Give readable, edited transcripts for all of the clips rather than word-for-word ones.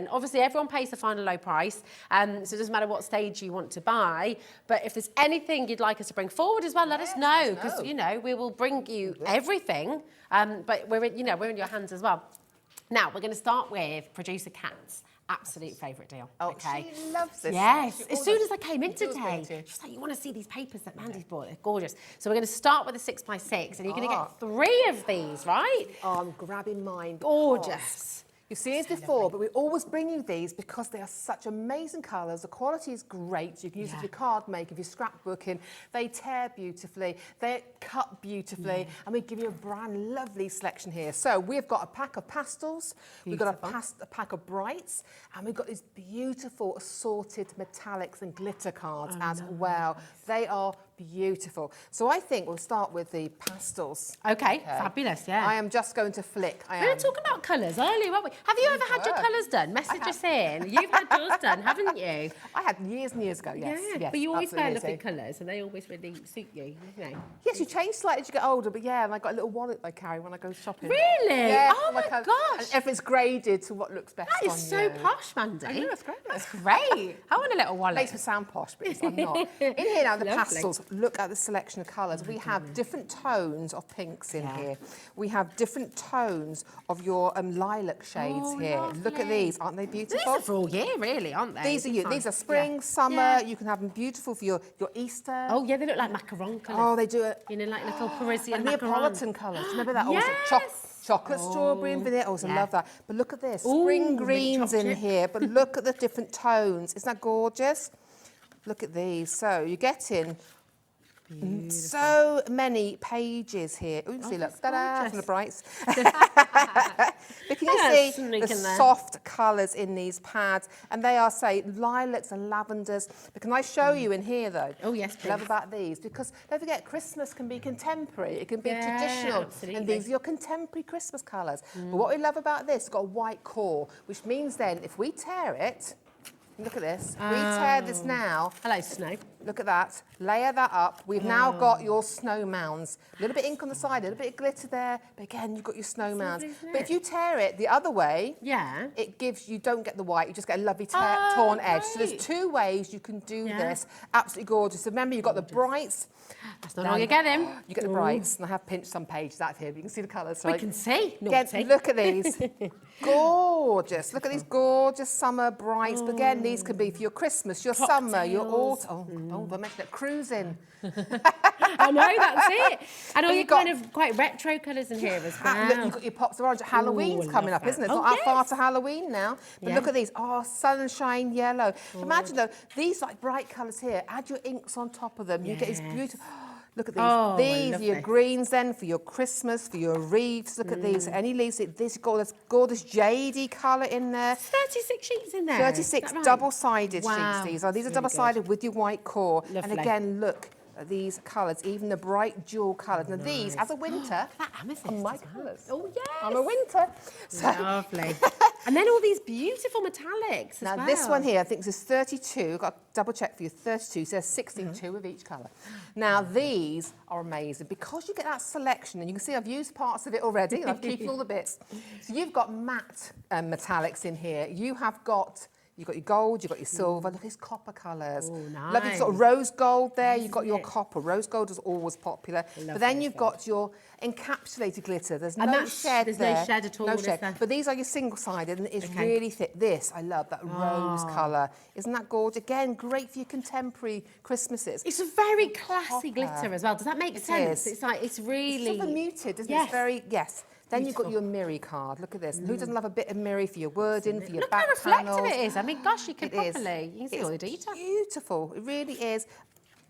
And obviously, everyone pays the final low price, so it doesn't matter what stage you want to buy. But if there's anything you'd like us to bring forward as well, let us know, because you know we will bring you everything. But we're in your hands as well. Now we're going to start with producer Kat's absolute favourite deal. Oh, okay. She loves this. Yes. As soon as I came in today, she's like, "You want to see these papers that Mandy's bought? They're gorgeous." So we're going to start with a 6x6, and you're going to get 3 of these, right? Oh, I'm grabbing mine. Gorgeous. You've seen it before, but we always bring you these because they are such amazing colours. The quality is great. You can use it for your card making, for your scrapbooking. They tear beautifully. They cut beautifully. And we give you a brand lovely selection here. So we've got a pack of pastels. We've got a pack of brights. And we've got these beautiful assorted metallics and glitter cards as well. They are beautiful. So I think we'll start with the pastels. Okay, fabulous, yeah. I am just going to flick. We were talking about colours earlier, weren't we? Have you ever had your colours done? Message us in. You've had yours done, haven't you? I had years and years ago, yes. Yeah, yes, but you always wear absolutely. lovely colours and they always really suit you, you know. Yes, you change slightly as you get older, but yeah, and I got a little wallet I carry when I go shopping. Really? Yeah, Oh my gosh. And everything's graded to what looks best That is on so you. posh, Mandy. I know, that's great. That's great. I want a little wallet. Makes me sound posh, but I'm not. In here now, the Lovely. pastels. Look at the selection of colours. We have different tones of pinks in here. We have different tones of your lilac shades here. Lovely. Look at these. Aren't they beautiful? These are for all year, really, aren't they? These are spring, summer. You can have them beautiful for your Easter. Oh, yeah, they look like macaron colours. Oh, they do it. You know, like little Parisian Like macaron. Neapolitan colours. Remember that? Yes. Chocolate, strawberry and vanilla. Oh, I love that. But look at this. Ooh, Spring mint greens in chocolate. here. But look at the different tones. Isn't that gorgeous? Look at these. So you're getting so many pages here. Oh, you can see, look, ta-da, from the brights. But can you see the soft colours in these pads? And they are, say, lilacs and lavenders. But can I show you in here, though? Oh, yes, please. Love about these. Because don't forget, Christmas can be contemporary. It can be traditional. Absolutely. And these are your contemporary Christmas colours. But what we love about this, it's got a white core, which means then if we tear it, look at this. We tear this now. Hello, Snow. Look at that. Layer that up. We've now got your snow mounds. A little bit ink on the side, a little bit of glitter there. But again, you've got your snow mounds. But if you tear it the other way, it gives you don't get the white. You just get a lovely torn edge. So there's 2 ways you can do this. Absolutely gorgeous. So remember, you've got the brights. That's not all you get him. You get the brights. And I have pinched some pages out of here, but you can see the colours. We can see. Again, look at these. Gorgeous. Look at these gorgeous summer brights. But again, these can be for your Christmas, your summer, your autumn. Oh, I mentioned it. Cruising. I know, that's it. And all your kind of quite retro colours in here as well. Look, you've got your pops of orange. Halloween's coming up, isn't it? It's not that far to Halloween now. But look at these. Oh, sunshine yellow. Imagine, though, these like bright colours here. Add your inks on top of them. You get these beautiful... Look at these. Oh, these are your greens then for your Christmas, for your wreaths. Look at these. Any leaves. This gorgeous jadey colour in there. 36 sheets in there. 36 double-sided sheets these are. These are really double-sided with your white core. Lovely. And again, look at these colours, even the bright jewel colours. Now these, as a winter, that amethyst are my as well. colours. Oh, yes. I'm a winter. So, lovely. And then all these beautiful metallics as now well. this one here, I think this is 32. Got to double check for you. 32 says 62 of each colour. Now these are amazing because you get that selection, and you can see I've used parts of it already. And I'm keeping all the bits. So you've got matte metallics in here. You've got your gold, you've got your silver, look at these copper colours. Oh, nice. Lovely sort of rose gold there, you've got your copper. Rose gold is always popular. But then you've got your encapsulated glitter. There's no shed there. There's no shed at all, no is shed. there? But these are your single-sided and it's really thick. This, I love, that rose colour. Isn't that gorgeous? Again, great for your contemporary Christmases. It's a very classy glitter as well. Does that make sense? It's like, it's really... It's sort of muted, isn't it? It's very, Then you've got your mirror card. Look at this. Who doesn't love a bit of mirror for your wording, for your back panels? Look how reflective it is. I mean, gosh, you can properly... You can see all the detail. It's beautiful. It really is.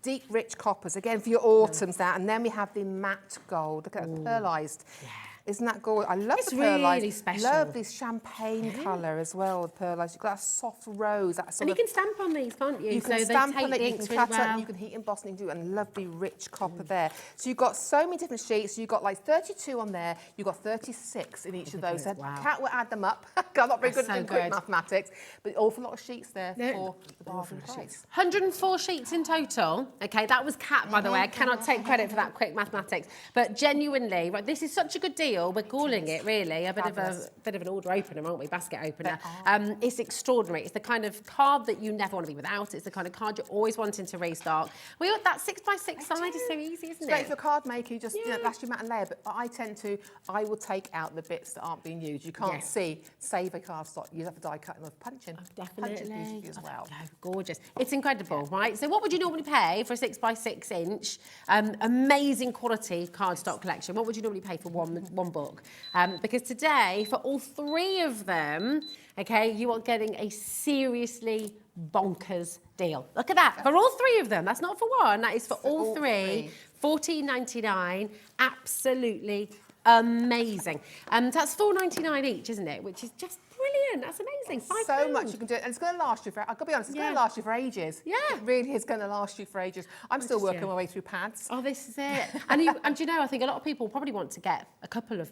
Deep, rich coppers, again, for your autumns there. And then we have the matte gold. Look at that, pearlised. Yeah. Isn't that gorgeous? I love the pearlised. Really special. Love this champagne colour as well, with pearlised. You've got that soft rose, that sort and you can stamp on these, can't you? You can stamp on it, you can cut it, you can heat emboss, and you can do a lovely rich copper there. So you've got so many different sheets. You've got like 32 on there. You've got 36 in each of those. So Kat will add them up. I'm not very good at quick mathematics, but an awful lot of sheets there for the bargain price. 104 sheets in total. Okay, that was Kat, by the way. I cannot take credit for that quick mathematics. But genuinely, right, this is such a good deal. deal, we're calling it really a bit of an order opener, aren't we? Basket opener. It's extraordinary. It's the kind of card that you never want to be without. It's the kind of card you're always wanting to restock. We got that 6x6 side is so easy, isn't it? Great for a card maker. You just lash your mat and layer. But I will take out the bits that aren't being used. You can't save a cardstock. You have to die cutting or punching. Definitely. Punching beautifully as well. Gorgeous. It's incredible, right? So what would you normally pay for a 6x6 inch amazing quality cardstock collection? What would you normally pay for one book? Because today, for all three of them, okay, you are getting a seriously bonkers deal. Look at that. For all three of them. That's not for one. That is for all three. $14.99. Absolutely amazing. That's $4.99 each, isn't it? Which is just brilliant. That's amazing. So much you can do, and it's going to last you for. I've got to be honest, it's going to last you for ages. Yeah, it really is going to last you for ages. I'm still working my way through pads. Oh, this is it. and you know, I think a lot of people probably want to get a couple of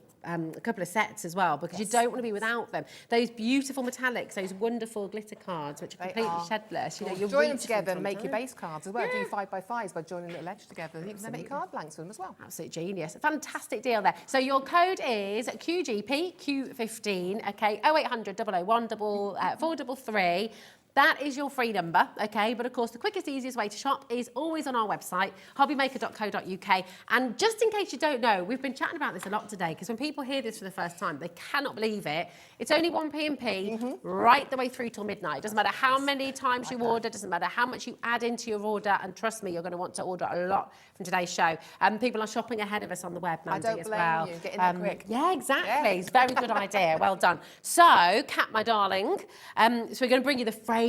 sets as well, because you don't want to be without them. Those beautiful metallics, those wonderful glitter cards, which are completely shedless. You know, you'll join them together and make your base cards as well. Do 5x5s by joining a little edge together. You can make your card blanks with them as well. Absolute genius. Fantastic deal there. So your code is QGPQ15. Okay, 0800 001 433. That is your free number, okay? But of course, the quickest, easiest way to shop is always on our website, hobbymaker.co.uk. And just in case you don't know, we've been chatting about this a lot today, because when people hear this for the first time, they cannot believe it. It's only 1p&p right the way through till midnight. It doesn't matter how many times you order, doesn't matter how much you add into your order, and trust me, you're going to want to order a lot from today's show. People are shopping ahead of us on the web, Mandy, as well. I don't blame you. Get in there quick. Yeah, exactly. Yeah. It's a very good idea. Well done. So, Kat, my darling, so we're going to bring you the frames.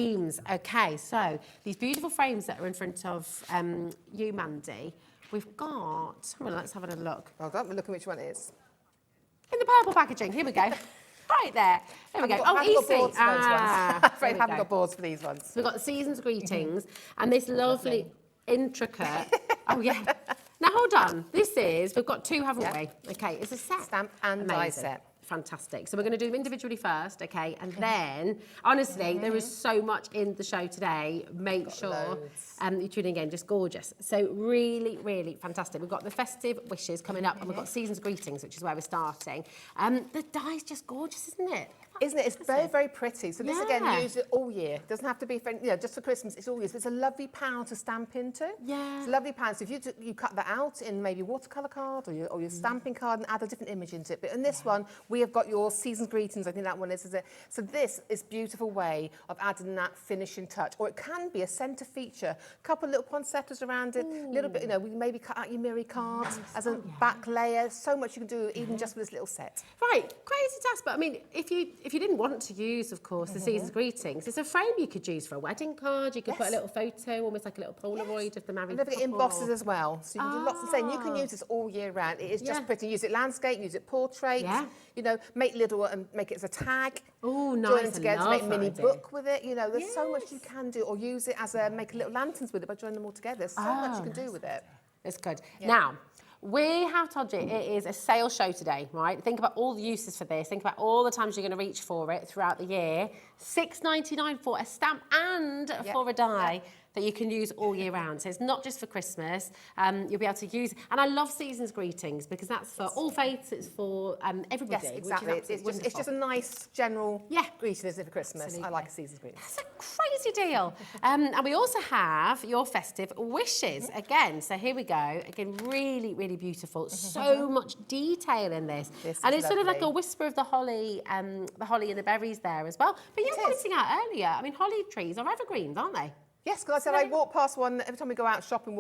Okay, so these beautiful frames that are in front of you, Mandy, we've got, well, let's have a little look. Well done, we're looking which one it is. In the purple packaging, here we go. Right there. There we go. Easy. I'm afraid I haven't got boards for these ones. So we've got the Season's Greetings and this lovely, intricate, oh yeah. Now hold on, we've got two, haven't we? Okay, it's a set. Stamp and die set. Fantastic. So we're going to do them individually first, okay? And then, honestly, there is so much in the show today. Make sure you're tuning in. Just gorgeous. So really, really fantastic. We've got the festive wishes coming up, and we've got Season's Greetings, which is where we're starting. The die's just gorgeous, isn't it? Isn't it? It's very, very pretty. So this, again, use it all year. It doesn't have to be for, just for Christmas. It's all year. So it's a lovely pound to stamp into. Yeah. It's a lovely pound. So if you cut that out in maybe a watercolour card or your stamping card and add a different image into it. But in this one, we have got your Season's Greetings. I think that one is it. So this is a beautiful way of adding that finishing touch. Or it can be a centre feature. A couple of little poinsettias around it. A little bit, we maybe cut out your mirror cards as a back layer. So much you can do even just with this little set. Right. Crazy task. But I mean, if you didn't want to use, of course, the Season's Greetings, it's a frame you could use for a wedding card. You could put a little photo, almost like a little Polaroid of the married couple. And it embosses as well. So you can do lots of saying. You can use this all year round. It is just pretty. Use it landscape, use it portrait. Yeah. Make little and make it as a tag. Oh, nice. Join them together to make a mini book with it. There's so much you can do. Or use it as make little lanterns with it by joining them all together. There's so much you can do with it. It's good. Yeah. Now, we have told you it is a sale show today, right? Think about all the uses for this. Think about all the times you're going to reach for it throughout the year. $6.99 for a stamp and for a die that you can use all year round. So it's not just for Christmas. You'll be able to use, and I love Season's Greetings because that's for all faiths. It's for everybody. Yes, exactly. It's just a nice general greeting, isn't it, for Christmas? Absolutely. I like a Season's Greeting. That's a crazy deal. And we also have your festive wishes again. So here we go. Again, really, really beautiful. So much detail in this. And it's sort of like a whisper of the holly and the berries there as well. But you were pointing out earlier, I mean, holly trees are evergreens, aren't they? Yes, because I said I walk past one every time we go out shopping,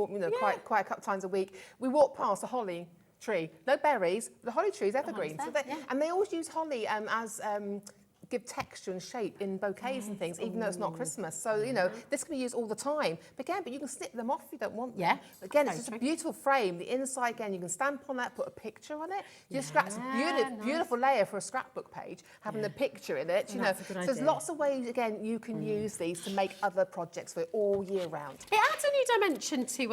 quite a couple times a week. We walk past a holly tree, no berries, but the holly tree is evergreen. And they always use holly as give texture and shape in bouquets and things, even though it's not Christmas. So, this can be used all the time. But again, you can snip them off if you don't want them. But again, it's just a beautiful frame. The inside, again, you can stamp on that, put a picture on it. You scrap a beautiful layer for a scrapbook page, having the picture in it. So there's lots of ways, again, you can use these to make other projects for all year round. It adds a new dimension to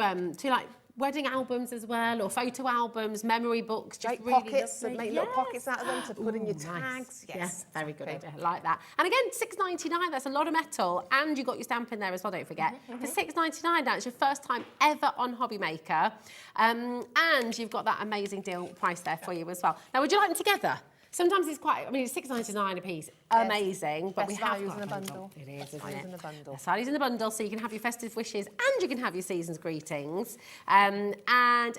like wedding albums as well, or photo albums, memory books. Just Great really pockets, lovely. make little pockets out of them to put in your Ooh, tags. nice. Yes, very good idea. I like that. And again, £6.99. That's a lot of metal, and you got your stamp in there as well. Don't forget. For £6.99, now it's your first time ever on Hobby Maker, and you've got that amazing deal price there for you as well. Now, would you like them together? Sometimes it's quite, I mean, it's £6.99 a piece, amazing, but Best we have values got in a bundle. bundle. It is, Best isn't values it? in a bundle. Best values in a bundle, so you can have your festive wishes and you can have your season's greetings. And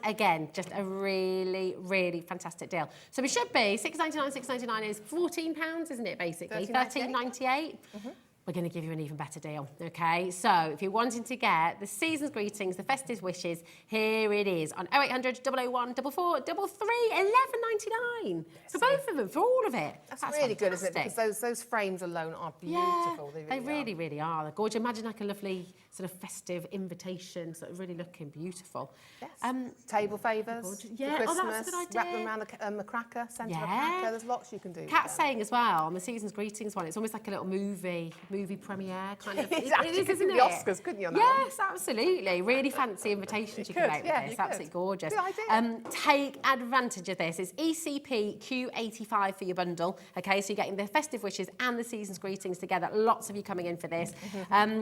again, just a really, really fantastic deal. So we should be, £6.99 is £14, isn't it, basically? £13.98. We're going to give you an even better deal, okay? So if you're wanting to get the season's greetings, the festive wishes, here it is on 0800 001 4433 11.99 for both of them, for all of it. That's really fantastic. good, isn't it? Because those frames alone are beautiful. Yeah, they really, really are. They're gorgeous. Imagine like a lovely sort of festive invitation, sort of really looking beautiful. Yes. Table favours Yeah, for Christmas. that's a good idea. Wrap them around a cracker, centre of a cracker. There's lots you can do. Kat's saying as well on the season's greetings one, it's almost like a little movie premiere kind of. Exactly. It is, isn't it? The Oscars, couldn't you? On that one? Yes, absolutely. Really fancy invitations you can make with this. Absolutely gorgeous. Good idea. Take advantage of this. It's ECP Q85 for your bundle. Okay, so you're getting the festive wishes and the season's greetings together. Lots of you coming in for this. 15%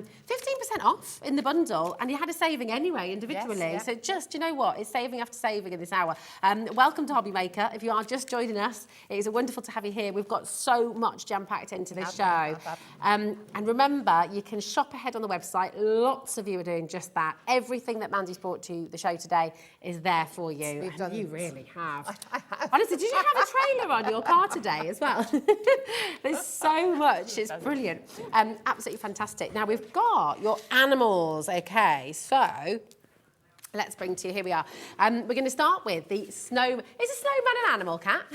off in the bundle, and you had a saving anyway individually. Yes, So just, you know what? It's saving after saving in this hour. Welcome to Hobby Maker. If you are just joining us, it is wonderful to have you here. We've got so much jam-packed into this show. And remember, you can shop ahead on the website. Lots of you are doing just that. Everything that Mandy's brought to the show today is there for you. And you really have. I have. Honestly, did you have a trailer on your car today as well? There's so much. It's brilliant. Absolutely fantastic. Now, we've got your animals. Okay, so let's bring to you, here we are. We're going to start with the snowman. Is a snowman an animal, Kat?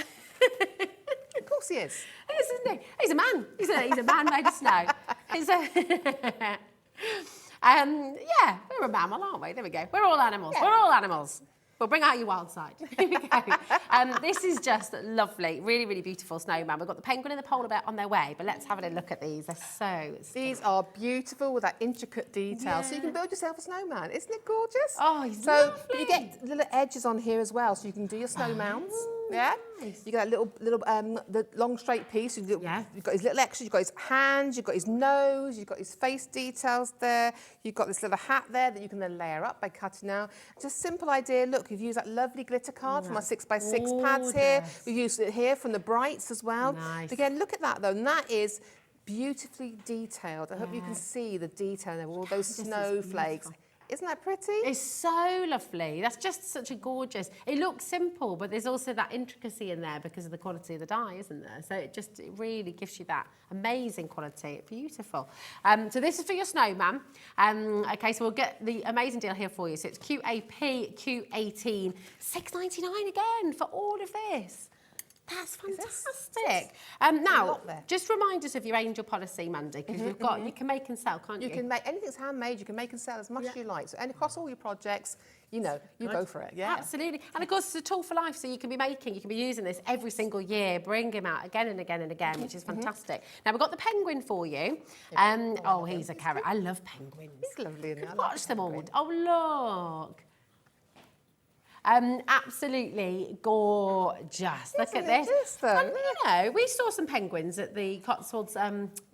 Of course he is. He is, isn't he? He's a man. He's a man made of snow. He's a... yeah, we're a mammal, aren't we? There we go. We're all animals. Yeah. We're all animals. Well, bring out your wild side. Here we go. This is just lovely, really, really beautiful snowman. We've got the penguin and the polar bear on their way, but let's have a look at these. They're so These are beautiful with that intricate detail. So you can build yourself a snowman. Isn't it gorgeous? Oh, he's lovely. So you get little edges on here as well, so you can do your snow mounds. Yeah. Nice. You got that little the long straight piece. You've got his little extras. You've got his hands. You've got his nose. You've got his face details there. You've got this little hat there that you can then layer up by cutting out. Just simple idea. Look, we've used that lovely glitter card from our 6x6 pads here. We've used it here from the Brights as well. Nice. Again, look at that though, and that is beautifully detailed. I hope you can see the detail there, all those snowflakes. Isn't that pretty? It's so lovely. That's just such a gorgeous... It looks simple, but there's also that intricacy in there because of the quality of the dye, isn't there? So it really gives you that amazing quality. Beautiful. So this is for your snowman. Okay, so we'll get the amazing deal here for you. So it's QAP, Q18, $6.99 again for all of this. That's fantastic. Now, just remind us of your angel policy, Mandy, because we've got, you can make and sell, can't you? You can make, anything's handmade, you can make and sell as much as you like. So, and across all your projects, you know, you go for it, yeah? Absolutely. And of course, it's a tool for life, so you can be using this every single year, bring him out again and again and again, which is fantastic. Now, we've got the penguin for you. Oh, he's a carrot. I love penguins. He's lovely, isn't he? Watch them all. Oh, look. Absolutely gorgeous. Look at this. And, you know, we saw some penguins at the Cotswolds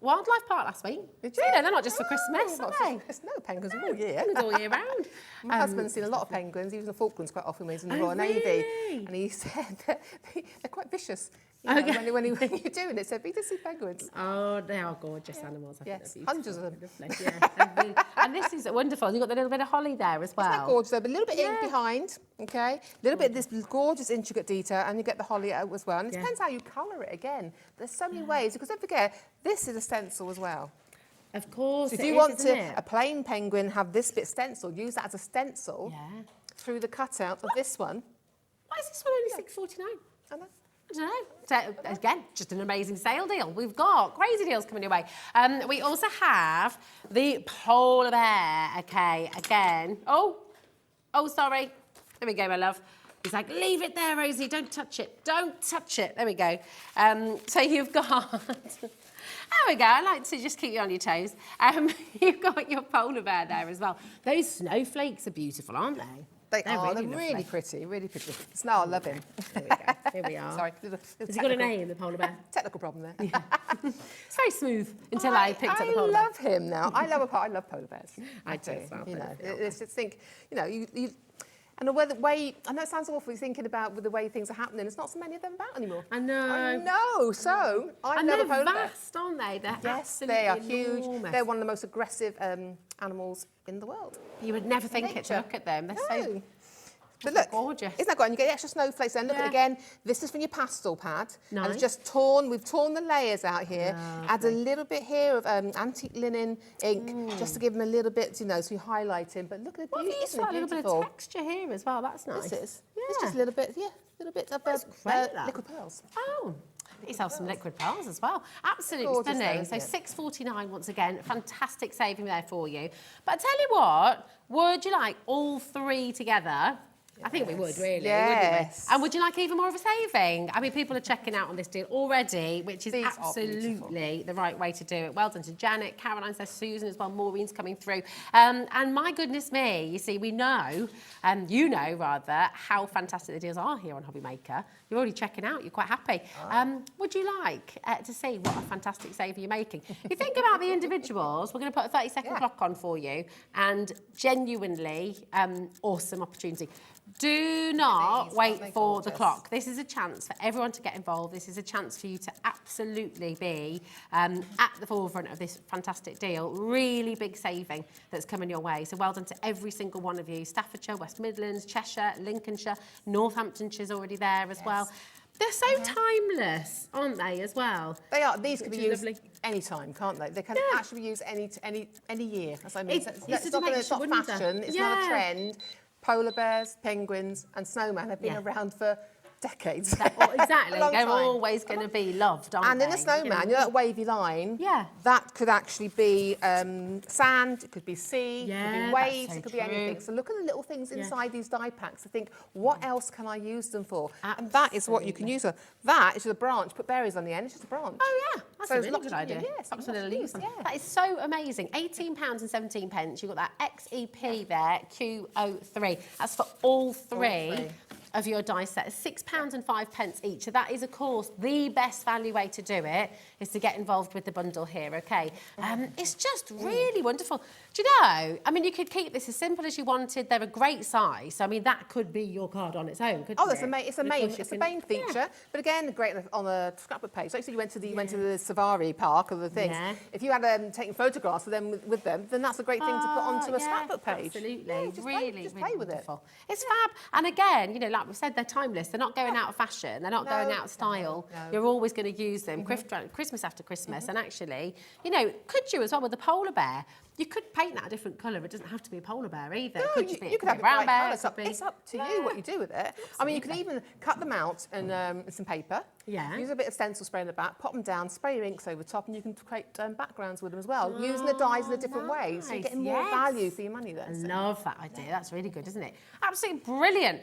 Wildlife Park last week. Did you? You know, they're not just for Christmas, are they? There's no penguins all year. Penguins all year round. My husband's seen a lot of penguins. He was in the Falklands quite often when he was in the Royal Navy. And he said that they're quite vicious. You know, when you're doing it, so be to see penguins. Oh, they are gorgeous animals. I think they're hundreds of them. Lovely. Yeah, and this is wonderful. You've got the little bit of holly there as well. Isn't that gorgeous? Though? But a little bit ink behind, okay? A little bit of this gorgeous intricate detail, and you get the holly out as well. And it depends how you colour it again. There's so many ways, because don't forget, this is a stencil as well. Of course. So if you want a plain penguin, have this bit stencil, use that as a stencil through the cutout of this one. Why is this one only $6.49? I know. I don't know. So, again, just an amazing sale deal. We've got crazy deals coming your way. We also have the polar bear. Okay, again. Oh, sorry. There we go, my love. He's like, leave it there, Rosie. Don't touch it. Don't touch it. There we go. So you've got... There we go. I like to just keep you on your toes. You've got your polar bear there as well. Those snowflakes are beautiful, aren't they? They're really really pretty, really pretty. Snow, I love him. There we go. Here we are. Sorry. Has he got a name, the polar bear? Technical problem there. Yeah. It's very smooth until I picked up the polar bear. I love him now. I love polar bears. I do as well. You know, it's just think, you know, you and the way, I know it sounds awful thinking about with the way things are happening, there's not so many of them about anymore. I know. I know, so I love a polar bear. And they're vast, aren't they? They're absolutely they are enormous. huge. They're one of the most aggressive animals in the world. You would never think it to look at them. They're so but look, gorgeous. Isn't that great? And you get the extra snowflakes then. Look at again, this is from your pastel pad. Nice. And it's just torn, we've torn the layers out here. Add a little bit here of antique linen ink, just to give them a little bit, you know, so you highlight him. But look at the beauty. Well, you've got a little bit of texture here as well. That's nice. This is. It's just a little bit, of liquid pearls. Oh. You sell some liquid pearls as well. Absolutely Gorgeous stunning. though, So £6.49 once again. Fantastic saving there for you. But I tell you what, would you like all three together? I think we would, really, wouldn't we? And would you like even more of a saving? I mean, people are checking out on this deal already, which is absolutely the right way to do it. Well done to Janet, Caroline's there, Susan as well, Maureen's coming through. And my goodness me, you see, we know, you know rather, how fantastic the deals are here on Hobby Maker. You're already checking out, you're quite happy. Would you like to see what a fantastic saver you're making? If you think about the individuals, we're going to put a 30-second clock on for you, and genuinely awesome opportunity. Do not wait for the clock. This is a chance for everyone to get involved. This is a chance for you to absolutely be at the forefront of this fantastic deal. Really big saving that's coming your way. So well done to every single one of you. Staffordshire, West Midlands, Cheshire, Lincolnshire, Northamptonshire's already there as well. They're so timeless, aren't they, as well? They are. These can be used any time, can't they? They can actually be used any year. As I mean, it's not fashion. It's not a trend. Polar bears, penguins and snowman have been around for decades. Exactly. They're always going to be loved, aren't they? And in a snowman, you know that wavy line? Yeah. That could actually be sand, it could be sea, it could be waves, it could be anything. So look at the little things inside these die packs to think, what else can I use them for? And that is what you can use them. That is just a branch, put berries on the end, it's just a branch. Oh yeah, that's a really good idea. Yes, absolutely. That is so amazing. £18.17. You've got that XEP there, Q03. That's for all three of your die set. £6.05 each. So that is, of course, the best value way to do it, is to get involved with the bundle here, okay? It's just really wonderful. Do you know, I mean, you could keep this as simple as you wanted. They're a great size. So, I mean, that could be your card on its own, couldn't it? It's a main feature. But again, great on a scrapbook page. Like, so you went to the safari park or the things. If you had taken photographs of them with them, then that's a great thing to put onto a scrapbook page. Absolutely. Really play with it. It's fab. And again, you know, like we said, they're timeless. They're not going out of fashion. They're not going out of style. You're always going to use them Christmas after Christmas. And actually, you know, could you as well with the polar bear? You could paint that a different colour. It doesn't have to be a polar bear either. No, you could have a brown bear. It's up to you what you do with it. Absolutely. I mean, you can even cut them out in some paper. Use a bit of stencil spray in the back, pop them down, spray your inks over top, and you can create backgrounds with them as well, using the dyes in a different way. So you're getting more value for your money there. I love that idea. That's really good, isn't it? Absolutely brilliant.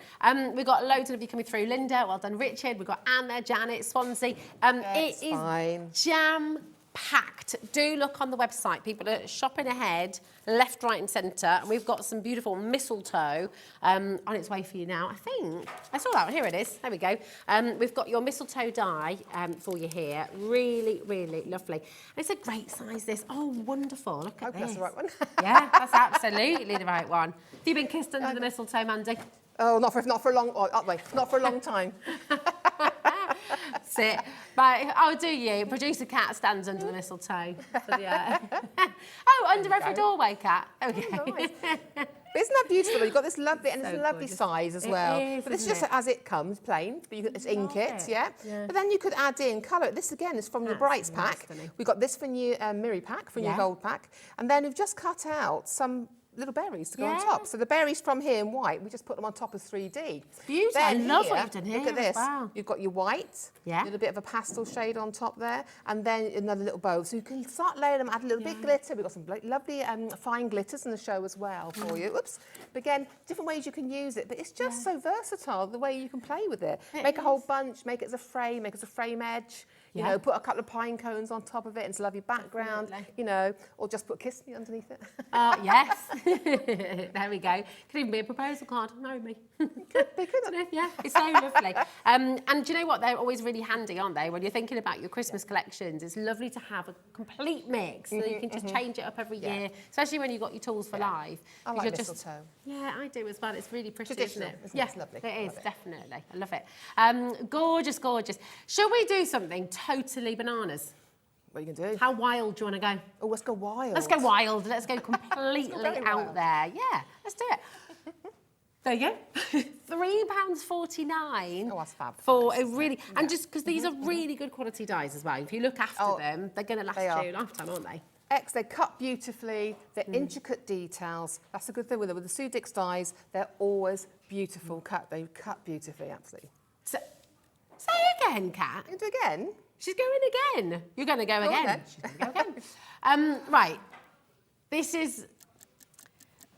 We've got loads of you coming through. Linda, well done. Richard, we've got Anne there, Janet, Swansea. It is jam-packed. Do look on the website. People are shopping ahead, left, right and centre. And we've got some beautiful mistletoe on its way for you now. I think I saw that one. Here it is. There we go. We've got your mistletoe die for you here. Really, really lovely. And it's a great size, this. Oh, wonderful. Look at this. That's the right one. Yeah, that's absolutely the right one. Have you been kissed under the mistletoe, Mandy? Oh, not for a long time. That's it. But oh, do you? Producer Cat stands under the mistletoe. Oh, under every doorway, Cat. There we go. Nice. But isn't that beautiful? You've got this lovely, and it's a lovely size as well. But it's just as it comes, plain. But it's ink it, But then you could add in colour. This again is from your Brights pack. We've got this from your Miri pack, from your gold pack, and then we've just cut out some little berries to go on top. So the berries from here in white, we just put them on top of 3D. Beautiful. I love what you've done here. Look at this. Wow. You've got your white, a little bit of a pastel shade on top there, and then another little bow. So you can start layering them, add a little bit of glitter. We've got some lovely fine glitters in the show as well for you. Oops. But again, different ways you can use it. But it's just so versatile, the way you can play with it. Make a whole bunch, make it as a frame, make it as a frame edge. You know, put a couple of pine cones on top of it, and it's a lovely background. Definitely. You know, or just put "Kiss Me" underneath it. Oh, yes. There we go. Could even be a proposal card. Marry me. Could be, couldn't it? Yeah, it's so lovely. And do you know what? They're always really handy, aren't they? When you're thinking about your Christmas collections, it's lovely to have a complete mix so you can just change it up every year, especially when you've got your tools for life. I like mistletoe. Yeah, I do as well. It's really pretty, isn't it? Isn't it? It's lovely. It is, definitely. I love it. Gorgeous, gorgeous. Shall we do something totally bananas? What are you going to do? How wild do you want to go? Oh, let's go wild. Let's go wild. Let's go completely out there. Yeah, let's do it. There you go. £3.49. Oh, that's fab. For a really, and just because these are really good quality dies as well. If you look after them, they're going to last you a lifetime, aren't they? They cut beautifully. They're intricate details. That's a good thing with them. With the Sweet Dix dies, they're always beautiful cut. They cut beautifully, absolutely. So, say again, Kat. You do again? She's going again. You're going to go again. Then. She's going to go again. Right. This is...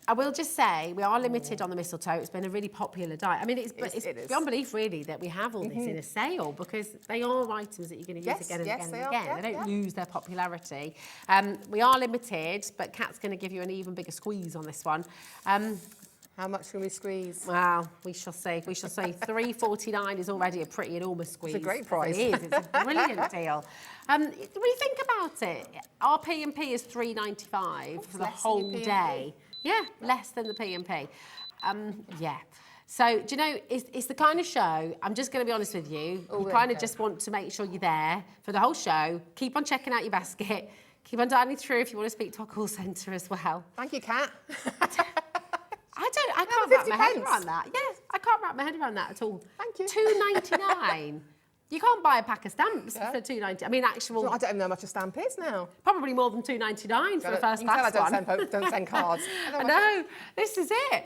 I will just say, we are limited on the mistletoe. It's been a really popular die. I mean, it's beyond belief, really, that we have all this in a sale because they are items that you're going to use again and again and again. Yeah, they don't lose their popularity. We are limited, but Kat's going to give you an even bigger squeeze on this one. How much can we squeeze? Well, we shall see. We shall see. $3.49 is already a pretty enormous squeeze. It's a great price. It is. It's a brilliant deal. When you think about it, our P&P is $3.95 for the whole day. Yeah, less than the P&P. Yeah. So, do you know, it's the kind of show, I'm just going to be honest with you, you kind of just want to make sure you're there for the whole show. Keep on checking out your basket. Keep on dialing through if you want to speak to our call centre as well. Thank you, Kat. I can't wrap my head around that. Yes, I can't wrap my head around that at all. Thank you. $2.99. You can't buy a pack of stamps for $2.99. I mean, actual... So I don't even know how much a stamp is now. Probably more than $2.99 for a first class one. Don't send cards. I know. This is it.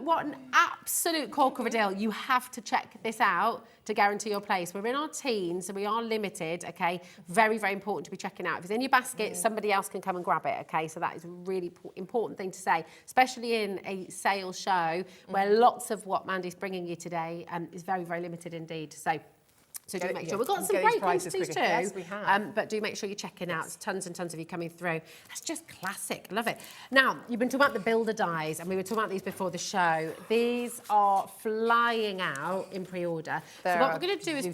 What an absolute corker of a deal. You have to check this out to guarantee your place. We're in our teens, so we are limited, okay? Very, very important to be checking out. If it's in your basket, somebody else can come and grab it, okay? So that is a really important thing to say, especially in a sales show where lots of what Mandy's bringing you today is very, very limited indeed. So do make sure. We've got some great quantities too. Yes, we have. But do make sure you're checking out. There's tons and tons of you coming through. That's just classic. Love it. Now, you've been talking about the builder dies, and we were talking about these before the show. These are flying out in pre-order. So what we're going to do is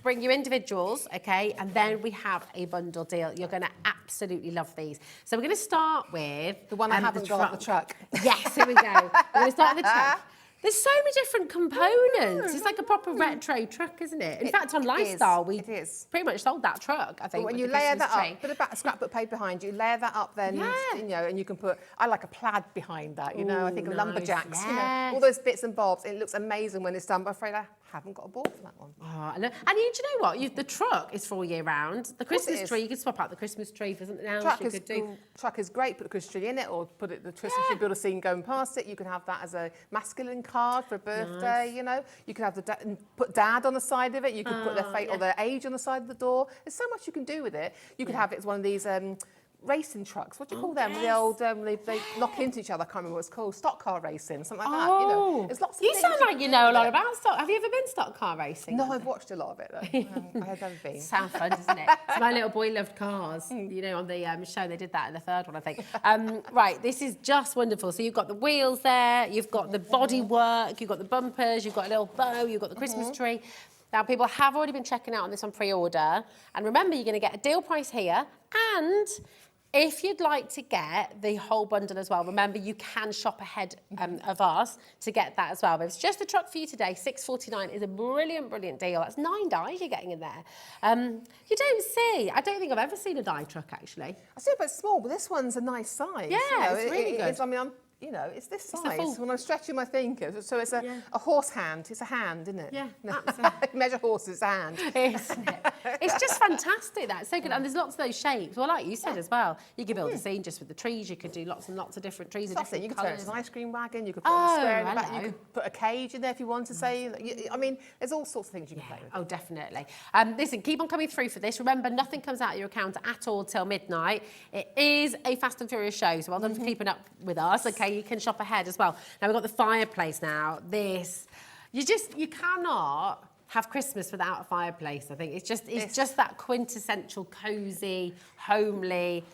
bring you individuals, okay? And then we have a bundle deal. You're going to absolutely love these. So we're going to start with... The one I haven't got on the truck. Yes, here we go. We're going to start with the truck. There's so many different components. It's like a proper retro truck, isn't it? In fact, on Lifestyle, we pretty much sold that truck, I think. But when you layer that up, put a scrapbook paper behind you, layer that up then, you know, and you can put, I like a plaid behind that, you know, I think of lumberjacks, you know, all those bits and bobs. It looks amazing when it's done, but I'm afraid I haven't got a board for that one. Oh, and do you know what? The truck is for all year round. The Christmas tree, you could swap out the Christmas tree for something else. Truck is great, put the Christmas tree in it, or put the Christmas tree, build a scene going past it. You can have that as a masculine card for a birthday, you know. You can have put dad on the side of it. You can put their fate or their age on the side of the door. There's so much you can do with it. You could have it as one of these racing trucks. What do you call them? The old they knock into each other. I can't remember what it's called. Stock car racing, something like that. You know, there's lots of things. You sound like you know a lot about stock. Have you ever been stock car racing? No, I've watched a lot of it though. I have never been. Sounds fun, doesn't it? So my little boy loved cars. You know, on the show they did that in the third one, I think. Right, this is just wonderful. So you've got the wheels there, you've got the body work, you've got the bumpers, you've got a little bow, you've got the Christmas tree. Now, people have already been checking out on this on pre-order. And remember, you're going to get a deal price here. And if you'd like to get the whole bundle as well, remember, you can shop ahead of us to get that as well. But it's just the truck for you today. $6.49 is a brilliant, brilliant deal. That's 9 dies you're getting in there. You don't see, I don't think I've ever seen a die truck, actually. I see it, but it's small, but this one's a nice size. Yeah, you know, it's really good. I mean, you know, it's this size. When I'm stretching my thinker, so it's a horse hand. It's a hand, isn't it? Yeah, no. Measure horses, it's a hand. Isn't it? It's just fantastic. That's so good. And there's lots of those shapes. Well, like you said as well, you could build a scene just with the trees. You could do lots and lots of different trees of different You could colours. turn it into an ice cream wagon. You could put a square in the back. You could put a cage in there if you want to say. I mean, there's all sorts of things you can play with. Oh, definitely. Listen, keep on coming through for this. Remember, nothing comes out of your account at all till midnight. It is a Fast and Furious show, so well done for keeping up with us. Okay, you can shop ahead as well. Now we've got the Fireplace now. This, you cannot have Christmas without a fireplace. I think it's just that quintessential cosy, homely,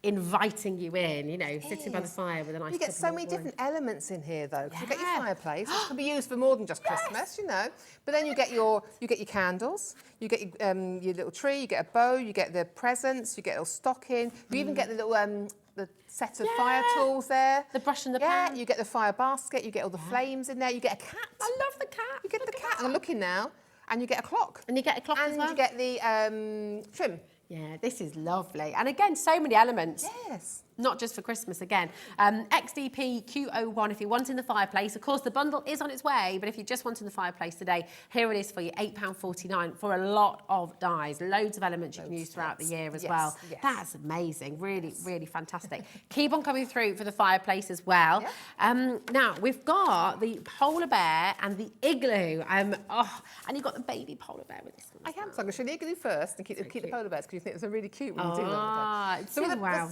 inviting you in, you know, sitting by the fire with a nice. You get so many different elements in here, though. Because you get your fireplace, which can be used for more than just Christmas, you know. But then you get your candles, you get your little tree, you get a bow, you get the presents, you get a little stocking. You even get the little the set of fire tools there. The brush and the pan. You get the fire basket, you get all the flames in there, you get a cat. I love the cat. You get the cat. I'm looking now. And you get a clock. And you get a clock as well. And you get the trim. Yeah, this is lovely. And again, so many elements. Yes. Not just for Christmas again. XDP Q01 if you're wanting the fireplace. Of course, the bundle is on its way, but if you're just wanting the fireplace today, here it is for you, £8.49 for a lot of dies. Loads of elements you can use throughout the year as well. Yes. That's amazing. Really, really fantastic. Keep on coming through for the fireplace as well. Yeah. Now, we've got the polar bear and the igloo. And you've got the baby polar bear with this one. I am. So I'm going to show the igloo first and keep the polar bears because you think it's a really cute when you do them. So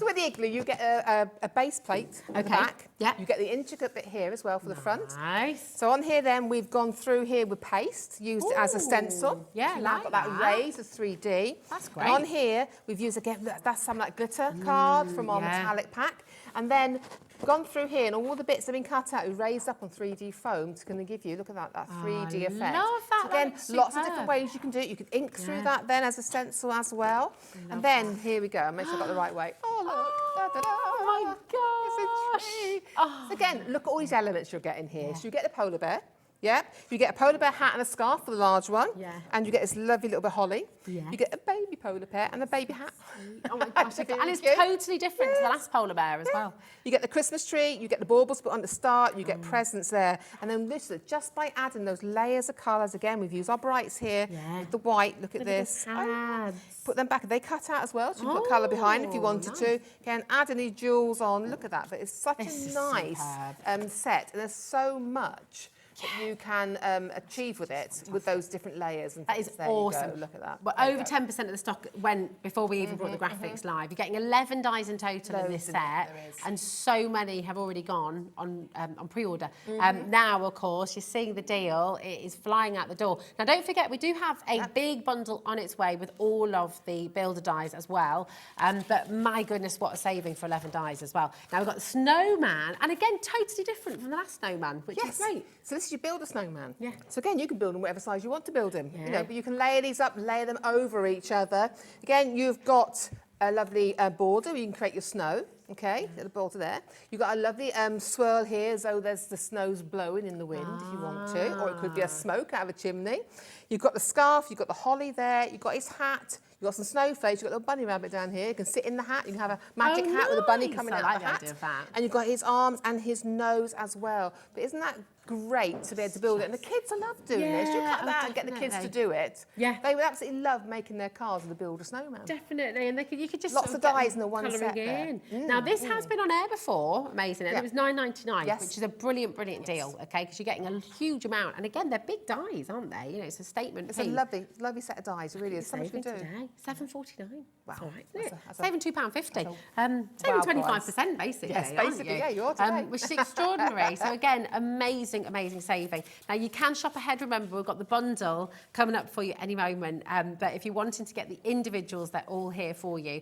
with the igloo, you get a base plate at the back. Yeah. You get the intricate bit here as well for the front. Nice. So on here then we've gone through here with paste, used it as a stencil. Yeah, so now got that raised as 3D. That's great. And on here we've used again, that's some like glitter card from our metallic pack. And then gone through here and all the bits that have been cut out, we raised up on 3D foam to kind of give you, look at that 3D effect. Love that. So again, lots of different ways you can do it. You can ink through that then as a stencil as well. And then here we go. Make sure I got the right way. Oh look! Da, da, da. Oh my gosh! It's a tree. So again, look at all these elements you're getting here. So you get the polar bear. Yeah, you get a polar bear hat and a scarf for the large one. Yeah. And you get this lovely little bit of holly. Yeah. You get a baby polar bear and a baby hat. Oh my gosh. And it's totally different to the last polar bear as well. You get the Christmas tree, you get the baubles put on the start, you get presents there. And then listen, just by adding those layers of colours, again, we've used our brights here. Yeah. With the white, look at this. Put them back. They cut out as well, so you've got colour behind if you wanted to. Again, adding these jewels on, look at that. But it's such a nice set. And there's so much that you can achieve with it, with those different layers. And that is there awesome. You go. Look at that. Well, over 10% of the stock went before we even brought the graphics live. You're getting 11 dies in total in this set, and so many have already gone on pre-order. Now, of course, you're seeing the deal. It is flying out the door. Now, don't forget, we do have a big bundle on its way with all of the builder dies as well. But my goodness, what a saving for 11 dies as well. Now, we've got the snowman, and again, totally different from the last snowman, which is great. So this is you build a snowman. Yeah. So again, you can build them whatever size you want to build him. You know, but you can layer these up, layer them over each other. Again, you've got a lovely border where you can create your snow. Okay, the border there. You've got a lovely swirl here, as though there's the snow's blowing in the wind if you want to, or it could be a smoke out of a chimney. You've got the scarf, you've got the holly there, you've got his hat, you've got some snowflakes, you've got a little bunny rabbit down here. You can sit in the hat, you can have a magic hat with a bunny coming out of the hat. And you've got his arms and his nose as well. But isn't that great to be able to build it? And the kids love doing this. You cut that and get the kids to do it. Yeah. They would absolutely love making their cards with a build a snowman. Definitely, and you could just lots of dies in the one set there. Now this has been on air before, amazing, and it was $9.99, which is a brilliant deal, okay? Because you're getting a huge amount, and again, they're big dies, aren't they? You know, it's a statement. It's a lovely set of dies. It really is. So much to do. $7.49. Wow, all right, isn't it? Saving £2.50. Saving 25% basically. Yes, basically, yeah, you're today. Which is extraordinary. So again, amazing saving. Now you can shop ahead. Remember, we've got the bundle coming up for you any moment. But if you're wanting to get the individuals, they're all here for you.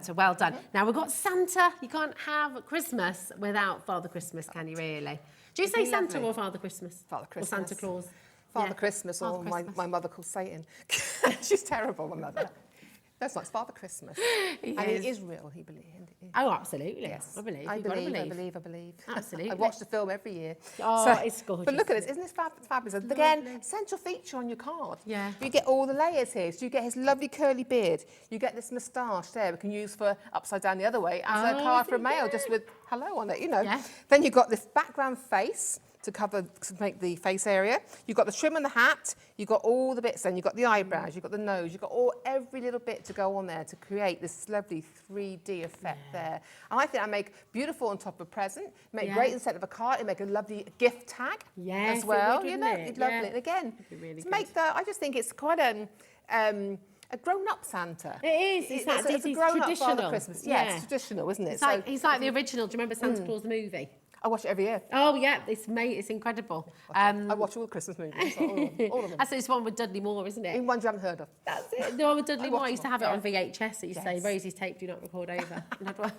So well done. Now we've got Santa. You can't have Christmas without Father Christmas, can you really? Do you say Santa or Father Christmas? Father Christmas. Or Santa Claus? Father Christmas, or my mother calls Satan. She's terrible, my mother. That's not, it's Father Christmas. And he is real, he believes. Oh, absolutely. Yes. I believe. I believe. Absolutely. I watch the film every year. Oh, so, it's gorgeous. But look at this, isn't this fabulous? Again, central feature on your card. Yeah. You get all the layers here. So you get his lovely curly beard. You get this moustache there we can use for upside down the other way as a card for a mail, just with hello on it, you know. Yeah. Then you've got this background face to make the face area. You've got the trim and the hat. You've got all the bits then. You've got the eyebrows. You've got the nose. You've got every little bit to go on there to create this lovely 3D effect there. And I think I make beautiful on top of a present. Make great instead of a card. It make a lovely gift tag as well. You know, it's lovely. And again, really to make that, I just think it's quite a grown-up Santa. It is. It's a grown-up Father Christmas. Yeah, it's traditional, isn't it? He's like the original. Do you remember Santa Claus the movie? I watch it every year. Oh, yeah, it's incredible. I watch all the Christmas movies, all of them. That's this one with Dudley Moore, isn't it? Even ones you haven't heard of. That's it. The one with Dudley Moore, I used to have it yeah. on VHS. It used to say, Rosie's tape, do not record over.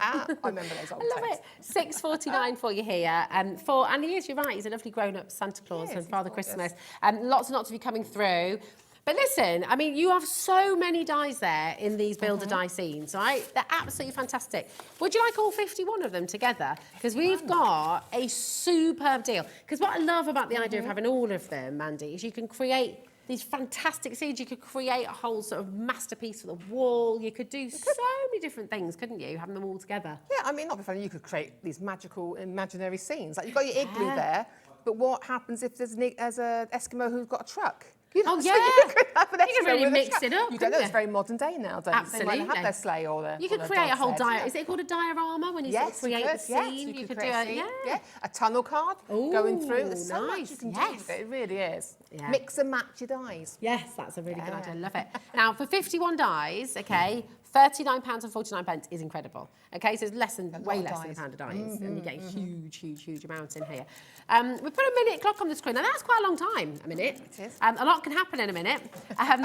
I remember those old I love tapes. it. £6.49 for you here. And he is, you're right, he's a lovely grown-up Santa Claus and Father Christmas. Lots and lots of you coming through. But listen, I mean, you have so many dies there in these builder die scenes, right? They're absolutely fantastic. Would you like all 51 of them together? Because we've got a superb deal. Because what I love about the idea of having all of them, Mandy, is you can create these fantastic scenes. You could create a whole sort of masterpiece for the wall. You could do so many different things, couldn't you, having them all together? Yeah, I mean, not be funny, you could create these magical, imaginary scenes. Like, you've got your igloo there, but what happens if there's an Eskimo who's got a truck? You know, Oh, yeah. So you could have an You could Eskimo really with a mix truck. it up, You don't couldn't know, you? it's very modern day now, don't Absolutely. They might have their sleigh or their You could or their create a whole dog sled, diorama. Is it called a diorama when you sort of create the scene? Yes, you could do create a it. scene. Yeah. A tunnel card going through. Ooh, There's so much nice. you can do Yes. with it. It really is. Yeah. Mix and match your dies. Yes, that's a really good Yeah. idea. Love it. Now, for 51 dies, okay, £39.49 is incredible. Okay, so it's way less than a pound of dies, and you get a huge amount in here. We put a minute clock on the screen, and that's quite a long time, a minute. It is. A lot can happen in a minute.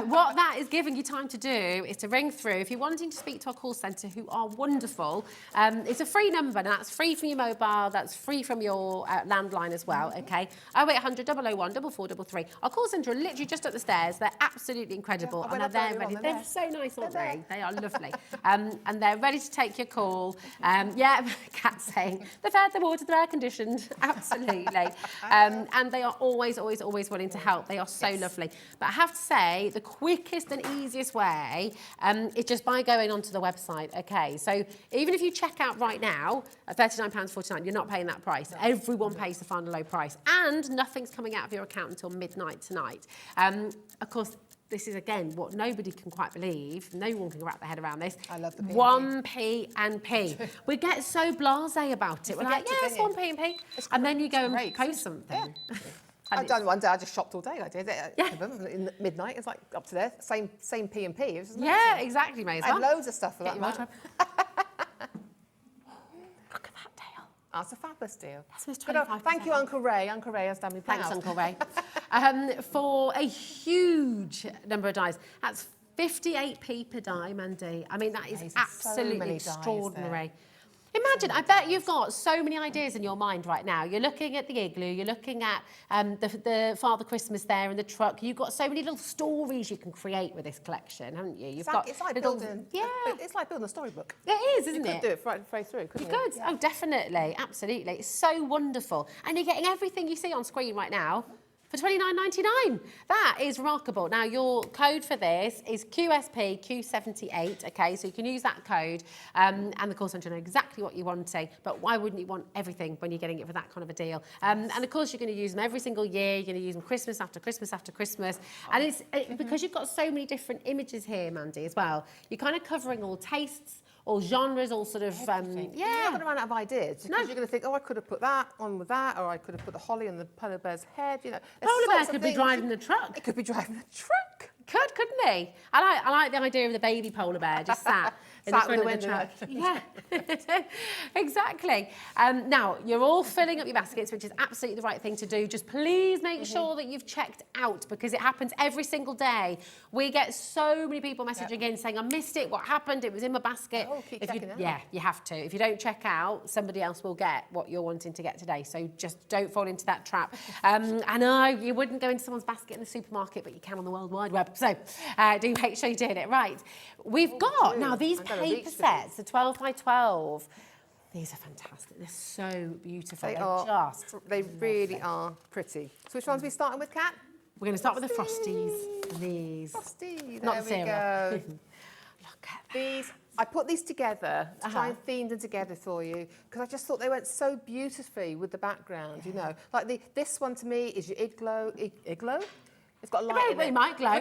What that is giving you time to do is to ring through. If you're wanting to speak to our call centre, who are wonderful, it's a free number, and that's free from your mobile, that's free from your landline as well, okay? 0800 001 4433. Our call centre are literally just up the stairs. They're absolutely incredible, I and went they're up earlier ready. on, They're they're so nice, aren't They're they? there. They are lovely. And they're ready to take your call. Yeah, Kat's saying, they've had the water, they're air conditioned. Absolutely. And they are always willing to help. They are so lovely. But I have to say, the quickest and easiest way is just by going onto the website, okay? So even if you check out right now at £39.49, you're not paying that price. No. Everyone pays the final low price. And nothing's coming out of your account until midnight tonight. Of course, this is, again, what nobody can quite believe. No one can wrap their head around this. I love the P&P. 1p and p. We get so blasé about it. We're like, yes, 1p and p. And then you go and post something. Yeah. I've done one day, I just shopped all day. I did it in midnight. It's like up to there, same P and P. Yeah, exactly, may as well. I had loads of stuff for that matter. Look at that deal. That's a fabulous deal. That's 25%. Thank you, Uncle Ray. Uncle Ray has done me proud. Thanks, Uncle Ray. For a huge number of dies. That's 58p per die, Mandy. I mean, that is absolutely extraordinary. Imagine, I bet you've got so many ideas in your mind right now. You're looking at the igloo, you're looking at the Father Christmas there in the truck. You've got so many little stories you can create with this collection, haven't you? It's like building a storybook. It is, isn't it? You could do it right through, couldn't you? You could, oh, definitely, absolutely. It's so wonderful. And you're getting everything you see on screen right now for $29.99. That is remarkable. Now, your code for this is QSP Q78, okay? So you can use that code and the call centre know exactly what you're wanting, but why wouldn't you want everything when you're getting it for that kind of a deal? And of course, you're going to use them every single year. You're going to use them Christmas after Christmas after Christmas. And it's because you've got so many different images here, Mandy, as well. You're kind of covering all tastes, all genres, all sort of, You're not going to run out of ideas because you're going to think, oh, I could have put that on with that, or I could have put the holly on the polar bear's head. You know, polar bear could be driving the truck. It could be driving the truck. Couldn't he? I like the idea of the baby polar bear just sat in the front of the truck. Yeah, exactly. Now, you're all filling up your baskets, which is absolutely the right thing to do. Just please make sure that you've checked out because it happens every single day. We get so many people messaging in saying, I missed it, what happened? It was in my basket. Oh, keep checking out. Yeah, you have to. If you don't check out, somebody else will get what you're wanting to get today. So just don't fall into that trap. I know you wouldn't go into someone's basket in the supermarket, but you can on the World Wide Web. So do make sure you're doing it right. We've got now these paper sets, the 12 by 12. These are fantastic. They're so beautiful. They really are pretty. So which ones are we starting with, Kat? We're going to start with the Frosties. These. Frosty. Not the cereal. Look at these. I put these together to try and theme them together for you because I just thought they went so beautifully with the background, you know. Like this one to me is your igloo. It's got a light in it. It might glow.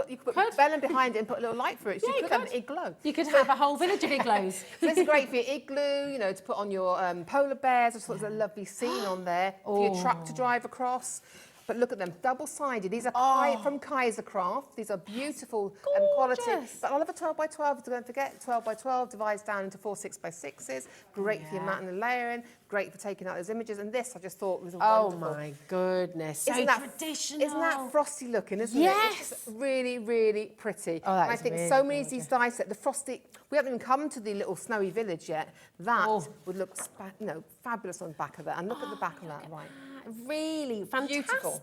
You could put vellum behind it and put a little light through it. So you could have an igloo. You could have a whole village of igloos. This is great for your igloo, you know, to put on your polar bears. I just thought there's a lovely scene on there for your truck to drive across. But look at them, double-sided. These are from Kaisercraft. These are beautiful quality. But I love a 12 by 12. Don't forget, 12 by 12 divides down into 4 6 by 6s. Great for your mat and the layering. Great for taking out those images. And this, I just thought was wonderful. Oh my goodness, so traditional. Isn't that frosty looking, isn't it? It's just really, really pretty. Oh, that and I is think really so many of these die set, the frosty, we haven't even come to the little snowy village yet. That would look fabulous on the back of that. And look at the back of that, right. Really fantastic. Beautiful.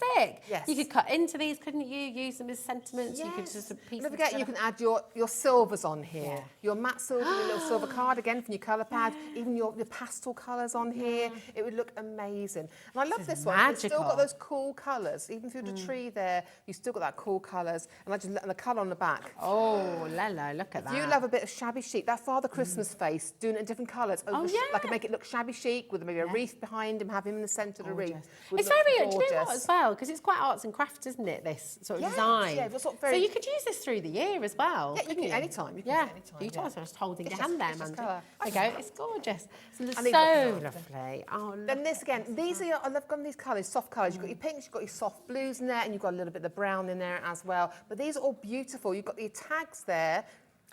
Yes. You could cut into these, couldn't you? Use them as sentiments. Yes. You could just piece Don't forget, you can add your silvers on here. Your matte silver, your little silver card again from your colour pad. Even your pastel colours on here. It would look amazing. And I love this one. It's still got those cool colours. Even through the tree there, you've still got that cool colours. And the colour on the back. Oh, Lello, look at that. If you love a bit of shabby chic, that Father Christmas face, doing it in different colours. Like make it look shabby chic with maybe a wreath behind him, have him in the centre of the wreath. It's very, do you know what, as well? Because it's quite arts and crafts, isn't it, this sort of design? Yeah, so you could use this through the year as well. Yeah, you can use it any time. You can use it any time. You told us I was holding your hand there, Mandy. There you go, it's gorgeous. So so lovely. Oh, then this again, these are I love these colours, soft colours. You've got your pinks, you've got your soft blues in there, and you've got a little bit of the brown in there as well. But these are all beautiful. You've got your tags there.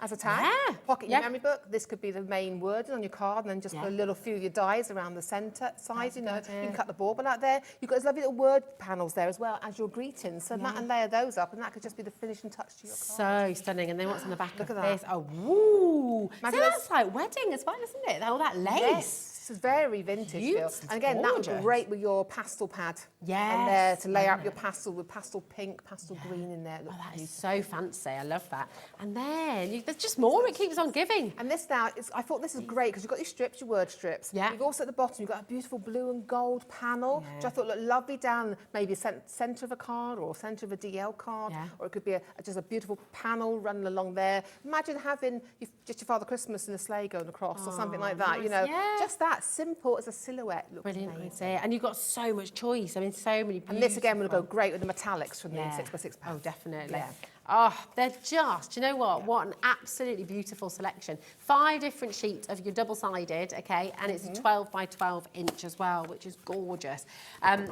As a tag, pocket your memory book. This could be the main wording on your card, and then just put a little few of your dies around the centre side. You can cut the bauble out there. You've got those lovely little word panels there as well as your greetings. So mat and layer those up, and that could just be the finishing touch to your card. So stunning. And then what's on the back of that. this? Oh, woo! So that's like wedding as well, isn't it? All that lace. Yes. This is very vintage feel. And again, that would be great with your pastel pad. Yes. And there to lay out your pastel with pastel pink, pastel green in there. Oh, that is so fancy. I love that. And then there's just more. It keeps on giving. And this now, I thought this is great because you've got your strips, your word strips. Yeah. You've also at the bottom, you've got a beautiful blue and gold panel, which I thought looked lovely down maybe centre of a card or centre of a DL card. Yeah. Or it could be just a beautiful panel running along there. Imagine having just your Father Christmas in a sleigh going across or something like that. Nice. Just that simple as a silhouette. Looks brilliant amazing. idea. And you've got so much choice. I mean, so many beautiful. And this again will go great with the metallics from the 6x6 pack. Oh, definitely. Yeah. Oh, they're just, you know what? What an absolutely beautiful selection. 5 different sheets of your double-sided, okay, and it's a 12 by 12 inch as well, which is gorgeous.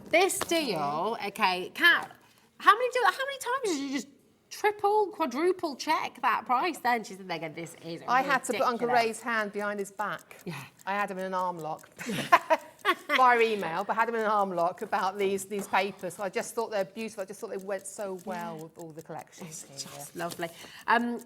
This deal, okay, Kat, how many times did you just triple, quadruple check that price then? She said, Megan, this is I had to put Uncle Ray's hand behind his back. Yeah. I had him in an arm lock. Via email, but had him in an arm lock about these papers. So I just thought they're beautiful. I just thought they went so well with all the collections. It's just lovely.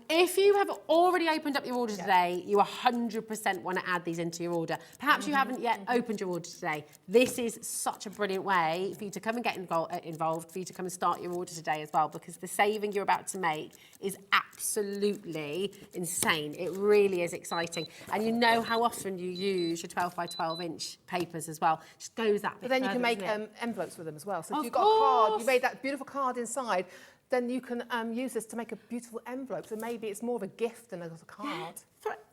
If you have already opened up your order today, you 100% want to add these into your order. Perhaps you haven't yet opened your order today. This is such a brilliant way for you to come and get involved, for you to come and start your order today as well, because the saving you're about to make is absolutely insane. It really is exciting. And you know how often you use your 12 by 12 inch papers as well. Just goes that bit But then you further, can make doesn't it? envelopes with them as well. So if Of you've got a card, course. you made that beautiful card inside, then you can use this to make a beautiful envelope. So maybe it's more of a gift than a card.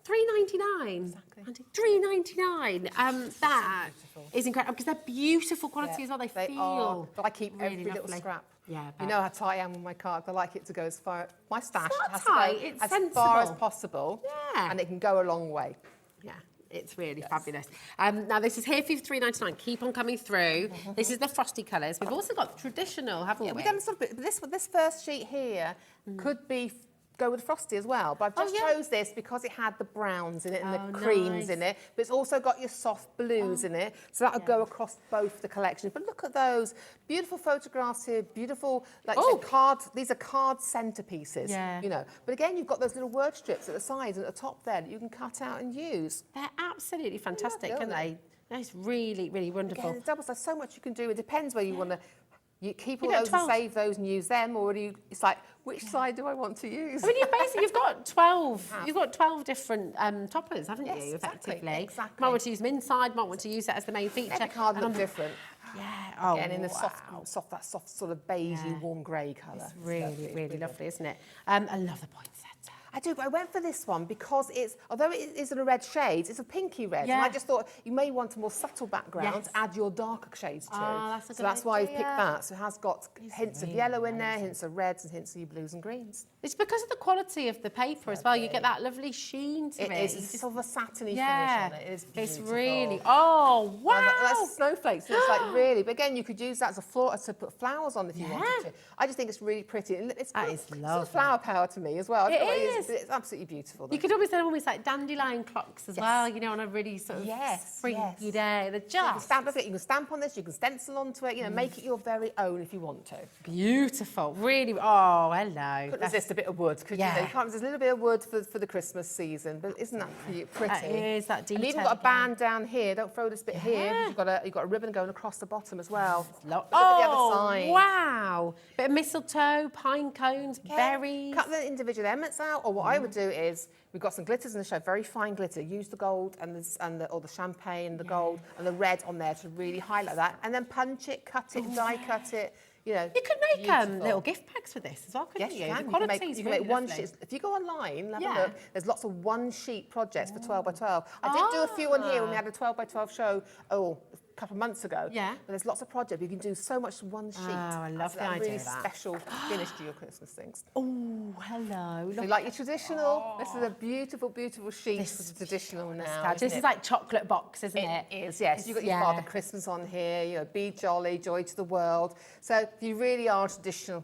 $3.99. Exactly. $3.99. That is incredible because they're beautiful quality as well. They feel are. But I keep really every little lovely. scrap. Yeah, You know how tight I am with my cards. I like it to go as far. My stash not has tight, to go it's as sensible. far as possible. Yeah. And it can go a long way. Yeah. It's really fabulous. Now, this is here for you for $3.99. Keep on coming through. This is the frosty colours. We've also got traditional, haven't we? We've done sort of, this first sheet here could be go with frosty as well, but I've just chose this because it had the browns in it and the creams in it, but it's also got your soft blues in it, so that would go across both the collections. But look at those beautiful photographs here, beautiful, like you said, cards. These are card centerpieces, you know. But again, you've got those little word strips at the sides and at the top there that you can cut out and use. They're absolutely fantastic, aren't they? It's really, really wonderful. Again, there's so much you can do. It depends where you want to. You keep all those and save those and use them, or do you, it's like, which side do I want to use? I mean, you've got 12. You've got 12 different toppers, haven't you? Effectively. Exactly. Might want to use them inside. Might want to use it as the main feature. Every card looks different. Yeah. Again, in the that soft sort of beigey, warm grey colour. It's really, really lovely, isn't it? I love the poinsettia. I do, but I went for this one because although it is in a red shade, it's a pinky red. Yeah. And I just thought you may want a more subtle background to add your darker shades to. That's a so good that's why I've idea. picked that. So it has got hints of yellow in there, hints of reds and hints of your blues and greens. It's because of the quality of the paper as well. You get that lovely sheen to it. It is. It's sort of a satiny finish on it. It is beautiful. It's really, oh, wow. That's snowflakes. So it's like really, but again, you could use that as a floor to put flowers on if you wanted to. I just think it's really pretty. It's That is sort lovely. of flower power to me as well. It is. It's absolutely beautiful. You could almost like dandelion clocks as well, you know, on a really sort of springy day. They're just You can stamp on this, you can stencil onto it, you know, make it your very own if you want to. beautiful. Really, oh, hello. Couldn't resist a bit of wood, could you? You can't resist a little bit of wood for the Christmas season, but isn't that pretty? That is, that detail. And you've even got a band down here. Don't throw this bit here. You've got a ribbon going across the bottom as well. Oh, Look at the other side. wow. Bit of mistletoe, pine cones, berries. Cut the individual elements out, or what I would do is, we've got some glitters in the show, very fine glitter. Use the gold and the champagne, the gold and the red on there to really highlight that, and then punch it, cut it, die cut it. You know, You could make little gift packs with this as well, couldn't yes, you? you can. The You can quality's make really one lovely. sheet. If you go online, have a Yeah. look. There's lots of one-sheet projects for 12 by 12. I did do a few on here when we had a 12 by 12 show. A couple of months ago. Yeah. But there's lots of projects. You can do so much in one sheet. Oh, I love the That's a idea really of that. special finish to your Christmas things. Oh, hello. So you like your traditional? This is a beautiful, beautiful sheet for the traditional now. This is like chocolate box, isn't it? It is, yes. You've got your Father Christmas on here, you know, be jolly, joy to the world. So if you really are traditional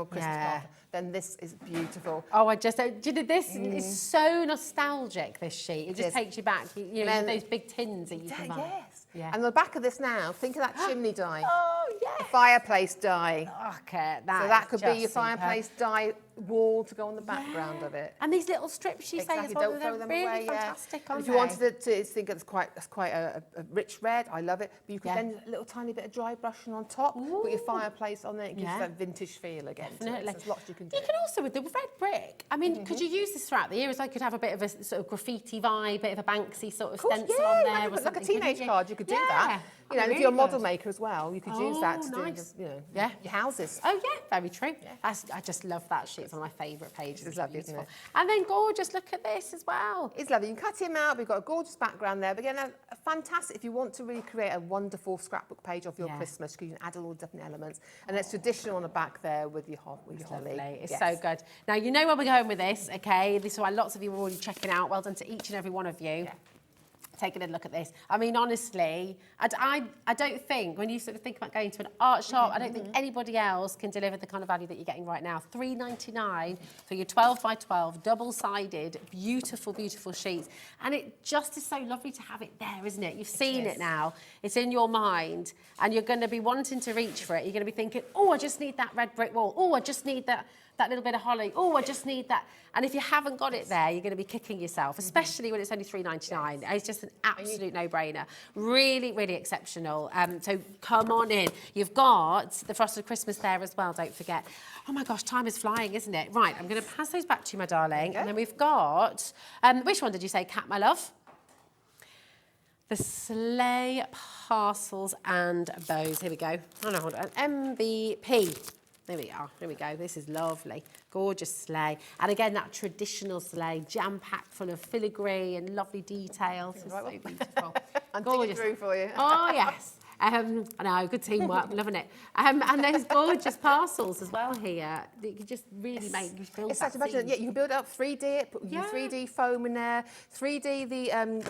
Christmas card, then this is beautiful. Oh, this is so nostalgic, this sheet. It just takes you back, you know, those big tins that you can buy. Yes. Yeah. And the back of this now, think of that chimney die. Oh, yeah. The fireplace die. Okay, So that could be your fireplace die wall to go on the background of it. And these little strips you say as well, Don't throw them really away. fantastic, aren't If you they? wanted to think that's quite a rich red, I love it. But you could then a little tiny bit of dry brushing on top, put your fireplace on there, it gives you that vintage feel again. Definitely. So there's lots you can do. You can also, with the red brick, I mean, could you use this throughout the year? As I could have a bit of a sort of graffiti vibe, bit of a Banksy sort of stencil on there. Or like a something, teenage couldn't you? card, you could do that. You know, and if really you're a model good. maker as well, you could use that to nice. do, your houses. Oh, yeah, very true. I just love that sheet. It's one of my favourite pages. It's lovely, isn't it? And then gorgeous, look at this as well. It's lovely. You can cut him out. We've got a gorgeous background there. But again, a fantastic, if you want to really create a wonderful scrapbook page of your Christmas, you can add all the different elements. And it's traditional on the back there with your holly. Lovely. It's so good. Now, you know where we're going with this, okay? This is why lots of you are already checking out. Well done to each and every one of you. Yeah. Taking a look at this. I mean, honestly, I don't think, when you sort of think about going to an art shop, I don't think anybody else can deliver the kind of value that you're getting right now. $3.99 for your 12 by 12, double-sided, beautiful, beautiful sheets. And it just is so lovely to have it there, isn't it? You've seen it now. It's in your mind. And you're going to be wanting to reach for it. You're going to be thinking, oh, I just need that red brick wall. Oh, I just need that little bit of holly. Oh, I just need that. And if you haven't got it there, you're going to be kicking yourself, especially when it's only $3.99. It's just an absolute no-brainer. Really, really exceptional. So come on in. You've got the Frosted Christmas there as well, don't forget. Oh my gosh, time is flying, isn't it? Right, I'm going to pass those back to you, my darling. And then we've got, which one did you say, Kat, my love? The Sleigh parcels and bows. Here we go. Oh no, hold on. MVP. There we are. Here we go. This is lovely. Gorgeous sleigh. And again, that traditional sleigh, jam-packed full of filigree and lovely details. It's so beautiful. I'm digging through for you. Oh, yes. I know, good teamwork, I'm loving it. And those gorgeous parcels as well here. You can just really make you feel It's like, imagine, you can build it up, 3D it, put your 3D foam in there, 3D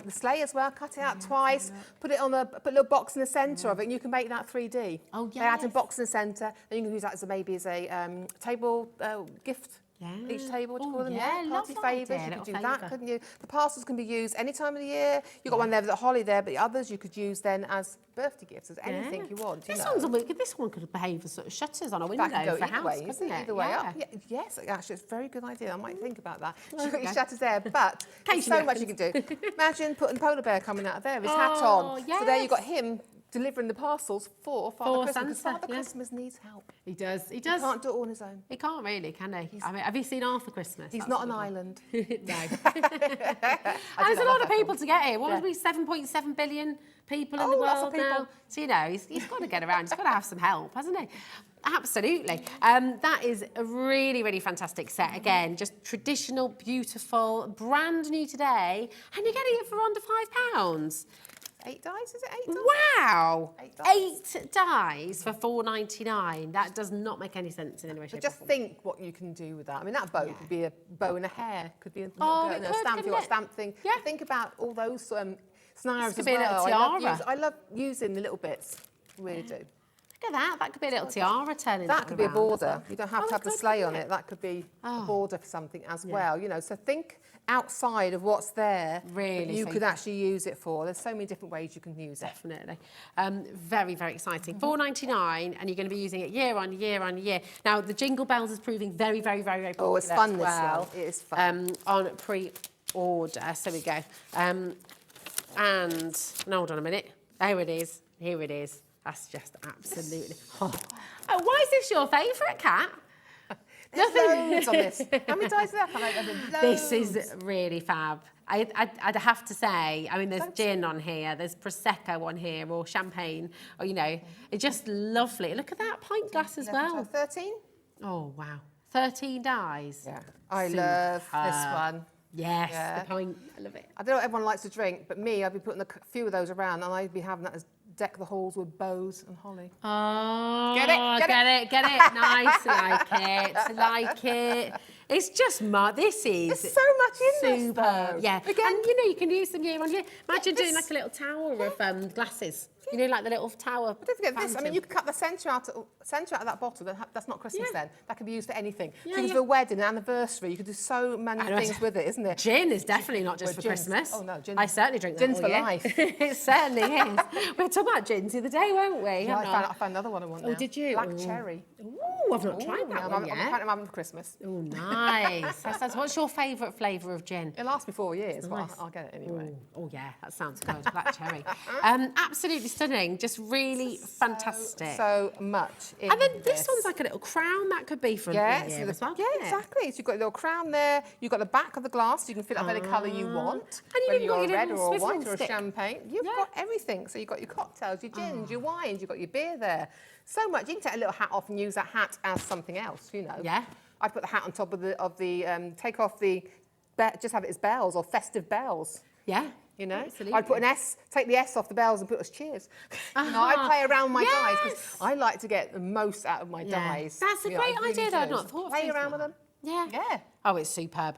the sleigh as well, cut it out twice, put a little box in the centre of it, and you can make that 3D. Oh, They add a box in the centre, then you can use that as maybe as a table gift. Each table, what do you call them? Yeah, Party love that idea, favours. You could do little that, favour. couldn't you? The parcels can be used any time of the year. You've got one there with the holly there, but the others you could use then as birthday gifts, as anything you want. This one could behave as sort of shutters on a window That can go for a either house, way, couldn't it? either way up. Yeah, yes, actually, it's a very good idea. I might think about that. So you've got your Okay. shutters there, but there's so much you can do. Imagine putting polar bear coming out of there, his hat on. So there you've got him delivering the parcels for Father Christmas. Because Father Christmas needs help. He does. He He can't do it all on his own. He can't really, can he? I mean, have you seen Arthur Christmas? He's not an island. No. And there's a lot of people to get here. What was we, 7.7 billion people in the world now? So, you know, he's got to get around. He's got to have some help, hasn't he? Absolutely. That is a really, really fantastic set. Again, just traditional, beautiful, brand new today. And you're getting it for under £5. 8 dies, is it 8 dies? Wow! 8 dies. 8 dies for £4.99. That does not make any sense in any way, shape, But just or form. think what you can do with that. I mean, that bow could be a bow and a hair, could be a, could, stamp thing. Yeah. Think about all those scenarios This as could be a little well. tiara. I love using the little bits. I really do. Look at that. That could be a little tiara turning. That could be a border. You don't have to have the good, sleigh couldn't on it. That could be a border for something as Yeah. well. You know, so think outside of what's there. Really that you think. could actually use it for. There's so many different ways you can use it. Definitely. Very, very exciting. £4.99, and you're going to be using it year on year on year. Now, the Jingle Bells is proving very, very, very, very popular. Oh, it's fun as this well. one. It is fun. On pre-order. So we go. And no, hold on a minute. There it is. Here it is. That's just absolutely. Oh, why is this your favourite, Kat? There's loads on this. How many dies is that? This is really fab. I'd have to say, I mean, there's gin on here, there's Prosecco on here, or champagne, or, you know, it's just lovely. Look at that pint glass as well. 13? Oh, wow. 13 dies. Yeah. I love this one. Yes, Yeah. the pint. I love it. I don't know what everyone likes to drink, but me, I'd be putting a few of those around, and I'd be having that as deck the halls with bows and holly. Oh, Get it. get it. Nice, like it. It's just this is There's so much in this, though. Yeah, Again, and you know you can use them year on year. Imagine doing like a little tower of glasses. You know, like the little tower. Don't forget this. I fountain. mean, you could cut the centre out of that bottle. That's not Christmas Yeah. then. That could be used for anything. Yeah, You could do a wedding, an anniversary. You could do so many things with it, isn't it? Gin is definitely not just for gin's- Christmas. oh, no, gin- I certainly drink that gin's all for year. life. It certainly is. We were talking about gins the other day, weren't we? Yeah, I found another one I want now. Oh, did you? Black Ooh. cherry. Ooh, I've not tried that one I'm yet. having for Christmas. Oh, nice. What's your favourite flavour of gin? It lasts me 4 years, Nice. but I'll get it anyway. Oh, yeah, that sounds good. Black cherry. Absolutely stunning. Just really fantastic. So much. And then this one's like a little crown that could be for Yeah, the year as well. yeah, couldn't it? exactly. So you've got a little crown there. You've got the back of the glass. So you can fill it up any colour you want. And you've whether even got you're a your red little or a swizzling white or a stick. champagne. You've Yeah. got everything. So you've got your cocktails, your gins, your wines. You've got your beer there. So much. You can take a little hat off and use that hat as something else. You know. Yeah. I'd put the hat on top of the take off the just have it as bells or festive bells. Yeah. You know, Absolutely. I'd put an S, take the S off the bells and put us cheers. You know, I play around with my dies because Yes. I like to get the most out of my dies. That's a You know, great I really idea, though. I'd do. not thought of Play things around like with them. Yeah. Yeah. Oh, it's superb.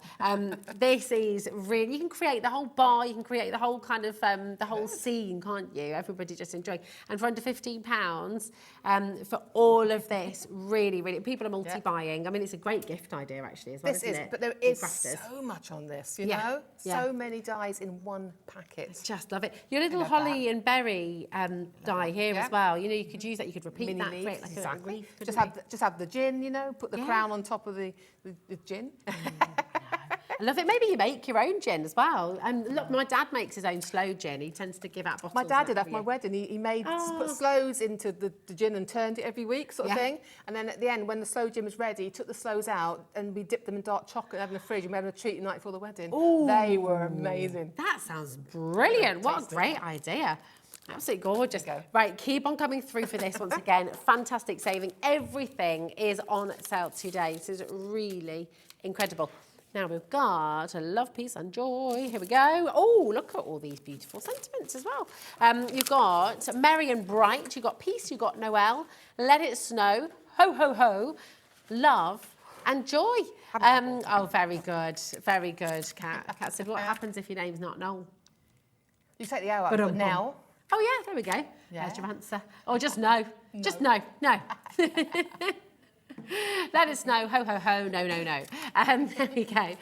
This is really, you can create the whole bar, you can create the whole kind of, the whole scene, can't you? Everybody just enjoying. And for under £15, for all of this, really, really, people are multi-buying. I mean, it's a great gift idea, actually, as well, This isn't is, it? but there For is crafters. so much on this, you Yeah. know? Yeah. So many dies in one packet. Just love it. Your little love holly and berry die here Yeah. as well. You know, you could use that. You could repeat Mini that. Create leaves, like exactly. a wreath, Just couldn't have the gin, you know, put the Yeah. crown on top of the gin. I love it. Maybe you make your own gin as well. And look, my dad makes his own slow gin. He tends to give out bottles. My dad did every after my year. wedding. He made put sloes into the gin and turned it every week, sort of Yeah. thing. And then at the end, when the sloe gin was ready, he took the sloes out and we dipped them in dark chocolate, had them in the fridge, and we had a treat the night before the wedding. Ooh. They were amazing. That sounds brilliant. What a tasty. great idea. Absolutely gorgeous. There you go. Right, keep on coming through for this once again. Fantastic saving. Everything is on sale today. This is really incredible. Now we've got a love, peace and joy. Here we go. Oh, look at all these beautiful sentiments as well. You've got merry and bright. You've got peace. You've got Noel. Let it snow. Ho, ho, ho. Love and joy. Oh, very good. Very good, Kat. Kat said, what happens if your name's not Noel? You take the hour out, But but now. Oh, yeah, there we go. Yeah. There's your answer. Or just no. Just no. No. Let us know. Ho, ho, ho. No, no, no. There we go.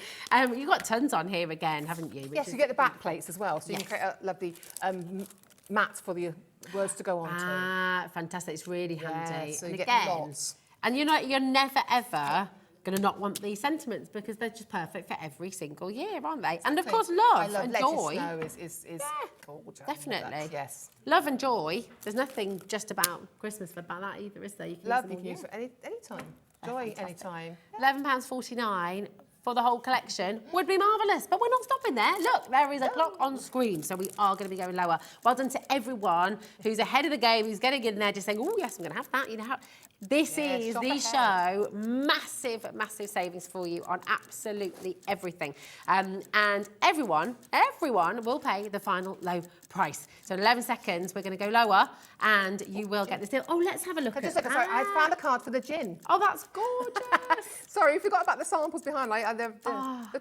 You've got tons on here again, haven't you? Yes, you get the back plates as well, so you can create a lovely mat for the words to go on to. Ah, fantastic. It's really handy. so and you get again, lots. and you're never, ever going to not want these sentiments because they're just perfect for every single year, aren't they? And of course, love and joy. Snow is gorgeous. Definitely. Yes. Love and joy. There's nothing just about Christmas about that either, is there? You can Love use you them can all use year. for any time. Joy anytime. £11.49 for the whole collection would be marvellous, but we're not stopping there. Look, there is a clock on screen, so we are going to be going lower. Well done to everyone who's ahead of the game, who's getting in there, just saying, oh, yes, I'm going to have that, you know. This is the show. Massive, massive savings for you on absolutely everything. And everyone will pay the final low price. So in 11 seconds, we're going to go lower and you will get this deal. Oh, let's have a look at that. Sorry, I found a card for the gin. Oh, that's gorgeous. Sorry, we forgot about the samples behind. Look at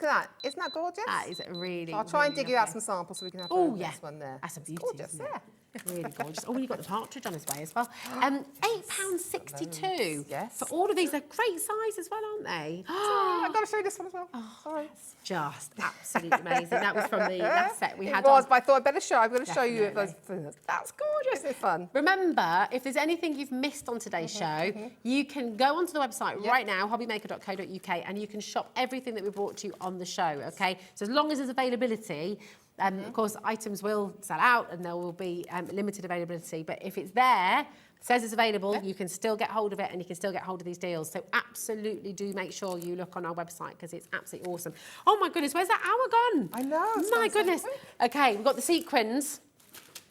that. Isn't that gorgeous? That is really, I'll try and dig you out lovely. some samples so we can have this one there. That's a beauty, Gorgeous, isn't it? yeah. Really gorgeous. Oh, you've got the partridge on its way as well. £8.62 Yes. for all of these. They're great size as well, aren't they? I've got to show you this one as well. Sorry. Just absolutely amazing. That was from the last set we had It was, on. but I thought I'd better show. I'm going to show you those. Definitely. That's gorgeous. Isn't it fun? Remember, if there's anything you've missed on today's show, you can go onto the website right now, hobbymaker.co.uk, and you can shop everything that we brought to you on the show, okay? So as long as there's availability, of course, items will sell out and there will be limited availability. But if it's there, says it's available, you can still get hold of it and you can still get hold of these deals. So absolutely do make sure you look on our website because it's absolutely awesome. Oh my goodness, where's that hour gone? I know. My goodness. Okay, we've got the sequins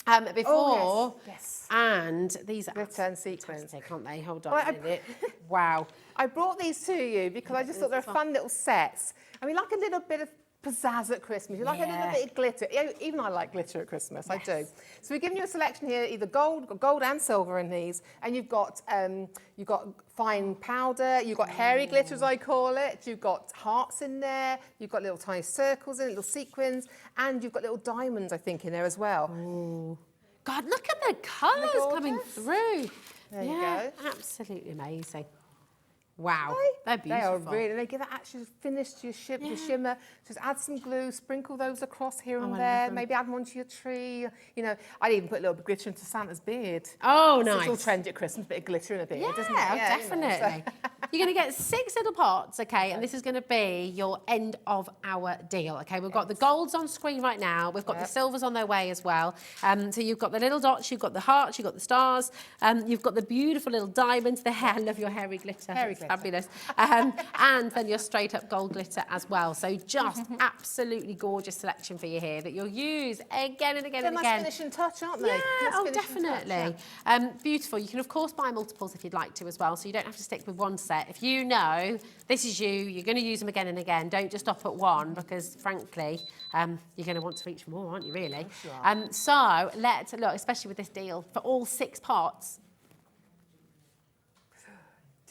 before. Oh, yes. And these are Glitter and sequins. can't they? Hold on a minute. Wow. I brought these to you because I just thought they're fun little sets. I mean, like a little bit of pizzazz at Christmas. You like a little bit of glitter. Even I like glitter at Christmas. I do. So we're giving you a selection here, either gold and silver in these, and you've got fine powder. You've got hairy glitter, as I call it. You've got hearts in there. You've got little tiny circles in it, little sequins, and you've got little diamonds, I think, in there as well. Ooh. God, look at the colours coming through. There you go. Absolutely amazing. Wow, They're beautiful. They are really, they give that actual finish to your shimmer. Just add some glue, sprinkle those across here and there, maybe add them onto your tree. You know, I'd even put a little bit of glitter into Santa's beard. Oh, nice. It's all trendy at Christmas, bit of glitter in a beard, isn't it? Yeah, definitely. You're going to get 6 little pots, okay, and this is going to be your end of our deal, okay? We've got the golds on screen right now. We've got the silvers on their way as well. So you've got the little dots, you've got the hearts, you've got the stars, you've got the beautiful little diamonds, the hair. I love your hairy glitter. It's fabulous. And then your straight up gold glitter as well. So just absolutely gorgeous selection for you here that you'll use again and again and again. They're nice finishing touch, aren't they? Yeah, definitely. Beautiful. You can, of course, buy multiples if you'd like to as well, so you don't have to stick with one set. If you know this is you're going to use them again and again, don't just stop at one because, frankly, you're going to want to reach for more, aren't you, really? So let's look, especially with this deal, for all 6 pots,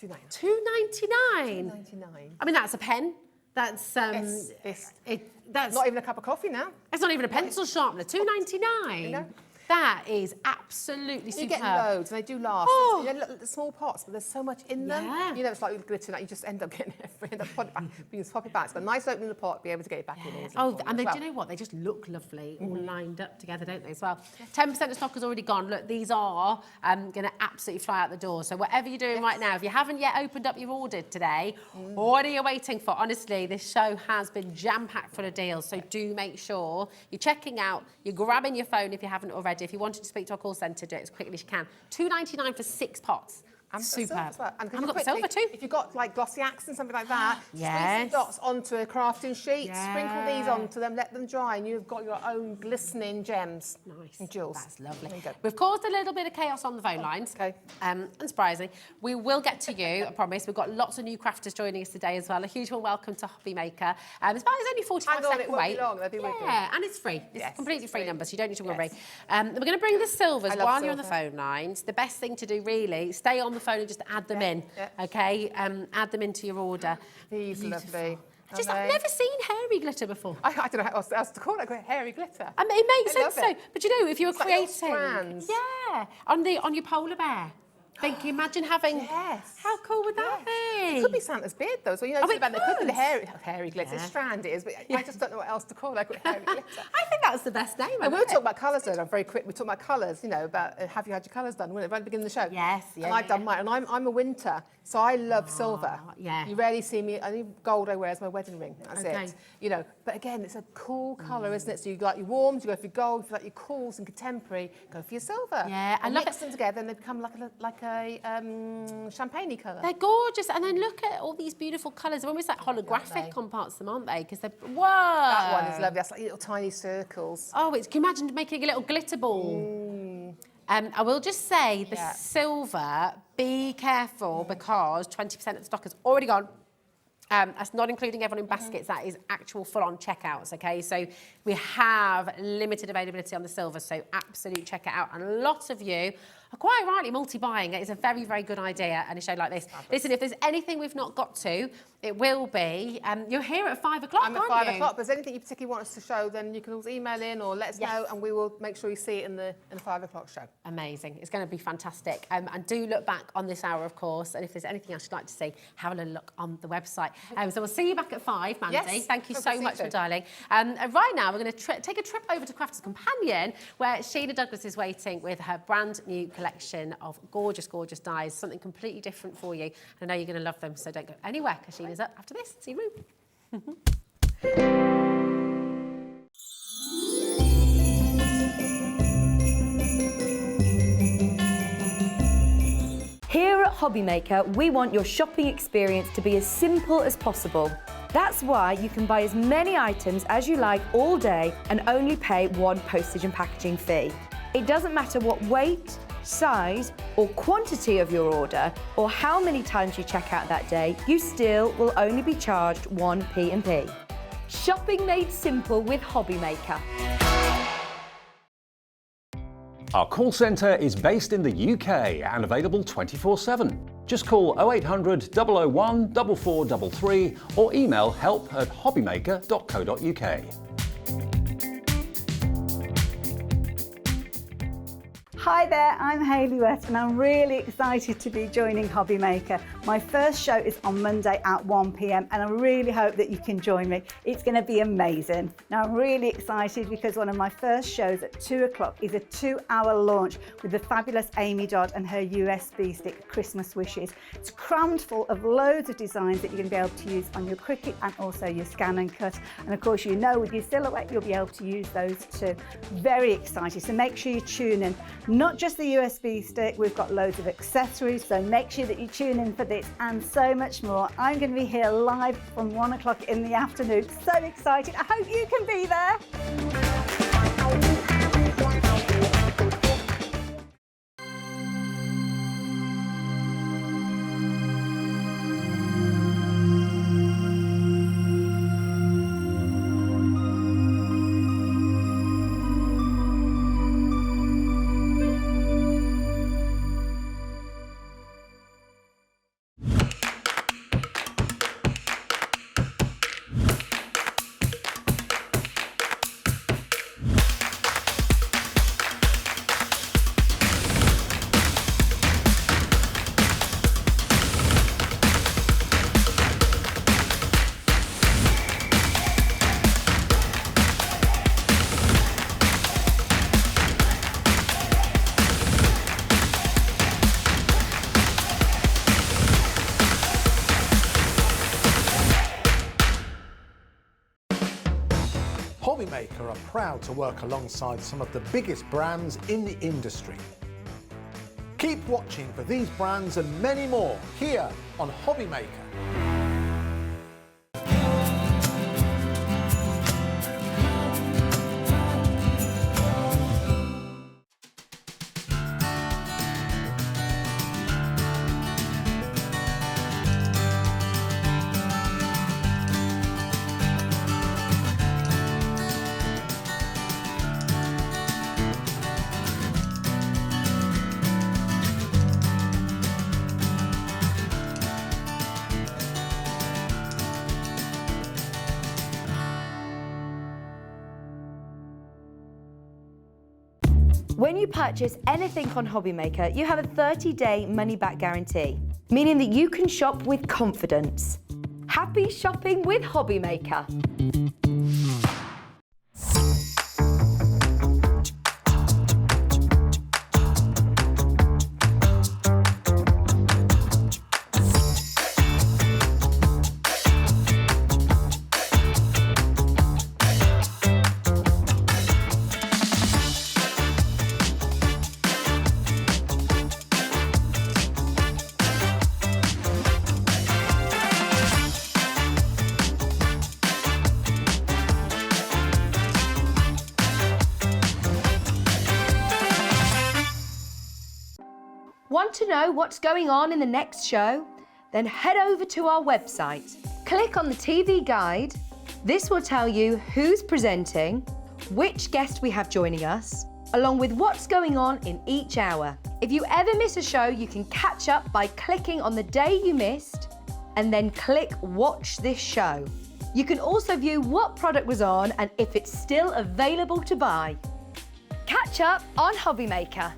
£2.99. I mean, that's a pen. That's that's not even a cup of coffee now. It's not even a pencil sharpener. £2.99. You know? That is absolutely superb. You get loads, and they do last. Oh. You know, the small pots, but there's so much in them. Yeah. You know, it's like with glitter, that you just end up getting everything. Pop it back. You can pop it back. It's got a nice opening in the pot, be able to get it back in easily. Oh, and do you know what? They just look lovely, all lined up together, don't they, as well? 10% of stock has already gone. Look, these are going to absolutely fly out the door. So whatever you're doing right now, if you haven't yet opened up your order today, what are you waiting for? Honestly, this show has been jam-packed full of deals. So do make sure you're checking out, you're grabbing your phone if you haven't already. If you wanted to speak to our call centre, do it as quickly as you can. £2.99 for 6 pots. And superb. And we've got the silver too. If you've got like glossy accents, something like that, squeeze the dots onto a crafting sheet, sprinkle these onto them, let them dry, and you've got your own glistening gems and jewels. That's lovely. We've caused a little bit of chaos on the phone lines. Okay. Unsurprisingly, we will get to you, I promise. We've got lots of new crafters joining us today as well. A huge warm welcome to Hobby Maker. It's only 45-second wait. It won't be long. Yeah, and it's free. It's a completely free number, so you don't need to worry. We're going to bring the silvers while you're on the phone lines. The best thing to do, really, stay on the phone and just add them in, okay? Add them into your order. These are lovely. I've never seen hairy glitter before. I don't know how else to call it. Hairy glitter. I mean, it makes sense so. But you know, if you're it's creating, like strands. yeah, on your polar bear. Can you imagine having... Yes. How cool would that be? It could be Santa's beard, though. So, you know, Oh, it could be the hairy glitter. Yeah. It's strand, it is, but I just don't know what else to call it. Hairy glitter. I think that's the best name. And we were talking about colours, though, very quick. We talked about colours, you know, about have you had your colours done, right at the beginning of the show? Yes, yeah. And I've done mine, and I'm a winter, so I love silver. Yeah. You rarely see me, only gold I wear as my wedding ring, that's Okay. it. You know, but again, it's a cool colour, isn't it? So you like your warms, you go for your gold, if you like your cools and contemporary, go for your silver. Yeah, I and love mix it. them together and they become like a champagne-y colour. They're gorgeous, and then look at all these beautiful colours. They're almost like holographic on parts of them, aren't they? Because they're... Whoa! That one is lovely. That's like little tiny circles. Oh, can you imagine making a little glitter ball? I will just say the silver, be careful because 20% of the stock has already gone. That's not including everyone in baskets. That is actual full-on checkouts, okay? So we have limited availability on the silver, so absolute check it out. And lots of you are quite rightly multi-buying. It is a very, very good idea in a show like this. Listen, if there's anything we've not got to, it will be. You're here at 5 o'clock, I'm at 5 o'clock. If there's anything you particularly want us to show, then you can always email in or let us know, and we will make sure you see it in the 5 o'clock show. Amazing. It's going to be fantastic. And do look back on this hour, of course. And if there's anything else you'd like to see, have a little look on the website. So we'll see you back at 5, Mandy. Yes. Thank you Hope so to see much you for too. dialing. And right now, we're going to take a trip over to Crafters Companion, where Sheena Douglass is waiting with her brand new collection of gorgeous, gorgeous dies. Something completely different for you. I know you're going to love them, so don't go anywhere because Sheena's up after this. See you in the room. Here at Hobbymaker, we want your shopping experience to be as simple as possible. That's why you can buy as many items as you like all day and only pay one postage and packaging fee. It doesn't matter what weight, size or quantity of your order or how many times you check out that day, you still will only be charged one P&P. Shopping made simple with Hobbymaker. Our call centre is based in the UK and available 24/7. Just call 0800 001 4433 or email help@hobbymaker.co.uk. Hi there, I'm Hayley Wett and I'm really excited to be joining Hobbymaker. My first show is on Monday at 1 p.m. and I really hope that you can join me. It's going to be amazing. Now I'm really excited because one of my first shows at 2 o'clock is a 2-hour launch with the fabulous Amy Dodd and her USB stick Christmas Wishes. It's crammed full of loads of designs that you're going to be able to use on your Cricut and also your Scan and Cut. And of course, you know, with your Silhouette, you'll be able to use those too. Very excited, so make sure you tune in. Not just the USB stick, we've got loads of accessories, so make sure that you tune in for this and so much more. I'm going to be here live from 1 o'clock in the afternoon. So excited. I hope you can be there. Hobbymaker are proud to work alongside some of the biggest brands in the industry. Keep watching for these brands and many more here on Hobbymaker. When you purchase anything on Hobbymaker, you have a 30-day money-back guarantee, meaning that you can shop with confidence. Happy shopping with Hobbymaker. Want to know what's going on in the next show? Then head over to our website. Click on the TV guide. This will tell you who's presenting, which guest we have joining us, along with what's going on in each hour. If you ever miss a show, you can catch up by clicking on the day you missed and then click Watch This Show. You can also view what product was on and if it's still available to buy. Catch up on Hobbymaker.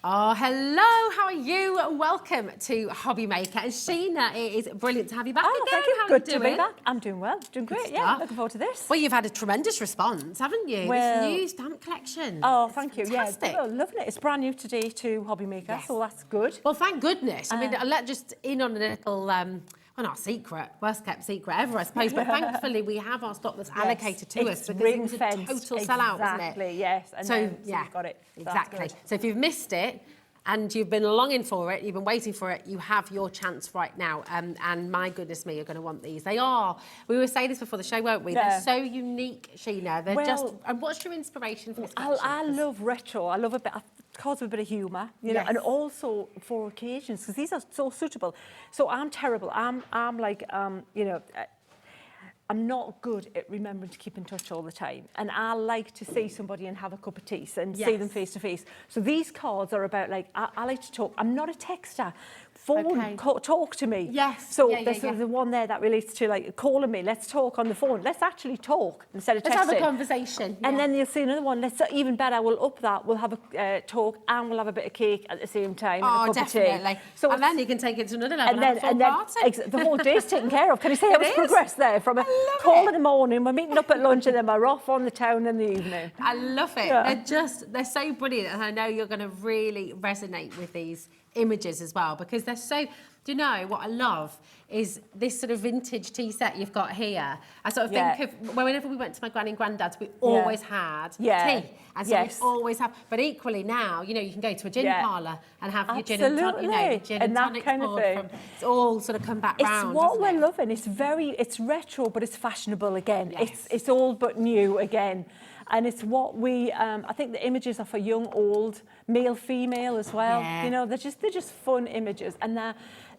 Oh, hello, how are you? Welcome to Hobbymaker. And Sheena, it is brilliant to have you back again. Thank you. How Good are you to doing? be back. I'm doing well, doing great, yeah. stuff. Looking forward to this. Well, you've had a tremendous response, haven't you? Well- This new stamp collection. Oh, It's thank you. fantastic. Yeah, loving it. It's brand new today to Hobbymaker, Yes. so that's good. Well, thank goodness. I mean, I'll let just in on a little, well, not a secret, worst kept secret ever, I suppose, but thankfully we have our stock that's allocated to us It's because it was a ring-fenced, total sellout, wasn't it? Exactly, yes. And So, then, yeah, you've got it. So that's exactly. good. So if you've missed it, and you've been longing for it, you've been waiting for it, you have your chance right now. And my goodness me, you're going to want these. They are, we were saying this before the show, weren't we? Yeah. They're so unique, Sheena. They're Well, just, and what's your inspiration for this I collection? love retro. I love a bit, cause of a bit of humour, you know, Yes. and also for occasions, because these are so suitable. So I'm terrible. I'm like, you know, I'm not good at remembering to keep in touch all the time. And I like to see somebody and have a cup of tea and see them Yes. face to face. So these cards are about like, I like to talk. I'm not a texter. Phone, Okay. talk to me. Yes. So Yeah, there's yeah. the one there that relates to like calling me. Let's talk on the phone. Let's actually talk instead of texting. Let's have a conversation. And yeah. then you'll see another one. Let's even better. We'll up that. We'll have a talk and we'll have a bit of cake at the same time. Oh, and a cup of definitely. tea. So and it's- then you can take it to another level and then, have a full party. the whole day's taken care of. Can you see how It it's is. progressed there? From a love call it. in the morning, we're meeting up at lunch, and then we're off on the town in the evening. I love it. Yeah. They're so brilliant. And I know you're going to really resonate with these images as well because they're so, do you know what I love is this sort of vintage tea set you've got here. I sort of Yeah. think of, well, whenever we went to my granny and granddad's, we always had Yeah. tea. And so Yes. we always have, but equally now, you know, you can go to a gin Yeah. parlour and have your gin and tonic, you know, Absolutely. your gin And and that tonic kind of poured thing. from, it's all sort of come back It's round. what hasn't we're it? loving. It's retro, but it's fashionable again. Yes. It's old but new again. And it's what we, I think the images are for young, old, male, female as well. Yeah. You know, they're just fun images. And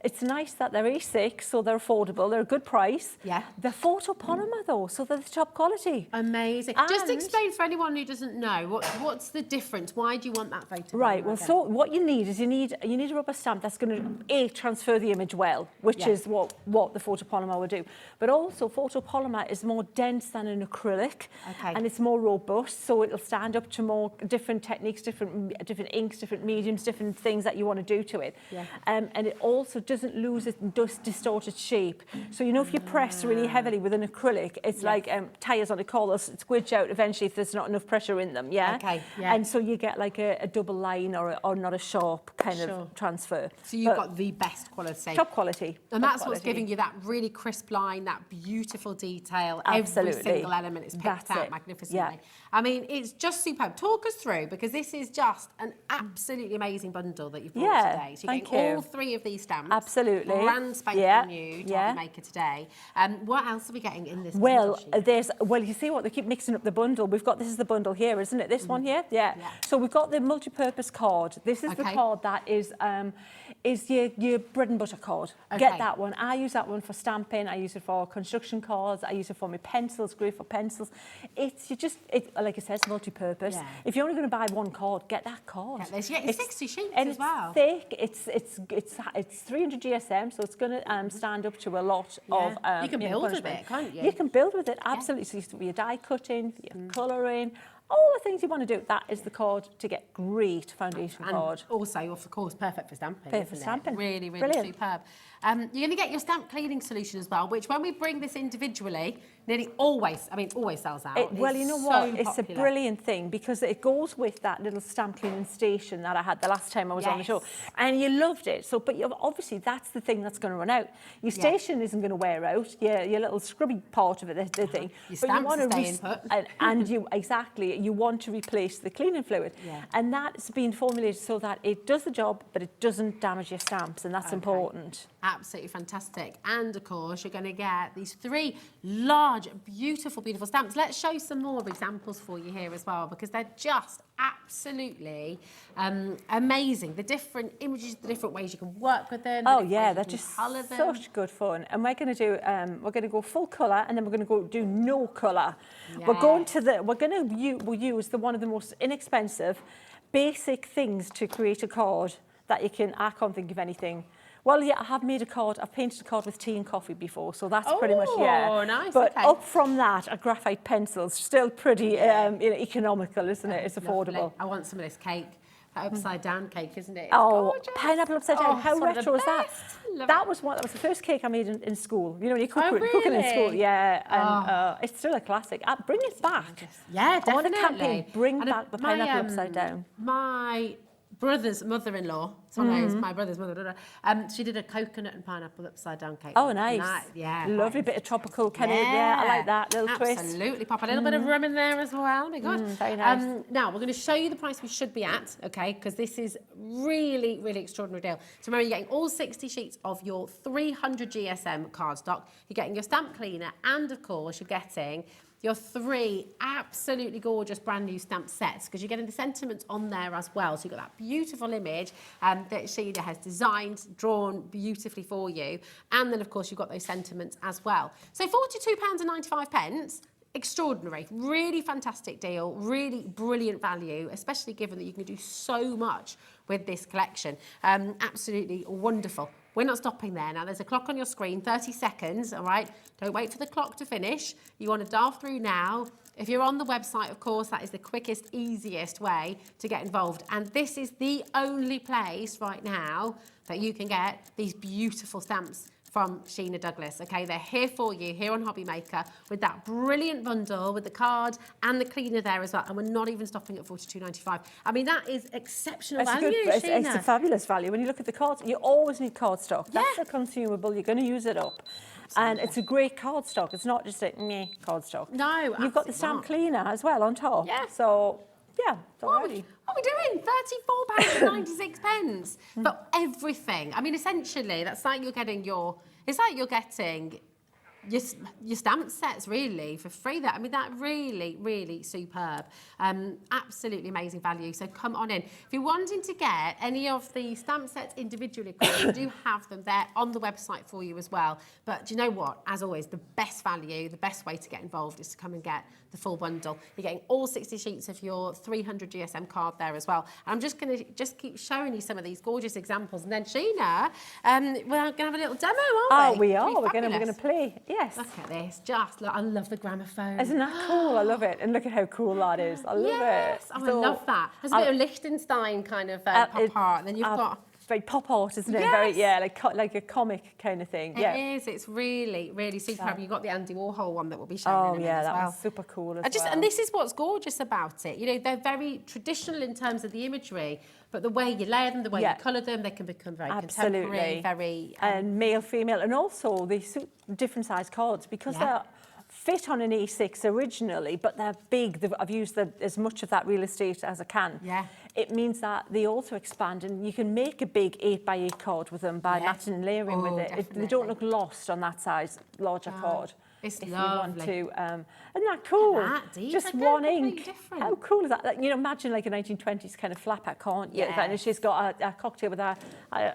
it's nice that they're A6, so they're affordable. They're a good price. Yeah. They're photopolymer though, so they're the top quality. Amazing. Just And- explain for anyone who doesn't know, what's the difference? Why do you want that photo? Right, well, so what you need is you need a rubber stamp that's going to transfer the image well, which Yeah. is what the photopolymer will do. But also photopolymer is more dense than an acrylic, Okay. and it's more robust, so it'll stand up to more different techniques, different inks, different mediums, different things that you want to do to it. Yeah. And it also doesn't lose its distorted shape. So, you know, if you press really heavily with an acrylic, it's like tyres on a car, they'll squidge out eventually if there's not enough pressure in them, yeah? Okay, yeah. And so you get like a double line or not a sharp kind of transfer. So you've got the best quality. Top quality. And that's what's giving you that really crisp line, that beautiful detail. Absolutely. Every single element is picked out magnificently. Yeah. I mean, it's just superb. Talk us through, because this is just an absolutely amazing bundle that you've brought today. So you're getting all 3 of these stamps. Absolutely. Brand spanking new to Hobby Maker today. What else are we getting in this bundle? Well, you see what, they keep mixing up the bundle. We've got, this is the bundle here, isn't it? This one here? Yeah. So we've got the multi-purpose card. This is the card that is your bread and butter card. Get that one. I use that one for stamping. I use it for construction cards. I use it for my pencils, great for pencils. It's like I said, it's multi-purpose. Yeah. If you're only going to buy one card, get that card. It's 60 sheets and as well. It's thick. It's 300 GSM, so it's going to stand up to a lot of. You can build with it, can't you? You can build with it, absolutely. So you can do your die cutting, your colouring. All the things you want to do, that is the card to get great foundation card. Also, of course, perfect for stamping. Perfect for stamping. Really, really Brilliant. superb. You're going to get your stamp cleaning solution as well, which when we bring this individually, nearly always sells out. Well, you know what? It's a brilliant thing because it goes with that little stamp cleaning station that I had the last time I was on the show. And you loved it. So, but obviously that's the thing that's going to run out. Your station isn't going to wear out. Your little scrubby part of it, the thing. Your stamps stay input. And you want to replace the cleaning fluid. And that's been formulated so that it does the job, but it doesn't damage your stamps, and that's important. Absolutely fantastic. And of course, you're going to get these 3 large, beautiful, beautiful stamps. Let's show some more examples for you here as well, because they're just absolutely amazing. The different images, the different ways you can work with them. Oh yeah, they're just such good fun. And we're going to do, we're going to go full colour, and then we're going to go do no colour. Yes. We'll use one of the most inexpensive, basic things to create a card that you can. I can't think of anything. Well, yeah, I have made a card. I've painted a card with tea and coffee before, so that's pretty much, Oh, nice. But up from that, a graphite pencil's still pretty economical, isn't it? It's affordable. Lovely. I want some of this cake. That upside down cake, isn't it? It's gorgeous. Pineapple upside down. How retro is that? That was the first cake I made in school. You know, when you cooking in school. Yeah, and it's still a classic. Bring it back. Yeah, definitely. I want a campaign. Bring back the pineapple upside down. My brother's mother-in-law, my brother's mother, she did a coconut and pineapple upside down cake. Oh, nice. Lovely bit of tropical kind of, I like that little twist. Absolutely. Pop a little bit of rum in there as well. Oh my God. Very nice. Now, we're going to show you the price we should be at, okay, because this is really, really extraordinary deal. So remember, you're getting all 60 sheets of your 300 GSM cardstock. You're getting your stamp cleaner, and of course, you're getting your 3 absolutely gorgeous brand new stamp sets, because you're getting the sentiments on there as well. So you've got that beautiful image that Sheena has designed, drawn beautifully for you. And then, of course, you've got those sentiments as well. So £42.95, extraordinary, really fantastic deal, really brilliant value, especially given that you can do so much with this collection. Absolutely wonderful. We're not stopping there. Now, there's a clock on your screen, 30 seconds, all right? Don't wait for the clock to finish. You want to dial through now. If you're on the website, of course, that is the quickest, easiest way to get involved. And this is the only place right now that you can get these beautiful stamps from Sheena Douglass, okay? They're here for you, here on Hobby Maker, with that brilliant bundle, with the card and the cleaner there as well, and we're not even stopping at £42.95. I mean, that is exceptional value, Sheena. It's a fabulous value. When you look at the cards, you always need cardstock. That's a consumable, you're going to use it up. Absolutely. And it's a great cardstock. It's not just a meh cardstock. No, you've got the stamp cleaner as well on top. Yeah. So, yeah. What are we doing? £34.96 for everything. I mean, essentially, that's like you're getting your stamp sets really for free there. I mean, that really, really superb. Absolutely amazing value. So come on in. If you're wanting to get any of the stamp sets individually, we do have them there on the website for you as well. But do you know what? As always, the best value, the best way to get involved is to come and get the full bundle. You're getting all 60 sheets of your 300 GSM card there as well. And I'm just going to keep showing you some of these gorgeous examples. And then Sheena, we're going to have a little demo, aren't we? Oh, we are. We're going to play. Yes. Look at this. Just look. I love the gramophone. Isn't that cool? I love it. And look at how cool that is. I love it. Oh, I love that. There's a bit of Liechtenstein kind of pop art. And then you've got very pop art, isn't it? Yes. Very, yeah, like a comic kind of thing. It is. It's really, really superb. You've got the Andy Warhol one that we'll be showing in a minute as that well. was super cool as well. And this is what's gorgeous about it. You know, they're very traditional in terms of the imagery, but the way you layer them, the way you colour them, they can become very contemporary, very... and male, female, and also they suit different size cards because they're fit on an A6 originally, but they're big. I've used as much of that real estate as I can. Yeah. It means that they also expand, and you can make a big 8x8 card with them by matching and layering with it. They don't look lost on that size larger card. It's if lovely. You want to, isn't that cool? That, just one ink. Different. How cool is that? Like, you know, imagine like a 1920s kind of flat pack, can't you? And she's got a cocktail with a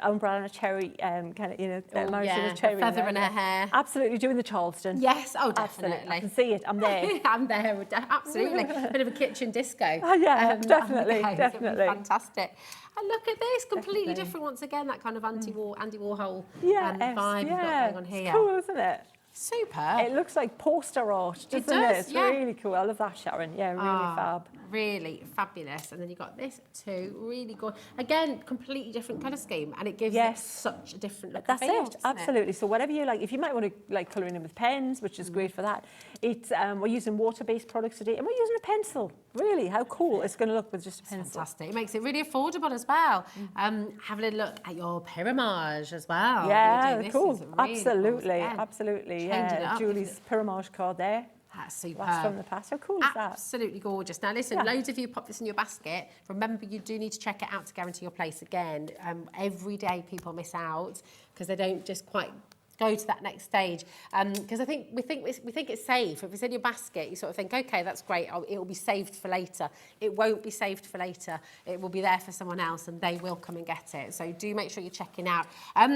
umbrella and a cherry, kind of, you know, a cherry. A feather in her hair. Absolutely, doing the Charleston. Yes, oh, definitely. Absolutely. I can see it. I'm there. I'm there, absolutely. Bit of a kitchen disco. Oh, yeah, definitely, definitely. Fantastic. And look at this, completely different once again, that kind of Andy Warhol vibe you've got going on here. It's cool, isn't it? Super. It looks like poster art, doesn't it? It's really cool. I love that, Sharon. Yeah, really fab. Really fabulous. And then you've got this too, really good. Again, completely different colour scheme, and it gives it such a different look. That's it, absolutely. So whatever you like, if you might want to like colouring in with pens, which is great for that. It's we're using water-based products today, and we're using a pencil. Really, how cool it's going to look with just a pencil. Fantastic. It makes it really affordable as well. Have a look at your pyramage as well. Yeah, cool. Really absolutely, absolutely. Yeah, Julie's pyramage card there. That's superb. That's from the past. How cool is that? Absolutely gorgeous. Now listen, loads of you pop this in your basket. Remember, you do need to check it out to guarantee your place again. Every day people miss out because they don't just quite go to that next stage. Because I think we think it's safe. If it's in your basket, you sort of think, okay, that's great. It will be saved for later. It won't be saved for later. It will be there for someone else, and they will come and get it. So do make sure you're checking out.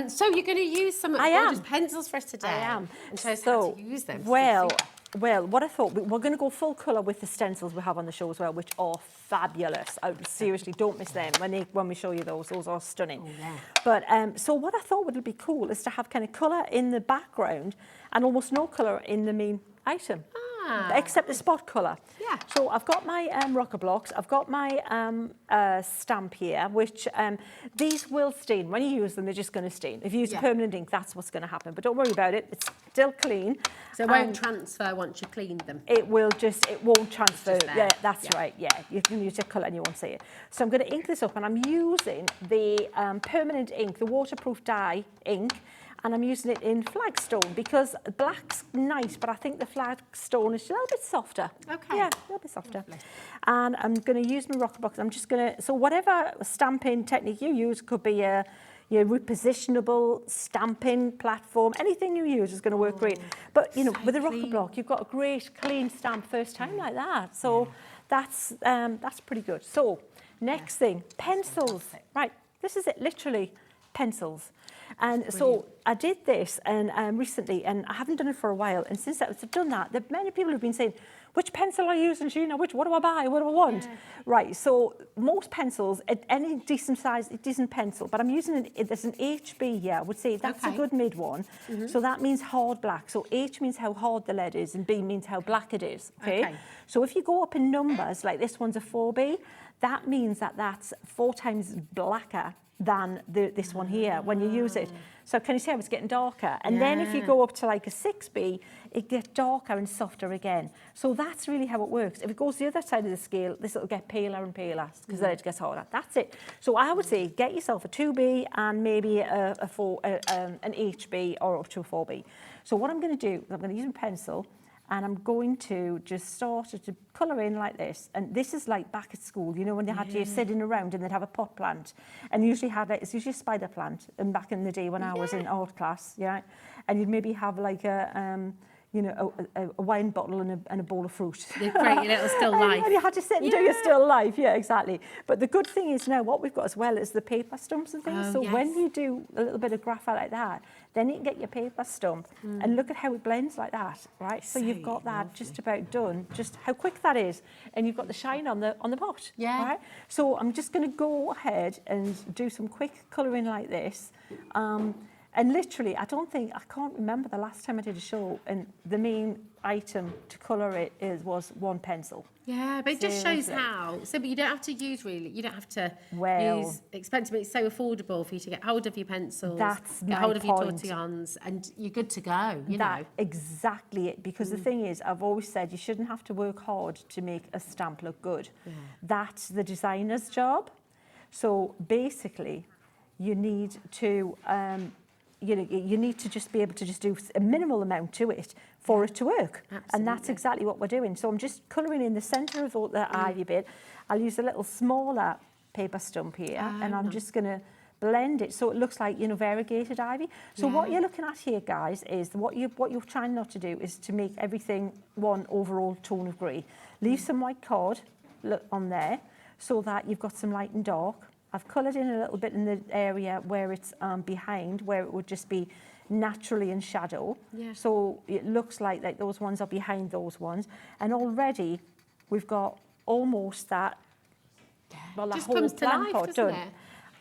So you're going to use some gorgeous pencils for us today. I am. And show us how to use them. Well, what I thought, we're going to go full colour with the stencils we have on the show as well, which are fabulous. Seriously, don't miss them when we show you those. Those are stunning. Oh, yeah. But so what I thought would be cool is to have kind of colour in the background and almost no colour in the main item. Except the spot colour. Yeah. So I've got my rocker blocks. I've got my stamp here, which these will stain. When you use them, they're just going to stain. If you use permanent ink, that's what's going to happen. But don't worry about it. It's still clean. So it won't transfer once you cleaned them? It won't transfer. Yeah, that's right. Yeah, you can use your colour and you won't see it. So I'm going to ink this up, and I'm using the permanent ink, the waterproof dye ink, and I'm using it in flagstone because black's nice, but I think the flagstone is a little bit softer. Okay. Yeah, a little bit softer. Lovely. And I'm going to use my rocker box. I'm just going to, so whatever stamping technique you use, could be your repositionable stamping platform, anything you use is going to work great. But, you know, with a rocker block, you've got a great clean stamp first time like that. So that's pretty good. So next thing, pencils. Right, this is it, literally pencils. And so I did this recently, and I haven't done it for a while. And since I've done that, many people have been saying, which pencil are you using, Sheena? What do I buy? What do I want? Yeah. Right, so most pencils, any decent size, decent pencil, but I'm using there's an HB here. I would say that's a good mid one. So that means hard black. So H means how hard the lead is, and B means how black it is. Okay. So if you go up in numbers, like this one's a 4B, that means that's 4 times blacker than this one here when you use it. So can you see how it's getting darker? And then if you go up to like a 6B, it gets darker and softer again. So that's really how it works. If it goes the other side of the scale, this will get paler and paler because then it gets harder. That's it. So I would say get yourself a 2B and maybe an HB or up to a 4B. So what I'm going to do is I'm going to use a pencil, and I'm going to just start to colour in like this. And this is like back at school, you know, when they had you sitting around and they'd have a pot plant. And usually it's usually a spider plant. And back in the day when I was in art class, and you'd maybe have like a wine bottle and a bowl of fruit. You create your little still life. And you had to sit and do your still life, exactly. But the good thing is now what we've got as well is the paper stumps and things. So when you do a little bit of graphite like that, then you can get your paper stump and look at how it blends like that, right? So you've got that just about done, just how quick that is. And you've got the shine on the pot, right? So I'm just going to go ahead and do some quick colouring like this. And literally, I can't remember the last time I did a show, and the main item to colour it was one pencil. Yeah, but it just shows Seriously. how. So, but you don't have to use you don't have to Well- use expensive, but it's so affordable for you to get hold of your pencils, That's get my hold of your point. tortillons, and you're good to go, you know. Exactly it. Because the thing is, I've always said you shouldn't have to work hard to make a stamp look good. That's the designer's job. So basically, you need to, you need to just be able to just do a minimal amount to it for it to work. And that's Absolutely. exactly what we're doing. So I'm just colouring in the centre of the ivy bit. I'll use a little smaller paper stump here, and I'm just going to blend it so it looks like, variegated ivy. So what you're looking at here, guys, is what you're trying not to do is to make everything one overall tone of grey. Leave some white card on there so that you've got some light and dark. I've coloured in a little bit in the area where it's behind, where it would just be naturally in shadow. Yeah. So it looks like those ones are behind those ones. And already we've got almost that, well, that Just whole comes to plan life, card doesn't done. it?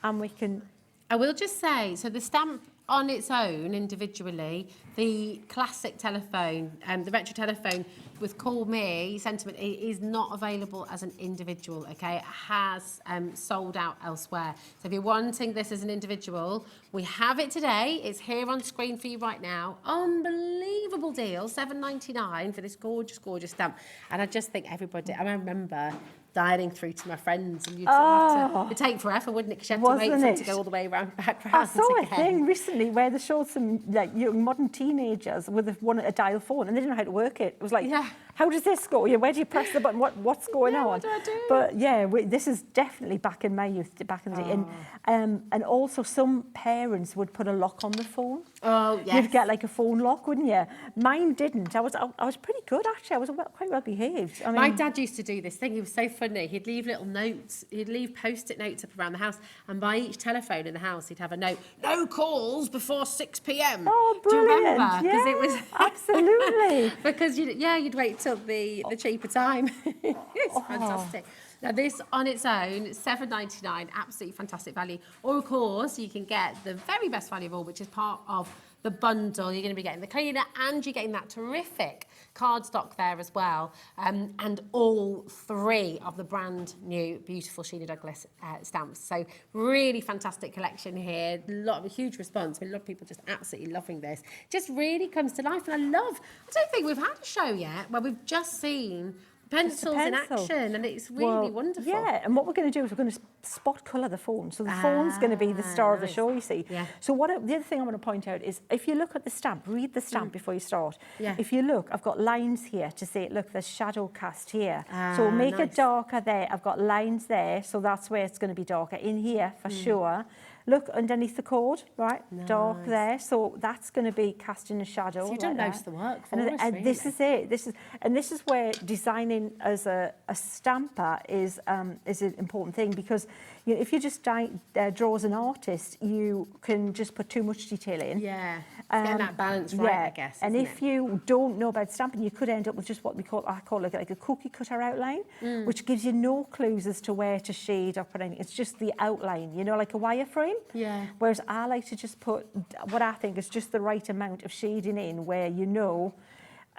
And we can, I will just say, so the stamp on its own individually, the classic telephone, the retro telephone with Call Me sentiment, it is not available as an individual, okay? It has sold out elsewhere. So if you're wanting this as an individual, we have it today. It's here on screen for you right now. Unbelievable deal, $7.99 for this gorgeous, gorgeous stamp. And I just think everybody, I remember dialing through to my friends, and you'd sort of have to, it'd take forever, wouldn't it? Because you had to wait for Wasn't them to it? go all the way around back I round saw a again. thing recently where they showed some young modern teenagers with a dial phone, and they didn't know how to work it. It was like, how does this go? Where do you press the button? What's going on? What do I do? But yeah, this is definitely back in my youth, back in the day. And also some parents would put a lock on the phone. Oh, yes. You'd get like a phone lock, wouldn't you? Mine didn't. I was pretty good actually. I was quite well behaved. I mean, My dad used to do this thing. He was so funny. He'd leave little notes. He'd leave post-it notes up around the house, and by each telephone in the house, he'd have a note: "No calls before 6 p.m." Oh, Do you brilliant! remember? Yeah, it was absolutely. because you'd wait till the cheaper time. It's fantastic. Now this on its own, $7.99, absolutely fantastic value. Or of course, you can get the very best value of all, which is part of the bundle. You're going to be getting the cleaner, and you're getting that terrific cardstock there as well, and all three of the brand new beautiful Sheena Douglass stamps. So really fantastic collection here. A huge response. A lot of people just absolutely loving this. Just really comes to life, and I don't think we've had a show yet where we've just seen pencils in action, and it's really wonderful. Yeah, and what we're going to do is we're going to spot colour the phone. So the phone's going to be the star of the show, you see. Yeah. So the other thing I want to point out is if you look at the stamp, read the stamp before you start. Yeah. If you look, I've got lines here to say, look, there's shadow cast here. So make it darker there. I've got lines there, so that's where it's going to be darker. In here, for sure. Look underneath the cord, right? Dark there. So that's going to be casting a shadow. So you've done most of the work for us, and this is it. This is where designing as a stamper is an important thing, because if you just draw as an artist, you can just put too much detail in. Yeah, getting that balance right, I guess. And if you don't know about stamping, you could end up with just what I call like a cookie cutter outline, which gives you no clues as to where to shade or put anything. It's just the outline, like a wireframe. Yeah. Whereas I like to just put what I think is just the right amount of shading in, where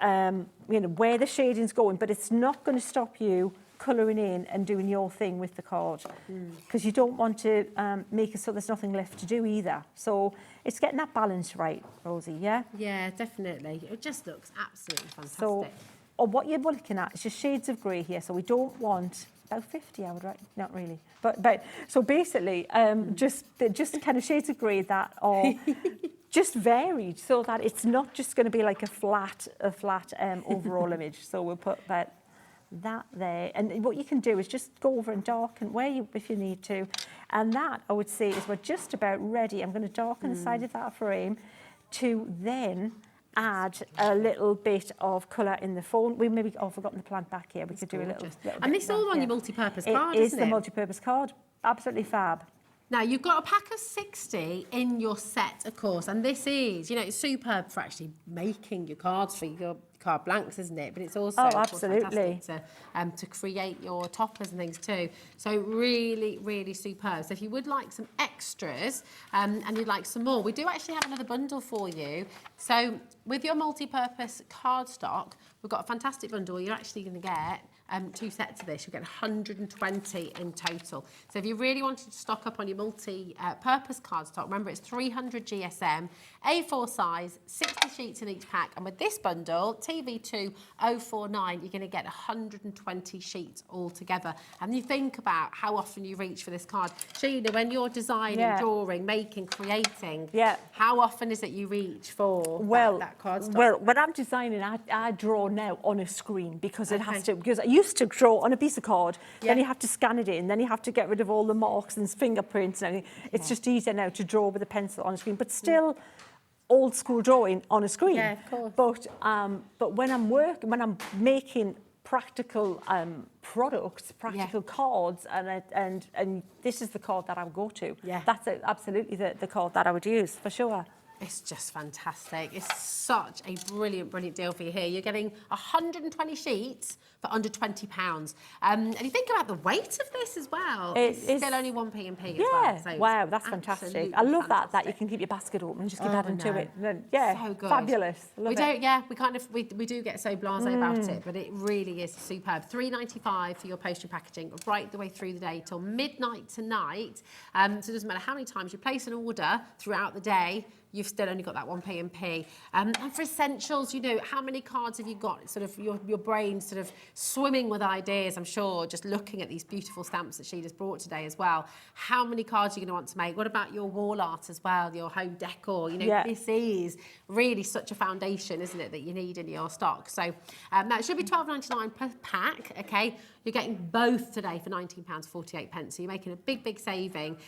where the shading's going, but it's not going to stop you colouring in and doing your thing with the card, because you don't want to make it so there's nothing left to do either. So it's getting that balance right, Rosie, yeah? Yeah, definitely. It just looks absolutely fantastic. So what you're looking at is just shades of grey here, so we don't want about 50, I would write, not really. But so basically, just kind of shades of grey that are just varied, so that it's not just going to be like a flat overall image. So we'll put that there, and what you can do is just go over and darken if you need to, and that I would say is we're just about ready. I'm going to darken the side of that frame to then add a little bit of colour in the phone. We maybe forgotten the plant back here. We could do a little And bit this is all on your multi-purpose card, It is isn't the it? multi-purpose card. Absolutely fab. Now, you've got a pack of 60 in your set, of course, and this is, it's superb for actually making your cards for your card blanks, isn't it? But it's also Oh, of course, absolutely. fantastic to create your toppers and things too. So really, really superb. So if you would like some extras and you'd like some more, we do actually have another bundle for you. So with your multi-purpose cardstock, we've got a fantastic bundle. You're actually going to get 2 sets of this. You'll get 120 in total. So if you really wanted to stock up on your multi-purpose cardstock, remember it's 300 GSM, A4 size, 60 sheets in each pack. And with this bundle, TV2049, you're going to get 120 sheets all together. And you think about how often you reach for this card. Sheena, when you're designing, drawing, making, creating, how often is it you reach for that cardstock? Well, when I'm designing, I draw now on a screen because it has to, because I used to draw on a piece of card, then you have to scan it in, then you have to get rid of all the marks and fingerprints and everything. It's just easier now to draw with a pencil on a screen, but still old school drawing on a screen. Yeah, of course. But when I'm making practical products, practical cards, and this is the card that I would go to. Yeah. That's absolutely the card that I would use for sure. It's just fantastic. It's such a brilliant, brilliant deal for you here. You're getting 120 sheets for under £20. And you think about the weight of this as well. It's still only 1p&p as well. So wow, that's fantastic. I love that you can keep your basket open and just keep adding to it. And then, so good. Fabulous. Love it. We do get so blasé about it, but it really is superb. £3.95 for your postage and packaging right the way through the day till midnight tonight. So it doesn't matter how many times you place an order throughout the day, you've still only got that 1p&p. And for essentials, you know, how many cards have you got? Sort of your brain sort of swimming with ideas, I'm sure, just looking at these beautiful stamps that Sheena's brought today as well. How many cards are you going to want to make? What about your wall art as well, your home decor? You know, this is really such a foundation, isn't it, that you need in your stock. So now it should be £12.99 per pack, okay? You're getting both today for £19.48. So you're making a big, big saving.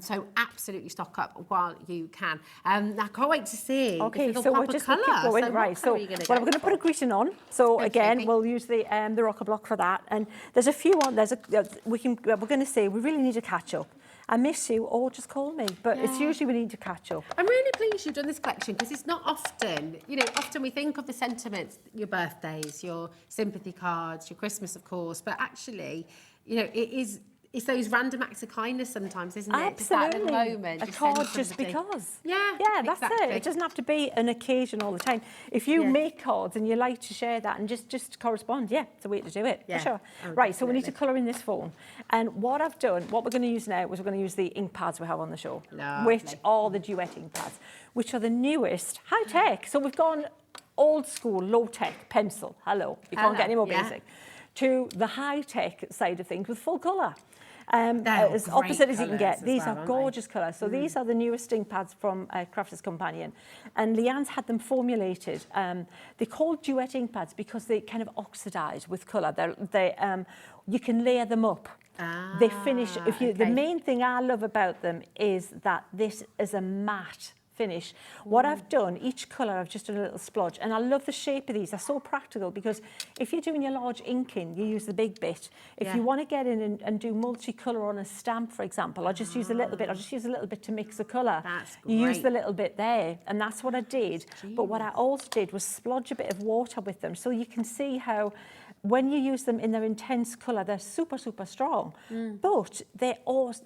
So absolutely stock up while you can. I can't wait to see. Okay, so we'll just keep going. Right, so I'm going to put a greeting on. So again, we'll use the rocker block for that. And there's a few on. We're going to say we really need to catch up. I miss you, or just call me. But it's usually we need to catch up. I'm really pleased you've done this collection because it's not often, you know, often we think of the sentiments, your birthdays, your sympathy cards, your Christmas, of course, but actually, you know, it's those random acts of kindness sometimes, isn't it? Absolutely. Just that little moment. A card just because. Yeah, that's exactly. it. It doesn't have to be an occasion all the time. If you make cards and you like to share that and just correspond, it's a way to do it, for sure. Right, so we need to colour in this phone. And what I've done, what we're going to use now is we're going to use the ink pads we have on the show, which are the duet ink pads, which are the newest, high-tech. So we've gone old school, low-tech, pencil, you can't get any more basic, to the high-tech side of things with full colour. As opposite as you can get. These are gorgeous colours. So these are the newest ink pads from Crafters Companion. And Leanne's had them formulated. They're called duet ink pads because they kind of oxidise with colour. You can layer them up. They finish. The main thing I love about them is that this is a matte finish. What I've done, each colour I've just done a little splodge, and I love the shape of these. They're so practical because if you're doing your large inking, you use the big bit. If you want to get in and do multicolour on a stamp, for example, I'll just use a little bit. I'll just use a little bit to mix the colour. That's great. You use the little bit there, and that's what I did. But what I also did was splodge a bit of water with them, so you can see how when you use them in their intense colour, they're super, super strong. But they're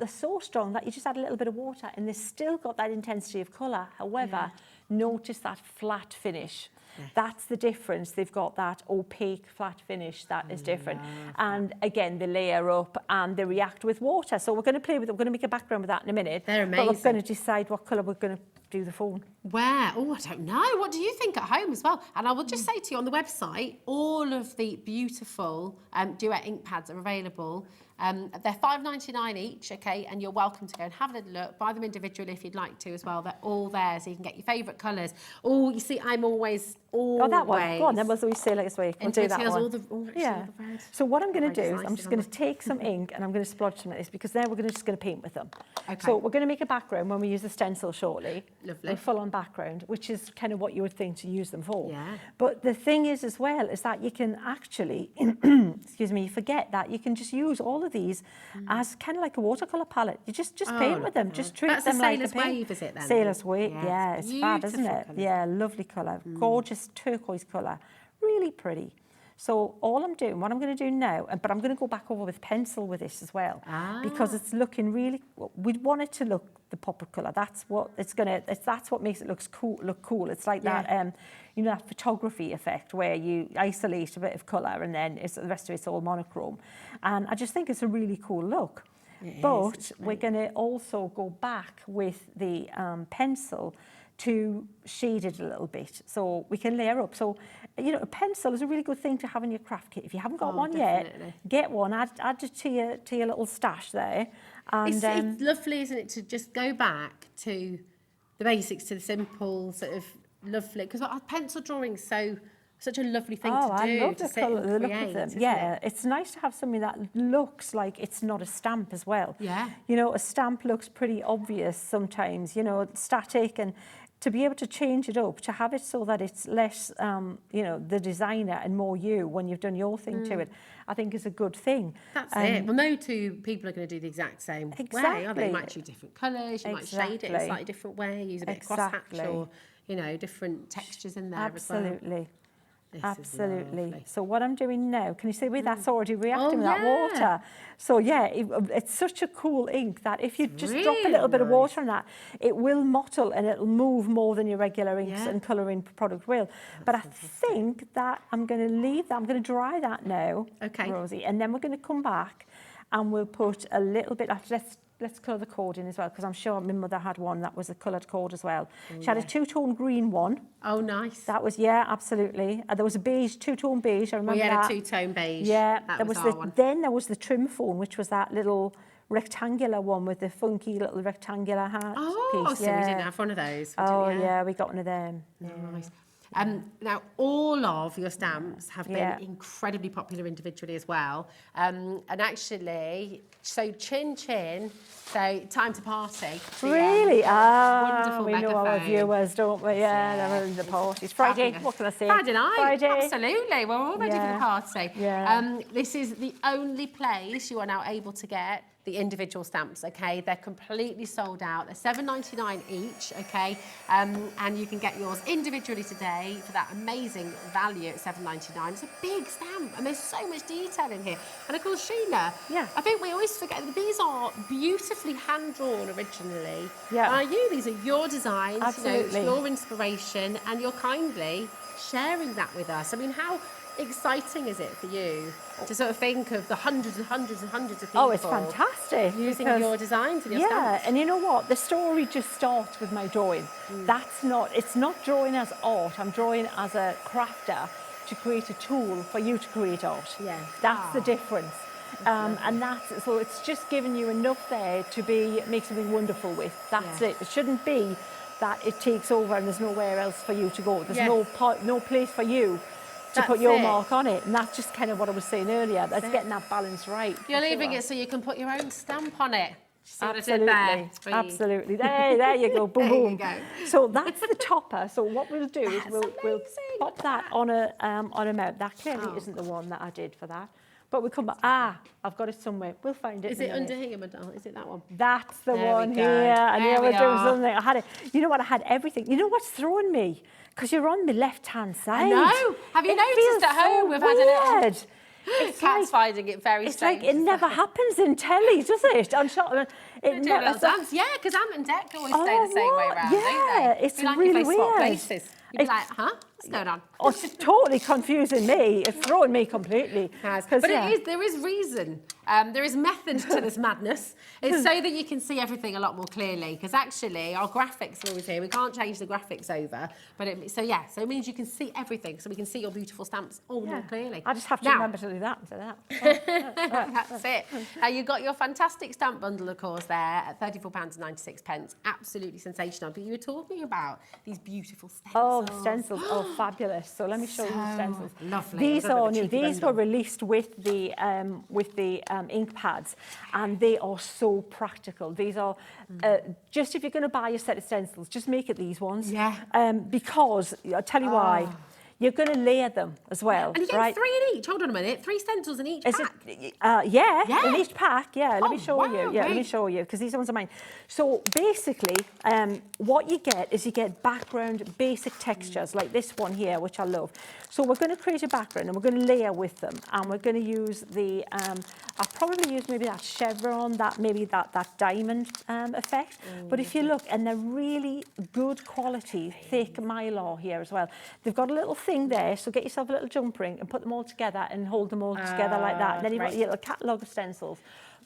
so strong that you just add a little bit of water and they've still got that intensity of colour. However, notice that flat finish. That's the difference. They've got that opaque flat finish that is different. And again, they layer up and they react with water. So we're going to play with it. We're going to make a background with that in a minute. They're amazing. But we're going to decide what colour we're going to do the phone. Where? Oh, I don't know. What do you think at home as well? And I will just say to you on the website, all of the beautiful duet ink pads are available. They're $5.99 each, okay, and you're welcome to go and have a little look. Buy them individually if you'd like to as well. They're all there, so you can get your favourite colours. Oh, you see, I'm always. Oh, that one. Go on, then we'll say like this way. We'll do that one. All the red. So what I'm going to do is I'm just going to take some ink and I'm going to splodge some of this because then we're just going to paint with them. Okay. So we're going to make a background when we use the stencil shortly. Lovely. A full-on background, which is kind of what you would think to use them for. Yeah. But the thing is as well is that you can actually, excuse me, forget that you can just use all of these as kind of like a watercolour palette. You just paint with them. Just treat them like a paint. Sailor's Wave, is it then? Sailor's Wave, it's fab, isn't it? Colour. Yeah, lovely colour. Gorgeous turquoise colour. really pretty. So all I'm doing, what I'm going to do now, but I'm going to go back over with pencil with this as well, because it's looking really, we'd want it to look the pop of colour. That's what it's going to, that's what makes it look cool. It's like that, you know, that photography effect where you isolate a bit of colour and then the rest of it's all monochrome. And I just think it's a really cool look. But we're going to also go back with the pencil to shade it a little bit so we can layer up. So, you know, a pencil is a really good thing to have in your craft kit. If you haven't got one yet, get one, add it to your little stash there. And it's lovely, isn't it, to just go back to the basics, to the simple sort of lovely, because pencil drawing is such a lovely thing to do. I love the colour, the look create, of them. Yeah, it's nice to have something that looks like it's not a stamp as well. Yeah. You know, a stamp looks pretty obvious sometimes, you know, static, and to be able to change it up, to have it so that it's less, you know, the designer and more you when you've done your thing to it, I think is a good thing. That's it. Well, no two people are going to do the exact same way, are they? You might choose different colours, you might shade it in a slightly different way, use a bit of crosshatch or, you know, different textures in there as well. Absolutely. Absolutely. So what I'm doing now, can you see that's already reacting with that water? So yeah, it's such a cool ink that if you just drop a little bit of water on that, it will mottle and it'll move more than your regular inks and colouring product will. But I think that I'm going to leave that, I'm going to dry that now, Rosie, and then we're going to come back and we'll put a little bit, let's colour the cord in as well, because I'm sure my mother had one that was a coloured cord as well. She had a two-tone green one. Oh, nice. That was, absolutely. There was a beige, two-tone beige, I remember that. We had a two-tone beige. Yeah. That was our one. Then there was the trim phone, which was that little rectangular one with the funky little rectangular hat piece. So we didn't have one of those. We got one of them. Nice. Now, all of your stamps have been incredibly popular individually as well. And actually, so Chin Chin, so Time to Party. Really? Wonderful we know our viewers, don't we? Yeah, they're in the parties. Friday, what can I say? Friday night. Friday. Absolutely. We're all ready for the party. Yeah. This is the only place you are now able to get the individual stamps, okay? They're completely sold out. They're $7.99 each, okay? And you can get yours individually today for that amazing value at $7.99. It's a big stamp, and there's so much detail in here. And of course, Sheena, I think we always forget that these are beautifully hand-drawn originally. Yeah. These are your designs, absolutely. You know, it's your inspiration, and you're kindly sharing that with us. I mean, how exciting is it for you to sort of think of the hundreds and hundreds and hundreds of people? Oh, it's fantastic. Using your designs and your stamps. And you know what? The story just starts with my drawing. It's not drawing as art. I'm drawing as a crafter to create a tool for you to create art. Yeah. That's the difference. And so it's just giving you enough there to make something wonderful with. That's it. It shouldn't be that it takes over and there's nowhere else for you to go. There's no place for you to put your mark on it, and that's just kind of what I was saying earlier. That's getting that balance right. You're leaving it so you can put your own stamp on it. Absolutely, absolutely. There you go. Boom, boom. There you go. So that's the topper. So what we'll do is we'll pop that on a mount. That clearly isn't the one that I did for that. But we come back. I've got it somewhere. We'll find it. Is it under here, Madonna? Is it that one? That's the one here. I knew I was doing something. I had it. You know what? I had everything. You know what's throwing me? Because you're on the left-hand side. I know. Have you noticed at home we've had a little... Cat's finding it very strange. It's like it never happens in telly, does it? On shot, it do a little dance. Yeah, because Ant and Dec always stay the same way around, don't they? It's really weird. You'd be like, huh? What's going on? Oh, it's totally confusing me. It's throwing me completely. But there is reason. There is method to this madness. It's so that you can see everything a lot more clearly. Because actually, our graphics are always here. We can't change the graphics over. But so it means you can see everything. So we can see your beautiful stamps all more clearly. I just have to remember to do that. That's it. You've got your fantastic stamp bundle, of course, there at £34.96. Absolutely sensational. But you were talking about these beautiful stencils. Oh, the stencils. Oh, fabulous. So let me show you the stencils. Lovely. These are new. These were released with the ink pads, and they are so practical. These are just if you're going to buy a set of stencils, just make it these ones. Yeah. Because I'll tell you why. You're going to layer them as well, And you get right? 3 in each. Hold on a minute. 3 stencils in each Is pack. it, yeah, in each pack, yeah. Let me Oh, show wow, you. Yeah, let me great. show you, because these ones are mine. So basically, what you get is you get background basic textures, like this one here, which I love. So we're going to create a background and we're going to layer with them, and we're going to use the, I'll probably use maybe that chevron, that diamond effect. But if you look, and they're really good quality, thick mylar here as well. They've got a little thing there, so get yourself a little jump ring and put them all together and hold them all together like that. And then you've got your little catalogue of stencils.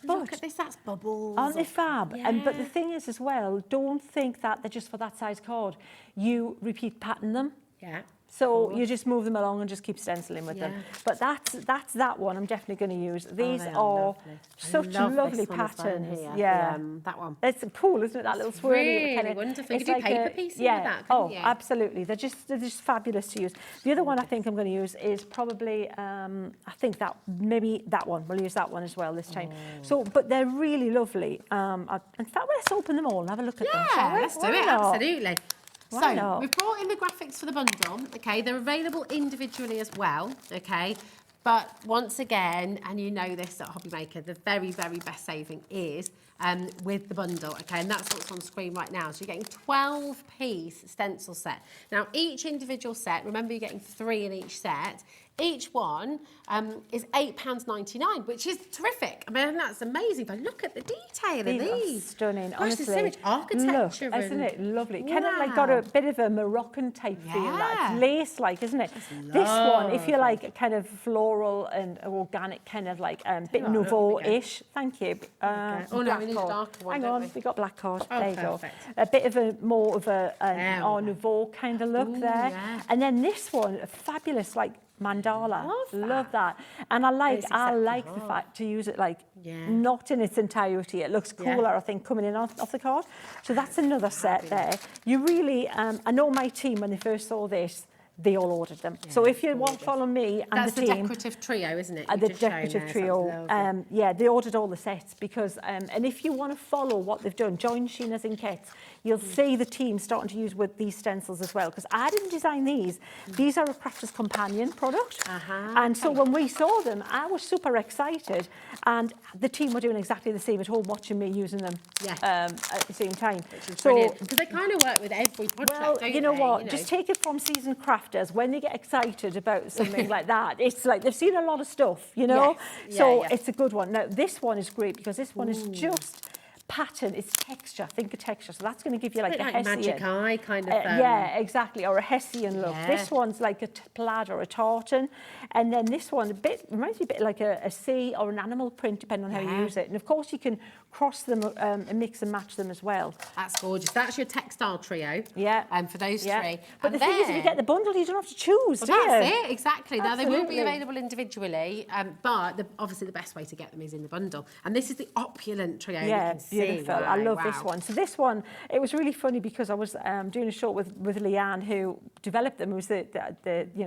Look at this, that's bubbles. Aren't they fab? Yeah. But the thing is as well, don't think that they're just for that size card. You repeat pattern them. Yeah. So you just move them along and just keep stenciling with them. Yeah. But that's that one I'm definitely going to use. These they are are lovely. such I love lovely this one as well patterns. here, Yeah. that one. It's cool, isn't it? That little swirly. really kind of, wonderful. You it's could do like paper pieces with yeah. that, Oh, couldn't you? absolutely. They're just fabulous to use. The other one I think I'm going to use is probably I think that maybe that one. We'll use that one as well this time. So, but they're really lovely. In fact, let's open them all and have a look at them. Shall Yeah, we? let's do Why it, not? absolutely. Why So, not? we've brought in the graphics for the bundle, okay? They're available individually as well, okay? But once again, and you know this at Hobbymaker, the very, very best saving is with the bundle, okay? And that's what's on screen right now. So you're getting 12-piece stencil set. Now, each individual set, remember you're getting 3 in each set. Each one is £8.99, which is terrific. I mean, that's amazing. But look at the detail These of are these. stunning, Gosh, honestly. there's so much architecture. Look, isn't and- it lovely? Kind of like got a bit of a Moroccan type feel. That Yeah. it's lace-like, isn't it? This one, if you like, kind of floral and organic, kind of like bit Oh, nouveau-ish. Thank you. Oh, no, we need a black card. darker one, Hang don't on, we? we got black card. Oh, there you go. perfect. A bit of a more of an There we Art go. Nouveau kind of look there. yeah. And then this one, a fabulous like mandala. Love that. And I like Basic the fact to use it like Yeah. not in its entirety. It looks cooler, I think, coming in off the card. So that's another set there. You really, I know my team, when they first saw this, they all ordered them. So if you want to follow me and That's the the team... decorative trio, isn't it? the You've just shown decorative there, trio, so that's lovely. yeah, they ordered all the sets because, and if you want to follow what they've done, join Sheena's and Ket's, you'll see the team starting to use with these stencils as well, because I didn't design these. These are a Crafter's Companion product. And so when we saw them, I was super excited, and the team were doing exactly the same at home, watching me using them at the same time. Brilliant. Because they kind of work with every project, Well, don't you know they? what? Just take it from seasoned crafters. When they get excited about something like that, it's like they've seen a lot of stuff, you know? Yes. So Yeah. it's a good one. Now, this one is great because this one is just pattern, it's texture. Think of texture. So that's going to give you like Bit a like Hessian. magic eye kind of. Yeah, exactly. Or a Hessian look. Yeah. This one's like a plaid or a tartan. And then this one reminds me a bit like a sea or an animal print, depending on how you use it. And of course, you can cross them and mix and match them as well. That's gorgeous. That's your textile trio. Yeah. For those Yeah. three. But And the thing is, if you then- get the bundle, you don't have to choose, Well, do you? that's it, exactly. Now, they will be Absolutely. available individually, but obviously the best way to get them is in the bundle. And this is the opulent trio. Yeah, you can see. beautiful. I love this Wow. one. So this one, it was really funny because I was doing a show with Leanne, who developed them, who was the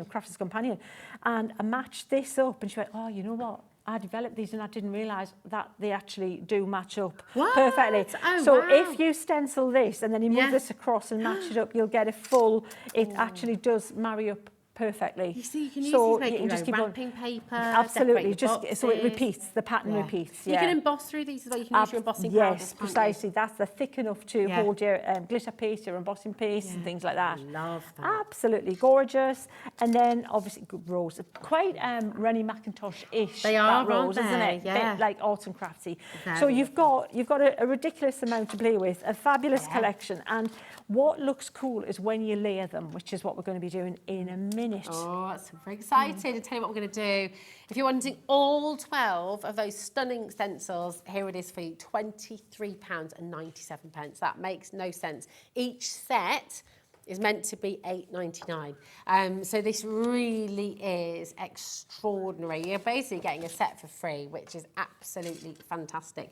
Crafter's Companion, and I matched this up, and she went, "Oh, you know what? I developed these and I didn't realise that they actually do match up What? perfectly." Oh, so wow. if you stencil this and then you move Yeah. this across and match it up, you'll get a full, it actually does marry up perfectly. You see, you can use So these like, you can just keep on- wrapping paper. Absolutely, decorate just your so it boxes. repeats, the pattern repeats. You Yeah. can emboss through these as well. You can use your embossing Yes, powders, can't you? precisely. That's the thick enough to Yeah. hold your glitter paste, your embossing paste, and things like that. Love that. Absolutely gorgeous. And then obviously good rose, quite Rennie McIntosh-ish. They are, that rose, aren't isn't they? it? Yeah. Bit like arts and craftsy. Very So you've got a ridiculous amount to play with, a fabulous collection, and what looks cool is when you layer them, which is what we're going to be doing in a minute. Oh, that's super exciting. To tell you what we're going to do. If you're wanting all 12 of those stunning stencils, here it is for you, £23.97. That makes no sense. Each set is meant to be £8.99. So this really is extraordinary. You're basically getting a set for free, which is absolutely fantastic.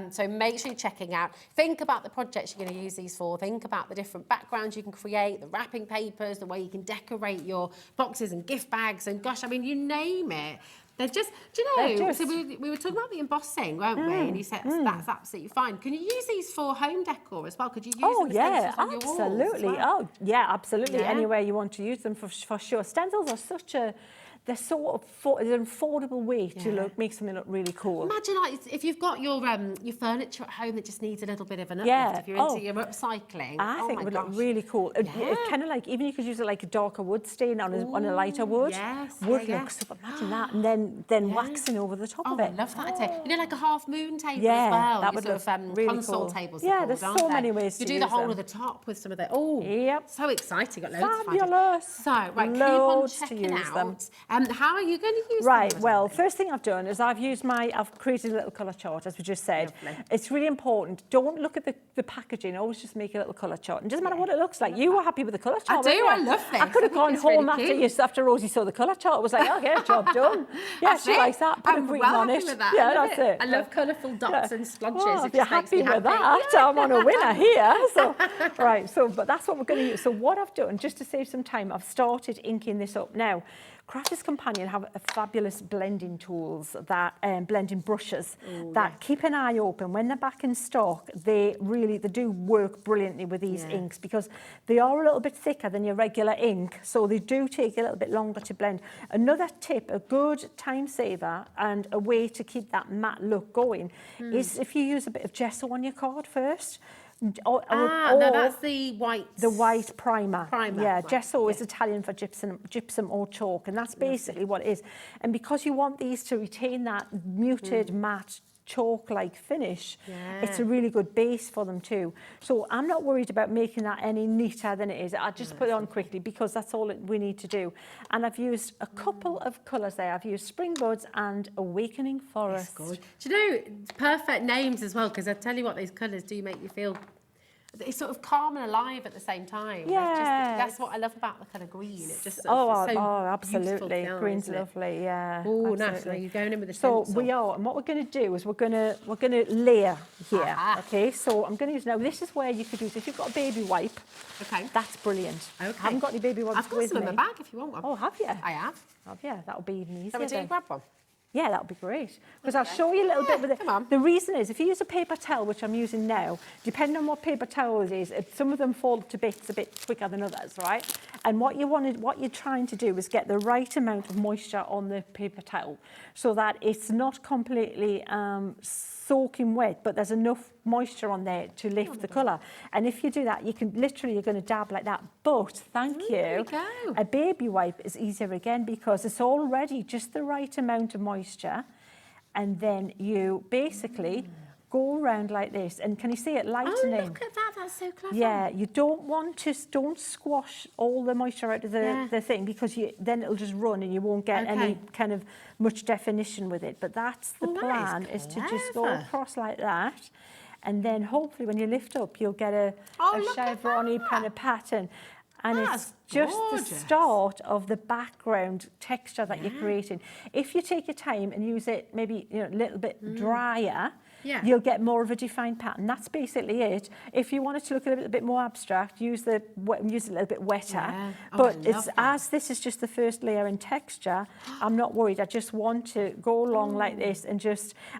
So make sure you're checking out. Think about the projects you're going to use these for. Think about the different backgrounds you can create, the wrapping papers, the way you can decorate your boxes and gift bags. And gosh, I mean, you name it. They're just, do you know, so we were talking about the embossing, weren't we? And you said that's absolutely fine. Can you use these for home decor as well? Could you use them as stencils on your walls as absolutely. well? Oh, yeah, absolutely. Yeah. Anywhere you want to use them for sure. Stencils are such a, they're sort of an affordable way to make something look really cool. Imagine like if you've got your furniture at home that just needs a little bit of an uplift, if you're into your upcycling. I think it would look really cool. It's kind of like, even you could use it like a darker wood stain on a lighter wood. Yes, would look super, imagine that. And then waxing over the top of it. I love that idea. You know, like a half moon table Yeah, as well. that would sort look of really console cool. tables. Yeah, there's so many ways you to do the use whole them. of the top with some of the. So exciting! Got loads of ideas. Fabulous. So right, Loads keep on to checking use out. them. How are you going to use Right, them? well, first thing I've done is I've created a little colour chart, as we just said. Lovely. It's really important. Don't look at the packaging, always just make a little colour chart. It doesn't matter what it looks like. You were happy with the colour chart, I do, weren't you? I love this. I could have I gone think it's really home after Rosie saw the colour chart. It was like, okay, job done. Yeah, That's she it. likes that. Put a I'm green well on happy it. with that. Yeah, I love that's it. it. I love colourful dots and splotches. Well, It if you're just makes happy me with happy. that, I'm on a winner here. So, right, but that's what we're going to use. So what I've done, just to save some time, I've started inking this up. Now, Crafters Companion have a fabulous blending tools, blending brushes that keep an eye open. When they're back in stock, they do work brilliantly with these inks because they are a little bit thicker than your regular ink, so they do take a little bit longer to blend. Another tip, a good time saver and a way to keep that matte look going is if you use a bit of gesso on your card first. No, that's the white. The white primer. Yeah, right, gesso is Italian for gypsum or chalk, and that's basically what it is. And because you want these to retain that muted matte chalk-like finish, it's a really good base for them too. So I'm not worried about making that any neater than it is. I just put it on quickly because that's all we need to do. And I've used a couple of colours there. I've used Spring Buds and Awakening Forest. Do you know, perfect names as well, because I tell you what, those colours do make you feel it's sort of calm and alive at the same time. Yeah. That's what I love about the colour green. It just absolutely. Green's lovely, yeah. Oh, nice. You're going in with the stencil. stencil. We are, and what we're going to do is we're going to layer here. Okay, so I'm going to use now. This is where you could use if you've got a baby wipe. Okay. That's brilliant. Okay. I haven't got any baby wipes I've got with some me. in my bag if you want one. Oh, have you? I have. Have you? That'll be even easier. Shall we do then. grab one? Yeah, that would be great. Because I'll show you a little bit with it. Come on. The reason is, if you use a paper towel, which I'm using now, depending on what paper towel it is, some of them fall to bits a bit quicker than others, right? And what you're trying to do is get the right amount of moisture on the paper towel so that it's not completely soaking wet, but there's enough moisture on there to lift the colour. And if you do that, you're going to dab like that. But thank you, a baby wipe is easier again because it's already just the right amount of moisture, and then you basically go around like this. And can you see it lightening? Oh, look at that! That's so clever. Yeah, you don't squash all the moisture out of the thing because then it'll just run and you won't get any kind of much definition with it. But that's the plan, is to just go across like that. And then hopefully when you lift up, you'll get a chevron-y kind of pattern. And it's just the start of the background texture that you're creating. If you take your time and use it maybe a little bit drier, you'll get more of a defined pattern. That's basically it. If you want it to look a little bit more abstract, use it a little bit wetter. Yeah. But as this is just the first layer in texture, I'm not worried. I just want to go along like this and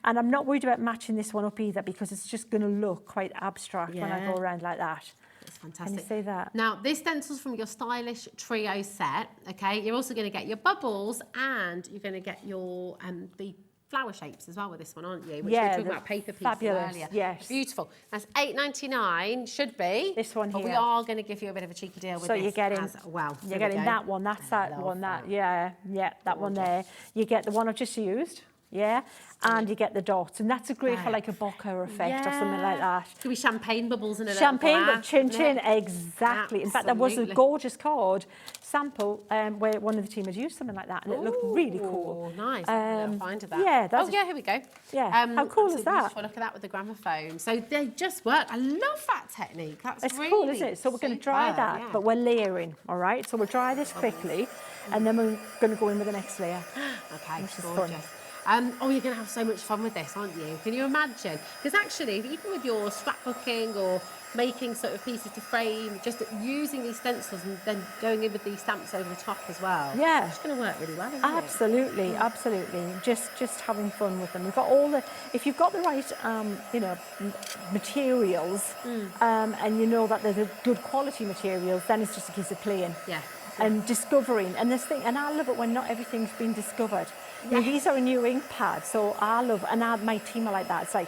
I'm not worried about matching this one up either because it's just going to look quite abstract when I go around like that. That's fantastic. Can you see that? Now, this stencil's from your stylish trio set, okay? You're also going to get your bubbles and you're going to get your the flower shapes as well with this one, aren't you? Which we were talking about paper pieces earlier. Yes. Beautiful. That's $8.99, should be. This one here. But we are going to give you a bit of a cheeky deal with this. So you're getting, as well. You're getting that one, that one, that one there. You get the one I've just used. Yeah, and you get the dots, and that's great for like a bokeh effect or something like that. Could be champagne bubbles in a champagne, little but chin, exactly. In fact, there was a gorgeous card sample where one of the team had used something like that, and it looked really cool. Nice. I'll find that. Yeah, here we go. Yeah, how cool is that? Beautiful. Look at that with the gramophone. So they just work. I love that technique. It's really cool, isn't it? So we're going to dry that, but we're layering. All right. So we'll dry this quickly, and then we're going to go in with the next layer. Okay, which is gorgeous. fun. Oh, you're going to have so much fun with this, aren't you? Can you imagine? Because actually, even with your scrapbooking or making sort of pieces to frame, just using these stencils and then going in with these stamps over the top as well. Yeah. It's going to work really well, isn't Absolutely, absolutely. Just having fun with them. We've got all the, if you've got the right, you know, materials, and you know that they're the good quality materials, then it's just a case of playing. Yeah. And discovering, and this thing, and I love it when not everything's been discovered. You know, these are a new ink pad, so I love, and my team are like that. It's like,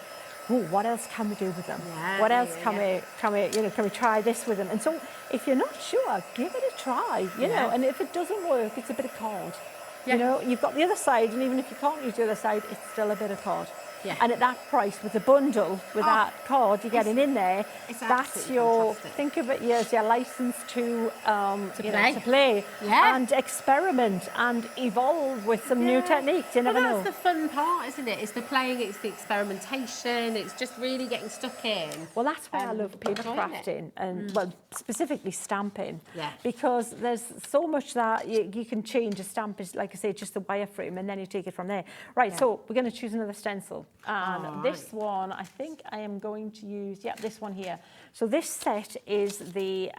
oh, what else can we do with them? Yeah, what else can we try this with them? And so, if you're not sure, give it a try. You know, and if it doesn't work, it's a bit of card. Yeah. You know, you've got the other side, and even if you can't use the other side, it's still a bit of card. Yeah. And at that price, with the bundle, with that card you're getting in there, it's that's absolutely your, fantastic. think of it as your license to play Yeah. and experiment and evolve with some new techniques. You never know. That's the fun part, isn't it? It's the playing, it's the experimentation, it's just really getting stuck in. Well, that's why I love paper enjoying it. crafting and, well, specifically stamping. Yeah. Because there's so much that you can change. A stamp is, like I say, just a wireframe, and then you take it from there. Right, so we're going to choose another stencil. And this one, I think I am going to use, this one here. So this set is the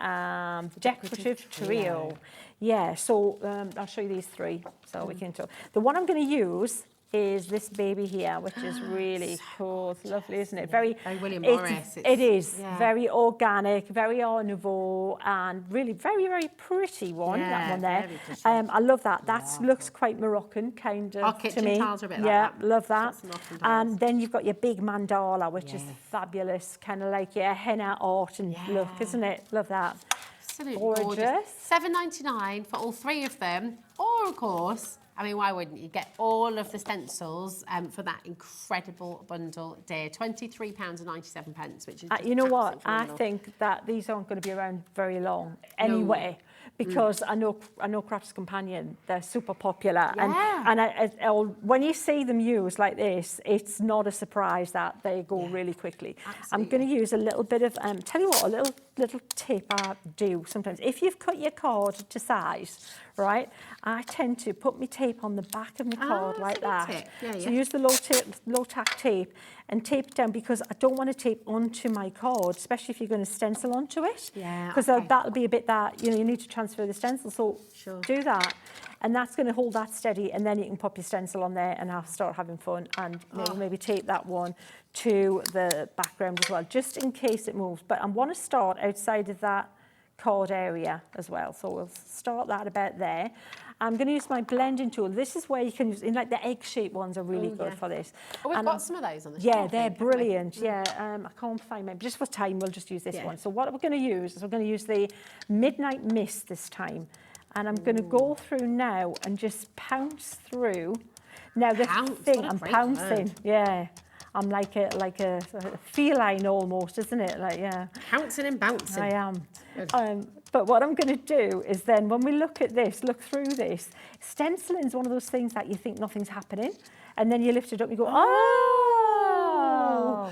Decorative Trio. Yeah, so I'll show you these three, so we can talk. The one I'm going to use is this baby here, which is really cool. It's lovely, isn't it? Very William Morris. It is very organic, very Art Nouveau, and really very, very pretty one. That one there. I love that. That looks quite Moroccan, kind of, Our to kitchen me. tiles are a bit like Yeah, that. love that. It's not from And then you've got your big mandala, which is fabulous, kind of like your henna art and look, isn't it? Love that. Absolutely Gorgeous. £7.99 for all three of them, or of course, I mean, why wouldn't you get all of the stencils for that incredible bundle, dear? £23.97, which is You know what? absolutely I phenomenal. think that these aren't going to be around very long anyway. Because I know Crafts Companion, they're super popular, and when you see them used like this, it's not a surprise that they go really quickly. Absolutely. I'm going to use a little bit of tell you what, a little tip I do sometimes. If you've cut your card to size, right, I tend to put my tape on the back of my card like that. So use the low tack tape and tape it down, because I don't want to tape onto my card, especially if you're going to stencil onto it. Because that'll be a bit that, you know, you need to transfer the stencil. So do that. And that's going to hold that steady, and then you can pop your stencil on there and start having fun, and maybe tape that one to the background as well, just in case it moves. But I want to start outside of that card area as well. So we'll start that about there. I'm going to use my blending tool. This is where you can use, like the egg-shaped ones are really good for this. Oh, we've got some of those on the shelf. shelf. Yeah, they're brilliant. I can't find them. Just for time, we'll just use this one. So what we're going to use is we're going to use the Midnight Mist this time. And I'm going to go through now and just pounce through. Now, the thing, I'm pouncing. Yeah. I'm like a feline almost, isn't it? Pouncing and bouncing. I am. But what I'm going to do is then, when we look at this, look through this, stenciling is one of those things that you think nothing's happening, and then you lift it up and you go,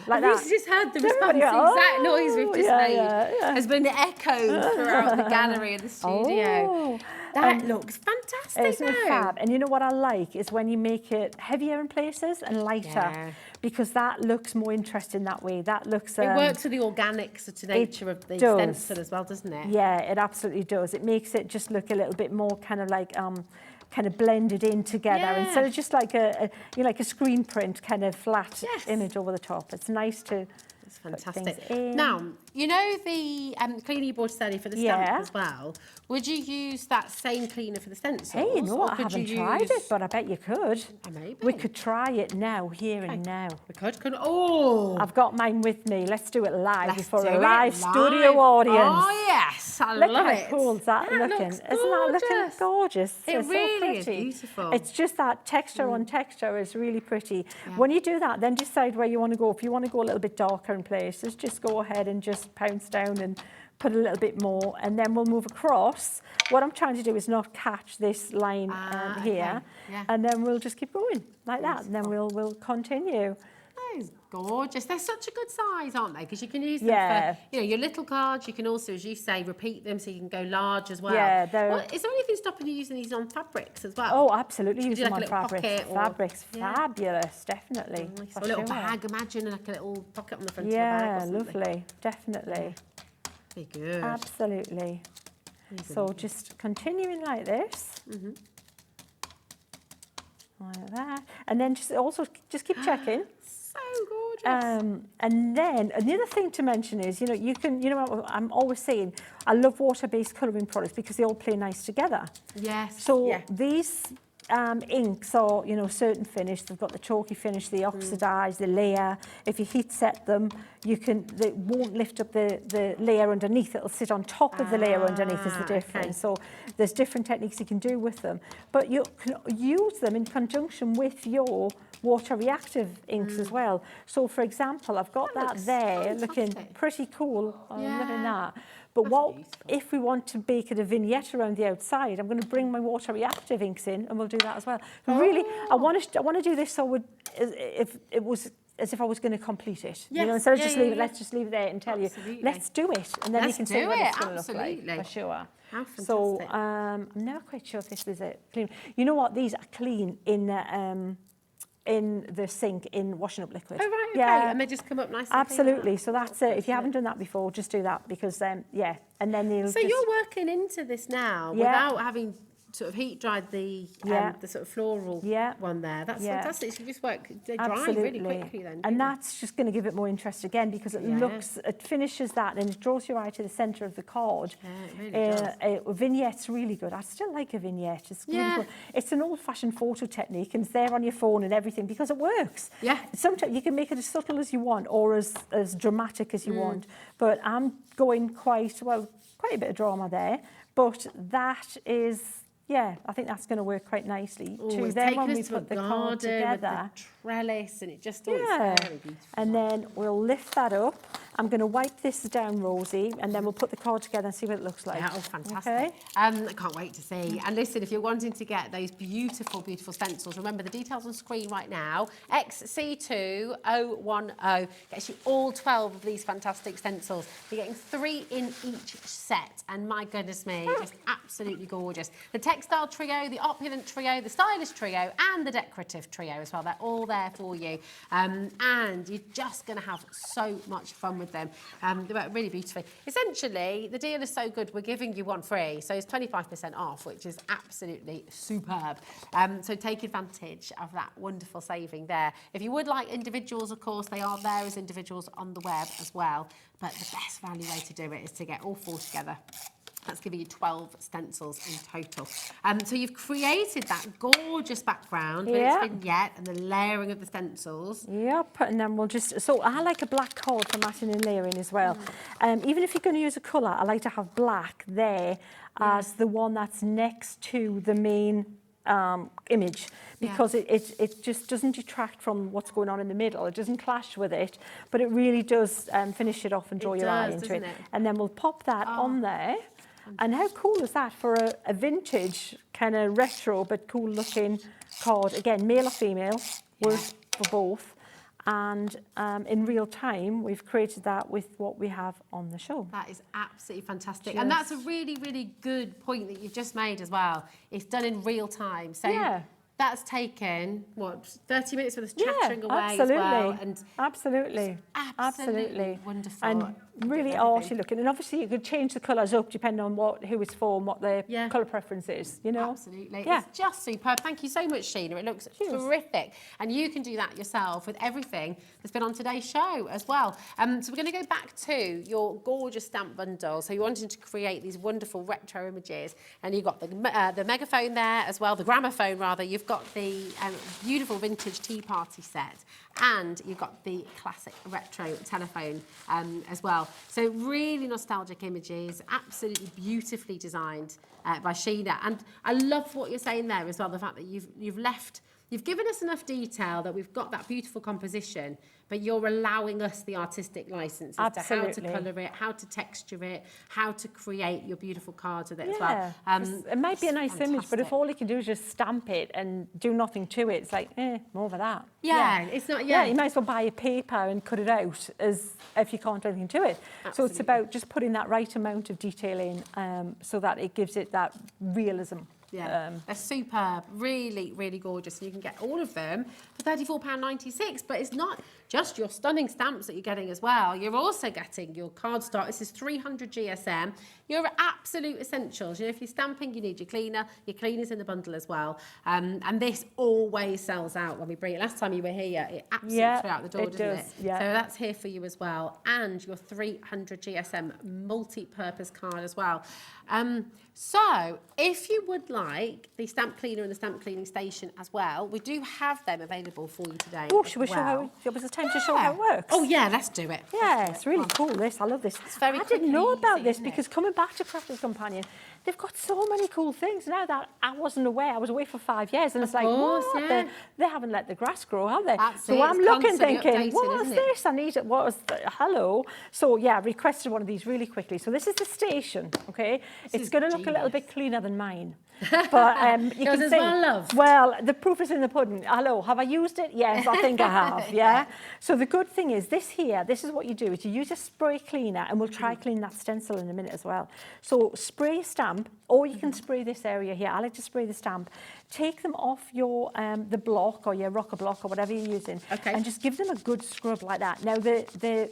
like that. We've just heard the response, the exact noise we've just made has been echoed throughout the gallery of the studio. That looks fantastic. Isn't it fab? And you know what I like is when you make it heavier in places and lighter, because that looks more interesting that way. That looks... it works with the organic sort of nature of the stencil as well, doesn't it? Yeah, it absolutely does. It makes it just look a little bit more kind of like... kind of blended in together instead of just like a screen print kind of flat image over the top. It's nice to... It's fantastic. Now, you know the cleaner you bought earlier for the stamp as well? Would you use that same cleaner for the stencils? Hey, you know what? I haven't tried it, but I bet you could. Maybe. We could try it now, here and now. We could. Oh! I've got mine with me. Let's do it live before a live studio audience. Oh, yes. I love it. Look how cool is that looking. Isn't that looking gorgeous? It really so is beautiful. It's just that texture on texture is really pretty. When you do that, then decide where you want to go. If you want to go a little bit darker in places, just go ahead and just pounce down and put a little bit more, and then we'll move across. What I'm trying to do is not catch this line here, and then we'll just keep going like that, and then we'll continue. is gorgeous. They're such a good size, aren't they? Because you can use them for, your little cards. You can also, as you say, repeat them so you can go large as well. Yeah, is there anything stopping you using these on fabrics as well? Oh, absolutely. Use do them like on a little fabrics. pocket Fabrics, fabulous, definitely. Nice. Or a little bag, imagine, like a little pocket on the front of the bag. Yeah, lovely, definitely. Be good. Absolutely. So just continuing like this. Like that. And then just keep checking. So gorgeous. And then another thing to mention is, you can, I'm always saying, I love water-based colouring products because they all play nice together. Yes. So these inks are, certain finish. They've got the chalky finish, the oxidise, the layer. If you heat set them, they won't lift up the layer underneath. It'll sit on top of the layer underneath is the difference. Okay. So there's different techniques you can do with them. But you can use them in conjunction with your water reactive inks as well. So for example, I've got that there looking pretty cool. I'm loving that. But if we want to make it a vignette around the outside, I'm going to bring my water reactive inks in and we'll do that as well. Really, I want to do this so if it was as if I was going to complete it. Yes. Instead of just leave it, let's just leave it there and tell you, let's do it. And then you can see what it's going to look like, for sure. How fantastic. So I'm never quite sure if this is a clean. You know what? These are clean in the sink in washing up liquid. Oh, right, okay. And they just come up nice and absolutely. clean. So that's it. If you haven't done that before, just do that because, and then they'll So you're working into this now without having sort of heat dried the sort of floral one there. That's fantastic. So you just they dry really quickly then. And that's just going to give it more interest again because it finishes that and it draws your eye to the centre of the card. Yeah, it really does. A vignette's really good. I still like a vignette. It's really good. It's an old-fashioned photo technique and it's there on your phone and everything because it works. Yeah. Sometimes you can make it as subtle as you want or as dramatic as you want. But I'm going quite a bit of drama there. But that is... Yeah, I think that's going to work quite nicely too. Then when we put the card together, with the trellis, and it just very beautiful. And then we'll lift that up. I'm going to wipe this down, Rosie, and then we'll put the card together and see what it looks like. Yeah, oh, fantastic. Okay? I can't wait to see. And listen, if you're wanting to get those beautiful, beautiful stencils, remember the details on screen right now. XC2010 gets you all 12 of these fantastic stencils. You're getting 3 in each set, and my goodness me, just absolutely gorgeous. The textile trio, the opulent trio, the stylish trio, and the decorative trio as well. They're all there for you. And you're just going to have so much fun with them. They work really beautifully. Essentially, the deal is so good, we're giving you one free. So it's 25% off, which is absolutely superb. So take advantage of that wonderful saving there. If you would like individuals, of course, they are there as individuals on the web as well. But the best value way to do it is to get all 4 together. That's giving you 12 stencils in total. So you've created that gorgeous background with its vignette and the layering of the stencils. Yep, and then we'll so I like a black card for matting and layering as well. Even if you're going to use a colour, I like to have black there as the one that's next to the main image because it just doesn't detract from what's going on in the middle. It doesn't clash with it, but it really does finish it off and draw your eye into it. And then we'll pop that on there. And how cool is that for a vintage, kind of retro but cool looking card? Again, male or female, works for both. And in real time, we've created that with what we have on the show. That is absolutely fantastic. And that's a really, really good point that you've just made as well. It's done in real time. So that's taken, 30 minutes with us chattering away as well. And absolutely. Wonderful. And really arty looking. And obviously you could change the colours up depending on who it's for and what their colour preference is, Absolutely. It's just superb. Thank you so much, Sheena. It looks terrific. And you can do that yourself with everything that's been on today's show as well. So we're going to go back to your gorgeous stamp bundle. So you wanted to create these wonderful retro images. And you've got the megaphone there as well, the gramophone rather. You've got the beautiful vintage tea party set. And you've got the classic retro telephone as well. So really nostalgic images, absolutely beautifully designed by Sheena. And I love what you're saying there as well, the fact that you've left You've given us enough detail that we've got that beautiful composition, but you're allowing us the artistic license as to how to colour it, how to texture it, how to create your beautiful cards with it as well. It might be a nice image, but if all you can do is just stamp it and do nothing to it, it's like, more of that. Yeah, it's not, you might as well buy a paper and cut it out as if you can't do anything to it. Absolutely. So it's about just putting that right amount of detail in so that it gives it that realism. Yeah, they're superb, really, really gorgeous. And you can get all of them for £34.96, but it's not just your stunning stamps that you're getting as well. You're also getting your cardstock. This is 300 GSM. Your absolute essentials. You know, if you're stamping, you need your cleaner. Your cleaner's in the bundle as well. And this always sells out when we bring it. Last time you were here, it absolutely threw out the door, doesn't it? Yeah. So that's here for you as well. And your 300 GSM multi-purpose card as well. So if you would like the stamp cleaner and the stamp cleaning station as well, we do have them available for you today. Oh, should we show how it was? Time to show how it works. Oh yeah, let's do it. Yeah, it's really cool. This, I love this. It's very I didn't know easy, about this isn't it? because coming back to Crafters Companion, they've got so many cool things now that I wasn't aware. I was away for 5 years, and it's like, course, what? yeah. They haven't let the grass grow, have they? That's so it, I'm it's looking, constantly thinking, updated, what is isn't it? this? I need it. What was hello? So yeah, I requested one of these really quickly. So this is the station. Okay, it's going to look a little bit cleaner than mine. But you can as see, well loved. well, the proof is in the pudding. Hello, have I used it? Yes, I think I have, yeah? So the good thing is this here, this is what you do, is you use a spray cleaner, and we'll try clean that stencil in a minute as well. So spray a stamp, or you can spray this area here. I like to spray the stamp. Take them off your the block or your rocker block or whatever you're using, and just give them a good scrub like that. Now, the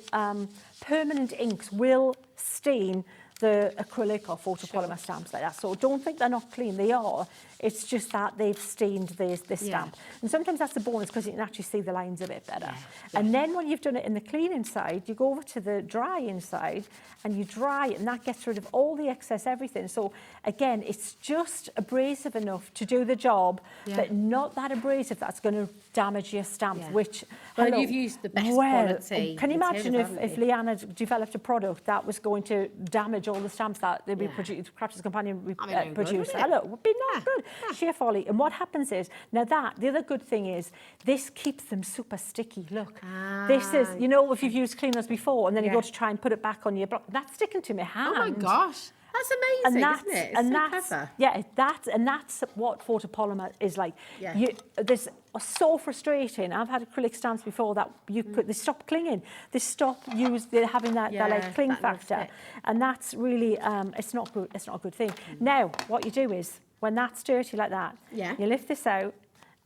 permanent inks will stain the acrylic or photopolymer stamps like that. So don't think they're not clean. They are. It's just that they've stained this stamp. And sometimes that's the bonus because you can actually see the lines a bit better. And then when you've done it in the clean inside, you go over to the dry inside and you dry it, and that gets rid of all the excess everything. So again, it's just abrasive enough to do the job, but not that abrasive that's going to damage your stamp, which... Well, you've used the best quality. Can you imagine materials, if Leanne had developed a product that was going to damage all the stamps that they produced, Crafters Companion produced? Hello, it would be not good. Sheer folly. And what happens is, now the other good thing is, this keeps them super sticky. Look, this is, you know, if you've used cleaners before and then you go to try and put it back on your block, that's sticking to my hand. Oh my gosh. That's amazing, isn't it? It's so clever. Yeah, that's what photopolymer is like. Yeah. There's so frustrating. I've had acrylic stamps before that they stop clinging. They stop having that like cling factor, and that's really it's not good. It's not a good thing. Now, what you do is when that's dirty like that, you lift this out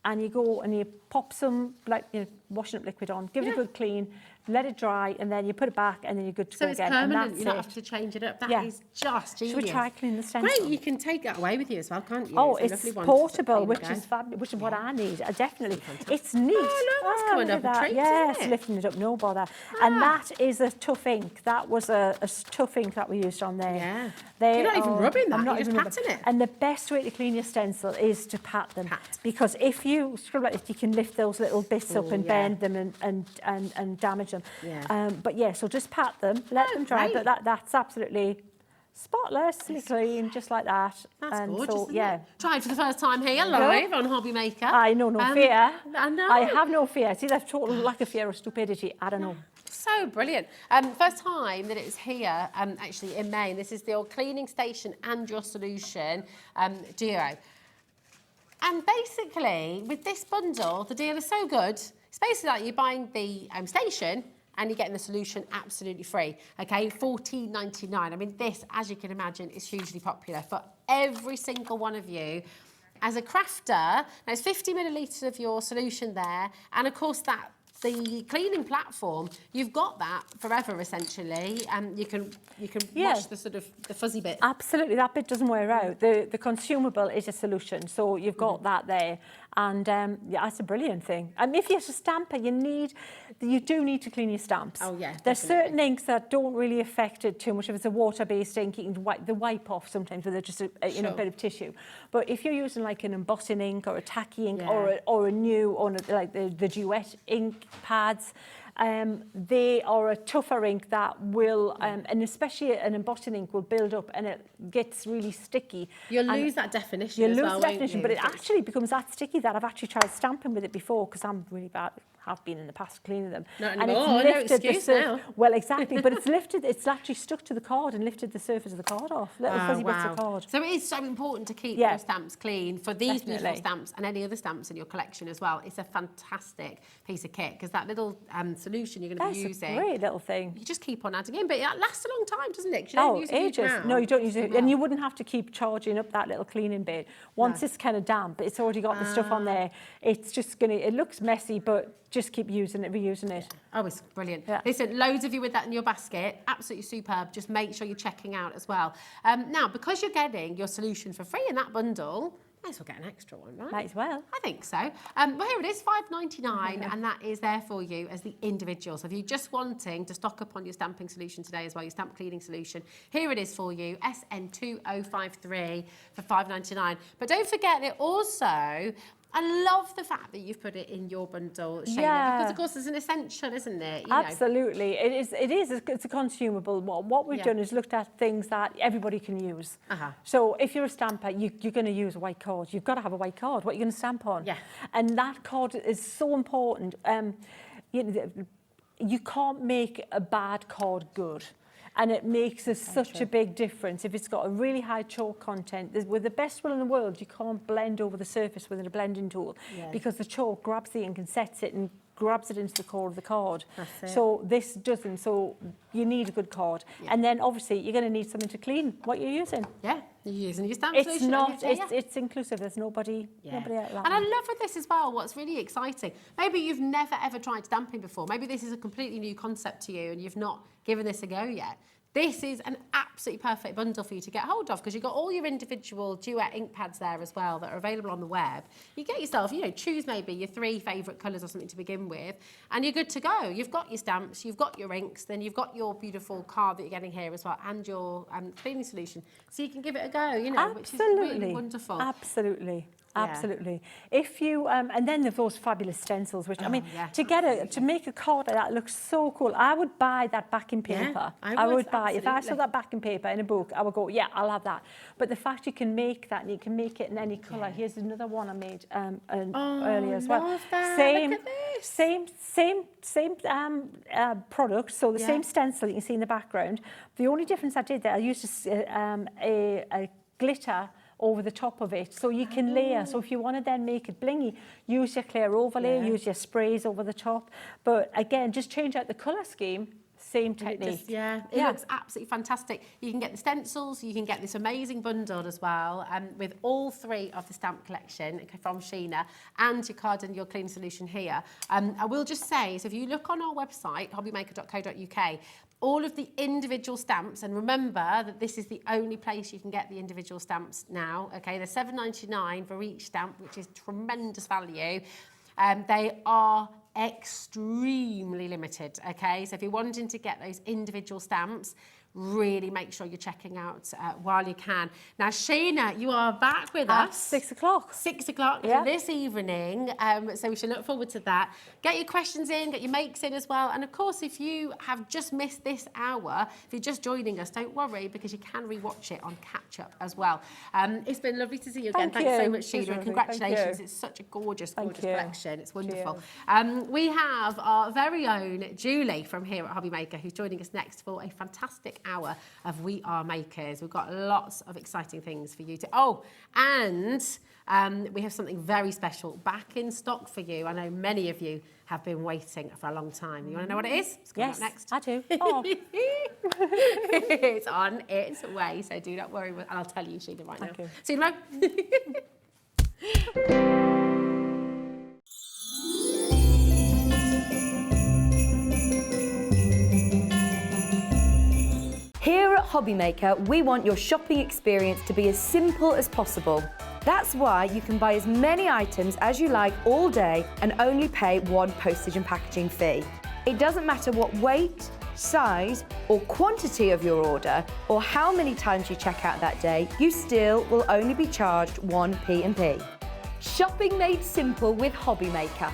and you go and you pop some washing up liquid on, give it a good clean. Let it dry, and then you put it back, and then you're good to go again. So it's permanent, and that's you don't have to change it up. That is just genius. Should we try cleaning the stencil? Great, you can take that away with you as well, can't you? Oh, it's it's portable, which is fabulous, which is what I need. Definitely. It's neat. Oh, no, that's coming up a treat, yes, isn't it? lifting it up, no bother. And that is a tough ink. That was a tough ink that we used on there. Yeah. You're not even rubbing that, you're just patting it. And the best way to clean your stencil is to pat them. Because if you scrub like this, you can lift those little bits up and bend them and damage them. But yeah, so just pat them, let them dry. But that's absolutely spotlessly clean, just like that. That's gorgeous, so, isn't it? Tried for the first time here live on Hobby Maker. I know, no fear. I know. I have no fear. It's either total lack of fear or stupidity. I don't know. So brilliant. First time that it's here, actually in May. This is the old cleaning station and your solution duo. And basically, with this bundle, the deal is so good. It's basically like you're buying the station and you're getting the solution absolutely free. Okay, $14.99. I mean, this, as you can imagine, is hugely popular for every single one of you. As a crafter, now it's 50 millilitres of your solution there, and of course the cleaning platform, you've got that forever essentially, and you can wash the sort of the fuzzy bit. Absolutely, that bit doesn't wear out. The consumable is a solution, so you've got that there, and that's a brilliant thing. And if you're a stamper, you do need to clean your stamps. Oh yeah, there's certain inks that don't really affect it too much. If it's a water-based ink, you can wipe off sometimes with just a bit of tissue. But if you're using like an embossing ink or a tacky ink or a new, or like the duet ink pads, they are a tougher ink that will, and especially an embossing ink will build up and it gets really sticky. You'll lose that definition You as lose well, the won't definition, you? but it actually becomes that sticky that I've actually tried stamping with it before because I'm really bad. Have been in the past cleaning them. Not and anymore, it's no lifted excuse the now. Well, exactly, but it's actually stuck to the card and lifted the surface of the card off. Little fuzzy bits of card. So it is so important to keep Yeah. your stamps clean for these beautiful Definitely. stamps and any other stamps in your collection as well. It's a fantastic piece of kit because that little solution you're going to be That's a using, great little thing. you just keep on adding in, but it lasts a long time, doesn't it? 'Cause you don't use it a huge ages. amount. No, you don't use it. And you wouldn't have to keep charging up that little cleaning bit. Once it's kind of damp, it's already got the stuff on there. It's just going to, it looks messy, but just keep using it, reusing it. Oh, it's brilliant. Yeah. Listen, loads of you with that in your basket. Absolutely superb. Just make sure you're checking out as well. Now, because you're getting your solution for free in that bundle, might as well get an extra one, right? Might as well. I think so. Well, here it is, $5.99, and that is there for you as the individual. So if you're just wanting to stock up on your stamping solution today as well, your stamp cleaning solution, here it is for you, SN2053 for $5.99. But don't forget that also, I love the fact that you've put it in your bundle, Sheena, because of course it's an essential, isn't it? You know. Absolutely. It is. It's a consumable one. What we've Yeah. done is looked at things that everybody can use. So if you're a stamper, you're going to use a white card. You've got to have a white card. What are you going to stamp on? Yeah. And that card is so important. You know, you can't make a bad card good. And it makes such a big difference. If it's got a really high chalk content, with the best will in the world, you can't blend over the surface with a blending tool because the chalk grabs the ink and sets it and grabs it into the core of the card. That's it. So this doesn't. So you need a good card. Yeah. And then obviously you're going to need something to clean what you're using. Yeah, you're using your stamp It's solution. not, Yeah. it's inclusive. There's nobody out there. And I love with this as well, what's really exciting. Maybe you've never ever tried stamping before. Maybe this is a completely new concept to you and you've not given this a go yet. This is an absolutely perfect bundle for you to get hold of because you've got all your individual duet ink pads there as well that are available on the web. You get yourself, you know, choose maybe your 3 favourite colours or something to begin with and you're good to go. You've got your stamps, you've got your inks, then you've got your beautiful card that you're getting here as well and your cleaning solution. So you can give it a go, you know, which is really wonderful. Absolutely. Yeah. Absolutely. If you and then there's those fabulous stencils, which I mean, yeah, to make a card like that looks so cool. I would buy that backing paper. I would, buy if I saw absolutely. that backing paper in a book. I would go, yeah, I'll have that. But the fact you can make that and you can make it in any colour. Here's another one I made earlier as well. Love that. Same, Look at this. same product. So the same stencil you can see in the background. The only difference I did there, I used a glitter over the top of it so you can layer. So if you want to then make it blingy, use your clear overlay, use your sprays over the top. But again, just change out the colour scheme, same technique. It looks absolutely fantastic. You can get the stencils, you can get this amazing bundle as well with all 3 of the stamp collection from Sheena and your card and your clean solution here. I will just say, so if you look on our website, hobbymaker.co.uk, all of the individual stamps, and remember that this is the only place you can get the individual stamps now, okay? They're $7.99 for each stamp, which is tremendous value. They are extremely limited, okay? So if you're wanting to get those individual stamps, really make sure you're checking out while you can. Now, Sheena, you are back with At us. 6 o'clock. 6 o'clock this evening, so we should look forward to that. Get your questions in, get your makes in as well. And of course, if you have just missed this hour, if you're just joining us, don't worry because you can rewatch it on catch up as well. It's been lovely to see you again. Thank Thanks so you. much, Cheers, Sheena, and Rosie. congratulations. Thank you. It's such a gorgeous, gorgeous you. collection. It's wonderful. Cheers. We have our very own Julie from here at Hobby Maker who's joining us next for a fantastic hour of We Are Makers. We've got lots of exciting things for you to... Oh, and we have something very special back in stock for you. I know many of you have been waiting for a long time. You want to know what it is? It's coming up next. I do. Oh. It's on its way, so do not worry. And I'll tell you, Sheena, right now. you. See you tomorrow. Here at Hobby Maker, we want your shopping experience to be as simple as possible. That's why you can buy as many items as you like all day and only pay 1 postage and packaging fee. It doesn't matter what weight, size or quantity of your order or how many times you check out that day, you still will only be charged 1 P&P. Shopping made simple with Hobby Maker.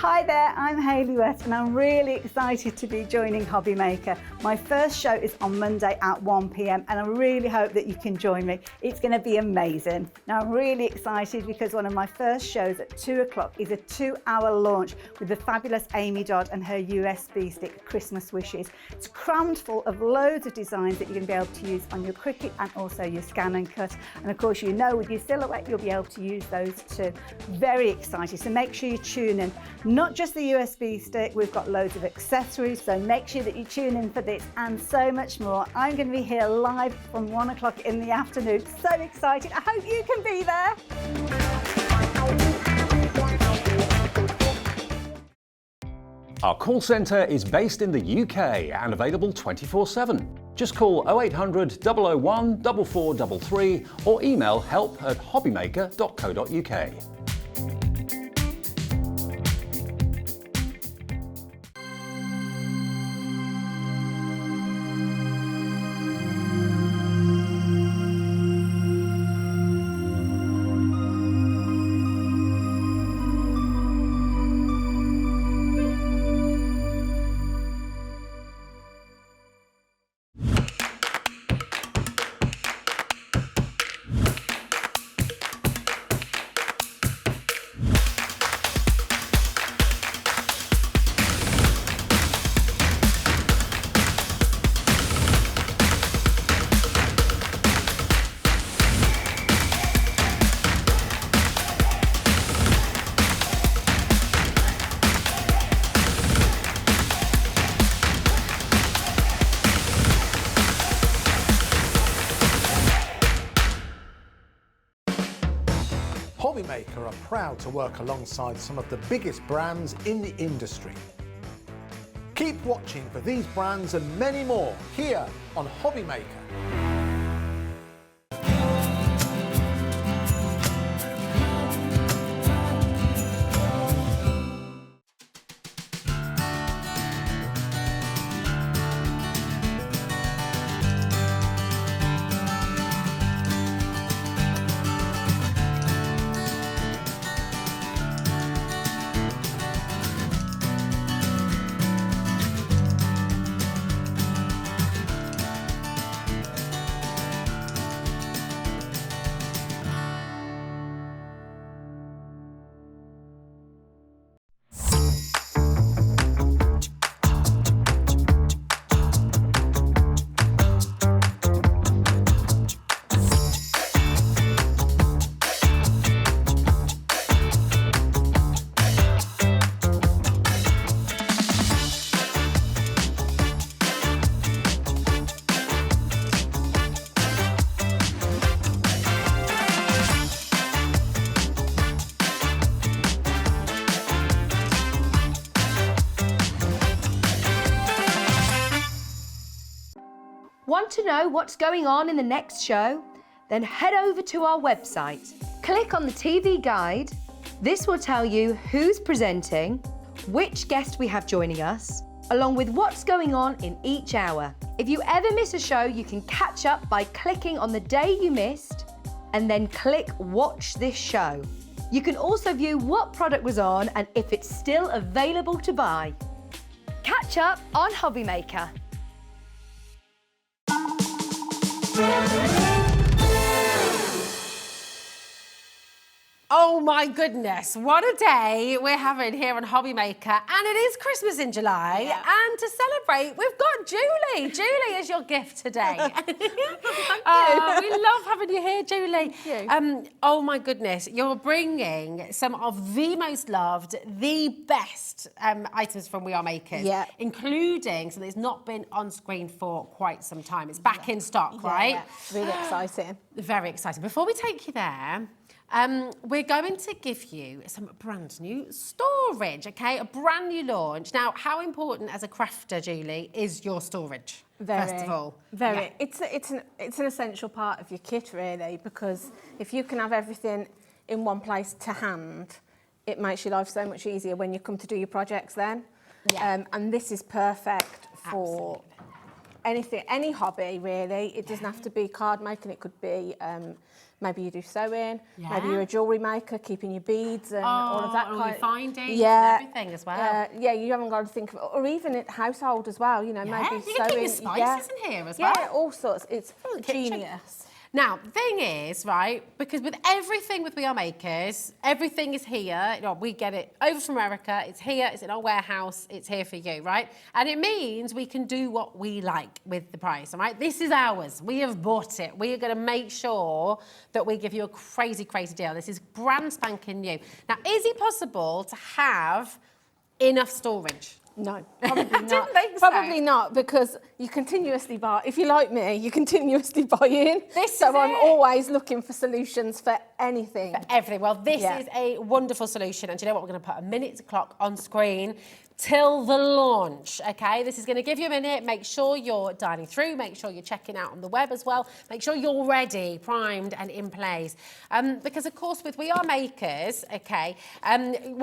Hi there, I'm Hayley West and I'm really excited to be joining Hobby Maker. My first show is on Monday at 1 p.m. and I really hope that you can join me. It's going to be amazing. Now I'm really excited because one of my first shows at 2 o'clock is a 2-hour launch with the fabulous Amy Dodd and her USB stick Christmas wishes. It's crammed full of loads of designs that you're going to be able to use on your Cricut and also your Scan and Cut. And of course, you know, with your silhouette, you'll be able to use those too. Very excited. So make sure you tune in. Not just the USB stick, we've got loads of accessories, so make sure that you tune in for this and so much more. I'm going to be here live from 1 o'clock in the afternoon. So excited. I hope you can be there. Our call centre is based in the UK and available 24/7. Just call 0800 001 4433 or email help@hobbymaker.co.uk. Hobby Maker are proud to work alongside some of the biggest brands in the industry. Keep watching for these brands and many more here on Hobby Maker. Want to know what's going on in the next show? Then head over to our website. Click on the TV guide. This will tell you who's presenting, which guest we have joining us, along with what's going on in each hour. If you ever miss a show, you can catch up by clicking on the day you missed and then click Watch This Show. You can also view what product was on and if it's still available to buy. Catch up on Hobby Maker. Oh my goodness, what a day we're having here on Hobby Maker. And it is Christmas in July. Yeah. And to celebrate, we've got Julie. Julie is your gift today. Thank you. We love having you here, Julie. Thank you. Oh my goodness, you're bringing some of the most loved, the best items from We Are Makers. Yeah. Including something that's not been on screen for quite some time. It's back in stock, right? Yeah, really exciting. Very exciting. Before we take you there, we're going to give you some brand new storage, okay? A brand new launch. Now, how important as a crafter, Julie, is your storage? Very, first of all? Very. Yeah. It's an essential part of your kit, really, because if you can have everything in one place to hand, it makes your life so much easier when you come to do your projects then. Yeah. And this is perfect for Absolutely. any hobby, really. It doesn't have to be card making, it could be maybe you do sewing, Yeah. maybe you're a jewellery maker, keeping your beads and all of that all kind your findings yeah, and everything as well. Yeah, you haven't got to think of, or even at household as well, you know, Yeah, maybe you sewing. can keep your spices in here as Yeah, well. all sorts. It's kitchen. genius. Now, the thing is, right, because with everything with We Are Makers, everything is here. You know, we get it over from America. It's here. It's in our warehouse. It's here for you, right? And it means we can do what we like with the price, all right? This is ours. We have bought it. We are going to make sure that we give you a crazy, crazy deal. This is brand spanking new. Now, is it possible to have enough storage? No, probably not. Didn't think so. Probably not, because you continuously buy. If you're like me, you continuously buy in. This so is I'm it. always looking for solutions for anything. Everything. Well, this Yeah. is a wonderful solution. And do you know what? We're going to put a minute clock on screen till the launch, okay? This is going to give you a minute. Make sure you're dialing through. Make sure you're checking out on the web as well. Make sure you're ready, primed and in place. Because, of course, with We Are Makers, okay,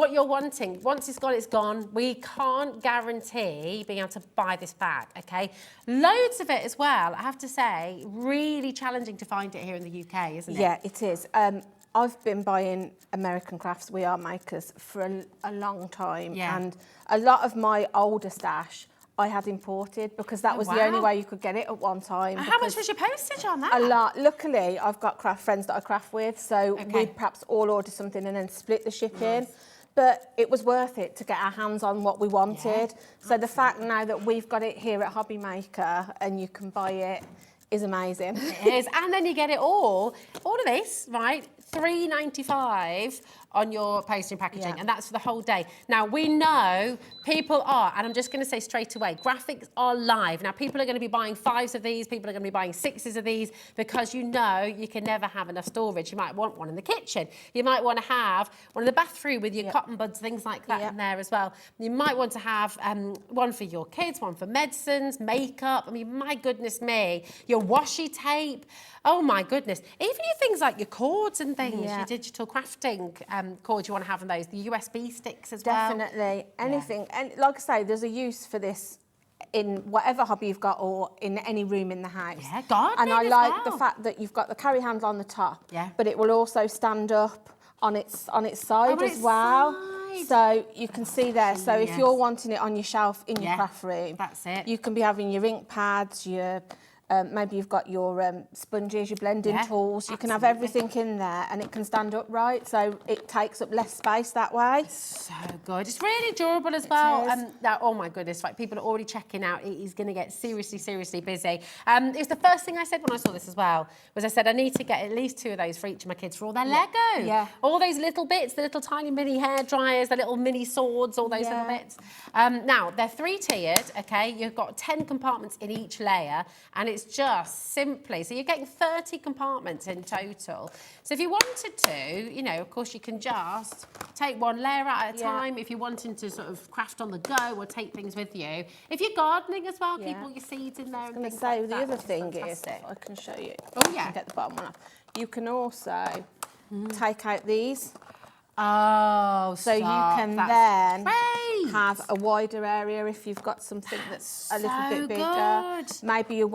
what you're wanting, once it's gone, it's gone. We can't guarantee being able to buy this back, okay? Loads of it as well, I have to say, really challenging to find it here in the UK, isn't it? Yeah, it is. I've been buying American crafts, We Are Makers, for a long time. Yeah. And a lot of my older stash I had imported because that was the only wow. way you could get it at one time. And how much because was your postage on that? a lot. Luckily, I've got craft friends that I craft with, so we'd perhaps all order something and then split the shipping. But it was worth it to get our hands on what we wanted. So the fact now that we've got it here at Hobby Maker and you can buy it is amazing. It is, and then you get it all of this, right? $3.95 on your postage and packaging, and that's for the whole day. Now, we know people are, and I'm just going to say straight away, graphics are live. Now, people are going to be buying 5s of these, people are going to be buying 6s of these, because you know you can never have enough storage. You might want one in the kitchen. You might want to have one in the bathroom with your cotton buds, things like that in there as well. You might want to have one for your kids, one for medicines, makeup. I mean, my goodness me, your washi tape. Oh my goodness. Even your things like your cords and things, your digital crafting cords you want to have on those, the USB sticks as well. Definitely. Anything. And like I say, there's a use for this in whatever hobby you've got or in any room in the house. Yeah, gardening And I as like the well. fact that you've got the carry handle on the top, Yeah. but it will also stand up on its side on as its well. side. So you can see there. So if you're wanting it on your shelf in your craft room, that's it. You can be having your ink pads, your maybe you've got your sponges, your blending tools. You can have everything in there and it can stand upright, so it takes up less space that way. So good. It's really durable as well. Now, oh my goodness, like people are already checking out. It is going to get seriously, seriously busy. It was the first thing I said when I saw this as well, was I said I need to get at least 2 of those for each of my kids for all their Lego. Yeah. All those little bits, the little tiny mini hair dryers, the little mini swords, all those little bits. Now, they're 3-tiered, okay? You've got 10 compartments in each layer, and it's just simply, so you're getting 30 compartments in total. So if you wanted to, you know, of course you can just take one layer at a time if you're wanting to sort of craft on the go or take things with you. If you're gardening as well, keep all your seeds in there and I'm going to things say like the that, other which is thing is, fantastic. I can show you. Oh, You yeah. can get the bottom one off. You can also take out these. Oh, So you can then great. have a wider area if you've got something that's a little So bit bigger. good. Maybe you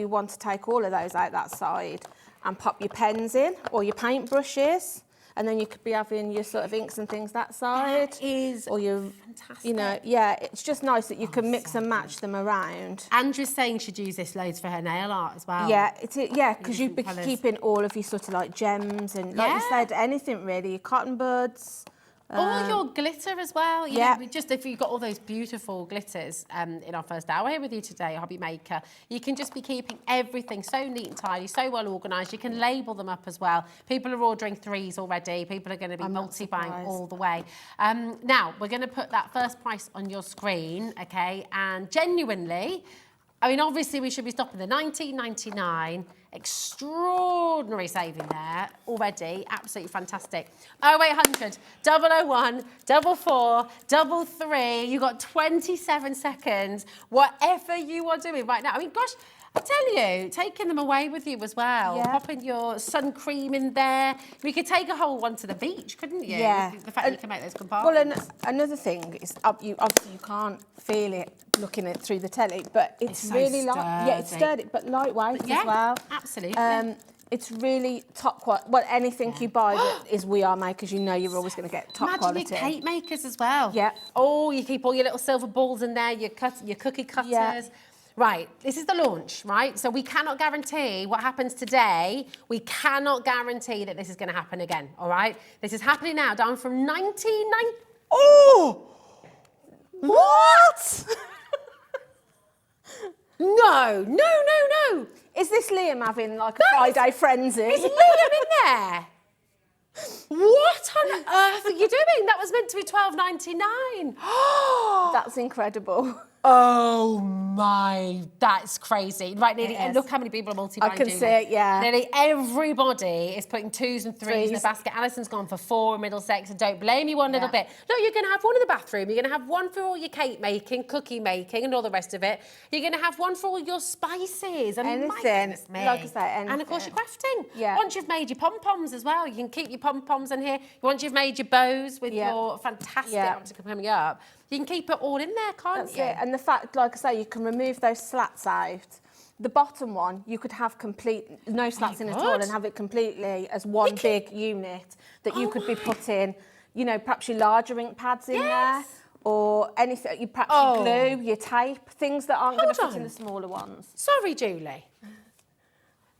want to take all of those out that side and pop your pens in or your paint brushes. And then you could be having your sort of inks and things that side. That is or your, fantastic. you know, it's just nice that you can mix and match them around. Andrew's saying she'd use this loads for her nail art as well. Yeah, because you'd be different colours. keeping all of your sort of like gems and, like you said, anything really, your cotton buds. All your glitter as well. You yeah. know, if you've got all those beautiful glitters in our first hour here with you today, Hobby Maker, you can just be keeping everything so neat and tidy, so well organised. You can label them up as well. People are ordering 3s already. People are going to be multi-buying all the way. Now, we're going to put that first price on your screen, okay? And genuinely, I mean, obviously we should be stopping the $19.99. Extraordinary saving there already. Absolutely fantastic. 0800 001 44 33. You got 27 seconds. Whatever you are doing right now. I mean, gosh, I tell you, taking them away with you as well. Yeah. Popping your sun cream in there. We could take a whole one to the beach, couldn't you? Yeah. The fact that you can make those compartments. Well, another thing is, obviously you can't feel it looking at through the telly, but it's so really light. Yeah, it's sturdy. sturdy, but lightweight Yeah, as well. absolutely. It's really top quality. Well, anything you buy that is We Are Makers, you know you're always going to get top quality. Imagine your cake makers as well. Yeah. Oh, you keep all your little silver balls in there, your cookie cutters. Yeah. Right, this is the launch, right? So we cannot guarantee what happens today. We cannot guarantee that this is going to happen again, all right? This is happening now, down from 1990. Oh! What? No. Is this Liam having like a Friday frenzy? Is Liam in there? What on earth are you doing? That was meant to be $12.99. That's incredible. Oh my, that's crazy. Right, nearly, and look how many people are multi-buying. I can see it, yeah. Nearly everybody is putting 2s and 3s in the basket. Alison's gone for 4 in Middlesex, and don't blame you one little bit. Look, you're going to have one in the bathroom. You're going to have one for all your cake making, cookie making, and all the rest of it. You're going to have one for all your spices. And Anything. Like I say, anything. And of course, your crafting. Yeah. Once you've made your pom-poms as well, you can keep your pom-poms in here. Once you've made your bows with your fantastic optic coming up, you can keep it all in there, can't you? That's it. And the fact, like I say, you can remove those slats out. The bottom one, you could have no slats in at all and have it completely as one big unit that you could be putting, you know, perhaps your larger ink pads in there, or anything, perhaps your glue, your tape, things that aren't going to fit in the smaller ones. Sorry, Julie.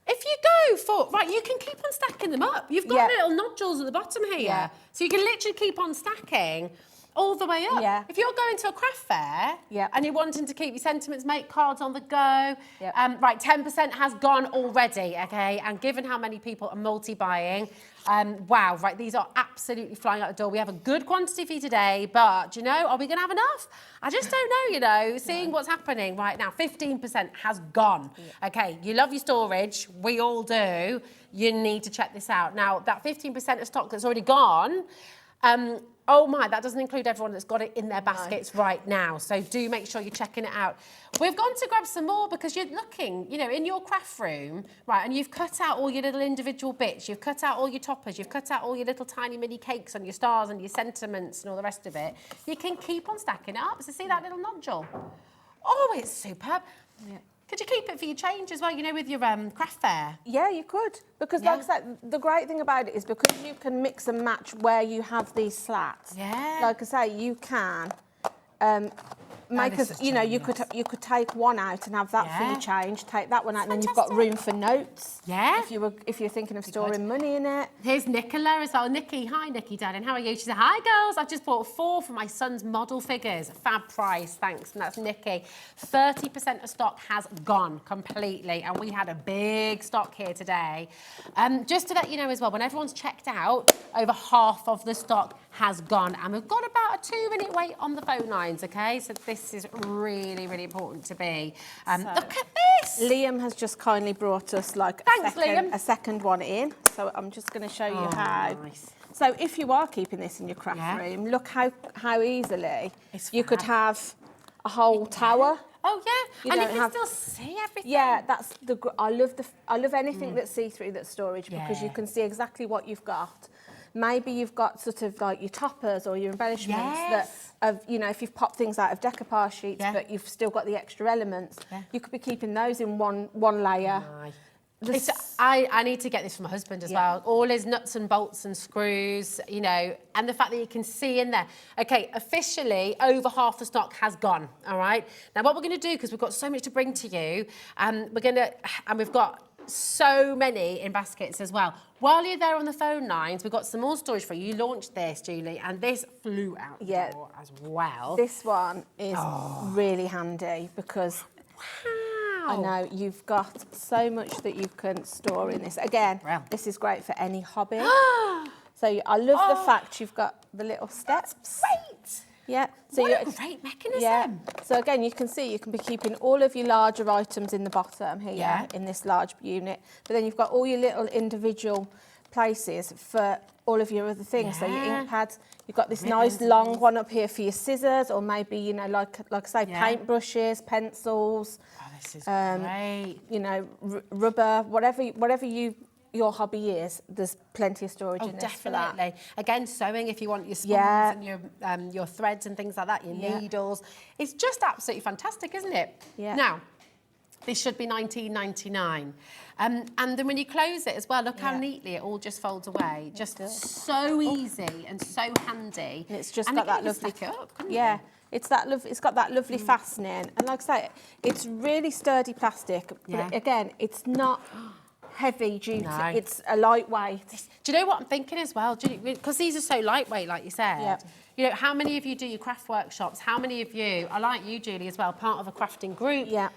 If you go for, right, you can keep on stacking them up. You've got little nodules at the bottom here. Yeah. So you can literally keep on stacking all the way up. Yeah. If you're going to a craft fair and you're wanting to keep your sentiments, make cards on the go, right, 10% has gone already, okay? And given how many people are multi-buying, wow, right, these are absolutely flying out the door. We have a good quantity for you today, but, you know, are we going to have enough? I just don't know, you know, seeing what's happening right now. 15% has gone. Okay, you love your storage. We all do. You need to check this out. Now, that 15% of stock that's already gone, oh my, that doesn't include everyone that's got it in their baskets right now. So do make sure you're checking it out. We've gone to grab some more because you're looking, you know, in your craft room, right, and you've cut out all your little individual bits. You've cut out all your toppers. You've cut out all your little tiny mini cakes on your stars and your sentiments and all the rest of it. You can keep on stacking it up. So see that little nodule? Oh, it's superb. Yeah. Could you keep it for your change as well, you know, with your craft fair? Yeah, you could. Because like I said, the great thing about it is because you can mix and match where you have these slats. Yeah. Like I say, you can make us, you know, you could take one out and have that for your change, take that one out, and then you've got room for notes. Yeah. If you're thinking of storing money in it. Here's Nicola as well. Nikki, hi Nikki, darling. How are you? She said, hi girls. I've just bought 4 for my son's model figures. Fab price, thanks. And that's Nikki. 30% of stock has gone completely, and we had a big stock here today. Just to let you know as well, when everyone's checked out, over half of the stock has gone, and we've got about a 2-minute wait on the phone lines. Okay, so this is really, really important to be. Look at this. Liam has just kindly brought us like a second one in. So I'm just going to show you how. Nice. So if you are keeping this in your craft room, look how easily you could have a whole tower. Oh yeah, and you can still see everything. Yeah, that's I love anything that's see-through, that's storage, because you can see exactly what you've got. Maybe you've got sort of like your toppers or your embellishments that have, you know, if you've popped things out of decoupage sheets, but you've still got the extra elements, you could be keeping those in one layer. I need to get this from my husband as well. All his nuts and bolts and screws, you know, and the fact that you can see in there. Okay, officially, over half the stock has gone, all right? Now, what we're going to do, because we've got so much to bring to you, and we've got so many in baskets as well. While you're there on the phone lines, we've got some more storage for you. You launched this, Julie, and this flew out the door as well. This one is really handy because I know you've got so much that you can store in this. Again, this is great for any hobby. So I love the fact you've got the little steps. That's great. Yeah. So what a great mechanism. Yeah. So again, you can see you can be keeping all of your larger items in the bottom here in this large unit, but then you've got all your little individual places for all of your other things. So your ink pads, you've got this nice long one up here for your scissors, or maybe, you know, like I say, paint brushes, pencils. Oh, this is great. You know, rubber, whatever your hobby is, there's plenty of storage in this for that. Again, sewing if you want your spools and your threads and things like that, your needles. It's just absolutely fantastic, isn't it? Yeah. Now, this should be £19.99. And then when you close it as well, look how neatly it all just folds away. Just so easy and so handy. And it's just and got that again, lovely... stack it up, couldn't Yeah. you? It's got that lovely fastening. And like I say, it's really sturdy plastic. But again, it's not heavy duty. No. It's a lightweight. Do you know what I'm thinking as well? Because these are so lightweight, like you said. Yep. You know, how many of you do your craft workshops? How many of you are like you, Julie, as well, part of a crafting group? Yeah.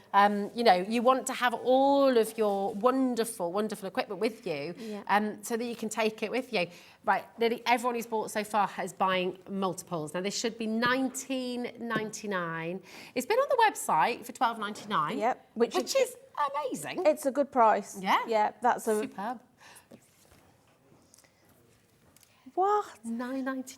You know, you want to have all of your wonderful, wonderful equipment with you, so that you can take it with you. Right, nearly everyone who's bought so far is buying multiples. Now, this should be £19.99. It's been on the website for £12.99. Yep. Which is amazing. It's a good price. Yeah. Yeah, that's a... Superb. What? £9.99.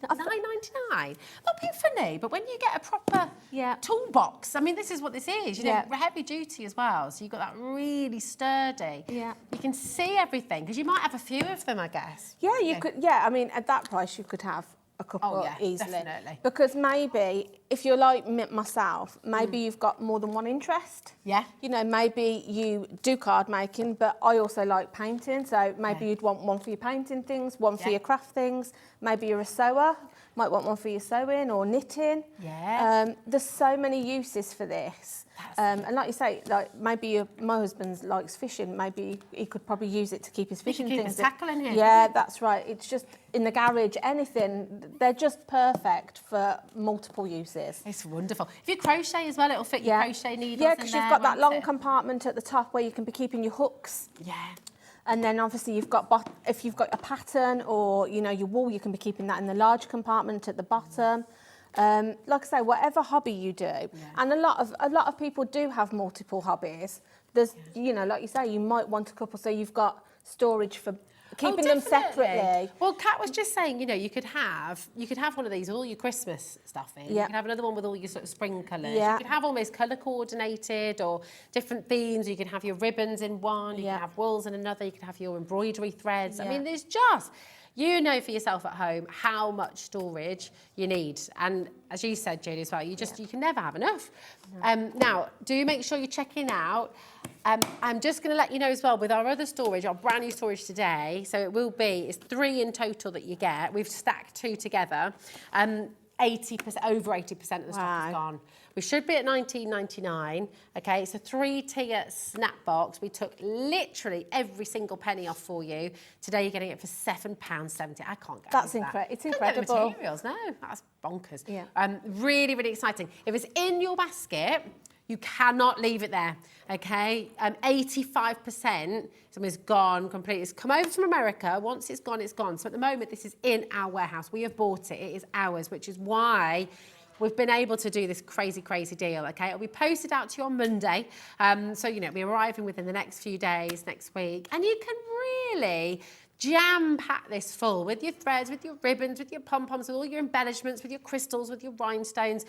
Not being funny, but when you get a proper Yeah. toolbox, I mean, this is what this is. You know, Yeah. heavy duty as well. So you've got that really sturdy. Yeah. You can see everything because you might have a few of them, I guess. Yeah, you could. Yeah, I mean, at that price, you could have a couple easily. Definitely. Because maybe if you're like myself, maybe you've got more than one interest. Yeah. You know, maybe you do card making, but I also like painting. So maybe you'd want one for your painting things, one for your craft things. Maybe you're a sewer, might want one for your sewing or knitting. Yeah. There's so many uses for this. And like you say, like maybe my husband likes fishing. Maybe he could probably use it to keep his fishing keep things. his tackle in here. Yeah, that's right. It's just in the garage, anything. They're just perfect for multiple uses. It's wonderful. If you crochet as well, it'll fit your crochet needles. Yeah, because you've got that long won't it? compartment at the top where you can be keeping your hooks. Yeah. And then obviously you've got, if you've got a pattern or, you know, your wool, you can be keeping that in the large compartment at the bottom. Like I say, whatever hobby you do, and a lot of people do have multiple hobbies. There's, you know, like you say, you might want a couple, so you've got storage for keeping them separately. Well, Kat was just saying, you know, you could have one of these with all your Christmas stuff in. You could have another one with all your sort of spring colours. You could have almost colour coordinated or different themes. You could have your ribbons in one. You could have wools in another. You could have your embroidery threads. I mean, there's just... You know for yourself at home how much storage you need. And as you said, Julie, as well, you can never have enough. Now, do make sure you're checking out. I'm just going to let you know as well, with our other storage, our brand new storage today, so it will be, it's 3 in total that you get. We've stacked 2 together. 80%, over 80% of the stock is gone. We should be at £19.99. Okay, it's a 3-tier snap box. We took literally every single penny off for you. Today you're getting it for £7.70. I can't get That's over that. It's Can't incredible. get the materials, no, that's bonkers. Yeah. Really, really exciting. If it's in your basket, you cannot leave it there, okay? 85% is gone completely. It's come over from America. Once it's gone, it's gone. So at the moment, this is in our warehouse. We have bought it. It is ours, which is why we've been able to do this crazy, crazy deal, okay? It'll be posted out to you on Monday. So, you know, it'll be arriving within the next few days, next week. And you can really jam-pack this full with your threads, with your ribbons, with your pom-poms, with all your embellishments, with your crystals, with your rhinestones.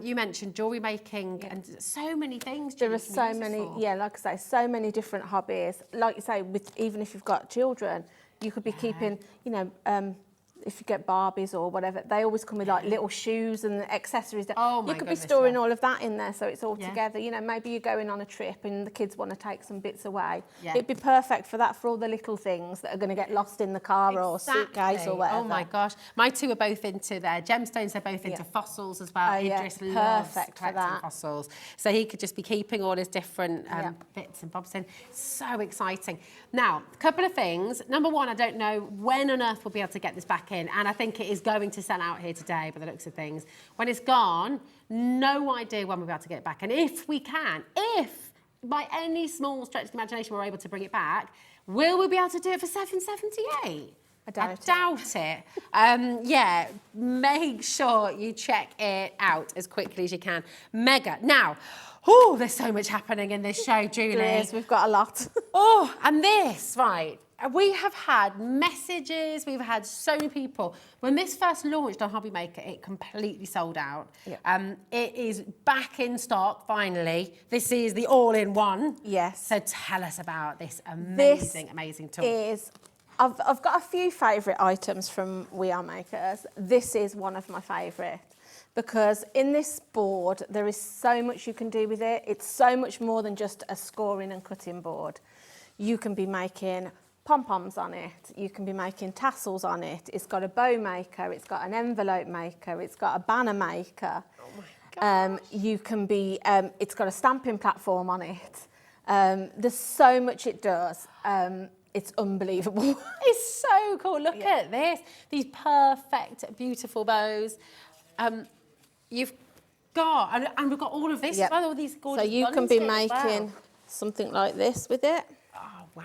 You mentioned jewellery making and so many things. There are so many, like I say, so many different hobbies. Like you say, even if you've got children, you could be keeping, you know, if you get Barbies or whatever, they always come with like little shoes and accessories. Oh my You could be storing all of that in there so it's all together. You know, maybe you're going on a trip and the kids want to take some bits away. It'd be perfect for that, for all the little things that are going to get lost in the car or suitcase or whatever. Oh my gosh. My 2 are both into their gemstones. They're both into fossils as well. Idris loves perfect for collecting that. fossils. So he could just be keeping all his different bits and bobs in. So exciting. Now, a couple of things. Number one, I don't know when on earth we'll be able to get this back in. And I think it is going to sell out here today by the looks of things. When it's gone, no idea when we'll be able to get it back. And if we can, if by any small stretch of imagination we're able to bring it back, will we be able to do it for £7.78? I doubt it. Yeah, make sure you check it out as quickly as you can. Mega. Now, there's so much happening in this show, Julie. There is, we've got a lot. And this, right. We have had messages, we've had so many people. When this first launched on Hobby Maker, it completely sold out. It is back in stock, finally. This is the all-in-one. Yes. So tell us about this amazing tool. I've got a few favourite items from We Are Makers. This is one of my favourite. because in this board there is so much you can do with it. It's so much more than just a scoring and cutting board. You can be making pom-poms on it, you can be making tassels on it, it's got a bow maker, it's got an envelope maker, it's got a banner maker. Oh my God. You can be, it's got a stamping platform on it. There's so much it does. It's unbelievable. It's so cool. Look at this. These perfect, beautiful bows. You've got, and we've got all of this as well, all these gorgeous So you can be buttons here as making well. something like this with it. Oh, wow.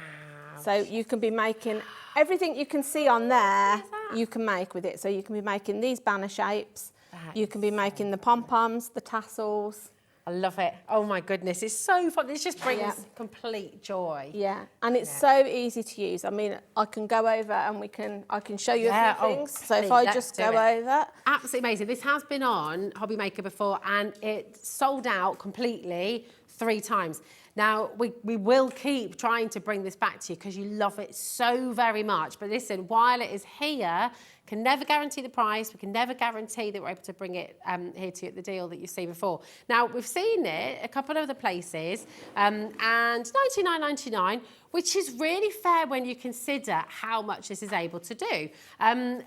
So you can be making everything you can see on there, you can make with it. So you can be making these banner shapes. You can be making the pom-poms, the tassels. I love it. Oh my goodness, it's so fun. This just brings complete joy. Yeah, and it's so easy to use. I mean, I can go over and I can show you a few things. So if I just go over. Absolutely amazing. This has been on Hobby Maker before and it sold out completely 3 times. Now, we will keep trying to bring this back to you because you love it so very much. But listen, while it is here, can never guarantee the price. We can never guarantee that we're able to bring it here to you at the deal that you see before. Now, we've seen it a couple of other places and $99.99, which is really fair when you consider how much this is able to do.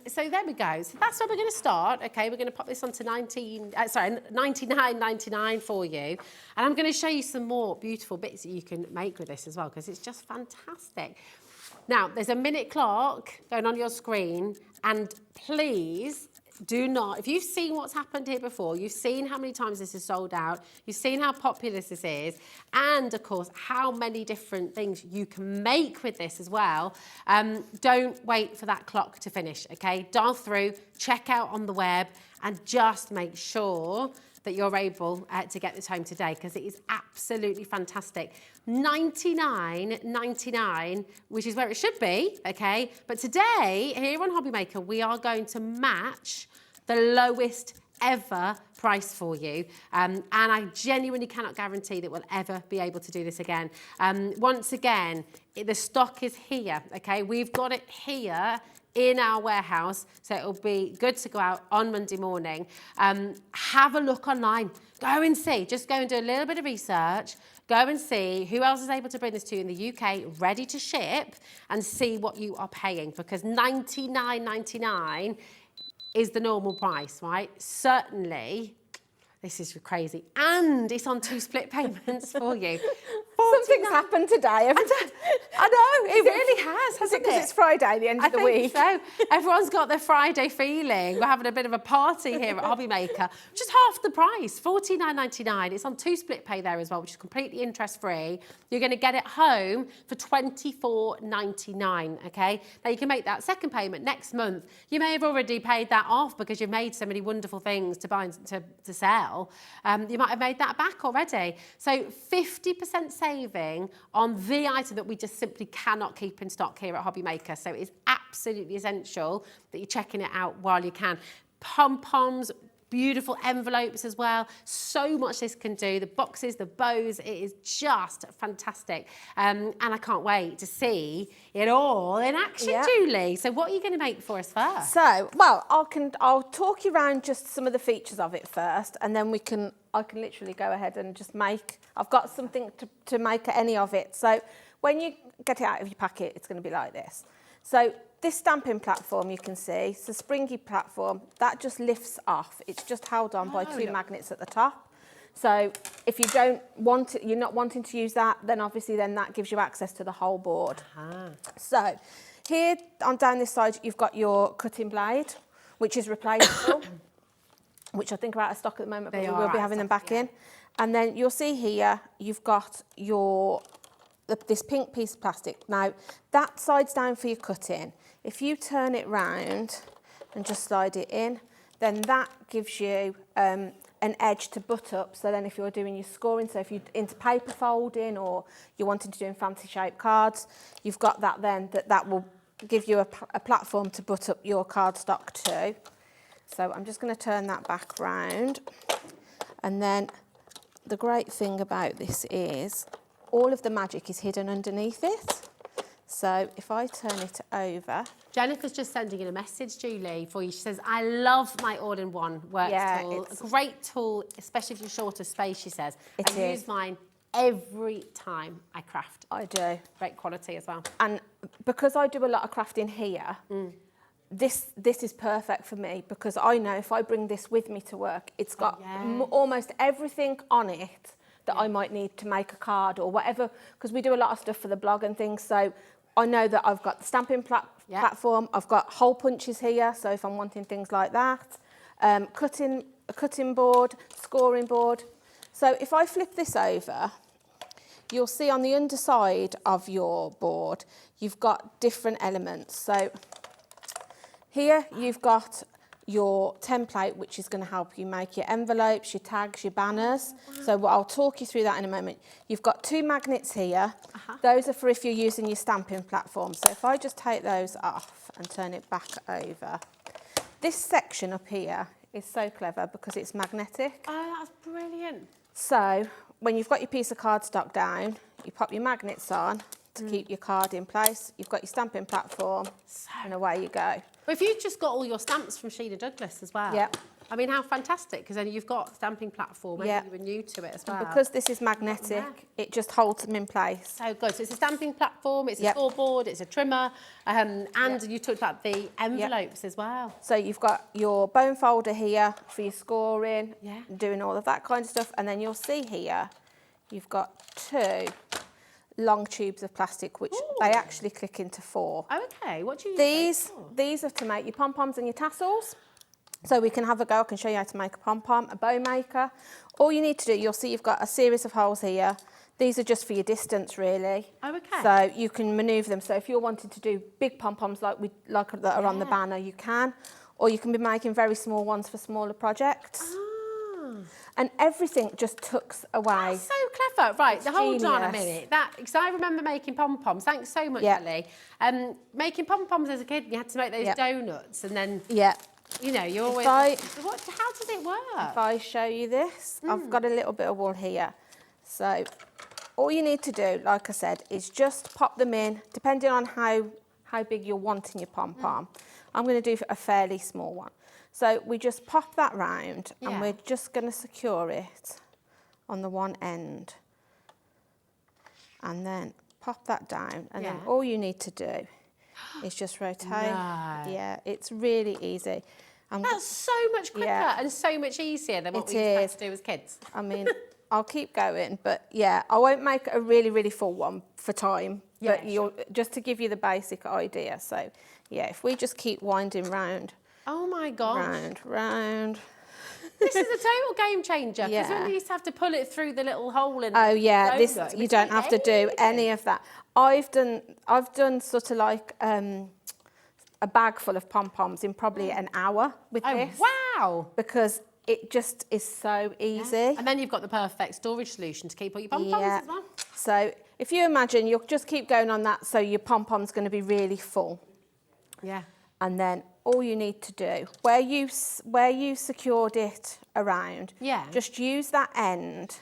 So there we go. So that's where we're going to start. Okay, we're going to pop this onto $99.99 for you. And I'm going to show you some more beautiful bits that you can make with this as well, because it's just fantastic. Now, there's a minute clock going on your screen, and please do not, if you've seen what's happened here before, you've seen how many times this is sold out, you've seen how popular this is, and of course, how many different things you can make with this as well, don't wait for that clock to finish, okay? Dial through, check out on the web, and just make sure that you're able to get this home today, because it is absolutely fantastic. $99.99, which is where it should be, okay? But today, here on Hobby Maker, we are going to match the lowest ever price for you. And I genuinely cannot guarantee that we'll ever be able to do this again. Once again, the stock is here, okay? We've got it here in our warehouse, so it'll be good to go out on Monday morning. Have a look online. Go and see. Just go and do a little bit of research. Go and see who else is able to bring this to you in the UK, ready to ship, and see what you are paying, because $99.99 is the normal price, right? Certainly, this is crazy. And it's on 2 split payments for you. Something's happened today. I know, it really has, hasn't it? Because it's Friday, the end of the week. So. Everyone's got their Friday feeling. We're having a bit of a party here at Hobby Maker. Just half the price, $49.99. It's on 2 split pay there as well, which is completely interest-free. You're going to get it home for $24.99, okay? Now, you can make that second payment next month. You may have already paid that off because you've made so many wonderful things to buy and to sell. You might have made that back already. So 50% saving on the item that we just simply cannot keep in stock here at Hobby Maker. So it is absolutely essential that you're checking it out while you can. Pom-poms, beautiful envelopes as well. So much this can do. The boxes, the bows, it is just fantastic. And I can't wait to see it all in action, Julie. So what are you going to make for us first? So, well, I'll talk you around just some of the features of it first, and then I can literally go ahead and just make, I've got something to make any of it. So when you get it out of your packet, it's going to be like this. So this stamping platform, you can see, it's a springy platform that just lifts off. It's just held on by 2 magnets at the top. So if you don't want it, you're not wanting to use that, then obviously that gives you access to the whole board. So here on down this side, you've got your cutting blade, which is replaceable, which I think are out of stock at the moment, but we will be having them back in. And then you'll see here, you've got this pink piece of plastic. Now, that side's down for your cutting. If you turn it round and just slide it in, then that gives you an edge to butt up. So then if you're doing your scoring, so if you're into paper folding or you're wanting to do fancy shaped cards, you've got that then, that will give you a platform to butt up your cardstock to. So I'm just going to turn that back round. And then the great thing about this is all of the magic is hidden underneath it. So if I turn it over, Jennifer's just sending in a message, Julie, for you. She says, I love my all-in-one work tool. A great tool, especially if you're short of space, she says. I use mine every time I craft. I do. Great quality as well. And because I do a lot of crafting here, this is perfect for me, because I know if I bring this with me to work, it's got almost everything on it that I might need to make a card or whatever, because we do a lot of stuff for the blog and things. So I know that I've got the stamping platform, I've got hole punches here, so if I'm wanting things like that, a cutting board, scoring board. So if I flip this over, you'll see on the underside of your board, you've got different elements. So here you've got your template, which is going to help you make your envelopes, your tags, your banners. So I'll talk you through that in a moment. You've got 2 magnets here. Those are for if you're using your stamping platform. So if I just take those off and turn it back over. This section up here is so clever because it's magnetic. Oh, that's brilliant. So when you've got your piece of cardstock down, you pop your magnets on to keep your card in place. You've got your stamping platform, and away you go. Well, if you've just got all your stamps from Sheena Douglass as well. Yep. I mean, how fantastic, because then you've got stamping platform and you were new to it as well. And because this is magnetic, it just holds them in place. So good. So it's a stamping platform, it's a scoreboard, it's a trimmer, and you talked about the envelopes as well. So you've got your bone folder here for your scoring, doing all of that kind of stuff. And then you'll see here, you've got 2 long tubes of plastic, which they actually click into 4. Oh, okay. What do you use These are to make your pom-poms and your tassels. So we can have a go. I can show you how to make a pom-pom, a bow maker. All you need to do, you'll see you've got a series of holes here. These are just for your distance, really. Oh, okay. So you can manoeuvre them. So if you're wanting to do big pom-poms like that are on the banner, you can. Or you can be making very small ones for smaller projects. And everything just tucks away. That's so clever. Right, hold on a minute. Because I remember making pom-poms. Thanks so much, Ellie. Making pom-poms as a kid, you had to make those donuts and then... You know, you're always... how does it work? If I show you this, I've got a little bit of wool here. So all you need to do, like I said, is just pop them in, depending on how big you're wanting your pom-pom. I'm going to do a fairly small one. So we just pop that round and we're just going to secure it on the one end. And then pop that down. And then all you need to do is just rotate. Yeah, it's really easy. That's so much quicker and so much easier than what we used to do as kids. I mean, I'll keep going, but I won't make a really, really full one for time, but just to give you the basic idea. So, if we just keep winding round. Oh my gosh. Round. This is a total game changer, because when we used to have to pull it through the little hole in you don't have to do any of that. I've done sort of like a bag full of pom-poms in probably an hour with this. Wow! Because it just is so easy. And then you've got the perfect storage solution to keep all your pom-poms as well. So if you imagine, you'll just keep going on that, so your pom-pom's going to be really full. Yeah. And then all you need to do, where you secured it around, just use that end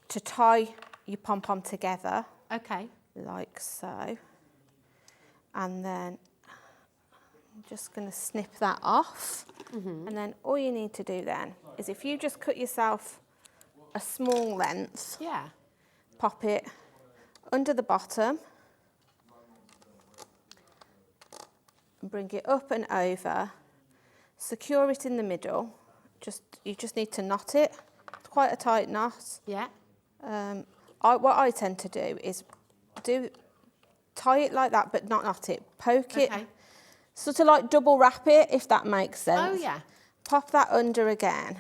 to tie your pom-pom together. Okay. Like so. And then I'm just going to snip that off. And then all you need to do then is, if you just cut yourself a small length, pop it under the bottom and bring it up and over, secure it in the middle. You just need to knot it. It's quite a tight knot. Yeah. What I tend to do is tie it like that, but not knot it. Poke it, sort of like double wrap it, if that makes sense. Oh, yeah. Pop that under again.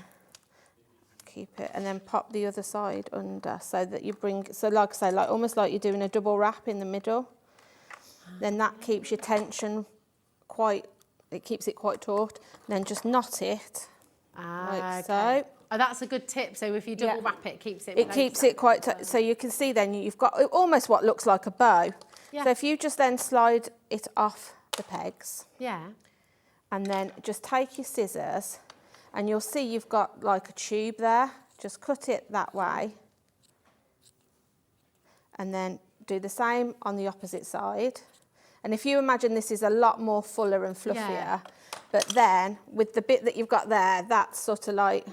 Keep it, and then pop the other side under, so that you like I say, like almost like you're doing a double wrap in the middle. Then that keeps your tension keeps it quite taut. Then just knot it, like so. Oh, that's a good tip. So if you double wrap it, it keeps it. It keeps it quite tight. So you can see then you've got almost what looks like a bow. Yeah. So if you just then slide it off the pegs. Yeah. And then just take your scissors, and you'll see you've got like a tube there. Just cut it that way. And then do the same on the opposite side. And if you imagine this is a lot more fuller and fluffier, but then with the bit that you've got there, that's sort of like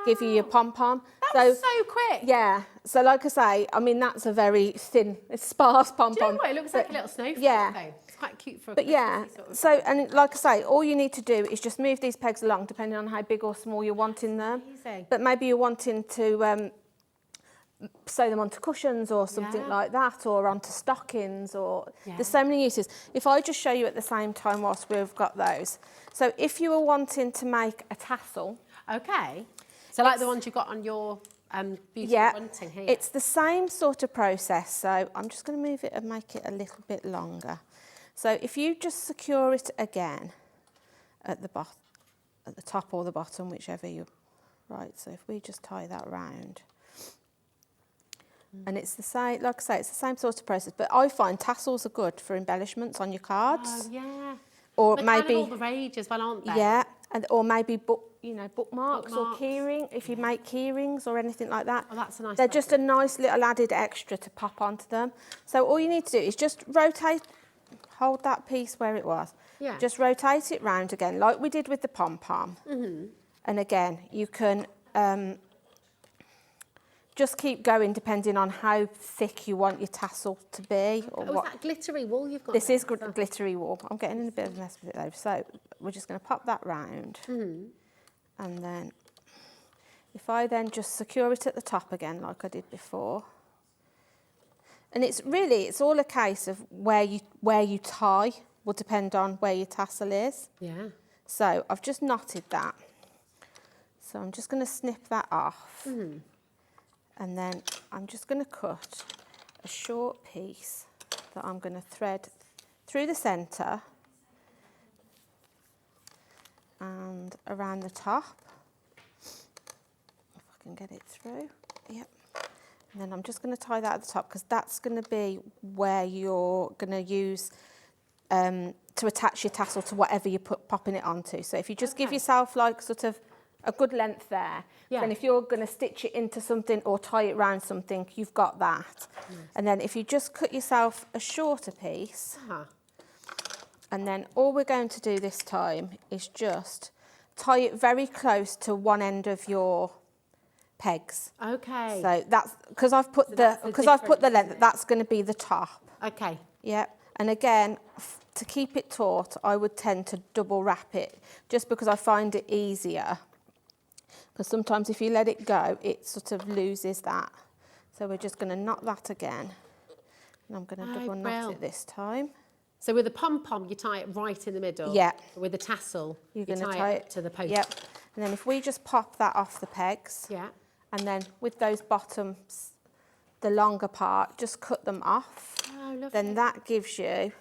give you your pom-pom. That's so quick. Yeah. So like I say, I mean, that's a very thin, sparse pom-pom. Do you know what? It looks like a little snowflake, though. It's quite cute for a Christmassy sort of so, and like I say, all you need to do is just move these pegs along, depending on how big or small you're wanting them. Amazing. But maybe you're wanting to sew them onto cushions or something like that, or onto stockings, or there's so many uses. If I just show you at the same time whilst we've got those. So if you were wanting to make a tassel. Okay. So like the ones you got on your beautiful bunting here. It's the same sort of process. So I'm just going to move it and make it a little bit longer. So if you just secure it again at the top or the bottom, whichever you, right. So if we just tie that round. And it's the same, like I say, it's the same sort of process. But I find tassels are good for embellishments on your cards. Oh, yeah. Or they're maybe kind of all the rage as well, aren't they? Yeah, or maybe bookmarks or keyring. If you make key rings or anything like that. Oh, that's a nice. They're just a nice little added extra to pop onto them. So all you need to do is just rotate, hold that piece where it was. Yeah. Just rotate it round again, like we did with the pom-pom. And again, you can just keep going depending on how thick you want your tassel to be. Or what. Is that glittery wool you've got? This is glittery wool. I'm getting in a bit of a mess with it though. So we're just going to pop that round. And then if I then just secure it at the top again like I did before. And it's all a case of where you tie will depend on where your tassel is. Yeah. So I've just knotted that. So I'm just going to snip that off. And then I'm just going to cut a short piece that I'm going to thread through the centre and around the top, if I can get it through. Yep. And then I'm just going to tie that at the top because that's going to be where you're going to use to attach your tassel to whatever you're popping it onto. So if you just give yourself like sort of a good length there, then if you're going to stitch it into something or tie it around something, you've got that. And then if you just cut yourself a shorter piece, and then all we're going to do this time is just tie it very close to one end of your pegs. Okay. So that's because I've put the length. That's going to be the top. Okay. Yep. And again, to keep it taut, I would tend to double wrap it, just because I find it easier. Because sometimes if you let it go, it sort of loses that. So we're just going to knot that again. And I'm going to double knot it this time. So with the pom-pom, you tie it right in the middle. Yeah. With the tassel, you're you going to tie it to the post. Yep. And then if we just pop that off the pegs. Yeah. And then with those bottoms, the longer part, just cut them off. Oh, lovely. Then that gives you,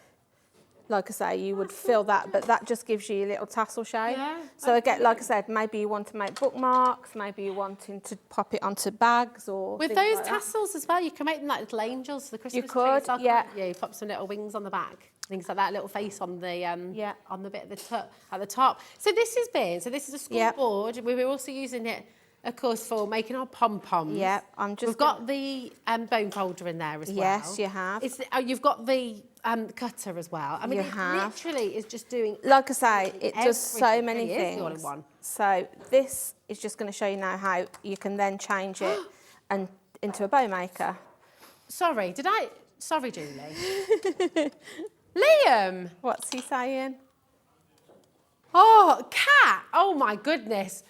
like I say, you would fill that, but that just gives you a little tassel shape. Yeah. So again, like I said, maybe you want to make bookmarks, maybe you're wanting to pop it onto bags or with those tassels as well, you can make them like little angels for the Christmas tree. You could, yeah. You pop some little wings on the back, things like that, little face on the on the bit at the top. So this is a school board. We were also using it, of course, for making our pom-poms. Yeah, We've got the bone folder in there as well. Yes, you have. You've got the cutter as well. I mean, literally is just doing. Like I say, it does so many things. All in one. So this is just going to show you now how you can then change it and into a bow maker. Sorry, Julie. Liam! What's he saying? Oh, Kat! Oh my goodness.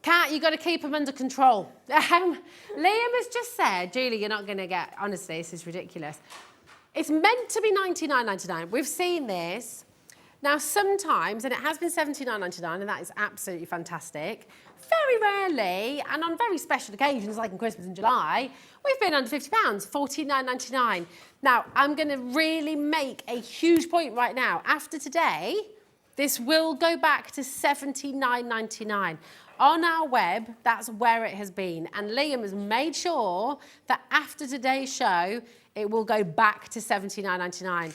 Kat, you've got to keep him under control. Liam has just said, Julie, you're not going to get, honestly, this is ridiculous. It's meant to be $99.99. We've seen this. Now, sometimes, and it has been $79.99, and that is absolutely fantastic. Very rarely, and on very special occasions, like in Christmas and July, we've been under £50, $49.99. Now, I'm going to really make a huge point right now. After today, this will go back to $79.99. On our web, that's where it has been. And Liam has made sure that after today's show, it will go back to $79.99.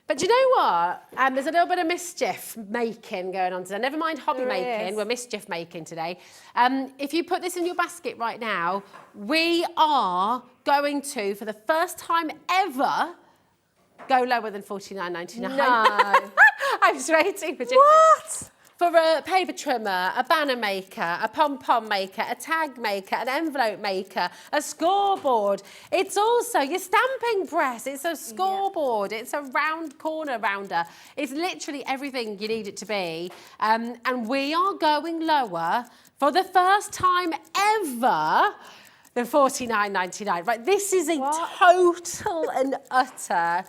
But do you know what? There's a little bit of mischief making going on today. Never mind hobby making, we're mischief making today. If you put this in your basket right now, we are going to, for the first time ever, go lower than $49.99. No. I was waiting for you. What? For a paper trimmer, a banner maker, a pom-pom maker, a tag maker, an envelope maker, a scoreboard. It's also your stamping press. It's a scoreboard. It's a round corner rounder. It's literally everything you need it to be. And we are going lower for the first time ever than $49.99. Right, this is a total and utter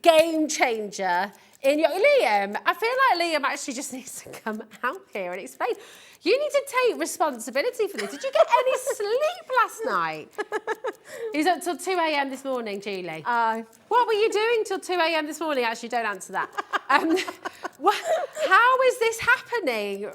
game changer. Liam, I feel like Liam actually just needs to come out here and explain. You need to take responsibility for this. Did you get any sleep last night? He was up till 2 a.m. this morning, Julie. What were you doing till 2 a.m. this morning? Actually, don't answer that. How is this happening?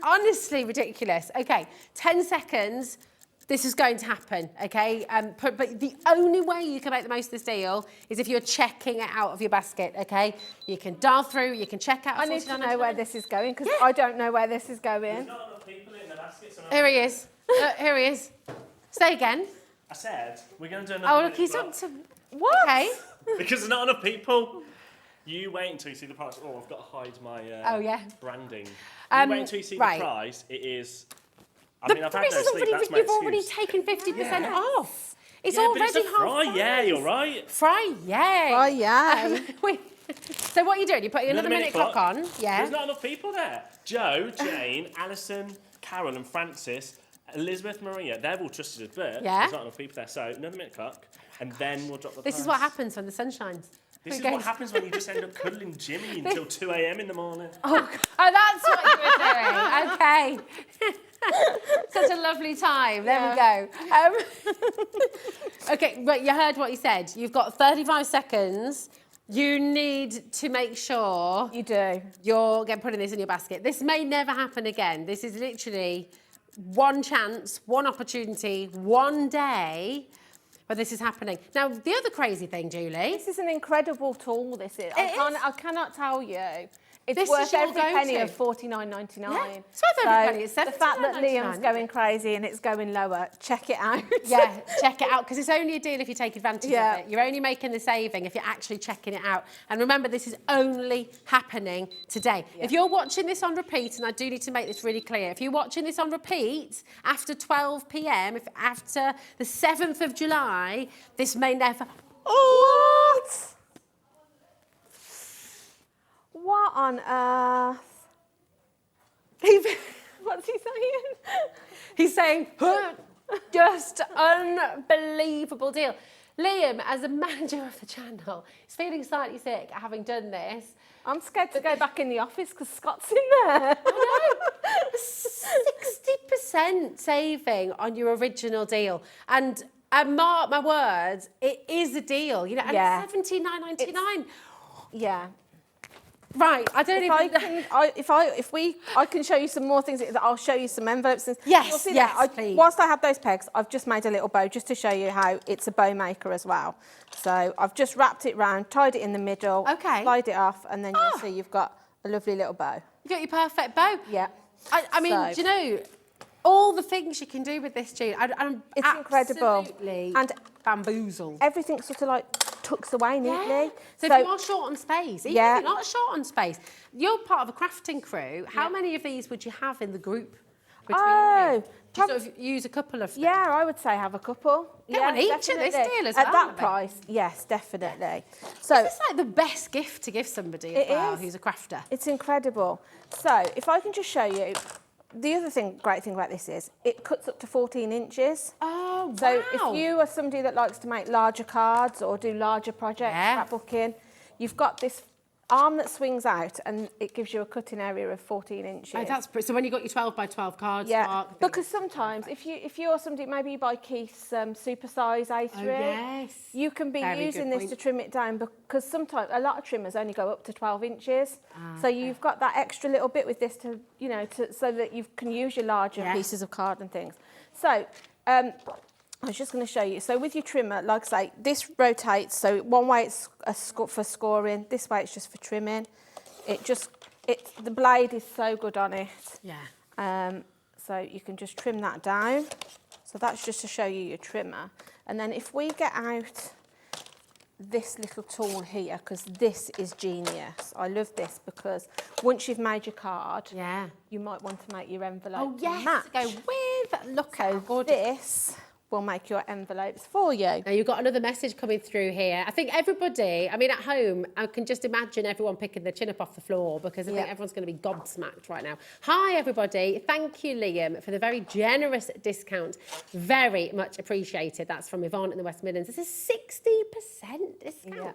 Honestly, ridiculous. Okay, 10 seconds. This is going to happen, okay? But the only way you can make the most of this deal is if you're checking it out of your basket, okay? You can dial through, you can check out. I need to know where this is going because I don't know where this is going. There's not enough people in the basket. Here he is. Here he is. Say again. I said we're going to do another. Oh, look, he's up to... What? Okay. Because there's not enough people. You wait until you see the price. Oh, I've got to hide my branding. You wait until you see the price. It is... I mean, I've had no sleep, that's my You've already taken 50% off. It's already half price. Yeah, you're right. Friday. Wait. So what are you doing? You're putting another minute clock on. Yeah. There's not enough people there. Joe, Jane, Alison, Carol and Francis, Elizabeth, Maria, they've all trusted us, but there's not enough people there. So another minute clock, and then we'll drop the price. This is what happens when the sun shines. This is what happens when you just end up cuddling Jimmy until 2 a.m. in the morning. Oh, that's what you were doing. Okay. Such a lovely time. There we go. Okay, but you heard what he said. You've got 35 seconds. You need to make sure you do. You're putting this in your basket. This may never happen again. This is literally one chance, one opportunity, one day. But this is happening. Now, the other crazy thing, Julie... This is an incredible tool, this is. I cannot tell you. It's This worth is your every penny go-to. of $49.99. Yeah, it's worth every penny. It's the fact that $79.99. Liam's going crazy and it's going lower, check it out. Yeah, check it out, because it's only a deal if you take advantage of it. You're only making the saving if you're actually checking it out. And remember, this is only happening today. If you're watching this on repeat, and I do need to make this really clear, if you're watching this on repeat after 12 p.m, if after the 7th of July, this may never... What? What on earth? What's he saying? He's saying, just unbelievable deal. Liam, as a manager of the channel, is feeling slightly sick having done this. I'm scared to go back in the office because Scott's in there. I know. 60% saving on your original deal. And mark my words, it is a deal. You know, and it's $79.99. Yeah. Right, I don't even... I can show you some more things. I'll show you some envelopes. Yes, please. Whilst I have those pegs, I've just made a little bow just to show you how it's a bow maker as well. So I've just wrapped it round, tied it in the middle, slide it off, and then you'll see you've got a lovely little bow. You got your perfect bow. Yeah. I mean, do you know, all the things you can do with this, June, it's incredible. And bamboozled. Everything sort of like tucks away neatly. Yeah. So if you are short on space, even if you're not short on space, you're part of a crafting crew. How many of these would you have in the group between you? Do you sort of use a couple of them? Yeah, I would say have a couple. Get one each at this deal as well. At that price, yes, definitely. So it's like the best gift to give somebody as well who's a crafter. It's incredible. So if I can just show you, the other great thing about this is it cuts up to 14 inches. Oh, wow. So if you are somebody that likes to make larger cards or do larger projects, scrapbooking, you've got this arm that swings out and it gives you a cutting area of 14 inches. Oh, that's pretty. So when you've got your 12 by 12 cards, because sometimes if you're somebody, maybe you buy Keith's supersize A3, you can be using this to trim it down, because sometimes a lot of trimmers only go up to 12 inches. So you've got that extra little bit with this to, you know, so that you can use your larger pieces of card and things. So I was just going to show you. So with your trimmer, like I say, this rotates. So one way it's for scoring. This way it's just for trimming. The blade is so good on it. Yeah. So you can just trim that down. So that's just to show you your trimmer. And then if we get out this little tool here, because this is genius. I love this because once you've made your card, you might want to make your envelope match. Go with, look how gorgeous. This will make your envelopes for you. Now you've got another message coming through here. I think everybody, I mean at home, I can just imagine everyone picking their chin up off the floor because I think everyone's going to be gobsmacked right now. Hi everybody, thank you Liam for the very generous discount. Very much appreciated. That's from Yvonne in the West Midlands. This is 60% discount. Yeah.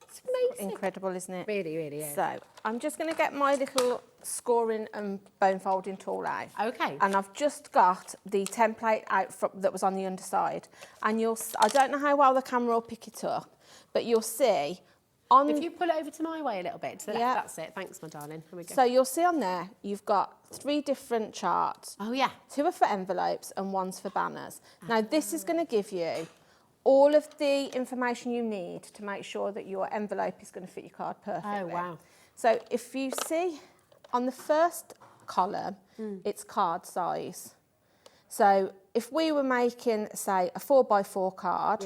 It's amazing. Incredible, isn't it? Really, really is. So I'm just going to get my little scoring and bone folding tool out. Okay. And I've just got the template out that was on the underside. And I don't know how well the camera will pick it up, but you'll see on... If you pull it over to my way a little bit, to the left, that's it. Thanks, my darling. Here we go. So you'll see on there, you've got 3 different charts. Oh, yeah. 2 are for envelopes and 1's for banners. Now, this is going to give you all of the information you need to make sure that your envelope is going to fit your card perfectly. Oh, wow. So if you see on the first column, it's card size. So if we were making, say, a 4x4 card,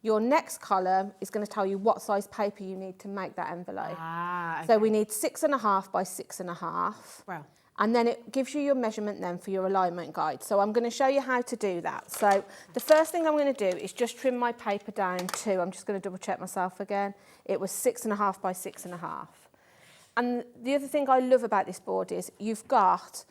your next column is going to tell you what size paper you need to make that envelope. Okay. So we need 6.5 by 6.5. Wow. And then it gives you your measurement then for your alignment guide. So I'm going to show you how to do that. So the first thing I'm going to do is just trim my paper down to, I'm just going to double check myself again. It was 6.5 by 6.5. And the other thing I love about this board is you've got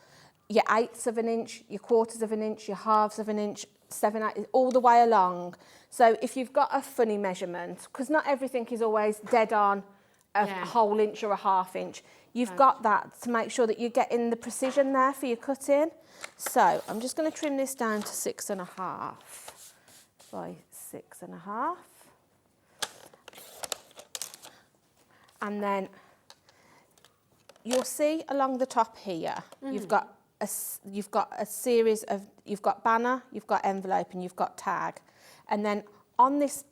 your 1/8 of an inch, your 1/4 of an inch, your 1/2 of an inch, 7/8, all the way along. So if you've got a funny measurement, because not everything is always dead on a whole inch or a 1/2 inch, you've got that to make sure that you're getting the precision there for your cutting. So I'm just going to trim this down to 6.5 by 6.5. And then you'll see along the top here, you've got a series of, you've got banner, you've got envelope, and you've got tag. And then on this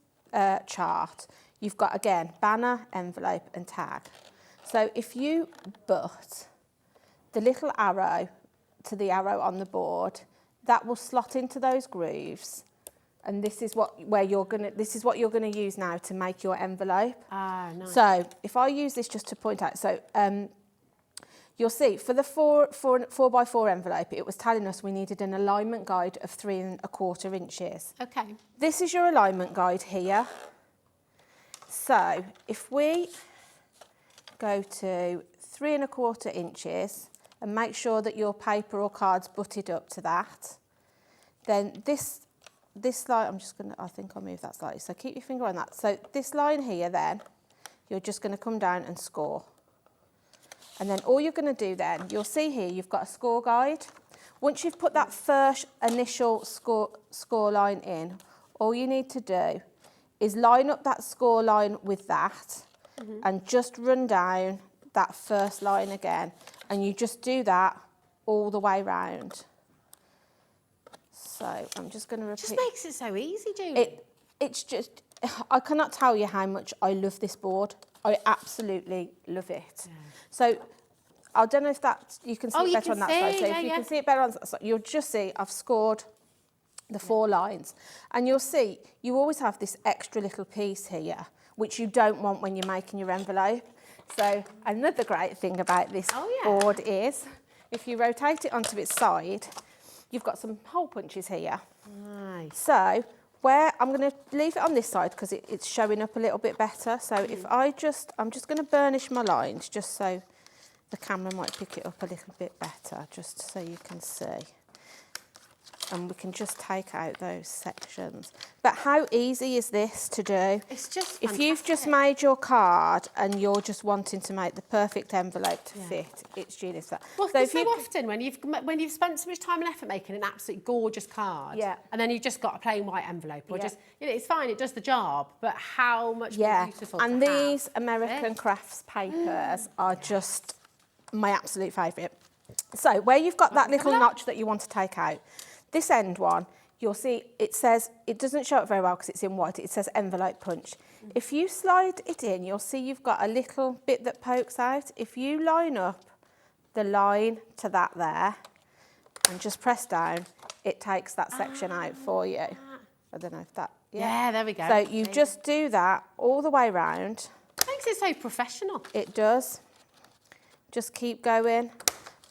chart, you've got, again, banner, envelope, and tag. So if you butt the little arrow to the arrow on the board, that will slot into those grooves. And this is what you're gonna use now to make your envelope. Ah, nice. So if I use this just to point out, so you'll see for the 4x4 envelope, it was telling us we needed an alignment guide of 3.25 inches. Okay. This is your alignment guide here. So if we go to 3.25 inches and make sure that your paper or card's butted up to that, then this line, I think I'll move that slightly, so keep your finger on that. So this line here then, you're just going to come down and score. And then all you're going to do then, you'll see here you've got a score guide. Once you've put that first initial score line in, all you need to do is line up that score line with that and just run down that first line again. And you just do that all the way round. So I'm just going to repeat. It just makes it so easy, Julie. It's just, I cannot tell you how much I love this board. I absolutely love it. Yeah. So I don't know if you can see it better on that side. So if you can see it better on that side, you'll just see I've scored the 4 lines. And you'll see you always have this extra little piece here, which you don't want when you're making your envelope. So another great thing about this board is if you rotate it onto its side, you've got some hole punches here. Nice. So I'm going to leave it on this side because it's showing up a little bit better. So if I'm just going to burnish my lines just so the camera might pick it up a little bit better, just so you can see. And we can just take out those sections. But how easy is this to do? It's just fantastic. If you've just made your card and you're just wanting to make the perfect envelope to fit, it's genius. Well, so often when you've spent so much time and effort making an absolutely gorgeous card, and then you've just got a plain white envelope, or just, it's fine, it does the job, but how much more beautiful and to these have American crafts papers are just my absolute favourite. So where you've got that little notch that you want to take out, this end one, you'll see it says, it doesn't show it very well because it's in white, it says envelope punch. If you slide it in, you'll see you've got a little bit that pokes out. If you line up the line to that there and just press down, it takes that section out for you. I don't know if that Yeah, there we go. So you just do that all the way round. Makes it so professional. It does. Just keep going.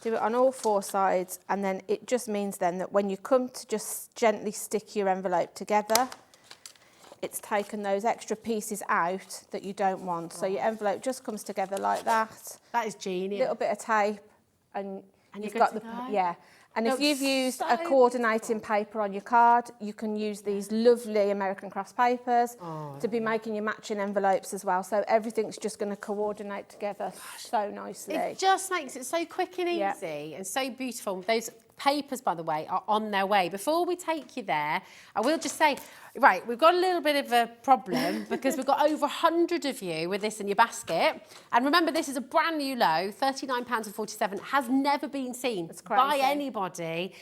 Do it on all 4 sides, and then it just means then that when you come to just gently stick your envelope together, it's taken those extra pieces out that you don't want. So your envelope just comes together like that. That is genius. A little bit of tape, and you've you're got good the to go. yeah. And if Looks you've used so a coordinating paper on your card, you can use these lovely American crafts papers to be making your matching envelopes as well. So everything's just going to coordinate together so nicely. It just makes it so quick and easy and so beautiful. Those papers, by the way, are on their way. Before we take you there, I will just say, right, we've got a little bit of a problem because we've got over 100 of you with this in your basket. And remember, this is a brand new low, £39.47, has never been seen by anybody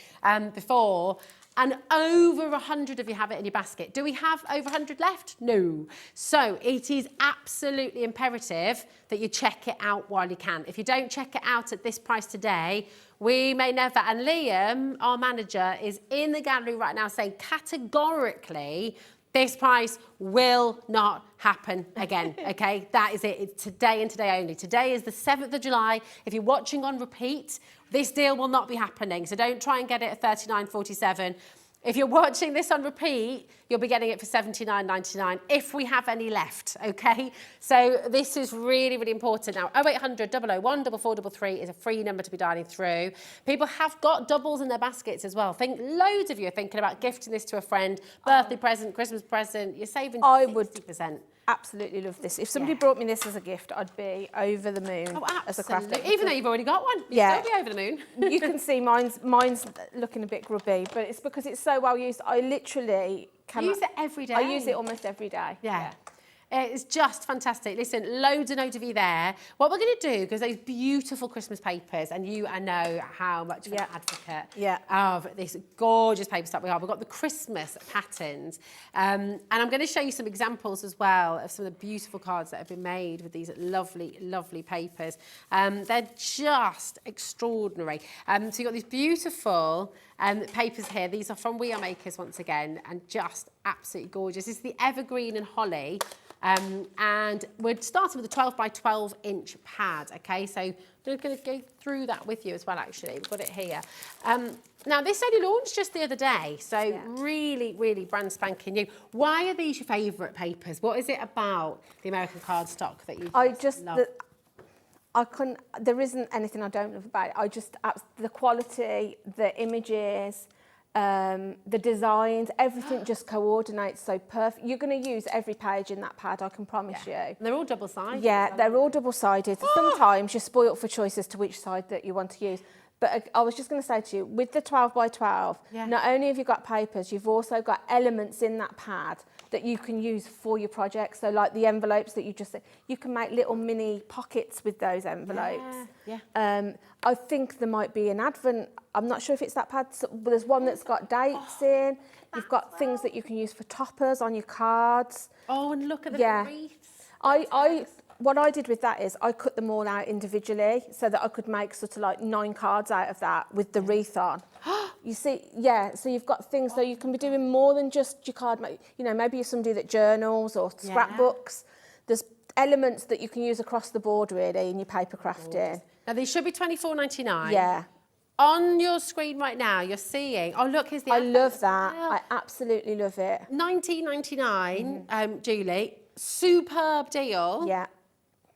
before. And over 100 of you have it in your basket. Do we have over 100 left? No. So it is absolutely imperative that you check it out while you can. If you don't check it out at this price today, we may never. And Liam, our manager, is in the gallery right now saying categorically, this price will not happen again, okay? That is it. It's today and today only. Today is the 7th of July. If you're watching on repeat, this deal will not be happening. So don't try and get it at £39.47. If you're watching this on repeat, you'll be getting it for £79.99 if we have any left, okay? So this is really, really important. Now, 0800 001 4433 is a free number to be dialing through. People have got doubles in their baskets as well. Loads of you are thinking about gifting this to a friend, birthday present, Christmas present. You're saving 60%. Absolutely love this. If somebody brought me this as a gift, I'd be over the moon as a craft. Even though you've already got one, you'd still be over the moon. You can see mine's looking a bit grubby, but it's because it's so well used. I literally use it every day. I use it almost every day. Yeah. It's just fantastic. Listen, loads and loads of you there. What we're going to do, because those beautiful Christmas papers, and I know how much of an advocate of this gorgeous paper stock we are. We've got the Christmas patterns. And I'm going to show you some examples as well of some of the beautiful cards that have been made with these lovely, lovely papers. They're just extraordinary. So you've got these beautiful papers here. These are from We Are Makers once again, and just absolutely gorgeous. This is the Evergreen and Holly. And we're starting with a 12 by 12 inch pad, okay? So we're going to go through that with you as well, actually. We've got it here. Now, this only launched just the other day, so really, really brand spanking new. Why are these your favourite papers? What is it about the American cardstock that you love? There isn't anything I don't love about it. The quality, the images, the designs, everything just coordinates so perfect. You're going to use every page in that pad, I can promise you. And they're all double-sided. Yeah, they're all double-sided. Sometimes you're spoilt for choice as to which side that you want to use. But I was just going to say to you, with the 12 by 12, not only have you got papers, you've also got elements in that pad that you can use for your project. So like the envelopes that you can make little mini pockets with those envelopes. I think there might be an advent. I'm not sure if it's that pad, but there's one that's got dates in. You've got things that you can use for toppers on your cards. Oh, and look at the wreaths. What I did with that is I cut them all out individually so that I could make sort of like 9 cards out of that with the wreath on. You see, so you've got things, so you can be doing more than just your card. You know, maybe you're somebody that journals or scrapbooks. There's elements that you can use across the board really in your paper crafting. Now, these should be £24.99. Yeah. On your screen right now, you're seeing, oh, look, here's the I love that. I absolutely love it. £19.99, Julie. Superb deal. Yeah.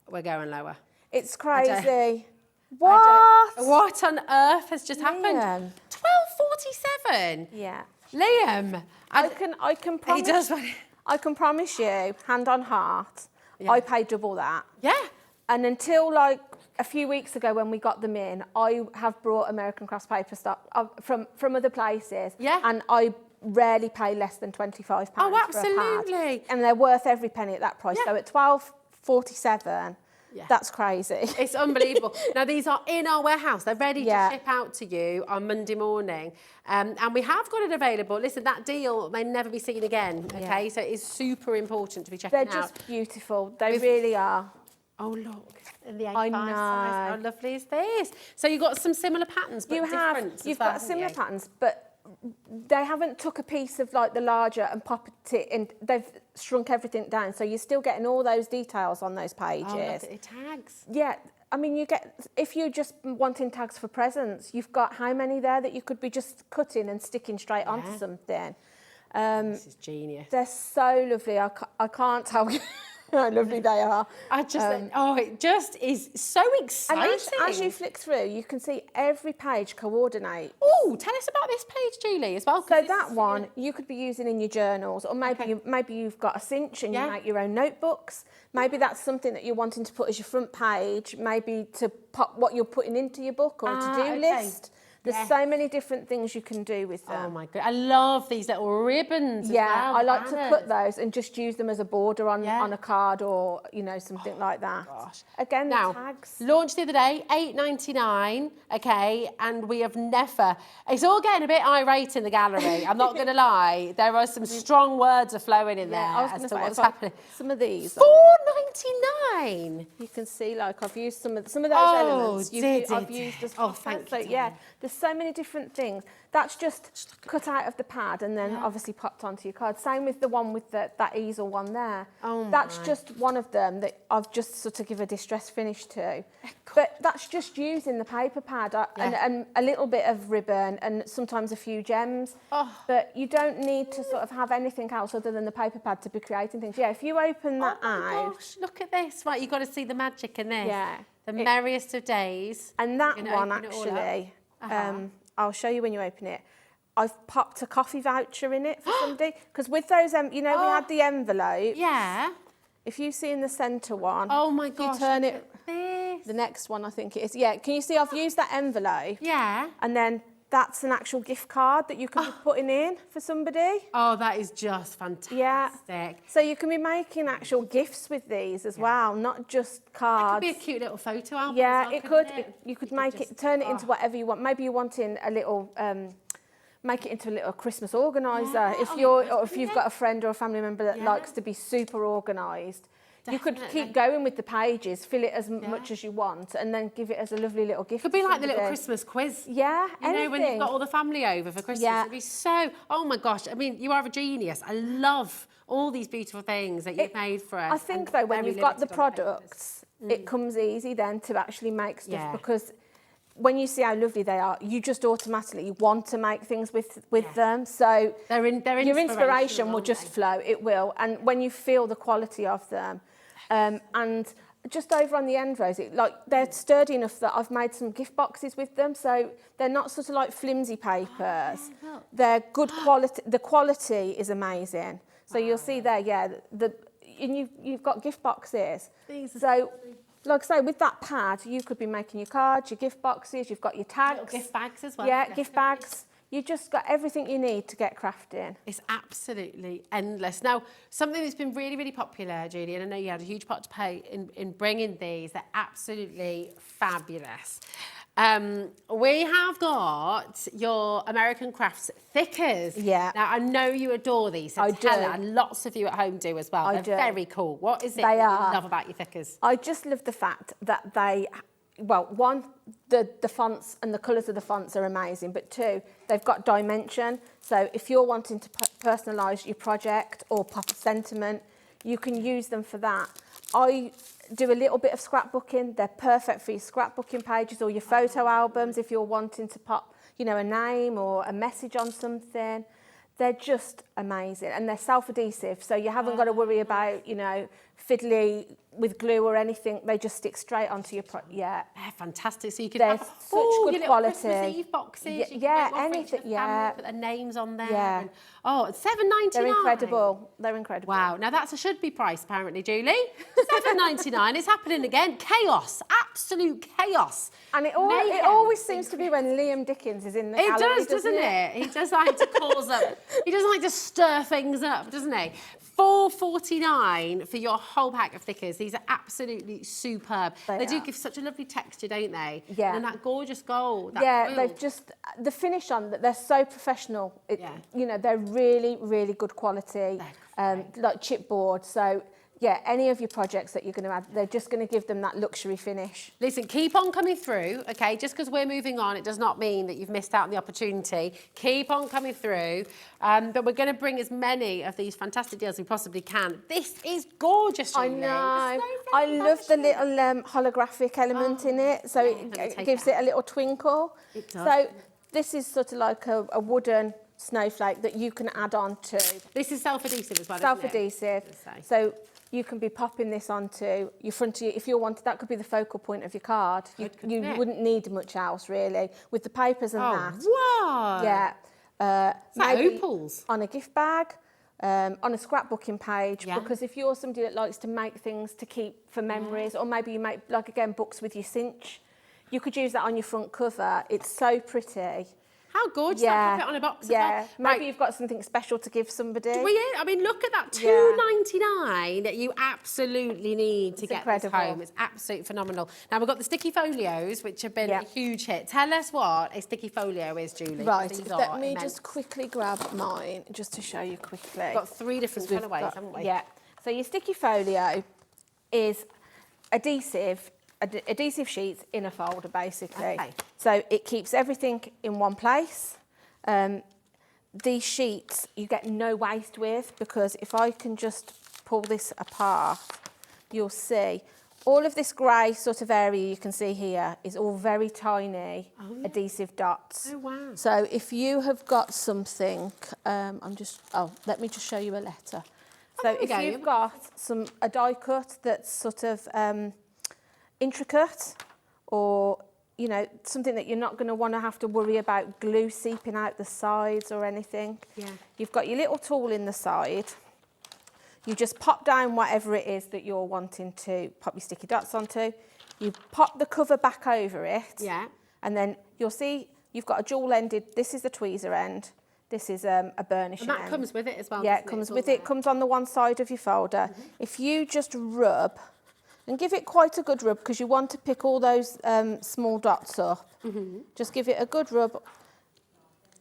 We're going lower. It's crazy. What on earth has just happened? £12.47. Yeah. Liam. I can promise. He does. I can promise you, hand on heart, I paid double that. Yeah. And until like a few weeks ago when we got them in, I have brought American crafts paper stock from other places. Yeah. And I rarely pay less than £25 Oh, absolutely. for a pad. And they're worth every penny at that price. So at £12.47, that's crazy. It's unbelievable. Now, these are in our warehouse. They're ready to ship out to you on Monday morning. And we have got it available. Listen, that deal may never be seen again, okay? So it is super important to be checking out. They're just beautiful. They really are. Oh, look. In the I know. size. How lovely is this? So you've got some similar patterns, but different. You've got similar patterns, but they haven't took a piece of like the larger and popped it in. They've shrunk everything down, so you're still getting all those details on those pages. Oh, look at the tags. Yeah, I mean, you get, if you're just wanting tags for presents, you've got how many there that you could be just cutting and sticking straight onto something. This is genius. They're so lovely. I can't tell you how lovely they are. It just is so exciting. And as you flick through, you can see every page coordinate. Oh, tell us about this page, Julie, as well. So that one you could be using in your journals, or maybe maybe you've got a cinch and you make your own notebooks. Maybe that's something that you're wanting to put as your front page. Maybe to pop what you're putting into your book or a to-do list. There's so many different things you can do with them. Oh my God, I love these little ribbons. Yeah, I like to cut those and just use them as a border on a card or, you know, something like that. Gosh. Again, now, the tags. Launched the other day, $8.99, okay, and we have never, it's all getting a bit irate in the gallery, I'm not going to lie. There are some strong words are flowing in there as to what's happening. Some of these. $4.99. You can see, like, I've used some of those elements. I've used as thank so, you. yeah, there's so many different things. That's just cut out of the pad and then obviously popped onto your card. Same with the one with that easel one there. That's just one of them that I've just sort of give a distress finish to. But that's just using the paper pad and a little bit of ribbon and sometimes a few gems. But you don't need to sort of have anything else other than the paper pad to be creating things. Yeah, if you open that out. Gosh, look at this. Right, you've got to see the magic in this. Yeah. The merriest of days. And that one actually, I'll show you when you open it. I've popped a coffee voucher in it for somebody. Because with those, you know, we had the envelope. Yeah. If you see in the centre one. Oh my gosh. You turn it. This. The next one, I think it is. Yeah, can you see I've used that envelope? Yeah. And then that's an actual gift card that you can be putting in for somebody. Oh, that is just fantastic. Yeah. So you can be making actual gifts with these as well, not just cards. It could be a cute little photo album. Yeah, as well, it could. it? You could make it, turn it into whatever you want. Maybe you're wanting a little, make it into a little Christmas organiser. If you've got a friend or a family member that likes to be super organised. You could keep going with the pages, fill it as much as you want, and then give it as a lovely little gift. Could be like the little Christmas quiz. Yeah, you know, when you've got all the family over for Christmas, it'd be so. Oh my gosh! I mean, you are a genius. I love all these beautiful things that you've made for us. I think though, when you've got the products, it comes easy then to actually make stuff because when you see how lovely they are, you just automatically want to make things with them. So they're your inspiration will just flow. It will, and when you feel the quality of them. And just over on the end, Rosie, like they're sturdy enough that I've made some gift boxes with them, so they're not sort of like flimsy papers. They're good quality. The quality is amazing. So you'll see there, and you've got gift boxes. So, like I say, with that pad, you could be making your cards, your gift boxes. You've got your tags, little gift bags as well. Yeah, gift bags. You just got everything you need to get crafting. It's absolutely endless. Now, something that's been really, really popular, Julie, and I know you had a huge part to play in bringing these. They're absolutely fabulous. We have got your American Crafts thickers. Yeah. Now, I know you adore these. So I tell do. her, and lots of you at home do as well. They're very cool. What is it that you love about your thickers? I just love the fact that they... Well, one, the fonts and the colours of the fonts are amazing, but two, they've got dimension. So if you're wanting to personalise your project or pop a sentiment, you can use them for that. I do a little bit of scrapbooking. They're perfect for your scrapbooking pages or your photo albums if you're wanting to pop, you know, a name or a message on something. They're just amazing, and they're self-adhesive, so you haven't got to worry about, you know, fiddly with glue or anything. They just stick straight onto your They're fantastic. So you can have such good your quality. Christmas Eve boxes. Yeah, anything. Put their names on there. Yeah. And, $7.99. They're incredible. They're incredible. Wow. Now that's a should-be price, apparently, Julie. $7.99. It's happening again. Chaos. Absolute chaos. And it always seems to be when Liam Dickens is in the gallery, It does, doesn't it? He does like to cause up. He does like to stir things up, doesn't he? $4.49 for your whole pack of thickers. These are absolutely superb. They do give such a lovely texture, don't they? Yeah. And that gorgeous gold. They've just, the finish on that, they're so professional. You know, they're really, really good quality, like chipboard. So yeah, any of your projects that you're going to add, they're just going to give them that luxury finish. Listen, keep on coming through, okay? Just because we're moving on, it does not mean that you've missed out on the opportunity. Keep on coming through. But we're going to bring as many of these fantastic deals as we possibly can. This is gorgeous, I Julie. know. I love the little holographic element in it, so it gives it a little twinkle. It does. So this is sort of like a wooden snowflake that you can add on to. This is self-adhesive as well, Self-adhesive. So you can be popping this onto your front of your, if you wanted, that could be the focal point of your card. You wouldn't need much else really with the papers and that. Wow. Yeah. Maybe opals? On a gift bag, on a scrapbooking page, because if you're somebody that likes to make things to keep for memories, or maybe you make, like again, books with your cinch, you could use that on your front cover. It's so pretty. How gorgeous that, pop it on a box as well. Maybe you've got something special to give somebody. I mean, look at that, $2.99 that you absolutely need to get this home. It's absolutely phenomenal. Now, we've got the sticky folios, which have been a huge hit. Tell us what a sticky folio is, Julie. Right, let me just quickly grab mine, just to show you quickly. We've got 3 different colourways, haven't we? Yeah. So your sticky folio is adhesive sheets in a folder, basically. Okay. So it keeps everything in one place. These sheets you get no waste with, because if I can just pull this apart, you'll see all of this grey sort of area you can see here is all very tiny adhesive dots. Oh, wow. So if you have got something, let me just show you a letter. So if you've got a die cut that's sort of intricate, or you know, something that you're not going to want to have to worry about glue seeping out the sides or anything. Yeah. You've got your little tool in the side. You just pop down whatever it is that you're wanting to pop your sticky dots onto. You pop the cover back over it. Yeah. And then you'll see you've got a dual-ended, this is the tweezer end, this is a burnishing end. And that comes with it as well, yeah, it comes with it. It comes on the one side of your folder. If you just rub, and give it quite a good rub, because you want to pick all those small dots up. Just give it a good rub,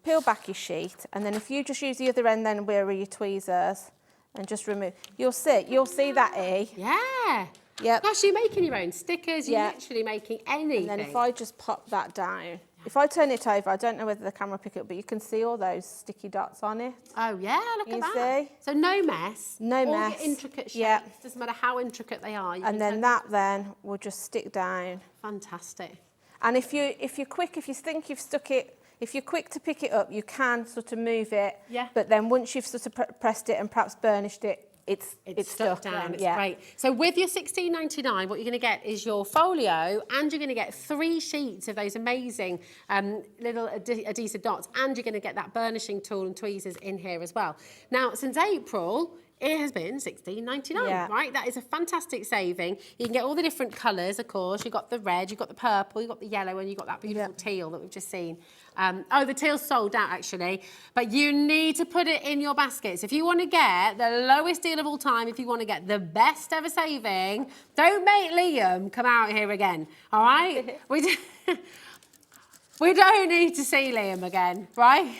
peel back your sheet, and then if you just use the other end then where are your tweezers, and just remove, you'll see that E. Yeah. Yep. Gosh, you're making your own stickers, you're literally making anything. And then if I just pop that down, if I turn it over, I don't know whether the camera will pick it up, but you can see all those sticky dots on it. Oh yeah, look at that. See? So no mess. No all mess. Your intricate shapes, doesn't matter how intricate they are. And then that then will just stick down. Fantastic. And if you're quick, if you think you've stuck it, if you're quick to pick it up, you can sort of move it. Yeah. But then once you've sort of pressed it and perhaps burnished it, it's stuck down. It's great. So with your $16.99, what you're going to get is your folio, and you're going to get 3 sheets of those amazing little adhesive dots, and you're going to get that burnishing tool and tweezers in here as well. Now, since April, it has been $16.99, right? That is a fantastic saving. You can get all the different colours, of course. You've got the red, you've got the purple, you've got the yellow, and you've got that beautiful teal that we've just seen. The teal's sold out, actually. But you need to put it in your baskets. If you want to get the lowest deal of all time, if you want to get the best ever saving, don't make Liam come out here again, all right? We don't need to see Liam again, right?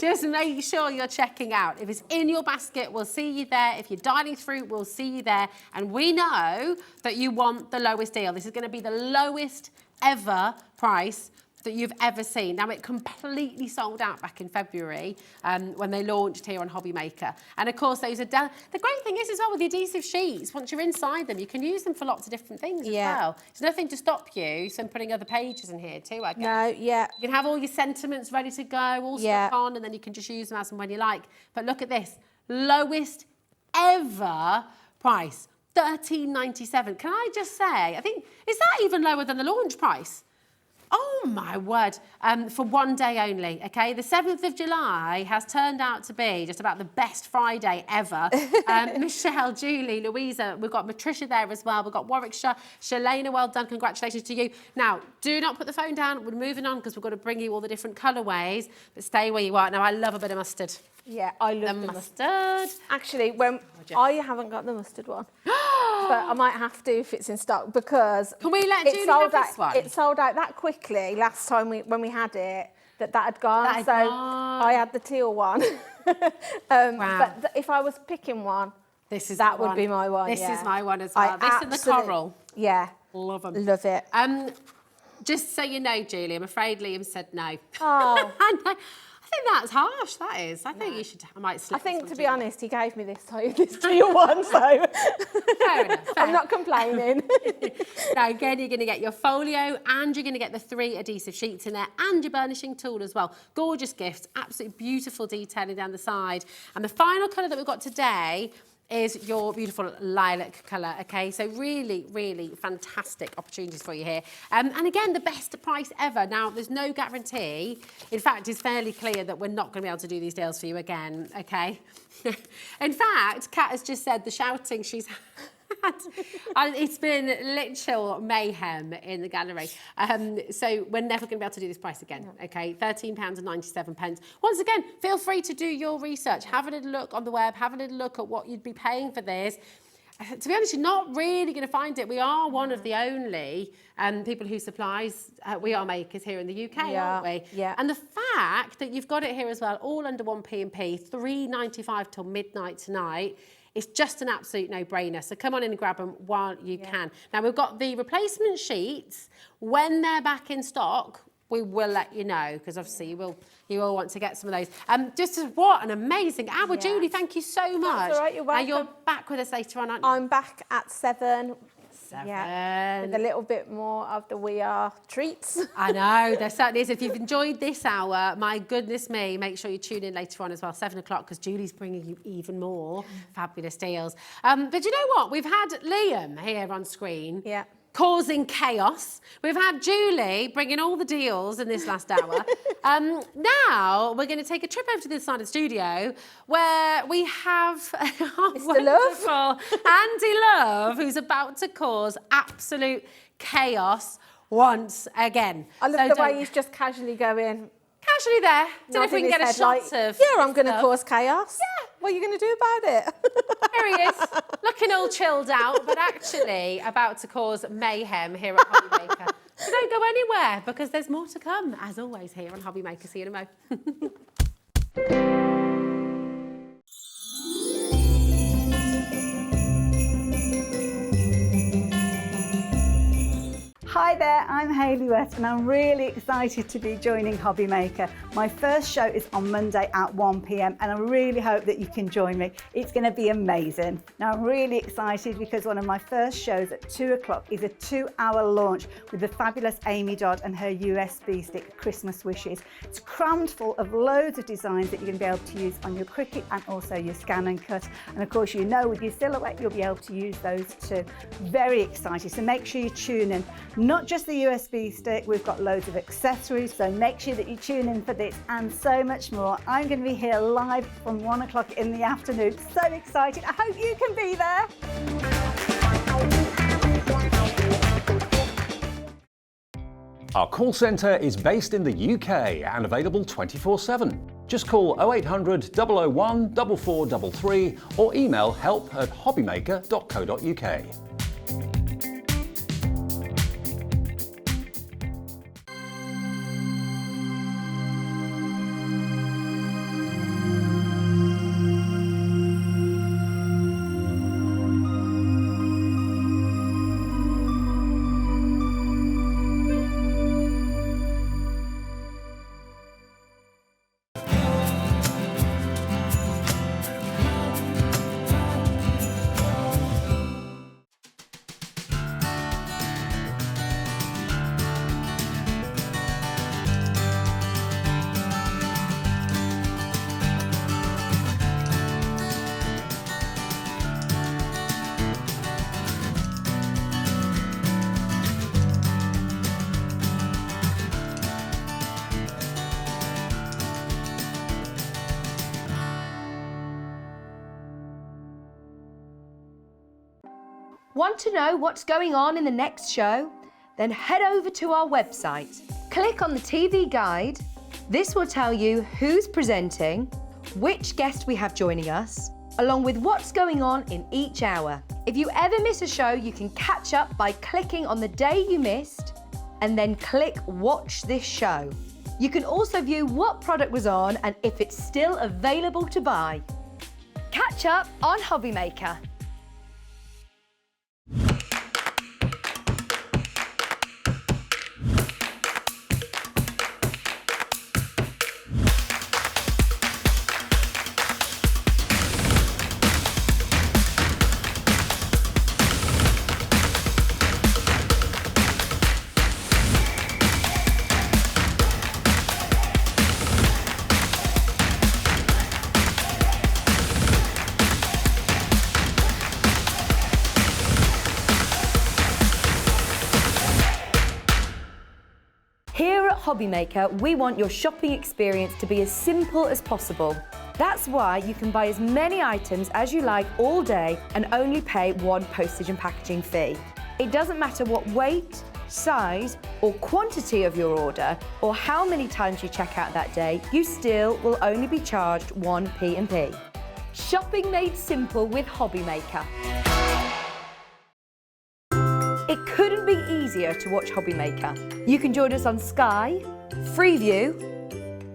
Just make sure you're checking out. If it's in your basket, we'll see you there. If you're dining through, we'll see you there. And we know that you want the lowest deal. This is going to be the lowest ever price that you've ever seen. Now, it completely sold out back in February when they launched here on Hobby Maker. And of course, those are done. The great thing is as well with the adhesive sheets, once you're inside them, you can use them for lots of different things as well. There's nothing to stop you from putting other pages in here too, I guess. No, You can have all your sentiments ready to go, all stuck on, and then you can just use them as and when you like. But look at this, lowest ever price, $13.97. Can I just say, I think, is that even lower than the launch price? Oh my word, for one day only, okay? The 7th of July has turned out to be just about the best Friday ever. Michelle, Julie, Louisa, we've got Matricia there as well. We've got Warwickshire, Shalana, well done, congratulations to you. Now, do not put the phone down. We're moving on because we've got to bring you all the different colourways, but stay where you are. Now, I love a bit of mustard. Yeah, I love the mustard. Actually, I haven't got the mustard one. But I might have to if it's in stock, because can we let Julie have this one? It sold out that quickly last time when we had it that had gone. I had the teal one. Wow. But if I was picking one, That would be my one. This is my one as well. This and the coral. Yeah. Love them. Love it. Just so you know, Julie, I'm afraid Liam said no. Oh. I think that's harsh, that is. I think you should, I might slip. I think, to be honest, he gave me this teal one, so fair enough, I'm not complaining. Now, again, you're going to get your folio and you're going to get the 3 adhesive sheets in there and your burnishing tool as well. Gorgeous gifts, absolutely beautiful detailing down the side. And the final colour that we've got today is your beautiful lilac colour, okay? So really, really fantastic opportunities for you here. And again, the best price ever. Now, there's no guarantee. In fact, it's fairly clear that we're not going to be able to do these deals for you again, okay? In fact, Kat has just said the shouting she's had. It's been literal mayhem in the gallery. So we're never going to be able to do this price again, okay? £13.97. Once again, feel free to do your research. Have a little look on the web. Have a little look at what you'd be paying for this. To be honest, you're not really going to find it. We are one of the only people who supplies We Are makers here in the UK, aren't we? Yeah. And the fact that you've got it here as well, all under 1p&p, £3.95 till midnight tonight, it's just an absolute no-brainer. So come on in and grab them while you can. Now, we've got the replacement sheets. When they're back in stock, we will let you know, because obviously you will want to get some of those. Just what an amazing hour. Julie, thank you so much. That's all right, you're welcome. Now, you're back with us later on, aren't you? I'm back at 7. 7. Yeah, with a little bit more of the We Are treats. I know, there certainly is. If you've enjoyed this hour, my goodness me, make sure you tune in later on as well, 7 o'clock, because Julie's bringing you even more fabulous deals. But you know what? We've had Liam here on screen. Yeah. Causing chaos. We've had Julie bringing all the deals in this last hour. Now we're going to take a trip over to this side of the studio where we have Mr. Love. Andy Love, who's about to cause absolute chaos once again. I love the way he's just casually going. Casually there. Don't know if we can get a shot of. Yeah, I'm going to cause chaos. Yeah. What are you going to do about it? There he is, looking all chilled out, but actually about to cause mayhem here at Hobby Maker. So don't go anywhere, because there's more to come, as always, here on Hobby Maker. See you in a mo. Hi there, I'm Hayley Wett and I'm really excited to be joining Hobby Maker. My first show is on Monday at 1 p.m. and I really hope that you can join me. It's going to be amazing. Now I'm really excited because one of my first shows at 2 o'clock is a 2-hour launch with the fabulous Amy Dodd and her USB stick Christmas wishes. It's crammed full of loads of designs that you're going to be able to use on your Cricut and also your Scan and Cut. And of course, you know, with your Silhouette, you'll be able to use those too. Very excited, so make sure you tune in. Not just the USB stick, we've got loads of accessories, so make sure that you tune in for this and so much more. I'm going to be here live from 1 o'clock in the afternoon. So excited. I hope you can be there. Our call centre is based in the UK and available 24/7. Just call 0800 001 4433 or email help@hobbymaker.co.uk. Want to know what's going on in the next show? Then head over to our website. Click on the TV guide. This will tell you who's presenting, which guest we have joining us, along with what's going on in each hour. If you ever miss a show, you can catch up by clicking on the day you missed and then click Watch This Show. You can also view what product was on and if it's still available to buy. Catch up on Hobby Maker. Here at Hobby Maker, we want your shopping experience to be as simple as possible. That's why you can buy as many items as you like all day and only pay one postage and packaging fee. It doesn't matter what weight, size or quantity of your order or how many times you check out that day, you still will only be charged one P&P. Shopping made simple with Hobby Maker. It couldn't be easier to watch Hobby Maker. You can join us on Sky, Freeview,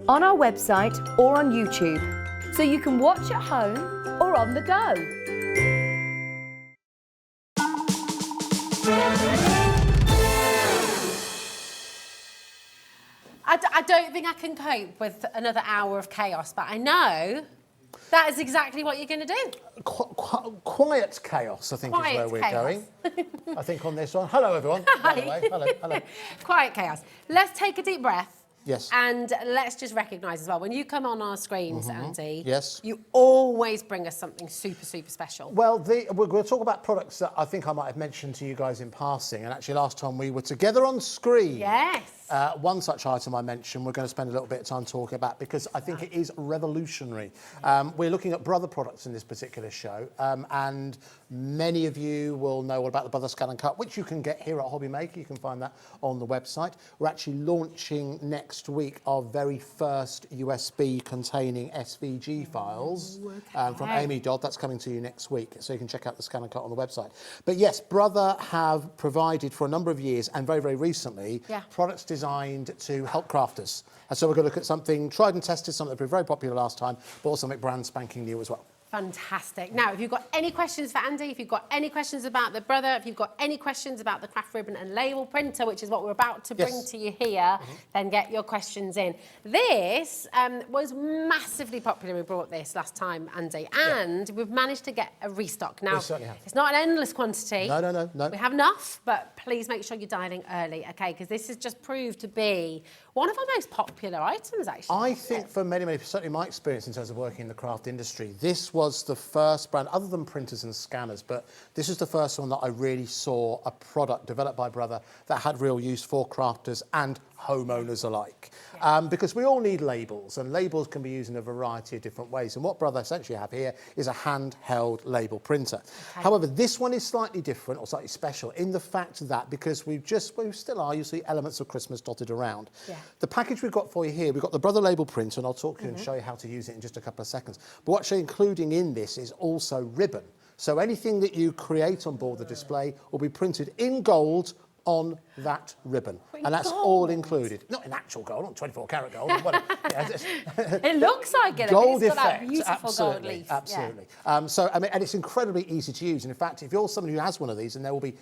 on our website or on YouTube, so you can watch at home or on the go. I don't think I can cope with another hour of chaos, but I know that is exactly what you're going to do. Quiet chaos, I think, is where we're going. I think on this one. Hello, everyone. By the way. Hello. Quiet chaos. Let's take a deep breath. Yes. And let's just recognise as well, when you come on our screens, Andy, yes, you always bring us something super, super special. Well, we're going to talk about products that I think I might have mentioned to you guys in passing. And actually, last time we were together on screen. Yes. One such item I mentioned we're going to spend a little bit of time talking about because I think it is revolutionary. We're looking at Brother products in this particular show, and many of you will know all about the Brother Scan and Cut, which you can get here at Hobby Maker. You can find that on the website. We're actually launching next week our very first USB containing SVG files from Amy Dodd. That's coming to you next week, so you can check out the Scan and Cut on the website. But yes, Brother have provided for a number of years and very, very recently products designed to help crafters. And so we're going to look at something tried and tested, something that proved very popular last time, but also something brand spanking new as well. Fantastic. Now, if you've got any questions for Andy, if you've got any questions about the Brother, if you've got any questions about the craft ribbon and label printer, which is what we're about to bring to you here, then get your questions in. This was massively popular. We brought this last time, Andy, and we've managed to get a restock. Now, it's not an endless quantity. No. We have enough, but please make sure you're dialing early, okay? Because this has just proved to be one of our most popular items, actually. I think for many, certainly my experience in terms of working in the craft industry, this was the first brand, other than printers and scanners, but this is the first one that I really saw a product developed by Brother that had real use for crafters and homeowners alike. Because we all need labels, and labels can be used in a variety of different ways. And what Brother essentially have here is a handheld label printer. However, this one is slightly different or slightly special in the fact that because we still are, you see elements of Christmas dotted around. The package we've got for you here, we've got the Brother label printer, and I'll talk to you and show you how to use it in just a couple of seconds. But actually including in this is also ribbon. So anything that you create on board the display will be printed in gold on that ribbon, and that's all included. Not in actual gold, not 24 karat gold. It looks like it. Gold it's got effect, that beautiful absolutely, gold leaf. absolutely. So I mean, and it's incredibly easy to use. And in fact, if you're someone who has one of these, and there will be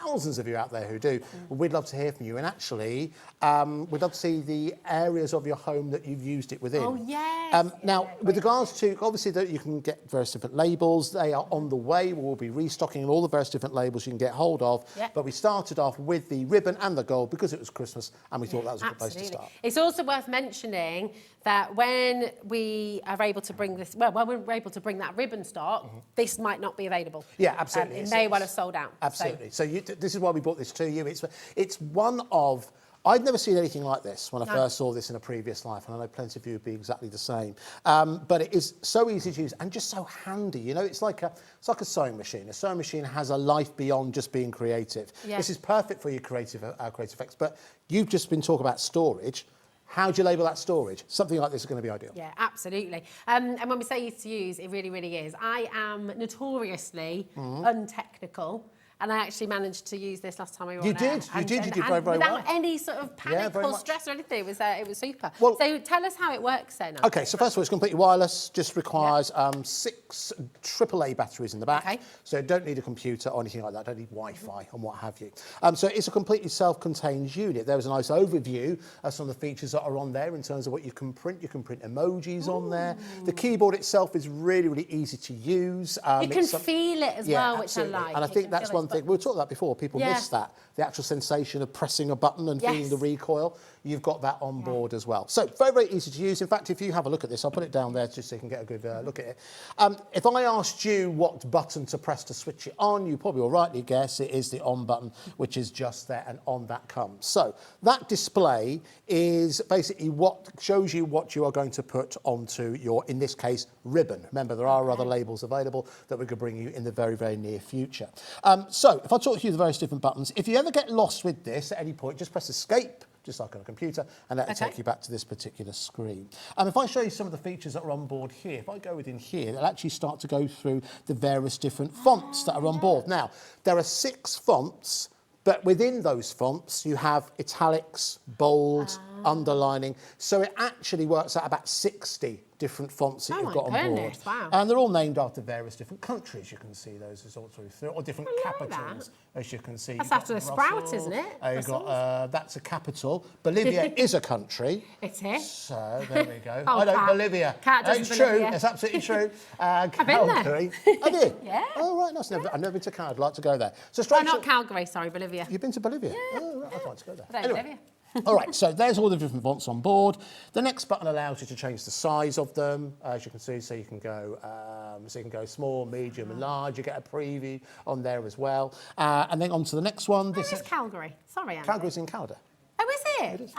thousands of you out there who do, we'd love to hear from you. And actually, we'd love to see the areas of your home that you've used it within. Oh, yes. Now, with regards to, obviously, that you can get various different labels. They are on the way. We'll be restocking all the various different labels you can get hold of. But we started off with the ribbon and the gold because it was Christmas, and we thought that was a good place to start. It's also worth mentioning that when we are able to bring this, when we're able to bring that ribbon stock, this might not be available. Yeah, absolutely. It may well have sold out. Absolutely. So this is why we brought this to you. It's one of... I'd never seen anything like this when I first saw this in a previous life, and I know plenty of you would be exactly the same. But it is so easy to use and just so handy. You know, it's like a sewing machine. A sewing machine has a life beyond just being creative. This is perfect for your creative effects. But you've just been talking about storage. How do you label that storage? Something like this is going to be ideal. Yeah, absolutely. And when we say easy to use, it really, really is. I am notoriously untechnical. and I actually managed to use this last time we were You on air. did very, very without well. any sort of panic very or much. stress or anything. It was super. Well- so tell us how it works then. Okay, so first of all, it's completely wireless, just requires 6 AAA batteries in the back. Okay. So don't need a computer or anything like that, don't need Wi-Fi and what have you. So it's a completely self-contained unit. There was a nice overview of some of the features that are on there in terms of what you can print. You can print emojis on there. The keyboard itself is really, really easy to use. You can feel it as well, which I like. And I You think can that's feel one thing, we were talking about before, people miss that, the actual sensation of pressing a button and feeling the recoil. You've got that on board as well. So very, very easy to use. In fact, if you have a look at this, I'll put it down there just so you can get a good look at it. If I asked you what button to press to switch it on, you probably will rightly guess it is the on button, which is just there, and on that comes. So that display is basically what shows you what you are going to put onto your, in this case, ribbon. Remember, there are other labels available that we could bring you in the very, very near future. So if I talk to you the various different buttons, if you ever get lost with this at any point, just press escape, just like on a computer, and that'll take you back to this particular screen. If I show you some of the features that are on board here, if I go within here, they'll actually start to go through the various different fonts that are on board. Now, there are 6 fonts, but within those fonts, you have italics, bold, underlining. So it actually works out about 60 different fonts that you've got on board. Wow. And they're all named after various different countries. You can see those as all through, or different capitals, as you can see. That's after the sprout, isn't it? You've got, that's a capital. Bolivia is a country. It is. So there we go. Oh, I know Cat. Bolivia. Cat does It's Bolivia. true. It's absolutely true. I've been there. Calgary. Have you? Yeah. Oh, right. Nice. I've never been to Calgary. I'd like to go there. So Oh, straight not Calgary, sorry, Bolivia. You've been to Bolivia? Yeah. Oh, right. I'd like to go there. I don't Anyway. Bolivia. All right, so there's all the different fonts on board. The next button allows you to change the size of them, as you can see. So you can go small, medium, and large. You get a preview on there as well. And then on to the next one. This is Calgary. Sorry, Andy. Calgary's in Calder. Oh, is it? It is.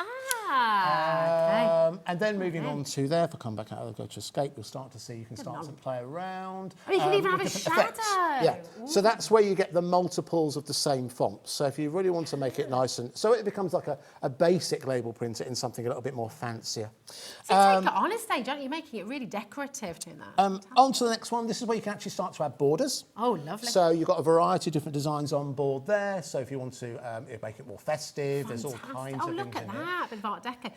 Okay. And then moving on to there, if I come back out, I'll go to escape, you'll start to see you can start to play around. Oh, you can even have a with different shadow. effects. Yeah, so that's where you get the multiples of the same font. So if you really want to make it nice, and so it becomes like a basic label printer in something a little bit more fancier. So take it on a stage, don't you? You're making it really decorative doing that. On to the next one. This is where you can actually start to add borders. Oh, lovely. So you've got a variety of different designs on board there. So if you want to make it more festive, there's all kinds of things look at in there. that, bit of Art Deco.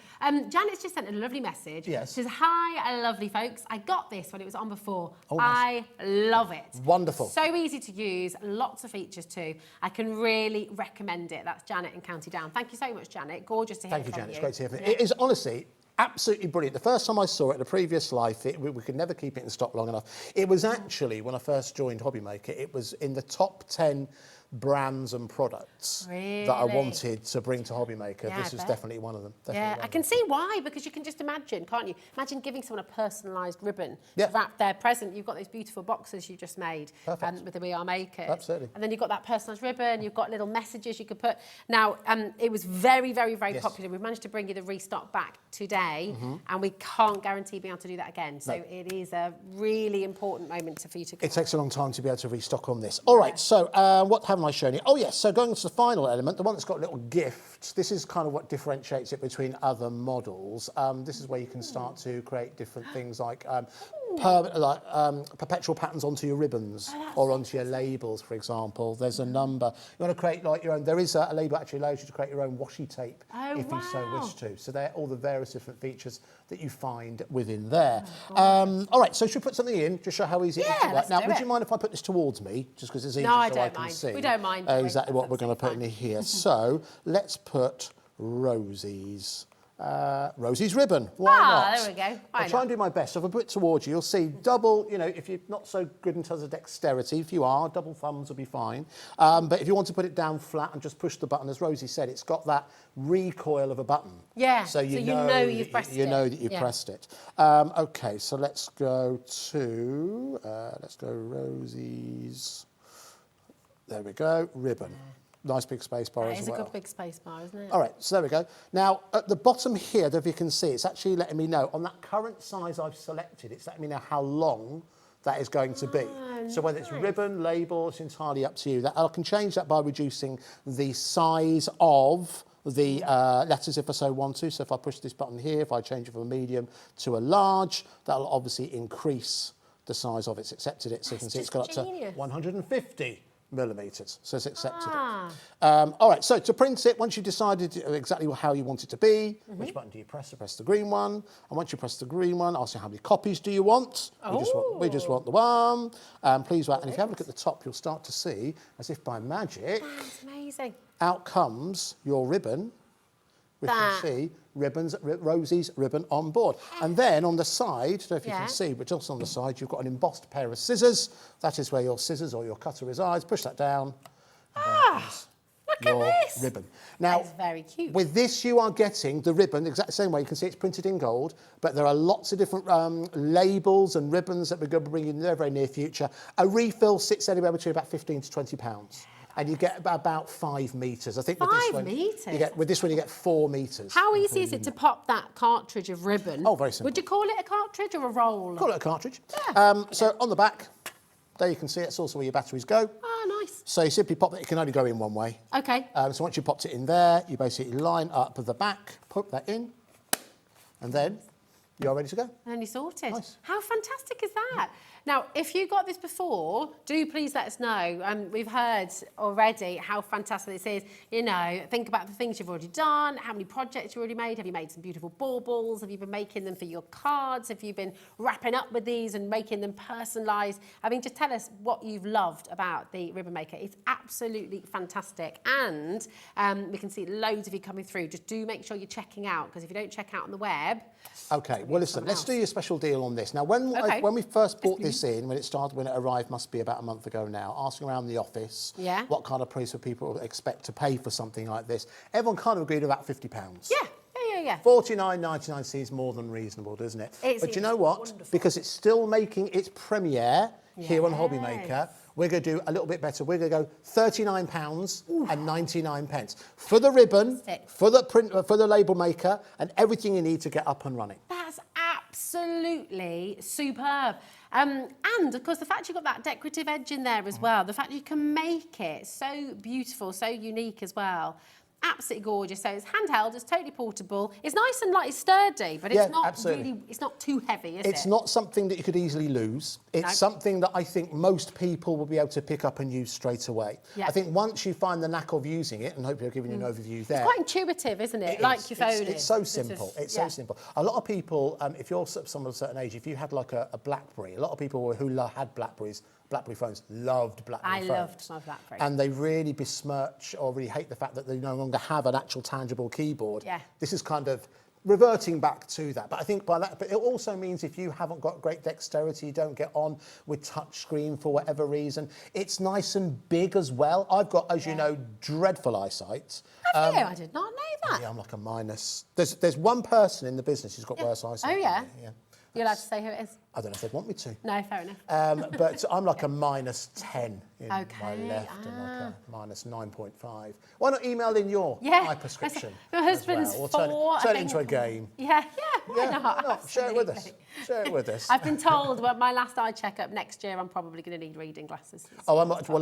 Janet's just sent a lovely message. Yes. She says, hi, lovely folks. I got this when it was on before. Oh, nice. I love it. Wonderful. So easy to use, lots of features too. I can really recommend it. That's Janet in County Down. Thank you so much, Janet. Gorgeous to hear Thank you, from Janet. you. It's great to hear from you. It is honestly absolutely brilliant. The first time I saw it in a previous life, we could never keep it in stock long enough. It was actually, when I first joined Hobbymaker, it was in the top 10 brands and products that I wanted to bring to Hobbymaker. Yeah, this was definitely one of them. I can see why, because you can just imagine, can't you? Imagine giving someone a personalised ribbon to wrap their present. You've got those beautiful boxes you just made with the We Are Makers. Absolutely. And then you've got that personalised ribbon, you've got little messages you could put. Now, it was very, very, very popular. We've managed to bring you the restock back today, and we can't guarantee being able to do that again. So it is a really important moment for you to go. It takes a long time to be able to restock on this. All right, so what haven't I shown you? Oh, yes, so going to the final element, the one that's got a little gift, this is kind of what differentiates it between other models. This is where you can start to create different things like perpetual patterns onto your ribbons or onto your labels, for example. There's a number. You want to create like your own. There is a label that actually allows you to create your own washi tape if you so wish to. So they're all the various different features that you find within there. All right, so should we put something in, just show how easy it is to write. Now, would you mind if I put this towards me, just because it's easier so I can see? We don't mind. Exactly what we're going to put in here. So let's put Rosie's. Rosie's ribbon. Why not? There we go. I'll try and do my best. So if I put it towards you, you'll see double, if you're not so good in terms of dexterity, if you are, double thumbs will be fine. But if you want to put it down flat and just push the button, as Rosie said, it's got that recoil of a button. Yeah, so you know you've pressed it. You know that you've pressed it. Okay, so let's go Rosie's, there we go, ribbon. Nice big space bar as well. It is a good big space bar, isn't it? All right, so there we go. Now, at the bottom here, if you can see, it's actually letting me know, on that current size I've selected, it's letting me know how long that is going to be. So whether it's ribbon, label, it's entirely up to you. I can change that by reducing the size of the letters if I so want to. So if I push this button here, if I change it from a medium to a large, that'll obviously increase the size of it. It's accepted it, so you can see it's got up to 150. millimetres, so it's accepted it. All right, so to print it, once you've decided exactly how you want it to be, which button do you press? Press the green one, and once you press the green one, I'll say how many copies do you want? We just want the one. Please wait, and if you have a look at the top, you'll start to see, as if by magic, That's amazing. out comes your ribbon. We can see Rosie's ribbon on board. And then on the side, I don't know if you can see, but just on the side, you've got an embossed pair of scissors. That is where your scissors or your cutter resides. Push that down. Look at this. Ribbon. Now, that's very cute. With this, you are getting the ribbon the exact same way. You can see it's printed in gold, but there are lots of different labels and ribbons that we're going to bring in the very near future. A refill sits anywhere between about £15 to £20. And you get about 5 metres. I think with this one, with this one you get 4 metres. How easy is it to pop that cartridge of ribbon? Oh, very simple. Would you call it a cartridge or a roll? Call it a cartridge. Yeah. So on the back, there you can see it's also where your batteries go. Oh, nice. So you simply pop it. It can only go in one way. Okay. So once you popped it in there, you basically line up the back, put that in, and then you're ready to go. And then you're sorted. Nice. How fantastic is that? Now, if you got this before, do please let us know. We've heard already how fantastic this is. You know, think about the things you've already done, how many projects you've already made. Have you made some beautiful baubles? Have you been making them for your cards? Have you been wrapping up with these and making them personalised? I mean, just tell us what you've loved about the Ribbon Maker. It's absolutely fantastic. And we can see loads of you coming through. Just do make sure you're checking out, because if you don't check out on the web... OK, well, listen, let's do you a special deal on this. Now, when we first bought this in, when it arrived, must be about a month ago now, asking around the office what kind of price would people expect to pay for something like this, everyone kind of agreed about £50. Yeah. $49.99 seems more than reasonable, doesn't it? But you know what? Wonderful. Because it's still making its premiere here on Hobby Maker, we're going to do a little bit better. We're going to go £39.99 for the ribbon, for the print, for the label maker, and everything you need to get up and running. That's absolutely superb. And of course, the fact you've got that decorative edge in there as well, the fact you can make it so beautiful, so unique as well. Absolutely gorgeous. So it's handheld, it's totally portable. It's nice and light, sturdy, but it's not really, it's not too heavy, is it? It's not something that you could easily lose. It's something that I think most people will be able to pick up and use straight away. I think once you find the knack of using it, and hopefully I've given you an overview there. It's quite intuitive, isn't it? Like your phone is. It's so simple. It's so simple. A lot of people, if you're someone of a certain age, if you had like a BlackBerry, a lot of people who had BlackBerry phones loved BlackBerry phones. I loved my BlackBerry. And they really besmirch or really hate the fact that they no longer have an actual tangible keyboard. This is kind of reverting back to that. But I think by that, but it also means if you haven't got great dexterity, you don't get on with touchscreen for whatever reason, it's nice and big as well. I've got, as you know, dreadful eyesight. Have you? I did not know that. Yeah, I'm like a minus. There's one person in the business who's got worse eyesight. Oh, yeah? Yeah. You're allowed to say who it is? I don't know if they'd want me to. No, fair enough. But I'm like a minus 10 in my left and like a minus 9.5. Why not email in your eye prescription? Your husband's well? 4. Turn it into a game. Why not? Share it with us. Share it with us. I've been told my last eye checkup next year, I'm probably going to need reading glasses.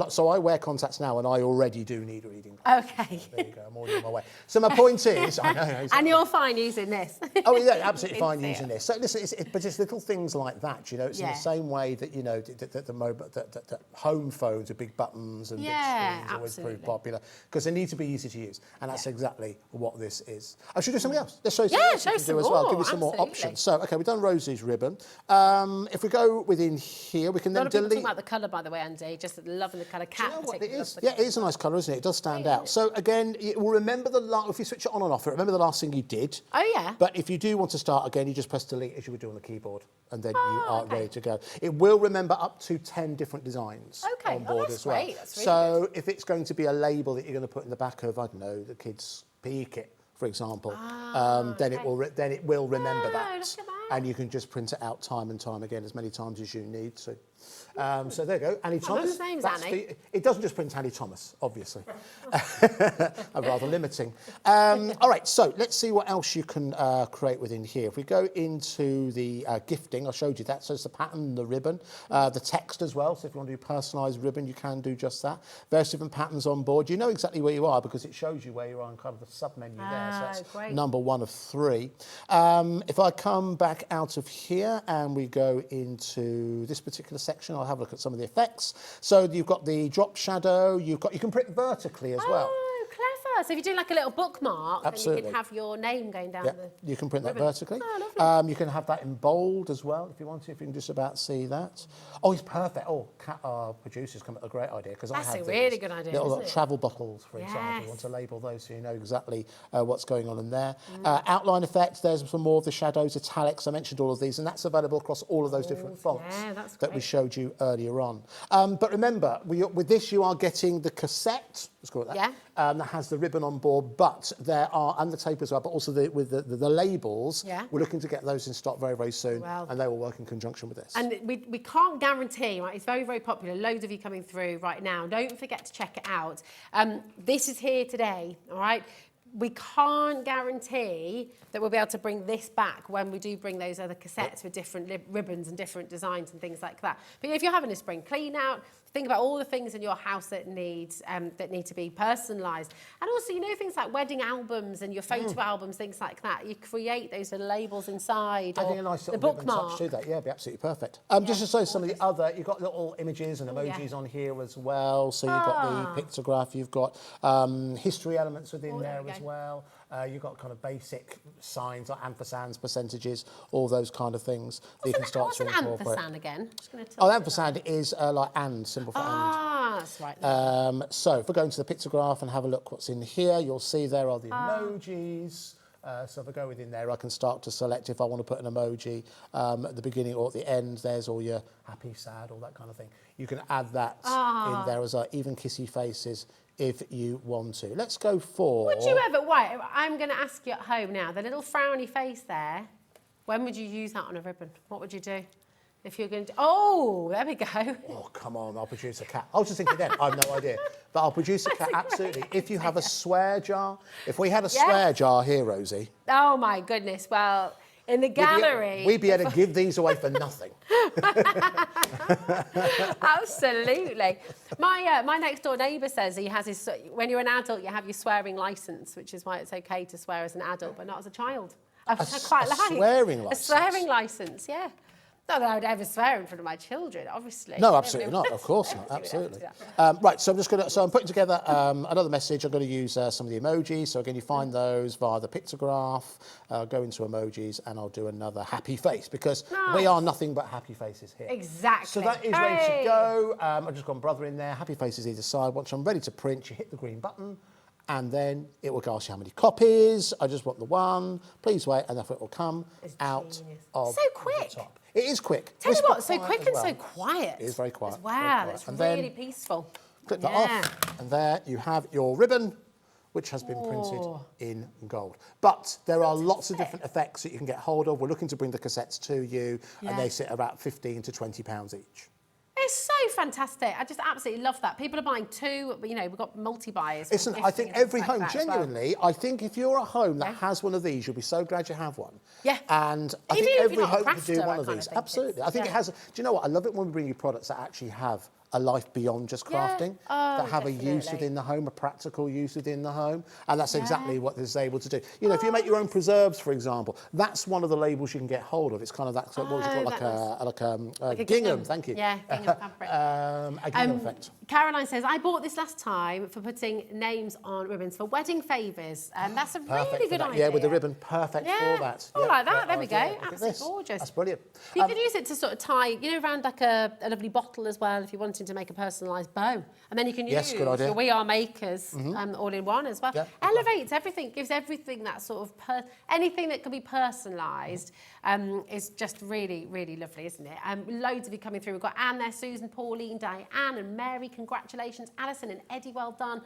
So I wear contacts now, and I already do need reading glasses. Okay. There you go. I'm already on my way. So my point is, I know. Exactly. And you're fine using this. Oh yeah, absolutely fine using this. So listen, but it's little things like that, you know. It's in the same way that you know the home phones with big buttons and big screens always prove popular because they need to be easy to use, and that's exactly what this is. I should do something else. Let's show you something else you can do as well. Give you some more options. So okay, we've done Rosie's ribbon. If we go within here, we can then delete. Talking about the colour, by the way, Andy. Just loving the colour. Cat. Do you know what it is? Yeah, it is a nice colour, isn't it? It does stand out. So again, it will remember if you switch it on and off, remember the last thing you did. Oh yeah. But if you do want to start again, you just press delete as you would do on the keyboard, and then you are ready to go. It will remember up to 10 different designs on board as well. That's really so if it's going to be a label that you're going to put in the back of, I don't know, the kids' PE kit, for example, then it will remember that. And you can just print it out time and time again, as many times as you need to. So there you go, Annie Thomas. His name's Annie. It doesn't just print Annie Thomas, obviously. I'm rather limiting. All right, so let's see what else you can create within here. If we go into the gifting, I showed you that. So it's the pattern, the ribbon, the text as well. So if you want to do personalised ribbon, you can do just that. Various different patterns on board. You know exactly where you are because it shows you where you are in kind of the sub-menu there. So that's number 1 of 3. If I come back out of here and we go into this particular section. I'll have a look at some of the effects. So you've got the drop shadow. You can print vertically as well. Oh, clever. So if you do like a little bookmark, Absolutely. then you can have your name going down the You can print that vertically. Oh, lovely. You can have that in bold as well, if you want to, if you can just about see that. Oh, it's perfect. Oh, our producers come up with a great idea, because I have That's a really good idea, little isn't it? travel bottles, for example. You Yes. want to label those so you know exactly what's going on in there. Outline effects, there's some more of the shadows, italics. I mentioned all of these, and that's available across all of those different fonts that we showed you earlier on. But remember, with this, you are getting the cassette, let's call it that, that has the ribbon on board, but there are, and the tape as well, but also with the labels. We're looking to get those in stock very, very soon, and they will work in conjunction with this. And we can't guarantee, right, it's very, very popular, loads of you coming through right now. Don't forget to check it out. This is here today, all right? We can't guarantee that we'll be able to bring this back when we do bring those other cassettes with different ribbons and different designs and things like that. But if you're having a spring clean out, think about all the things in your house that need to be personalised. And also, you know, things like wedding albums and your photo albums, things like that. You create those little labels inside. Adding a nice little ribbon touch to that, yeah, be absolutely perfect. Just to show some of the other, you've got little images and emojis on here as well. So you've got the pictograph, you've got history elements within there as well. You've got kind of basic signs like ampersands, percentages, all those kind of things that you can start to incorporate. What's an ampersand again? Just gonna tell ampersand is like and, symbol for and. That's right. So if we go into the pictograph and have a look what's in here, you'll see there are the emojis. So if I go within there, I can start to select if I want to put an emoji at the beginning or at the end. There's all your happy, sad, all that kind of thing. You can add that in there as even kissy faces if you want to. Let's go for... Would you ever, wait, I'm going to ask you at home now, the little frowny face there, when would you use that on a ribbon? What would you do? If you're going to... Oh, there we go. Oh, come on, I'll produce a cat. I was just thinking then, I have no idea. But I'll produce a cat, absolutely. If you have a swear jar, if we had a swear jar here, Rosie... Oh, my goodness, well... In the gallery. We'd be able to give these away for nothing. Absolutely. My next door neighbour says he has his, when you're an adult, you have your swearing licence, which is why it's okay to swear as an adult, but not as a child. Swearing licence? A swearing licence, yeah. Not that I would ever swear in front of my children, obviously. No, absolutely not. Of course not. Absolutely. Right. So I'm putting together another message. I'm going to use some of the emojis. So again, you find those via the pictograph. Go into emojis, and I'll do another happy face because we are nothing but happy faces here. Exactly. So that is ready to go. I've just gone brother in there. Happy faces either side. Once I'm ready to print, you hit the green button. And then it will ask you how many copies. I just want the one. Please wait, and therefore it will come out of so quick. the top. It is quick. Tell you what, so quick and so quiet. It is very quiet. Wow, that's really peaceful. Click that off, and there you have your ribbon, which has been printed in gold. But there are lots of different effects that you can get hold of. We're looking to bring the cassettes to you, and they sit about £15 to £20 each. It's so fantastic. I just absolutely love that. People are buying two, you know, we've got multi-buyers. Listen, I think every home, genuinely, I think if you're a home that has one of these, you'll be so glad you have one. Yeah. And I think every home could do one of these. Absolutely. I think it has, do you know what? I love it when we bring you products that actually have a life beyond just crafting, that have a use within the home, a practical use within the home, and that's exactly what this is able to do. You know, if you make your own preserves, for example, that's one of the labels you can get hold of. It's kind of that, what would you call like a gingham, thank you. Yeah, gingham fabric. A gingham effect. Caroline says, I bought this last time for putting names on ribbons for wedding favours. That's a really good idea. Yeah, with the ribbon, perfect for that. Oh, like that, there we go. Absolutely gorgeous. That's brilliant. You could use it to sort of tie, you know, around like a lovely bottle as well if you wanted to make a personalised bow. And then you can use your We Are Makers all in one as well. Yeah, elevates everything, gives everything that sort of, anything that can be personalised is just really, really lovely, isn't it? Loads of you coming through. We've got Anne there, Susan, Pauline, Diane and Mary. Congratulations. Alison and Eddie, well done.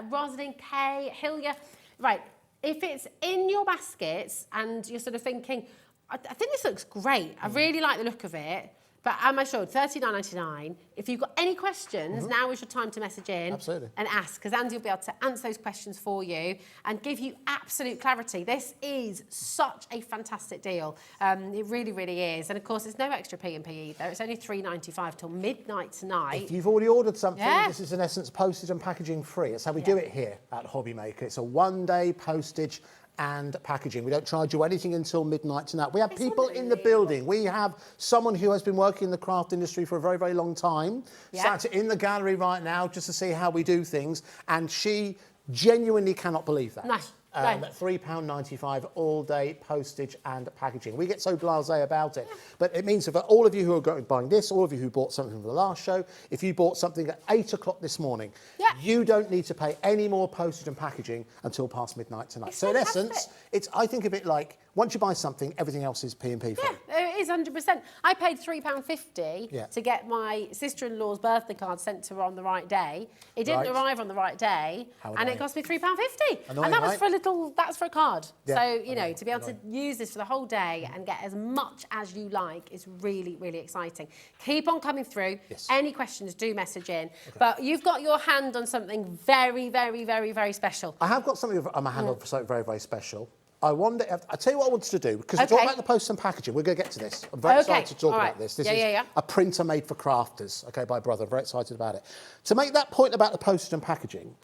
Rosalind, Kay, Hilya. Right, if it's in your baskets and you're sort of thinking, I think this looks great. I really like the look of it. But am I sure? $39.99. If you've got any questions, now is your time to message in and ask, because Andy will be able to answer those questions for you and give you absolute clarity. This is such a fantastic deal. It really, really is. And of course, there's no extra P&P either. It's only $3.95 till midnight tonight. If you've already ordered something, this is in essence postage and packaging free. It's how we do it here at Hobby Maker. It's a one-day postage and packaging. We don't charge you anything until midnight tonight. We have people in the building. We have someone who has been working in the craft industry for a very, very long time, sat in the gallery right now just to see how we do things, and she genuinely cannot believe that. Nice. £3.95 all day postage and packaging. We get so blasé about it, but it means for all of you who are buying this, all of you who bought something from the last show, if you bought something at 8 o'clock this morning, you don't need to pay any more postage and packaging until past midnight tonight. So in essence, I think of it like once you buy something, everything else is P&P for you. It is 100%. I paid £3.50 to get my sister-in-law's birthday card sent to her on the right day. It didn't arrive on the right day, and it cost me £3.50. And that was for a little. That's for a card. So you know, to be able to use this for the whole day and get as much as you like is really, really exciting. Keep on coming through. Any questions, do message in. But you've got your hand on something very, very, very, very special. I have got something on my hand on something very, very special. I wonder, I'll tell you what I wanted to do, because we talk about the post and packaging. We're going to get to this. I'm very excited to talk about this. This is a printer made for crafters, by Brother. I'm very excited about it. To make that point about the postage and packaging,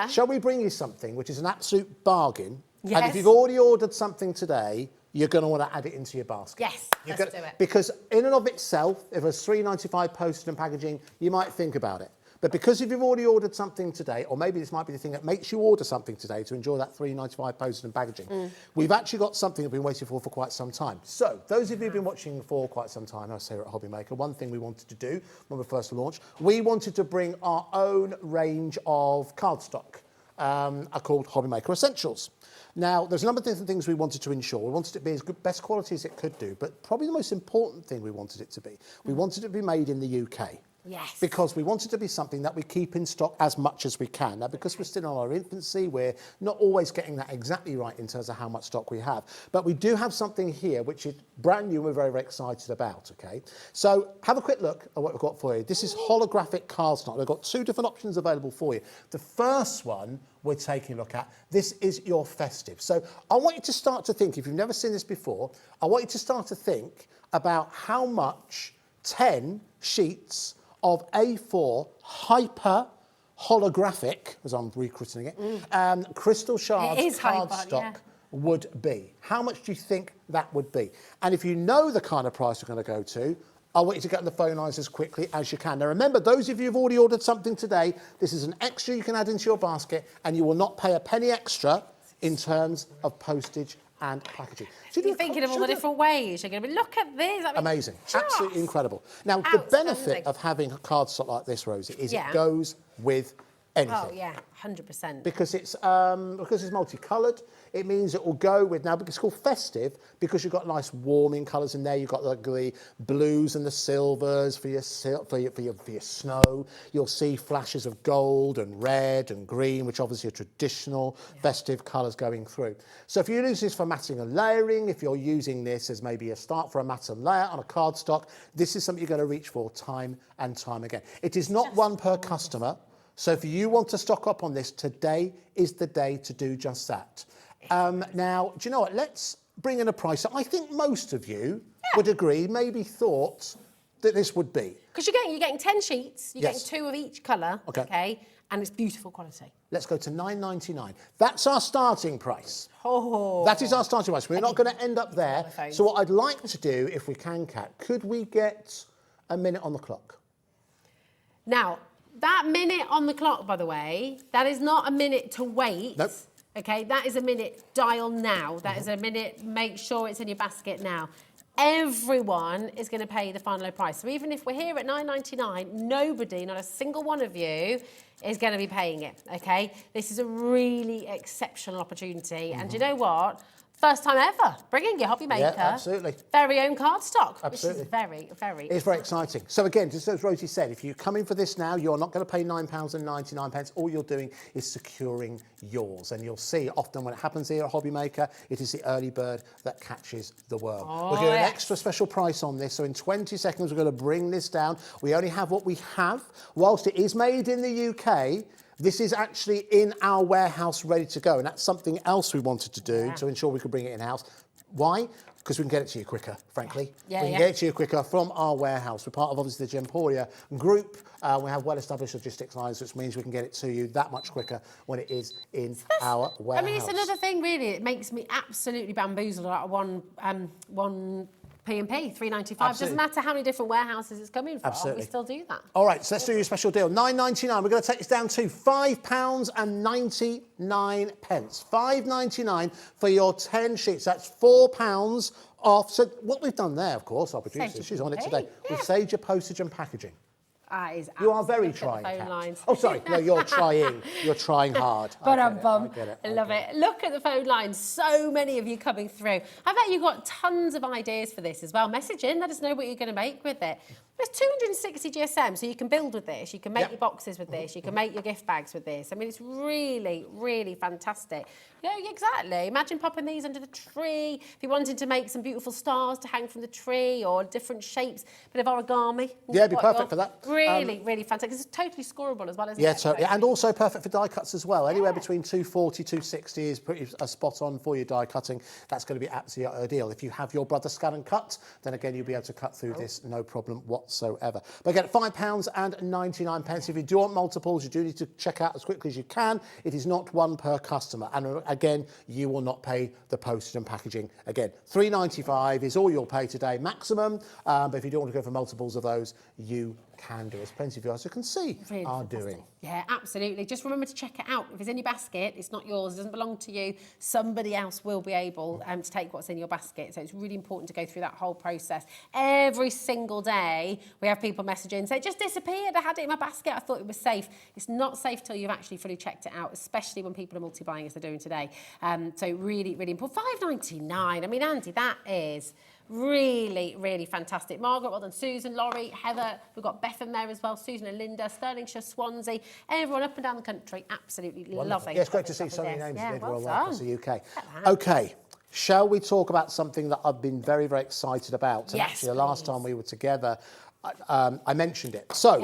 shall we bring you something which is an absolute bargain? And if you've already ordered something today, you're going to want to add it into your basket. Yes, let's do it. Because in and of itself, if it's £3.95 postage and packaging, you might think about it. But because if you've already ordered something today, or maybe this might be the thing that makes you order something today to enjoy that £3.95 postage and packaging, we've actually got something we've been waiting for quite some time. So, those of you who've been watching for quite some time, I say here at Hobby Maker, one thing we wanted to do when we first launched, we wanted to bring our own range of cardstock, are called Hobby Maker Essentials. Now, there's a number of different things we wanted to ensure. We wanted it to be as good, best quality as it could do, but probably the most important thing we wanted it to be, we wanted it to be made in the UK. Yes. Because we want it to be something that we keep in stock as much as we can. Now, because we're still in our infancy, we're not always getting that exactly right in terms of how much stock we have. But we do have something here which is brand new and we're very, very excited about, So have a quick look at what we've got for you. This is holographic cardstock. We've got two different options available for you. The first one we're taking a look at, this is your Festive. So I want you to start to think, if you've never seen this before, I want you to start to think about how much 10 sheets of A4 hyper holographic, as I'm rechristening it, crystal shards cardstock would be. How much do you think that would be? And if you know the kind of price you're going to go to, I want you to get on the phone lines as quickly as you can. Now remember, those of you who've already ordered something today, this is an extra you can add into your basket and you will not pay a penny extra in terms of postage and packaging. You're thinking of all the different ways. You're going to be, look at this. I mean, amazing. Absolutely incredible. Now, the benefit of having a cardstock like this, Rosie, is it goes with anything. Oh, yeah, 100%. Because it's multicoloured. It means it will go with, now it's called Festive because you've got nice warming colours in there. You've got the blues and the silvers for your snow. You'll see flashes of gold and red and green, which obviously are traditional festive colours going through. So if you use this for matting and layering, if you're using this as maybe a start for a mat and layer on a cardstock, this is something you're going to reach for time and time again. It is not one per customer. So if you want to stock up on this, today is the day to do just that. Now, do you know what? Let's bring in a price that I think most of you would agree, maybe thought that this would be. Because you're getting 10 sheets, you're getting 2 of each colour, and it's beautiful quality. Let's go to £9.99. That's our starting price. Oh. That is our starting price. We're not going to end up there. So what I'd like to do, if we can, Kat, could we get a minute on the clock? Now, that minute on the clock, by the way, that is not a minute to wait. Nope. Okay, that is a minute dial now. That is a minute, make sure it's in your basket now. Everyone is going to pay the final price. So even if we're here at £9.99, nobody, not a single one of you, is going to be paying it, okay? This is a really exceptional opportunity. And do you know what? First time ever, bringing your Hobby Maker very own cardstock, which is very, very It's very exciting. So again, just as Rosie said, if you come in for this now, you're not going to pay £9.99. All you're doing is securing yours. And you'll see often when it happens here at Hobby Maker, it is the early bird that catches the worm. We're going to an extra special price on this. So in 20 seconds, we're going to bring this down. We only have what we have. Whilst it is made in the UK, this is actually in our warehouse ready to go, and that's something else we wanted to do to ensure we could bring it in-house. Why? because we can get it to you quicker, frankly. Yeah, we can get it to you quicker from our warehouse. We're part of, obviously, the Gemporia group. We have well-established logistics lines, which means we can get it to you that much quicker when it is in our warehouse. I mean, it's another thing, really. It makes me absolutely bamboozled about one P&P, $3.95. Doesn't matter how many different warehouses it's coming from. Absolutely. We still do that. All right, so let's do your special deal. £9.99. We're going to take this down to £5.99. £5.99 for your 10 sheets. That's £4 off. So what we've done there, of course, our producer, she's on it today. Yeah. We've saved your postage and packaging. You are very trying, Kat. Oh, sorry. No, you're trying. You're trying hard. But I get it. I love it. Look at the phone lines. So many of you coming through. I bet you've got tons of ideas for this as well. Message in. Let us know what you're going to make with it. There's 260 GSM, so you can build with this. You can make your boxes with this. You can make your gift bags with this. I mean, it's really, really fantastic. Yeah, exactly. Imagine popping these under the tree. If you wanted to make some beautiful stars to hang from the tree or different shapes, bit of origami. Yeah, it'd be perfect for that. Really, really fantastic. It's totally scoreable as well, isn't it? Yeah, totally. And also perfect for die cuts as well. Anywhere between 240, 260 is pretty spot on for your die cutting. That's going to be absolutely ideal. If you have your brother scan and cut, then again, you'll be able to cut through this no problem whatsoever. But again, £5.99. If you do want multiples, you do need to check out as quickly as you can. It is not one per customer. And again, you will not pay the postage and packaging. Again, £3.95 is all you'll pay today maximum. But if you don't want to go for multiples of those, you can do. There's plenty of you, as you can see, really are fantastic. doing. Yeah, absolutely. Just remember to check it out. If it's in your basket, it's not yours. It doesn't belong to you. Somebody else will be able to take what's in your basket. So it's really important to go through that whole process. Every single day, we have people messaging, say, it just disappeared. I had it in my basket. I thought it was safe. It's not safe till you've actually fully checked it out, especially when people are multi-buying as they're doing today. So really, really important. £5.99. I mean, Andy, that is really, really fantastic. Margaret, well done. Susan, Laurie, Heather. We've got Bethan there as well. Susan and Linda, Stirlingshire, Swansea. Everyone up and down the country, absolutely loving. Yeah, it's great to see so many names in everyone across the UK. Hello. Okay, shall we talk about something that I've been very, very excited about? And actually, the last time we were together, I mentioned it. So,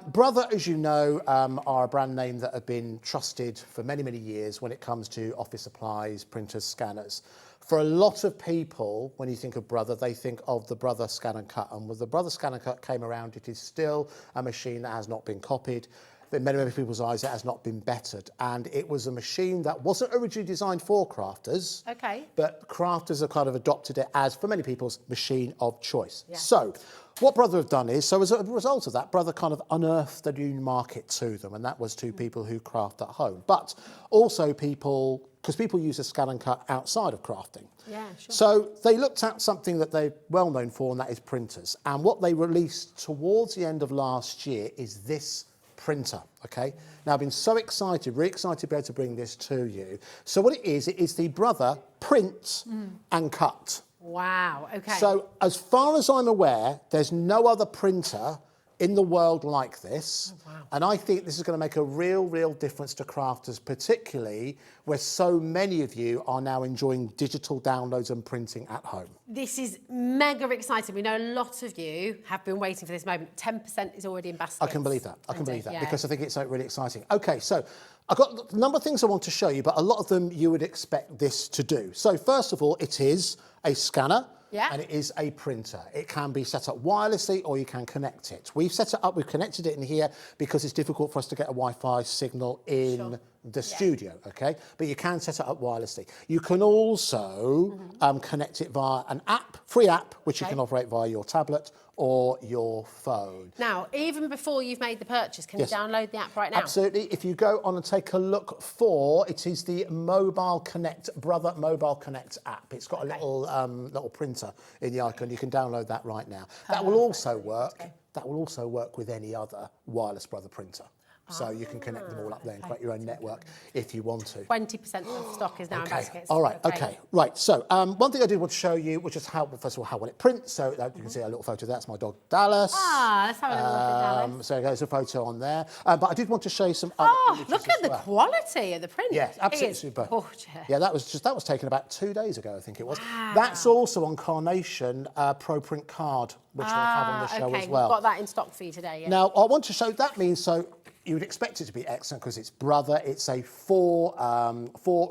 Brother, as you know, are a brand name that have been trusted for many, many years when it comes to office supplies, printers, scanners. For a lot of people, when you think of Brother, they think of the Brother Scan and Cut. And when the Brother Scan and Cut came around, it is still a machine that has not been copied. In many, many people's eyes, it has not been bettered. And it was a machine that wasn't originally designed for crafters. Okay. But crafters have kind of adopted it as, for many people's, machine of choice. Yeah. So, what Brother have done is, so as a result of that, Brother kind of unearthed a new market to them, and that was to people who craft at home. But also people, because people use a scan and cut outside of crafting. Yeah, sure. So they looked at something that they're well known for, and that is printers. And what they released towards the end of last year is this printer, okay? Now, I've been so excited, really excited to be able to bring this to you. So what it is the Brother Print and Cut. Wow, okay. So as far as I'm aware, there's no other printer in the world like this. Oh, wow. And I think this is going to make a real difference to crafters, particularly where so many of you are now enjoying digital downloads and printing at home. This is mega exciting. We know a lot of you have been waiting for this moment. 10% is already in baskets. I can believe that. I can believe that because I think it's really exciting. Okay, so I've got a number of things I want to show you, but a lot of them you would expect this to do. So first of all, it is a scanner. Yeah. And it is a printer. It can be set up wirelessly or you can connect it. We've set it up, we've connected it in here because it's difficult for us to get a Wi-Fi signal in the studio, okay? But you can set it up wirelessly. You can also connect it via an app, free app, which you can operate via your tablet or your phone. Now, even before you've made the purchase, can you download the app right now? Absolutely. If you go on and take a look for, it is the Mobile Connect, Brother Mobile Connect app. It's got a little printer in the icon. You can download that right now. That will also work. That will also work with any other wireless Brother printer. So you can connect them all up there and create your own network if you want to. 20% of stock is now in baskets. All right, okay. Right, so one thing I did want to show you, which is how, first of all, how well it prints. So you can see a little photo. That's my dog, Dallas. Ah, let's have a little look at Dallas. So there's a photo on there. But I did want to show you some other images look at the quality of the print. Yeah, absolutely it is super. Gorgeous. Yeah, that was taken about 2 days ago, I think it was. Wow. That's also on Carnation Pro Print card, which we'll have on the show as well. We've got that in stock for you today. Yeah. Now, I want to show, that means, so you would expect it to be excellent because it's Brother. It's a four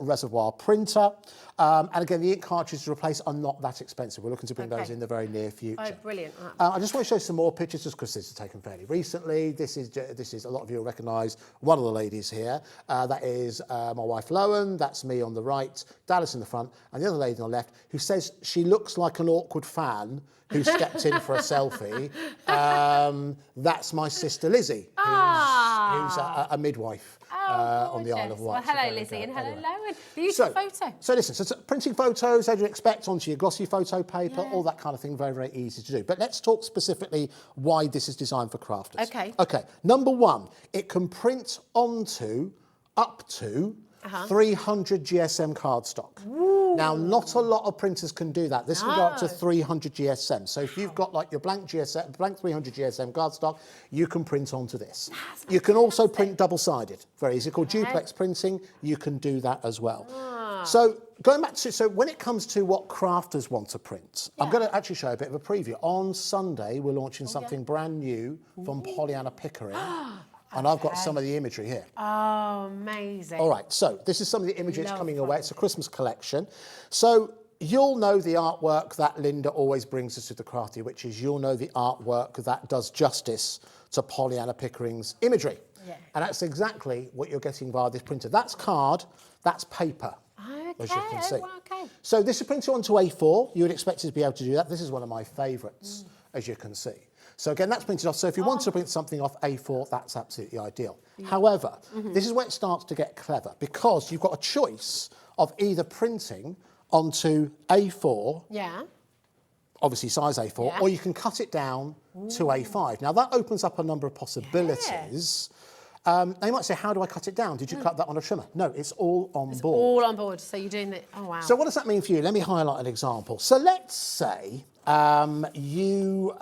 reservoir printer. And again, the ink cartridges to replace are not that expensive. We're looking to bring those in the very near future. Oh, brilliant. I just want to show some more pictures just because this is taken fairly recently. This is a lot of you will recognise one of the ladies here. That is my wife, Lowen. That's me on the right, Dallas in the front, and the other lady on the left who says she looks like an awkward fan who stepped in for a selfie. That's my sister Lizzie, who's a midwife on the Isle of Wight. Well, hello, Lizzie, and hello, Lowen. Beautiful photo. So listen, so printing photos, as you'd expect, onto your glossy photo paper, all that kind of thing, very, very easy to do. But let's talk specifically why this is designed for crafters. Okay. Okay, number one, it can print onto up to 300 GSM cardstock. Now, not a lot of printers can do that. This will go up to 300 GSM. So if you've got like your blank 300 GSM cardstock, you can print onto this. You can also print double-sided, very easy, called duplex printing. You can do that as well. So going back to, so when it comes to what crafters want to print, I'm going to actually show a bit of a preview. On Sunday, we're launching something brand new from Pollyanna Pickering. And I've got some of the imagery here. Oh, amazing. All right, so this is some of the imagery that's coming away. It's a Christmas collection. So you'll know the artwork that Linda always brings us to the Crafty, which is you'll know the artwork that does justice to Pollyanna Pickering's imagery. Yeah. And that's exactly what you're getting via this printer. That's card, that's paper. As you can see. So this is printed onto A4. You would expect it to be able to do that. This is one of my favourites, as you can see. So again, that's printed off. So if you want to print something off A4, that's absolutely ideal. However, this is where it starts to get clever because you've got a choice of either printing onto A4, obviously size A4, or you can cut it down to A5. Now that opens up a number of possibilities. Now you might say, how do I cut it down? Did you cut that on a trimmer? No, it's all on board. It's all on board. So you're doing the, oh wow. So what does that mean for you? Let me highlight an example. So let's say you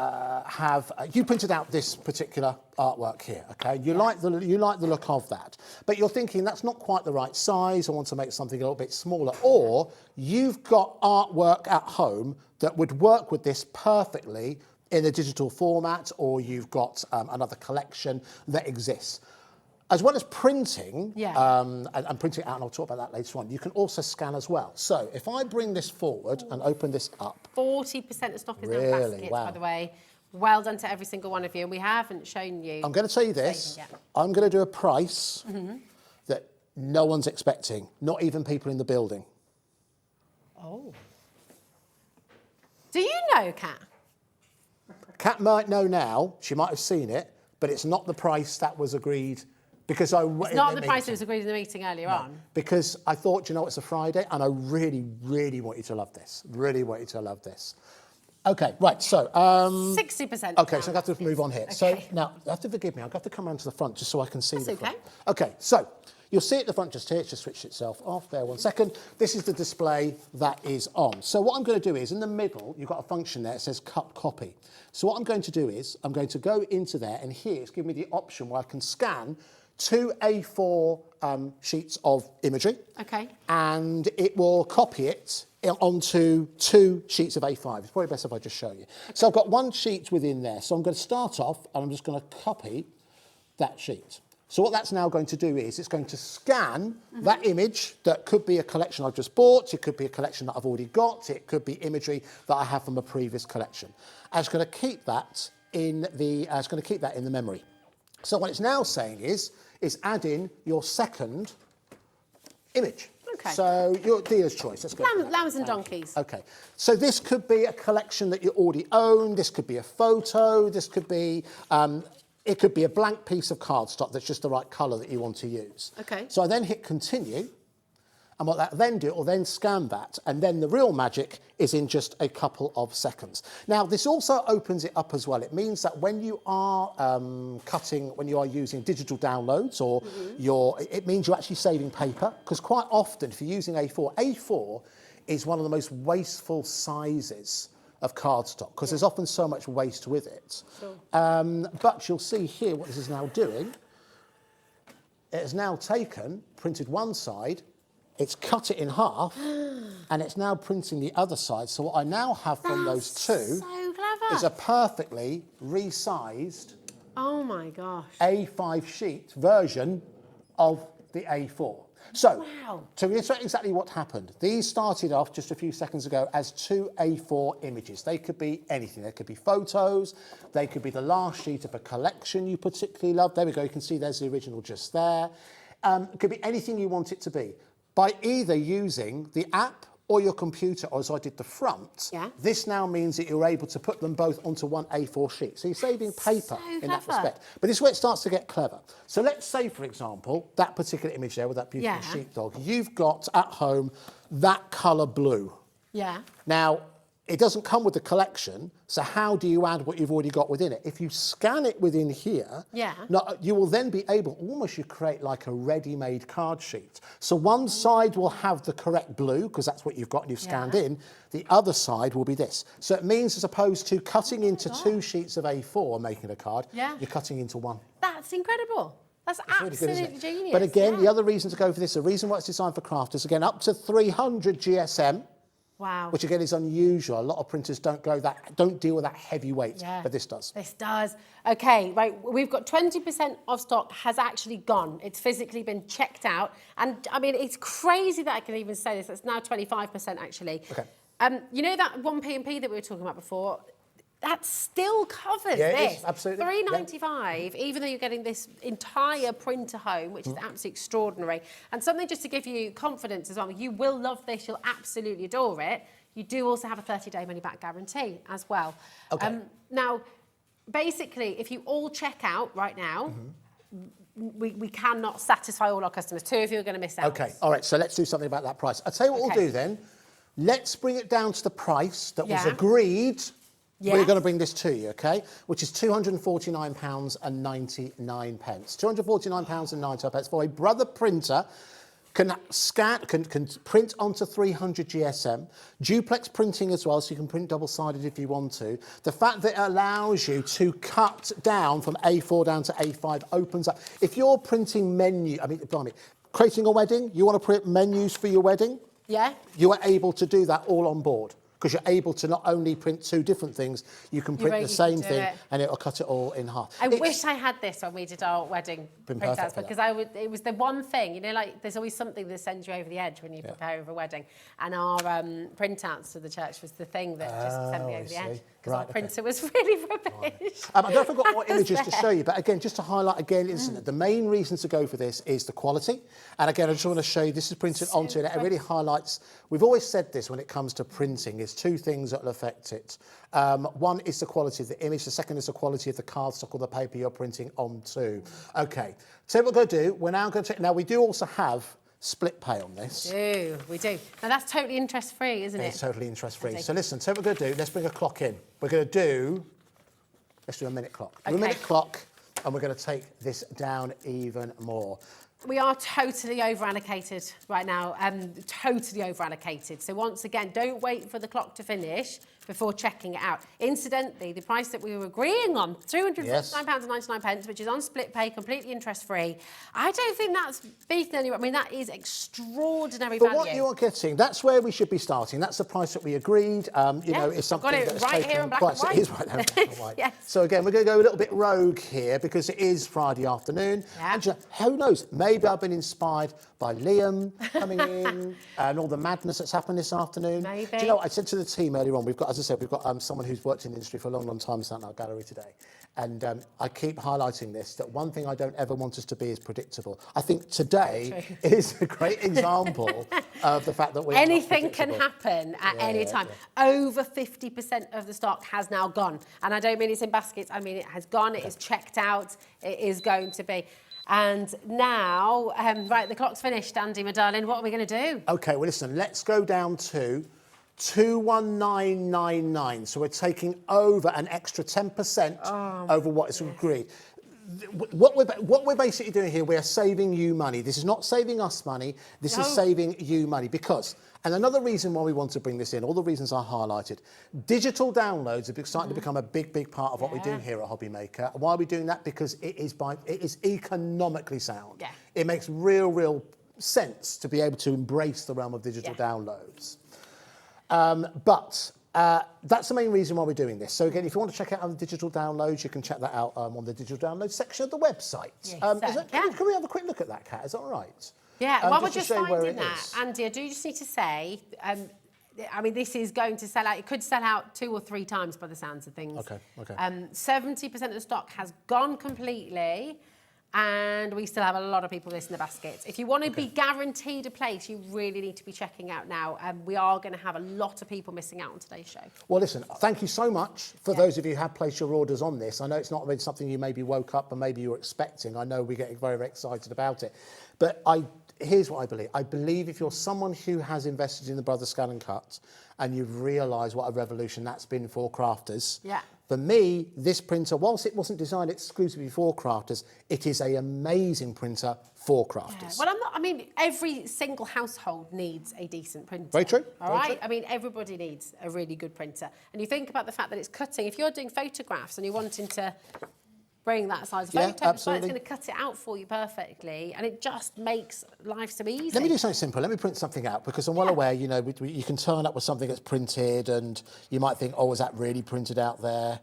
printed out this particular artwork here, okay? You like the look of that, but you're thinking that's not quite the right size. I want to make something a little bit smaller. Or you've got artwork at home that would work with this perfectly in a digital format, or you've got another collection that exists. As well as printing, and printing it out, and I'll talk about that later on, you can also scan as well. So if I bring this forward and open this up. 40% of stock is now baskets, by the way. Well done to every single one of you. And we haven't shown you. I'm going to tell you this. I'm going to do a price that no one's expecting, not even people in the building. Oh. Do you know, Kat? Kat might know now. She might have seen it, but it's not the price that was agreed. Because it's not the price that was agreed in the meeting earlier on. Because I thought, you know, it's a Friday, and I really, really want you to love this. Really want you to love this. Okay, right, so... 60%. Okay, so I have to move on here. Okay. So now, you have to forgive me. I've got to come around to the front just so I can see the front. Okay, so you'll see at the front just here. It's just switched itself off. There, 1 second. This is the display that is on. So what I'm going to do is, in the middle, you've got a function there. It says cut copy. So what I'm going to do is, I'm going to go into there, and here it's giving me the option where I can scan 2 A4 sheets of imagery. Okay. And it will copy it onto 2 sheets of A5. It's probably best if I just show you. Okay. So I've got 1 sheet within there. So I'm going to start off and I'm just going to copy that sheet. So what that's now going to do is it's going to scan that image that could be a collection I've just bought, it could be a collection that I've already got, it could be imagery that I have from a previous collection. And it's going to keep that in the memory. So what it's now saying is add in your second image. Okay. So your dealer's choice. Let's go. Lambs and donkeys. Okay. So this could be a collection that you already own. This could be a photo. This could be it could be a blank piece of cardstock that's just the right colour that you want to use. Okay. So I then hit continue. And what that then do, it will then scan that, and then the real magic is in just a couple of seconds. Now, this also opens it up as well. It means that when you are when you are using digital downloads, or it means you're actually saving paper, because quite often, if you're using A4 is one of the most wasteful sizes of cardstock, because there's often so much waste with it. Sure. But you'll see here what this is now doing. It has now printed one side, it's cut it in half, and it's now printing the other side. So what I now have from those two is a perfectly resized Oh my gosh. A5 sheet version of the A4. So, to reiterate exactly what happened, these started off just a few seconds ago as 2 A4 images. They could be anything. They could be photos. They could be the last sheet of a collection you particularly love. There we go. You can see there's the original just there. It could be anything you want it to be. By either using the app or your computer, or as I did the front, this now means that you're able to put them both onto one A4 sheet. So you're saving paper in that respect. But this is where it starts to get clever. So let's say, for example, that particular image there with that beautiful sheepdog, you've got at home that colour blue. Yeah. Now, it doesn't come with the collection, so how do you add what you've already got within it? If you scan it within here, you will then be able, almost you create like a ready-made card sheet. So one side will have the correct blue, because that's what you've got and you've scanned in. The other side will be this. So it means as opposed to cutting into 2 sheets of A4 and making a card, you're cutting into one. That's incredible. That's absolutely really good, genius. But again, the other reason to go for this, the reason why it's designed for crafters, again, up to 300 GSM. Wow. Which again is unusual. A lot of printers don't deal with that heavy weight, but this does. This does. Okay, right, we've got 20% of stock has actually gone. It's physically been checked out. And I mean, it's crazy that I can even say this. It's now 25% actually. Okay. You know that 1p&p that we were talking about before? That still covers this. It is, absolutely. $3.95, even though you're getting this entire printer home, which is absolutely extraordinary. And something just to give you confidence as well, you will love this, you'll absolutely adore it. You do also have a 30-day money-back guarantee as well. Okay. Now, basically, if you all check out right now, we cannot satisfy all our customers. 2 of you are going to miss out. Okay, all right, so let's do something about that price. I'll tell you what we'll do then. Let's bring it down to the price that was agreed. We're going to bring this to you, okay? Which is £249.99. £249.99 for a brother printer. Can print onto 300 GSM, duplex printing as well, so you can print double-sided if you want to. The fact that it allows you to cut down from A4 down to A5 opens up. If you're printing creating a wedding, you want to print menus for your wedding? Yeah. You are able to do that all on board. Because you're able to not only print 2 different things, you can print the same thing and it'll cut it all in half. I wish I had this when we did our wedding printouts, because it was the one thing, you know, like there's always something that sends you over the edge when you prepare for a wedding. And our printouts to the church was the thing that just sent me over the edge. Because our printer was really rubbish. I don't forgot what images to show you, but again, just to highlight again, the main reason to go for this is the quality. And again, I just want to show you, this is printed onto it. It really highlights, we've always said this when it comes to printing, is 2 things that will affect it. One is the quality of the image. The second is the quality of the cardstock or the paper you're printing onto. Okay, so what we're going to do, we're now going to, now we do also have split pay on this. We do. Now that's totally interest-free, isn't it? It's totally interest-free. So listen, so what we're going to do, let's bring a clock in. Let's do a minute clock. Okay. Do a minute clock, and we're going to take this down even more. We are totally over-allocated right now, totally over-allocated. So once again, don't wait for the clock to finish before checking it out. Incidentally, the price that we were agreeing on, £349.99, which is on split pay, completely interest-free. I don't think that's beaten anywhere. I mean, that is extraordinary value. But what you're getting, that's where we should be starting. That's the price that we agree. You know, it's something that's right here in black and white. It is right there in black and white. Yes. So again, we're going to go a little bit rogue here because it is Friday afternoon. Yeah. And who knows? Maybe I've been inspired by Liam coming in and all the madness that's happened this afternoon. Maybe. Do you know what I said to the team earlier on? We've got, as I said, we've got someone who's worked in the industry for a long, long time sat in our gallery today. And I keep highlighting this, that one thing I don't ever want us to be is predictable. I think today is a great example of the fact that we're anything can happen at any time. Over 50% of the stock has now gone. And I don't mean it's in baskets, I mean it has gone, it is checked out, it is going to be. And now, right, the clock's finished, Andy, my darling. What are we going to do? OK, well, listen, let's go down to 219.99. So we're taking over an extra 10% over what is agreed. What we're basically doing here, we're saving you money. This is not saving us money. This is saving you money because, and another reason why we want to bring this in, all the reasons I highlighted, digital downloads are starting to become a big, big part of what we do here at Hobby Maker. Why are we doing that? Because it is economically sound. Yeah. It makes real sense to be able to embrace the realm of digital downloads. But That's the main reason why we're doing this. So again, if you want to check out the digital downloads, you can check that out on the digital downloads section of the website. Yes, Can we have a quick look at that, Kat? Is that all right? Yeah, while we're just to show where finding it that, is. Andy, I do just need to say, I mean, this is going to sell out. It could sell out 2 or 3 times by the sounds of things. Okay. 70% of the stock has gone completely, and we still have a lot of people with this in the baskets. If you want to be guaranteed a place, you really need to be checking out now. We are going to have a lot of people missing out on today's show. Well, listen, thank you so much for those of you who have placed your orders on this. I know it's not been something you maybe woke up and maybe you were expecting. I know we're getting very, very excited about it. But here's what I believe. I believe if you're someone who has invested in the Brothers Scan and Cut and you've realised what a revolution that's been for crafters, for me, this printer, whilst it wasn't designed exclusively for crafters, it is an amazing printer for crafters. Well, I mean, every single household needs a decent printer. Very true. All right? I mean, everybody needs a really good printer. And you think about the fact that it's cutting. If you're doing photographs and you're wanting to bring that size of photo, it's going to cut it out for you perfectly, and it just makes life so easy. Let me do something simple. Let me print something out, because I'm well aware, you know, you can turn up with something that's printed and you might think, oh, is that really printed out there?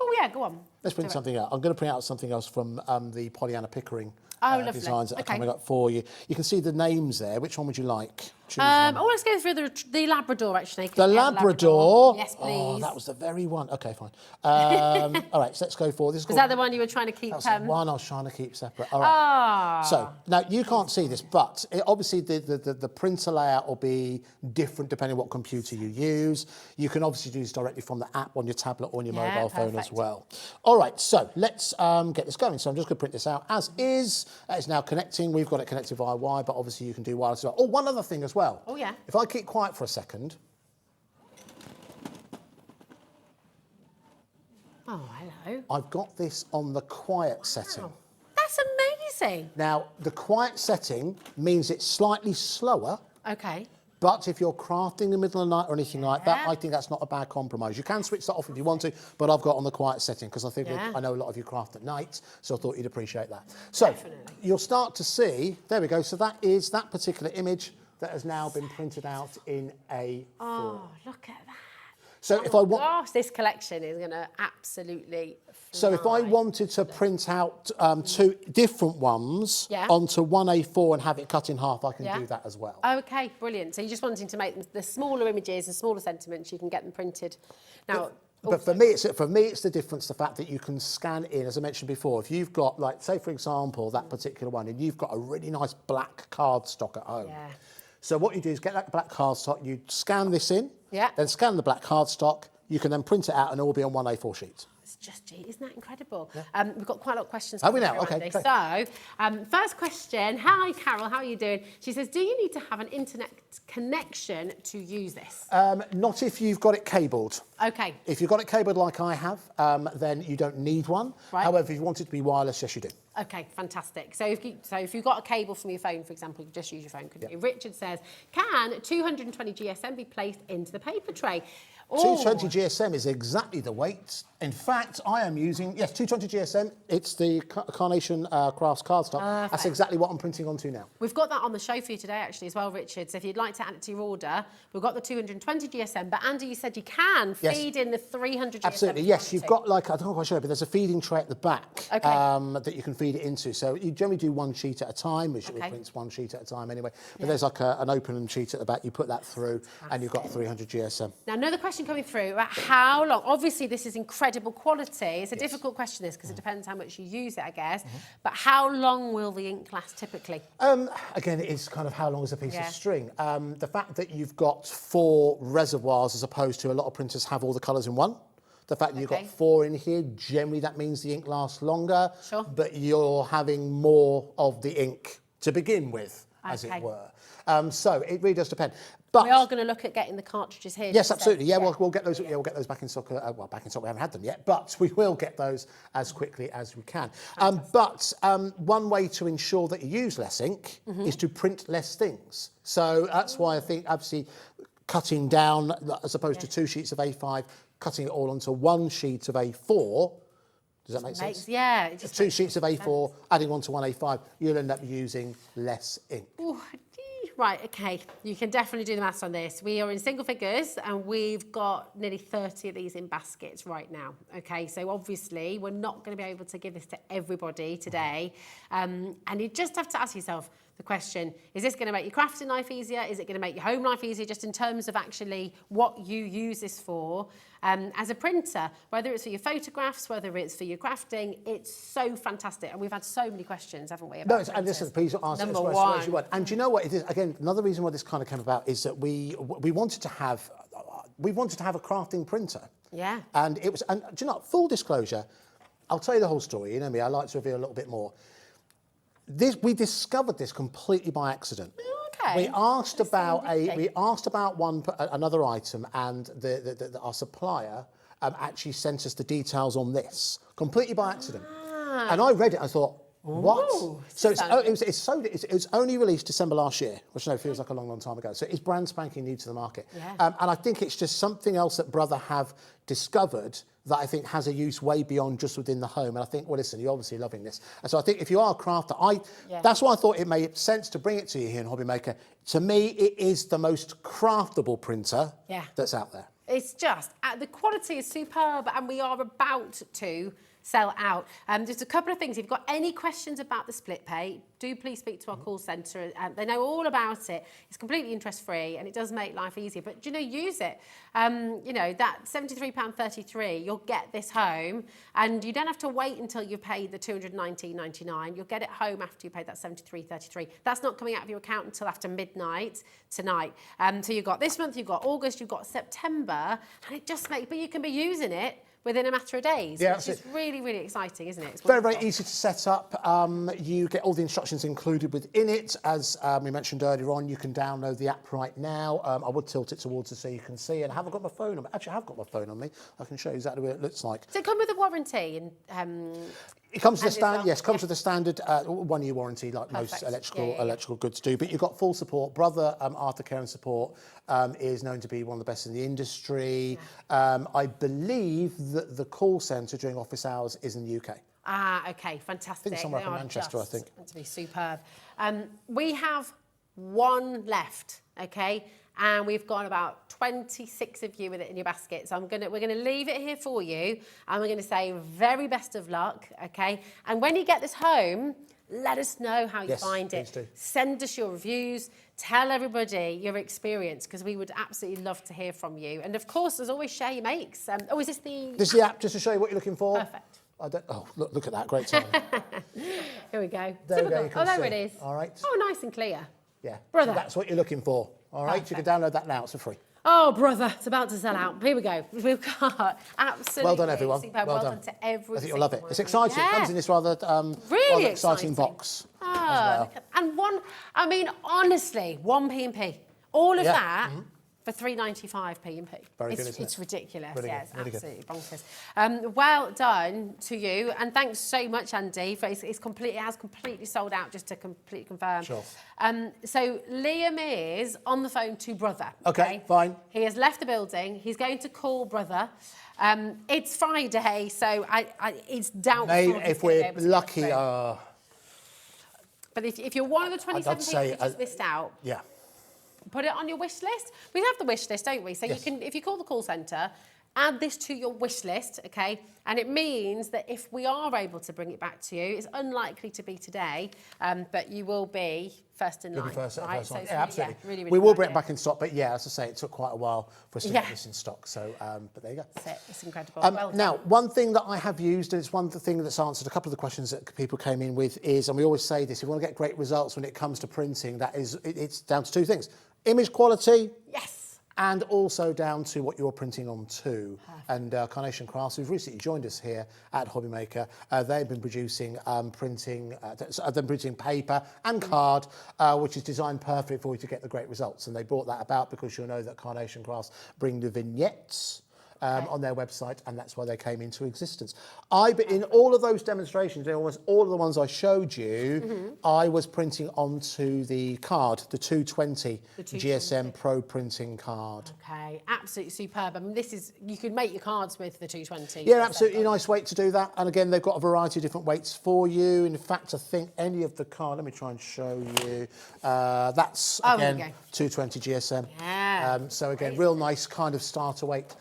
Oh, yeah, go on. Let's print something out. I'm going to print out something else from the Pollyanna Pickering designs that are coming up for you. You can see the names there. Which one would you like? Let's go through the Labrador, actually. The Labrador? Yes, please. Oh, that was the very one. OK, fine. All right, so let's go for this. Was that the one you were trying to keep? That's the one I was trying to keep separate. All right. So, now, you can't see this, but obviously the printer layout will be different depending on what computer you use. You can obviously do this directly from the app on your tablet or on your mobile phone as well. All right, so let's get this going. So I'm just going to print this out as is. It's now connecting. We've got it connected via wire, but obviously you can do wireless as well. Oh, one other thing as well. Oh, yeah. If I keep quiet for a second. Oh, hello. I've got this on the quiet setting. Wow. That's amazing. Now, the quiet setting means it's slightly slower. Okay. But if you're crafting in the middle of the night or anything like that, I think that's not a bad compromise. You can switch that off if you want to, but I've got on the quiet setting because I think I know a lot of you craft at night, so I thought you'd appreciate that. So you'll start to see, there we go, so that is that particular image that has now been printed out in A4. Oh, look at that. So if I want, gosh, this collection is going to absolutely fly. So if I wanted to print out 2 different ones onto one A4 and have it cut in half, I can do that as well. Okay, brilliant. So you're just wanting to make the smaller images, the smaller sentiments, you can get them printed. Now, but for me, it's the difference, the fact that you can scan in, as I mentioned before, if you've got, like, say, for example, that particular one, and you've got a really nice black cardstock at home. Yeah. So what you do is get that black cardstock, you scan this in, then scan the black cardstock, you can then print it out and it will be on one A4 sheet. It's just, isn't that incredible? We've got quite a lot of questions. Have we now? Okay. So, first question. Hi, Carol. How are you doing? She says, do you need to have an internet connection to use this? Not if you've got it cabled. Okay. If you've got it cabled like I have, then you don't need one. Right. However, if you want it to be wireless, yes, you do. Okay, fantastic. So if you've got a cable from your phone, for example, you just use your phone, couldn't you? Richard says, can 220 GSM be placed into the paper tray? 220 GSM is exactly the weight. In fact, I am using, 220 GSM. It's the Carnation Crafts cardstock. That's exactly what I'm printing onto now. We've got that on the show for you today, actually, as well, Richard. So if you'd like to add it to your order, we've got the 220 GSM. But Andy, you said you can feed in the 300 GSM. Absolutely, yes. You've got, like, I don't know quite sure, but there's a feeding tray at the back that you can feed it into. So you generally do one sheet at a time, which prints one sheet at a time anyway. But there's like an open sheet at the back. You put that through and you've got 300 GSM. Now, another question coming through about how long. Obviously, this is incredible quality. It's a difficult question, this, because it depends how much you use it, I guess. But how long will the ink last typically? Again, it is kind of how long is a piece of string. The fact that you've got 4 reservoirs as opposed to a lot of printers have all the colours in one. The fact that you've got 4 in here, generally that means the ink lasts longer. Sure. But you're having more of the ink to begin with, as it were. So it really does depend. But we are going to look at getting the cartridges here. Yes, absolutely. Yeah, we'll get those. We'll get those back in stock. Well, back in stock. We haven't had them yet, but we will get those as quickly as we can. But one way to ensure that you use less ink is to print less things. So that's why I think, obviously, cutting down as opposed to 2 sheets of A5, cutting it all onto 1 sheet of A4. Does that make sense? Yeah. It just 2 sheets of A4, adding on to 1 A5, you'll end up using less ink. Ooh, Right, okay, you can definitely do the maths on this. We are in single figures and we've got nearly 30 of these in baskets right now. Okay, so obviously we're not going to be able to give this to everybody today. And you just have to ask yourself the question, is this going to make your crafting life easier? Is it going to make your home life easier, just in terms of actually what you use this for? As a printer, whether it's for your photographs, whether it's for your crafting, it's so fantastic. And we've had so many questions, haven't we? About and listen, please ask Number as one. as you want. And do you know what it is? Again, another reason why this kind of came about is that we wanted to have a crafting printer. Yeah. And it was, and do you know, full disclosure, I'll tell you the whole story. You know me, I like to reveal a little bit more. We discovered this completely by accident. Okay. We asked about another item, and our supplier actually sent us the details on this completely by accident. And I read it. I thought, what? Ooh, So it was only released December last year, which I know feels like a long, long time ago. So it's brand spanking new to the market. Yeah. And I think it's just something else that Brother have discovered that I think has a use way beyond just within the home. And I think, well, listen, you're obviously loving this. And so I think if you are a crafter, that's why I thought it made sense to bring it to you here in Hobby Maker. To me, it is the most craftable printer that's out there. It's just, the quality is superb, and we are about to sell out. Just a couple of things. If you've got any questions about the split pay, do please speak to our call centre. They know all about it. It's completely interest-free, and it does make life easier. But, you know, use it. You know, that £73.33, you'll get this home, and you don't have to wait until you've paid the £219.99. You'll get it home after you paid that £73.33. That's not coming out of your account until after midnight tonight. So you've got this month, you've got August, you've got September, and it just makes, but you can be using it within a matter of days, which is really, really exciting, isn't it? It's very, very easy to set up. You get all the instructions included within it. As we mentioned earlier on, you can download the app right now. I would tilt it towards us so you can see. And I haven't got my phone on me. Actually, I have got my phone on me. I can show you exactly what it looks like. Does it come with a warranty? It comes with with the standard 1 year warranty, like most electrical goods do. But you've got full support. Brother Arthur Care and Support is known to be one of the best in the industry. I believe that the call centre during office hours is in the UK. Ah, okay, fantastic. I think somewhere up in Manchester, I think. To be superb. We have one left, okay? And we've got about 26 of you with it in your basket. So we're gonna leave it here for you, and we're gonna say very best of luck, okay? And when you get this home, let us know how you find it. Do. Send us your reviews. Tell everybody your experience, because we would absolutely love to hear from you. And of course, as always, share your makes. Is this the... This is the app, just to show you what you're looking for. Perfect. Look at that, great time. Here we go. There we go, you can there see. it is. All right. Oh, nice and clear. Yeah. Brother. So that's what you're looking for. All right, you can download that now, it's for free. Oh, brother, it's about to sell out. Here we go. We've got absolutely... Well done, everyone. Superb. Well done to everyone. I think you'll love it. It's exciting. Yeah. It comes in this rather really exciting box. Oh, and honestly, 1p&p. All of that for 3.95 p&p. Very good, isn't it? It's ridiculous. Really It's really absolutely bonkers. Well done to you, and thanks so much, Andy. For it has completely sold out. Just to completely confirm. Sure. So Liam is on the phone to Brother. Okay, fine. He has left the building. He's going to call Brother. It's Friday, so it's doubtful. Maybe if we're lucky. But if you're one of the 27 people who just missed out, put it on your wish list. We have the wish list, don't we? So you can, if you call the call centre, add this to your wish list, okay? And it means that if we are able to bring it back to you, it's unlikely to be today, but you will be first in line. First right? line. So Yeah, absolutely. Really, really we will good bring it idea. back in stock, but yeah, as I say, it took quite a while for us to get this in stock. So, but there you go. That's it. It's incredible. Well done. Now, one thing that I have used, and it's one thing that's answered a couple of the questions that people came in with, is, and we always say this, if you want to get great results when it comes to printing, it's down to two things: image quality. Yes. And also down to what you're printing on too. And Carnation Crafts, who've recently joined us here at Hobby Maker, they've been producing printing paper and card, which is designed perfect for you to get the great results. And they brought that about because you'll know that Carnation Crafts bring the vignettes on their website, and that's why they came into existence. But in all of those demonstrations, almost all of the ones I showed you, I was printing onto the card, the 220 GSM Pro printing card. Okay, absolutely superb. I mean, you could make your cards with the 220. Yeah, absolutely nice weight to do that. And again, they've got a variety of different weights for you. In fact, I think any of the card, let me try and show you. That's, again, 220 GSM. Yeah. So again, real nice kind of starter weight.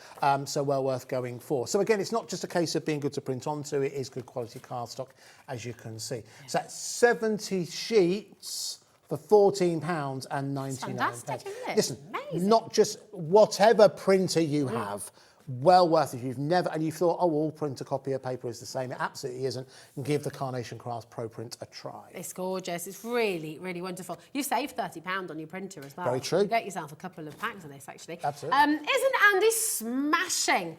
So well worth going for. So again, it's not just a case of being good to print onto, it is good quality cardstock, as you can see. So that's 70 sheets for £14.99. Fantastic, isn't it? Listen, amazing. Not just whatever printer you have, well worth it. If you've never, and you thought, oh, all printer copy of paper is the same. It absolutely isn't. Give the Carnation Crafts Pro Print a try. It's gorgeous. It's really, really wonderful. You save £30 on your printer as well. Very true. You get yourself a couple of packs of this, actually. Absolutely. Isn't Andy smashing?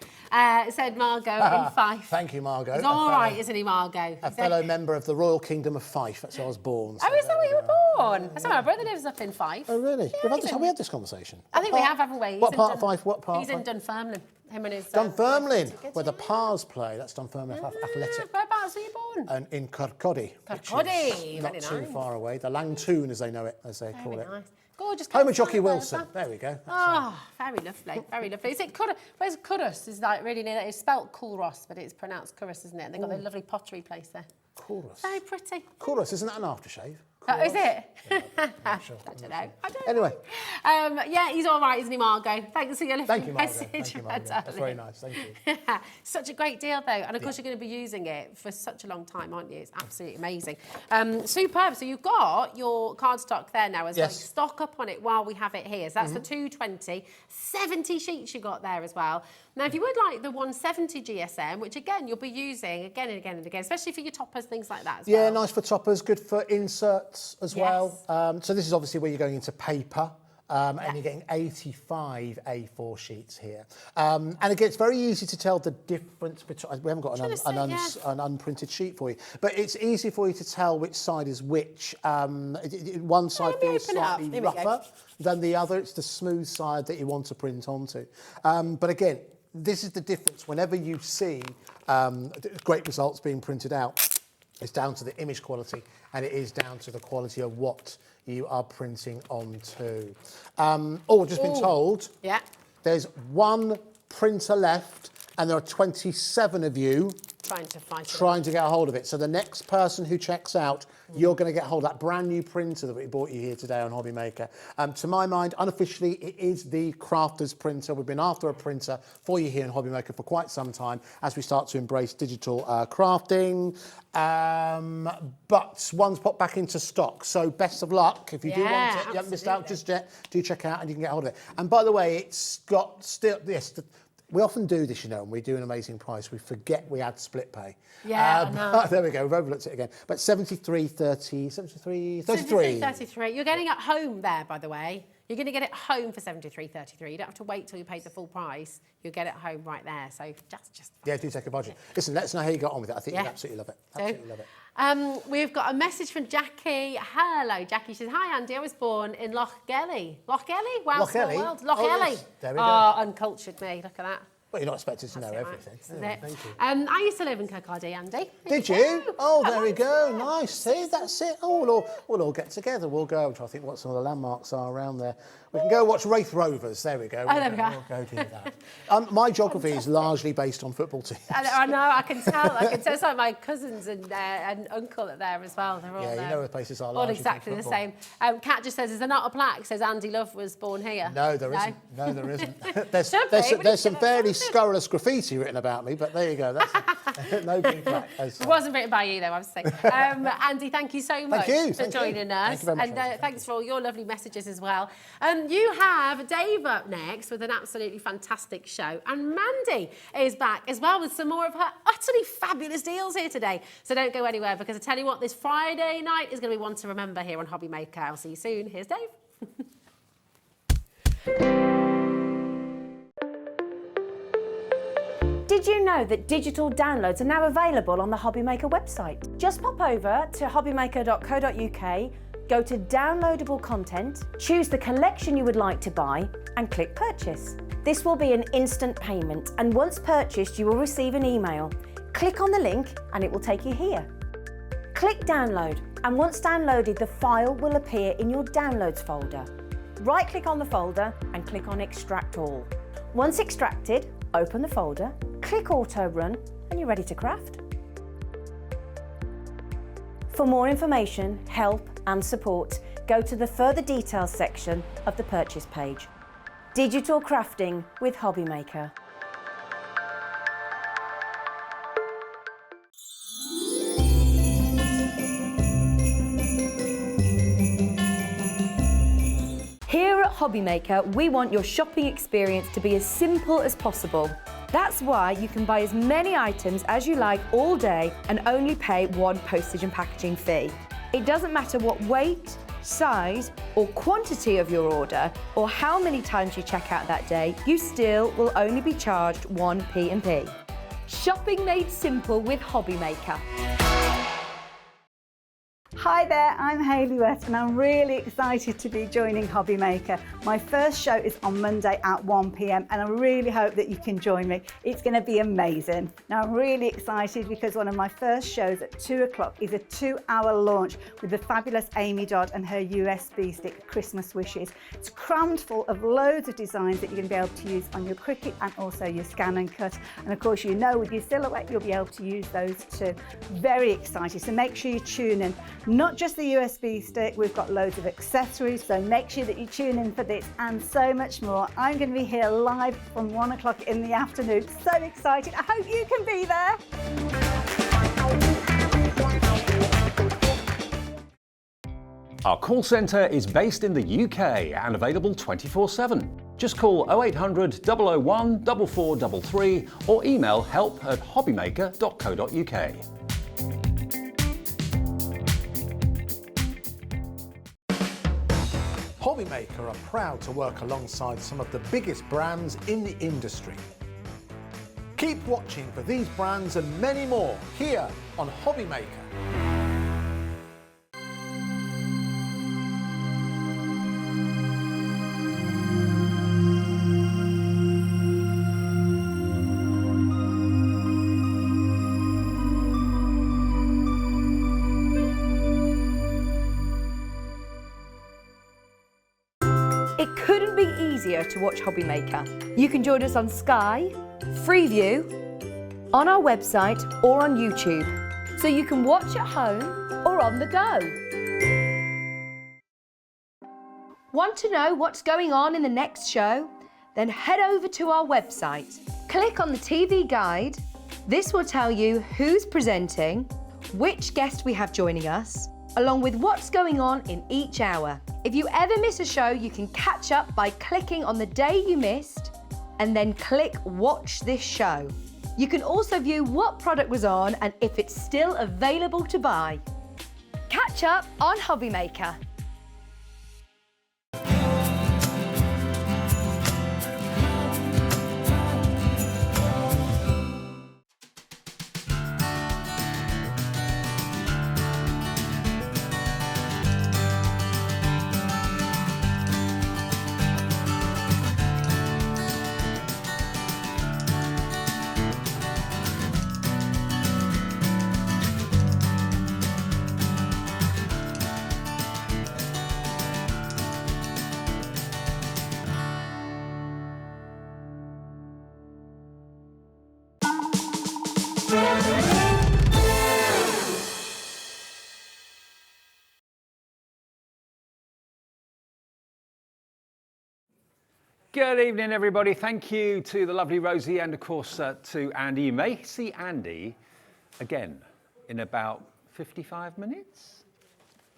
Said Margot in Fife. Thank you, Margot. He's all right, isn't he, Margot? A fellow member of the Royal Kingdom of Fife. That's where I was born. So is that where you were born? That's where my brother lives, up in Fife. Oh, really? Yeah, Have we had this conversation? I think we have, haven't we? What part of Fife? What part? He's in Dunfermline. Him and his Dunfermline, where the Pars play. That's Dunfermline Athletic. Whereabouts were you born? And in Kirkcaldy. Kirkcaldy, Not too far away. The Langtoon, as they know it, as they call it. Nice. Gorgeous. Home of Jockey Wilson. There we go. Very lovely, very lovely. Is it Currus? Where's Currus? Is like really near. It's spelt Culross, but it's pronounced Currus, isn't it? And they've got their lovely pottery place there. Chorus. Very pretty. Chorus, isn't that an aftershave? Oh, is it? Yeah, I don't know. Anyway. Yeah, he's all right, isn't he, Margot? Thanks for your little Thank you, Margot. message. Thank you, Margot. That's very nice. Thank you. Such a great deal, though. And, of course, you're going to be using it for such a long time, aren't you? It's absolutely amazing. Superb. So you've got your cardstock there now as well. Stock up on it while we have it here. So that's the 220. 70 sheets you got there as well. Now, if you would like the 170 GSM, which, again, you'll be using again and again and again, especially for your toppers, things like that as well. Yeah, nice for toppers, good for inserts as well. So this is obviously where you're going into paper. And you're getting 85 A4 sheets here. And again, it's very easy to tell the difference between... We haven't got an unprinted sheet for you. But it's easy for you to tell which side is which. One side feels slightly rougher than the other. It's the smooth side that you want to print onto. But again, this is the difference. Whenever you see great results being printed out, it's down to the image quality, and it is down to the quality of what you are printing onto. Just been told there's one printer left, and there are 27 of you trying to get a hold of it. So the next person who checks out, you're going to get hold of that brand new printer that we brought you here today on Hobby Maker. To my mind, unofficially, it is the crafter's printer. We've been after a printer for you here in Hobby Maker for quite some time as we start to embrace digital crafting. But one's popped back into stock. So best of luck. If you do want it, you haven't missed out just yet, do check out and you can get hold of it. And by the way, it's got still... We often do this, and we do an amazing price. We forget we add split pay. But there we go, we've overlooked it again. But 33. You're getting it home there, by the way. You're going to get it home for 73.33. You don't have to wait till you pay the full price. You'll get it home right there. So just yeah, do take a budget. Listen, let us know how you got on with it. I think you'll absolutely love it. Absolutely love it. We've got a message from Jackie. Hello, Jackie. She says, hi, Andy. I was born in Lochgelly. Lochgelly? Wow, small world. Lochgelly. Yes. There we go. Uncultured me. Look at that. Well, you're not expected to know everything. Thank you. I used to live in Kirkcaldy, Andy. Did you? Oh, there we go. Nice. See, that's it. Oh, we'll all get together. We'll go. I'm trying to think what some of the landmarks are around there. We can go watch Wraith Rovers. There we go. We'll go do that. My geography is largely based on football teams. I know. I can tell. It's like my cousins and uncle are there as well. They're all you know where places are all exactly the same. Kat just says, is there not a plaque? Says Andy Love was born here. No, there isn't. No, there isn't. There's some fairly scurrilous graffiti written about me, but there you go. That's no big plaque. It wasn't written by you, though, I was saying. Andy, thank you so much for joining us. Thank you very much, and thanks for all your lovely messages as well. You have Dave up next with an absolutely fantastic show. And Mandy is back as well with some more of her utterly fabulous deals here today. So don't go anywhere, because I tell you what, this Friday night is going to be one to remember here on Hobby Maker. I'll see you soon. Here's Dave. Did you know that digital downloads are now available on the Hobby Maker website? Just pop over to hobbymaker.co.uk, go to downloadable content, choose the collection you would like to buy and click purchase. This will be an instant payment, and once purchased, you will receive an email. Click on the link and it will take you here. Click download, and once downloaded, the file will appear in your downloads folder. Right-click on the folder and click on extract all. Once extracted, open the folder, click auto run, and you're ready to craft. For more information, help and support, go to the further details section of the purchase page. Digital crafting with Hobbymaker. Here at Hobbymaker, we want your shopping experience to be as simple as possible. That's why you can buy as many items as you like all day and only pay one postage and packaging fee. It doesn't matter what weight, size or quantity of your order or how many times you check out that day, you still will only be charged one P&P. Shopping made simple with Hobbymaker. Hi there, I'm Hayley West and I'm really excited to be joining Hobbymaker. My first show is on Monday at 1 p.m. and I really hope that you can join me. It's going to be amazing. Now I'm really excited because one of my first shows at 2 o'clock is a 2-hour launch with the fabulous Amy Dodd and her USB stick Christmas wishes. It's crammed full of loads of designs that you're going to be able to use on your Cricut and also your Scan and Cut. And of course, you know, with your Silhouette, you'll be able to use those too. Very excited, so make sure you tune in. Not just the USB stick, we've got loads of accessories, so make sure that you tune in for this and so much more. I'm going to be here live from 1 o'clock in the afternoon. So excited. I hope you can be there. Our call centre is based in the UK and available 24/7. Just call 0800 001 4433 or email help@hobbymaker.co.uk. Hobbymaker are proud to work alongside some of the biggest brands in the industry. Keep watching for these brands and many more here on Hobbymaker. It couldn't be easier to watch Hobbymaker. You can join us on Sky, Freeview, on our website or on YouTube, so you can watch at home or on the go. Want to know what's going on in the next show? Then head over to our website. Click on the TV guide. This will tell you who's presenting, which guest we have joining us, along with what's going on in each hour. If you ever miss a show, you can catch up by clicking on the day you missed and then click Watch This Show. You can also view what product was on and if it's still available to buy. Catch up on Hobbymaker. Good evening, everybody. Thank you to the lovely Rosie and, of course, to Andy. You may see Andy again in about 55 minutes.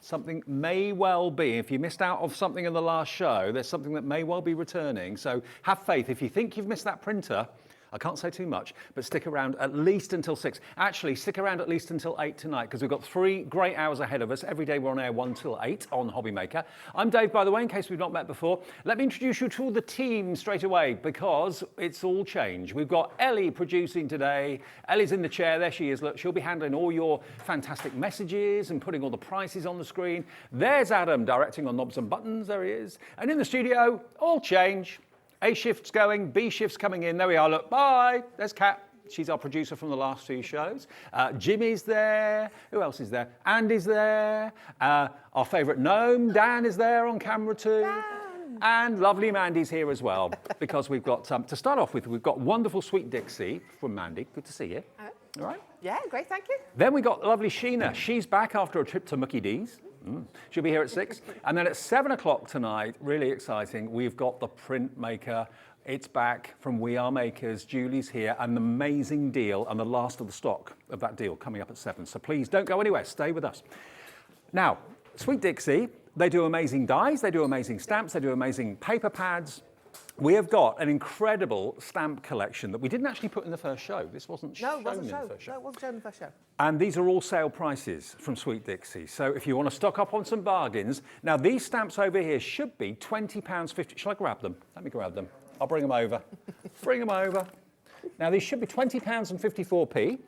Something may well be, if you missed out of something in the last show, there's something that may well be returning. So have faith. If you think you've missed that printer, I can't say too much, but stick around at least until 6. Actually, stick around at least until 8 tonight, because we've got 3 great hours ahead of us. Every day we're on air 1 till 8 on Hobbymaker. I'm Dave, by the way, in case we've not met before. Let me introduce you to the team straight away, because it's all changed. We've got Ellie producing today. Ellie's in the chair. There she is. Look, she'll be handling all your fantastic messages and putting all the prices on the screen. There's Adam directing on knobs and buttons. There he is. And in the studio, all change. A shift's going, B shift's coming in. There we are, look, bye. There's Kat. She's our producer from the last 2 shows. Jimmy's there. Who else is there? Andy's there. Our favourite gnome, Dan, is there on camera too. Dan. And lovely Mandy's here as well, because we've got, to start off with, we've got wonderful Sweet Dixie from Mandy. Good to see you. All right? Yeah, great, thank you. Then we got lovely Sheena. She's back after a trip to Mucky D's. She'll be here at 6. And then at 7 o'clock tonight, really exciting, we've got the Printmaker. It's back from We Are Makers. Julie's here, and the amazing deal and the last of the stock of that deal coming up at 7. So please don't go anywhere. Stay with us. Now, Sweet Dixie, they do amazing dies, they do amazing stamps, they do amazing paper pads. We have got an incredible stamp collection that we didn't actually put in the first show. This wasn't shown in the first show. No, it wasn't shown in the first show. And these are all sale prices from Sweet Dixie. So if you want to stock up on some bargains, now these stamps over here should be £20.50. Shall I grab them? Let me grab them. I'll bring them over. Bring them over. Now these should be £20.54p.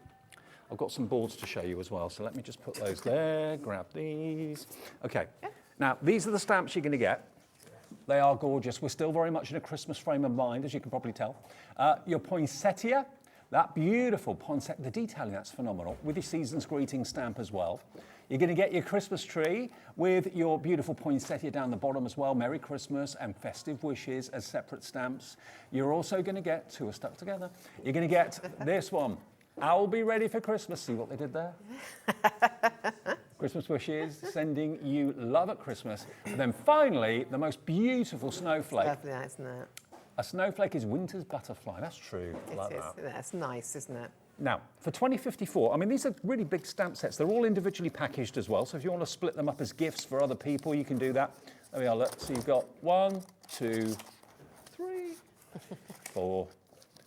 I've got some boards to show you as well, so let me just put those there, grab these. Okay, now these are the stamps you're going to get. They are gorgeous. We're still very much in a Christmas frame of mind, as you can probably tell. Your poinsettia, that beautiful poinsettia, the detailing, that's phenomenal, with your season's greeting stamp as well. You're going to get your Christmas tree with your beautiful poinsettia down the bottom as well, Merry Christmas and Festive Wishes as separate stamps. You're also going to get, 2 are stuck together, you're going to get this one, I'll be ready for Christmas. See what they did there? Christmas wishes, sending you love at Christmas. And then finally, the most beautiful snowflake. Lovely, isn't it? A snowflake is winter's butterfly. That's true. It is. That's nice, isn't it? Now, for $20.54, I mean, these are really big stamp sets. They're all individually packaged as well. So if you want to split them up as gifts for other people, you can do that. There we are. Look. So you've got 1, 2, 3, 4.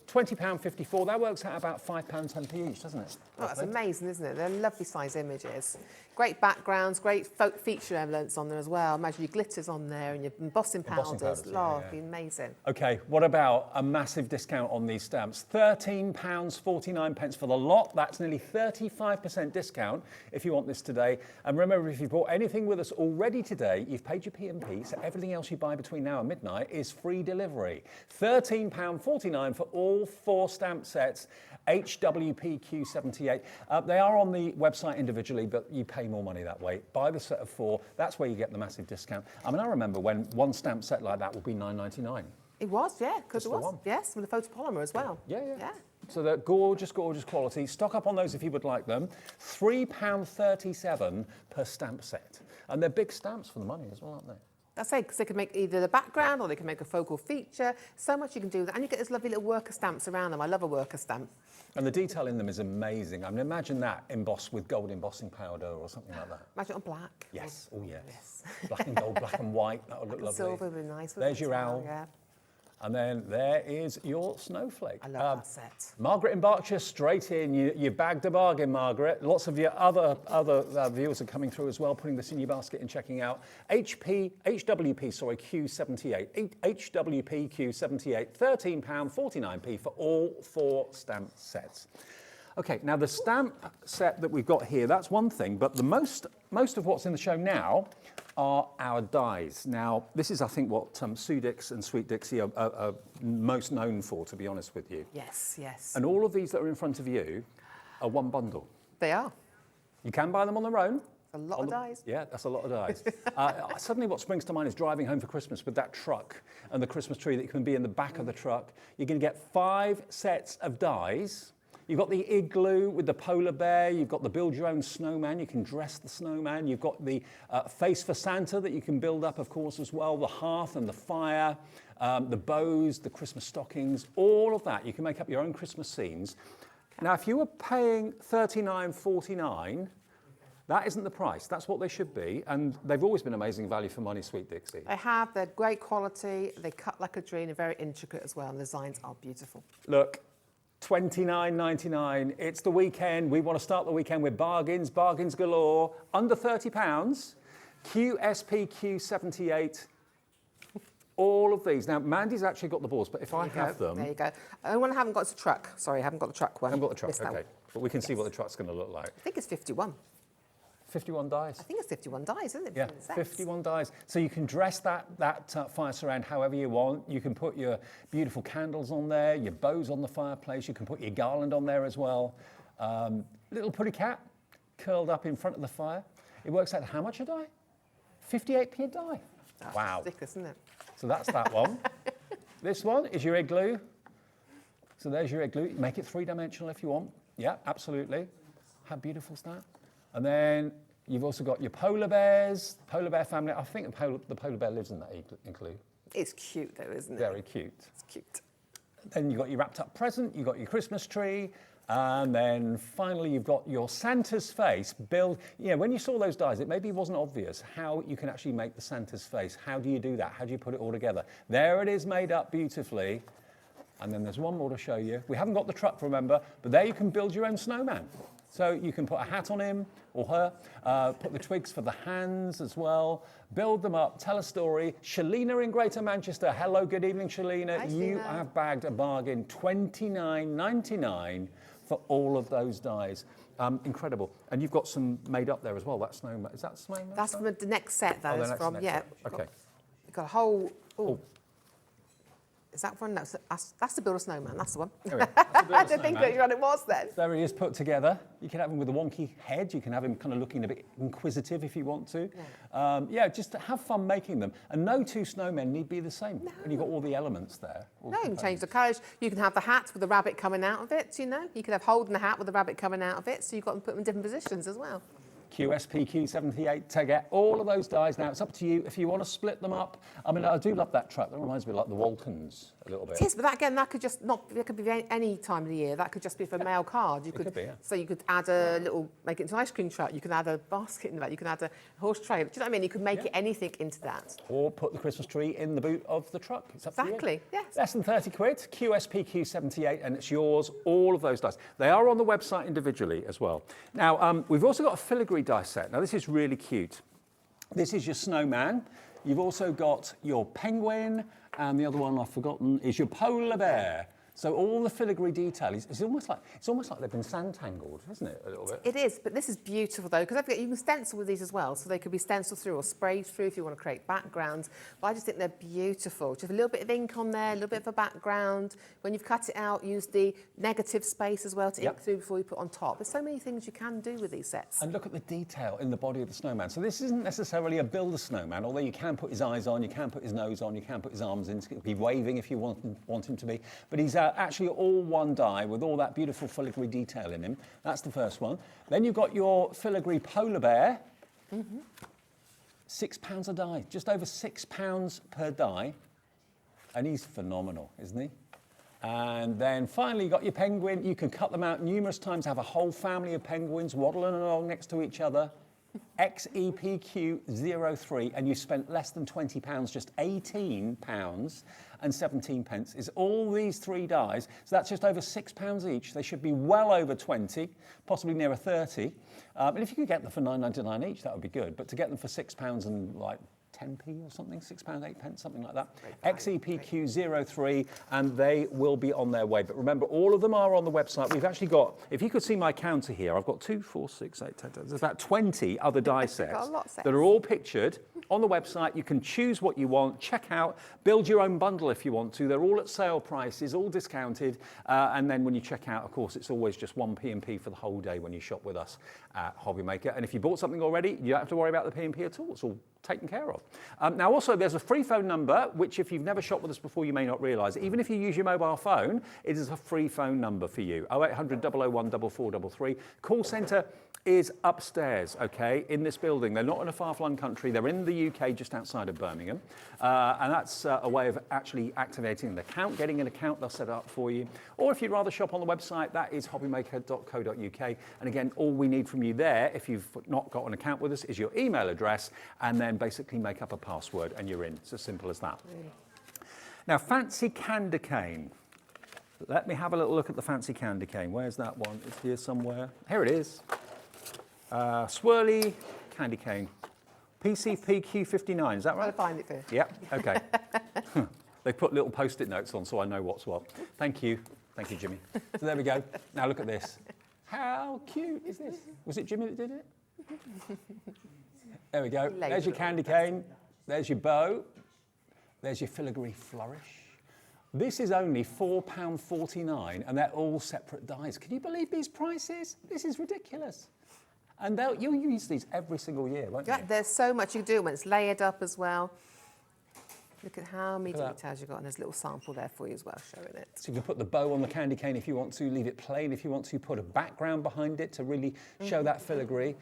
£20.54, that works out about £5.10p each, doesn't it? Oh, that's amazing, isn't it? They're lovely size images. Great backgrounds, great feature elements on there as well. Imagine your glitters on there and your embossing powders. It'd be amazing. Okay, what about a massive discount on these stamps? £13.49 for the lot. That's nearly 35% discount if you want this today. And remember, if you've bought anything with us already today, you've paid your P&P, so everything else you buy between now and midnight is free delivery. £13.49 for all 4 stamp sets, HWPQ78. They are on the website individually, but you pay more money that way. Buy the set of 4, that's where you get the massive discount. I mean, I remember when one stamp set like that would be $9.99. It was, yeah, because it was. Yes, with the photopolymer as well. Yeah. So they're gorgeous, gorgeous quality. Stock up on those if you would like them. £3.37 per stamp set. And they're big stamps for the money as well, aren't they? That's it, because they can make either the background or they can make a focal feature. So much you can do with that. And you get those lovely little worker stamps around them. I love a worker stamp. And the detail in them is amazing. I mean, imagine that embossed with gold embossing powder or something like that. Imagine it on black. Yes, oh yes. Black and gold, black and white, that would look lovely. Silver would be nice. There's your owl. Yeah. And then there is your snowflake. I love that set. Margaret in Berkshire, straight in. You bagged a bargain, Margaret. Lots of your other viewers are coming through as well, putting this in your basket and checking out. HWP, Q78. HWP Q78, £13.49p for all 4 stamp sets. Okay, now the stamp set that we've got here, that's one thing, but the most of what's in the show now are our dies. Now, this is, I think, what Sudix and Sweet Dixie are most known for, to be honest with you. Yes. And all of these that are in front of you are one bundle. They are. You can buy them on their own. A lot of dies. Yeah, that's a lot of dies. Suddenly what springs to mind is driving home for Christmas with that truck and the Christmas tree that can be in the back of the truck. You're going to get 5 sets of dies. You've got the igloo with the polar bear. You've got the build your own snowman. You can dress the snowman. You've got the face for Santa that you can build up, of course, as well. The hearth and the fire, the bows, the Christmas stockings, all of that. You can make up your own Christmas scenes. Now, if you were paying $39.49, that isn't the price. That's what they should be. And they've always been amazing value for money, Sweet Dixie. They have. They're great quality. They cut like a dream. They're very intricate as well. And the designs are beautiful. Look. $29.99. It's the weekend. We want to start the weekend with bargains galore. Under £30. QSPQ78. All of these. Now, Mandy's actually got the boards, but if I have them... There you go. The one I haven't got is a truck. Sorry, I haven't got the truck one. I haven't got the truck, OK. But we can see what the truck's going to look like. I think it's 51. 51 dies. I think it's 51 dies, isn't it? Yeah, 51 dies. So you can dress that fire surround however you want. You can put your beautiful candles on there, your bows on the fireplace. You can put your garland on there as well. Little pretty cat curled up in front of the fire. It works out how much a die? 58p a die. That's wow. ridiculous, isn't it? So that's that one. This one is your igloo. So there's your igloo. Make it three-dimensional if you want. Yeah, absolutely. How beautiful is that? And then you've also got your polar bears, polar bear family. I think the polar bear lives in that igloo. It's cute though, isn't it? Very cute. It's cute. Then you've got your wrapped up present, you've got your Christmas tree, and then finally you've got your Santa's face build. You know, when you saw those dies, it maybe wasn't obvious how you can actually make the Santa's face. How do you do that? How do you put it all together? There it is, made up beautifully. And then there's one more to show you. We haven't got the truck, remember, but there you can build your own snowman. So you can put a hat on him or her, put the twigs for the hands as well, build them up, tell a story. Shalina in Greater Manchester. Hello, good evening, Shalina. Hi, you Sheena. have bagged a bargain, $29.99 for all of those dies. Incredible. And you've got some made up there as well, that snowman. Is that snowman? That's from the next set, though. Oh, It's from, next yeah. set. Okay. You've got a whole, Oh. Is that one? No, that's the build a snowman. That's the one. There we go. That's the build a I didn't think snowman. which one it was then. There he is put together. You can have him with a wonky head. You can have him kind of looking a bit inquisitive if you want to. Yeah, just to have fun making them. And no two snowmen need be the same. When you've got all the elements there. No, you can change the colours. You can have the hat with the rabbit coming out of it, you know. You could have holding the hat with the rabbit coming out of it. So you've got to put them in different positions as well. QSPQ78 to get all of those dies. Now, it's up to you if you want to split them up. I mean, I do love that truck. That reminds me of like the Waltons a little bit. It is, but that, again, that could just not, it could be any time of the year. That could just be for a mail card. You could be, yeah. So you could add a little, make it into an ice cream truck. You could add a basket in that. You could add a horse trailer. Do you know what I mean? You could make it anything into that. Or put the Christmas tree in the boot of the truck. It's up to you. Exactly, yes. Less than 30 quid, QSPQ78, and it's yours, all of those dice. They are on the website individually as well. Now, we've also got a filigree die set. Now, this is really cute. This is your snowman. You've also got your penguin, and the other one I've forgotten is your polar bear. So all the filigree detail is almost like they've been sand-tangled, isn't it, a little bit? It is, but this is beautiful though, because you can stencil with these as well, so they could be stenciled through or sprayed through if you want to create backgrounds. But I just think they're beautiful. Just a little bit of ink on there, a little bit of a background. When you've cut it out, use the negative space as well to ink through before you put on top. There's so many things you can do with these sets. And look at the detail in the body of the snowman. So this isn't necessarily a build-a-snowman, although you can put his eyes on, you can put his nose on, you can put his arms in, he could be waving if you want him to be. But he's actually all one die with all that beautiful filigree detail in him. That's the first one. Then you've got your filigree polar bear. £6 a die, just over £6 per die. And he's phenomenal, isn't he? And then finally, you've got your penguin. You can cut them out numerous times, have a whole family of penguins waddling along next to each other. XEPQ03, and you spent less than £20, just £18.17 is all these three dies. So that's just over £6 each. They should be well over 20, possibly nearer 30. And if you could get them for £9.99 each, that would be good. But to get them for £6 and like 10p or something, £6, 8p, something like that. XEPQ03, and they will be on their way. But remember, all of them are on the website. We've actually got, if you could see my counter here, I've got 2, 4, 6, 8, 10, there's about 20 other die sets that are all pictured on the website. You can choose what you want, check out, build your own bundle if you want to. They're all at sale prices, all discounted. And then when you check out, of course, it's always just 1 P&P for the whole day when you shop with us at Hobby Maker. And if you bought something already, you don't have to worry about the P&P at all. It's all taken care of. Now also there's a free phone number, which if you've never shopped with us before, you may not realise. Even if you use your mobile phone, it is a free phone number for you. 0800 001 4433. Call centre is upstairs, okay, in this building. They're not in a far-flung country. They're in the UK, just outside of Birmingham. And that's a way of actually activating an account, getting an account, they'll set it up for you. Or if you'd rather shop on the website, that is hobbymaker.co.uk. And again, all we need from you there, if you've not got an account with us, is your email address, and then basically make up a password, and you're in. It's as simple as that. Now, fancy candy cane. Let me have a little look at the fancy candy cane. Where's that one? It's here somewhere. Here it is. Swirly candy cane. PCPQ59, is that right? I'll find it for you. Yep, okay. They put little post-it notes on so I know what's what. Thank you. Thank you, Jimmy. So there we go. Now look at this. How cute is this? Was it Jimmy that did it? There we go. There's your candy cane. There's your bow. There's your filigree flourish. This is only £4.49 and they're all separate dies. Can you believe these prices? This is ridiculous. And you'll use these every single year, won't you? Yeah, there's so much you can do when it's layered up as well. Look at how many details you've got, and there's a little sample there for you as well, showing it. So you can put the bow on the candy cane if you want to, leave it plain if you want to, put a background behind it to really show that filigree.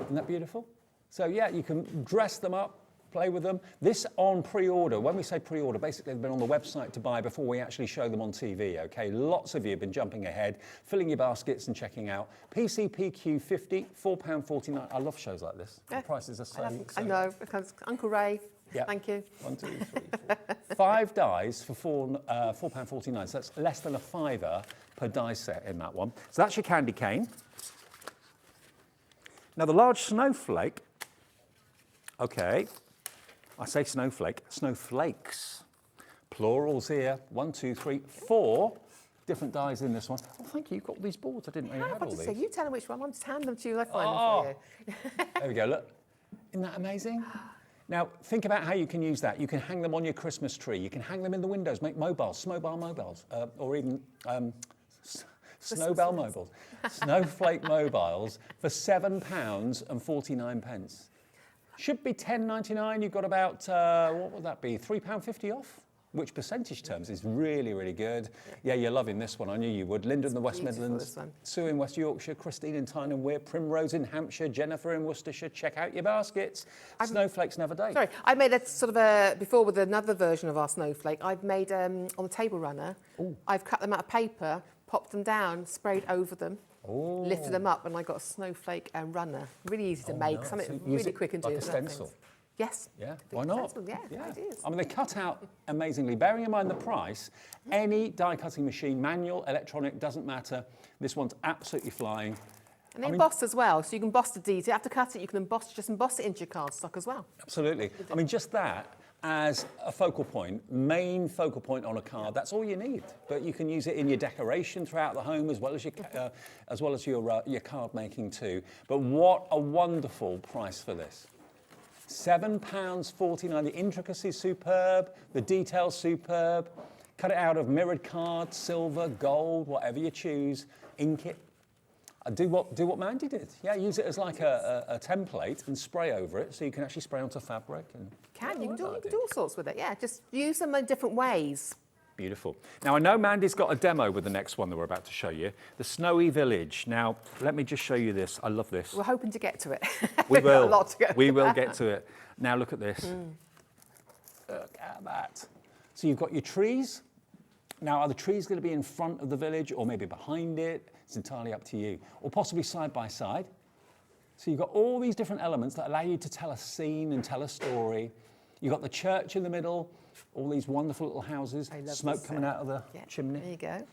Isn't that beautiful? So yeah, you can dress them up, play with them. This on pre-order, when we say pre-order, basically they've been on the website to buy before we actually show them on TV, okay? Lots of you have been jumping ahead, filling your baskets and checking out. PCPQ 50, £4.49. I love shows like this. Yeah. The prices are so... I know, because Uncle Ray, thank you. 1, 2, 3, 4. 5 dies for £4.49, so that's less than a £5 per die set in that one. So that's your candy cane. Now the large snowflake, okay, I say snowflake, snowflakes. Plurals here, 1, 2, 3, 4 different dies in this one. Oh, thank you, you've got all these boards. I didn't know you had all these. You tell them which one, I'll just hand them to you, I find them for you. There we go, look. Isn't that amazing? Now, think about how you can use that. You can hang them on your Christmas tree. You can hang them in the windows, make mobiles, snowball mobiles, or even snowball mobiles, snowflake mobiles for £7.49. Should be £10.99. You've got about, what would that be, £3.50 off? Which percentage terms is really, really good. Yeah, you're loving this one. I knew you would. Linda in the West Midlands, Sue in West Yorkshire, Christine in Tyne and Wear, Primrose in Hampshire, Jennifer in Worcestershire. Check out your baskets. Snowflakes never day. Sorry, I made a sort of a, before with another version of our snowflake, I've made on the table runner, I've cut them out of paper, popped them down, sprayed over them, lifted them up, and I got a snowflake runner. Really easy to make, something really quick and do. Like a stencil. Yes. Yeah, why not? Yeah, it is. I mean, they cut out amazingly. Bearing in mind the price, any die cutting machine, manual, electronic, doesn't matter. This one's absolutely flying. And they emboss as well, so you can emboss the detail. After cutting it, you can just emboss it into your cardstock as well. Absolutely. I mean, just that as a focal point, main focal point on a card, that's all you need. But you can use it in your decoration throughout the home as well as your card making too. But what a wonderful price for this. £7.49. The intricacy is superb, the detail's superb. Cut it out of mirrored card, silver, gold, whatever you choose. Ink it. Do what Mandy did. Yeah, use it as like a template and spray over it, so you can actually spray onto fabric. And you can do all sorts with it. Yeah, just use them in different ways. Beautiful. Now, I know Mandy's got a demo with the next one that we're about to show you, the Snowy Village. Now, let me just show you this. I love this. We're hoping to get to it. We will. Got a lot to go. We will get to it. Now, look at this. Look at that. So you've got your trees. Now, are the trees going to be in front of the village or maybe behind it? It's entirely up to you. Or possibly side by side. So you've got all these different elements that allow you to tell a scene and tell a story. You've got the church in the middle. All these wonderful little houses, smoke coming out of the chimney. There you go.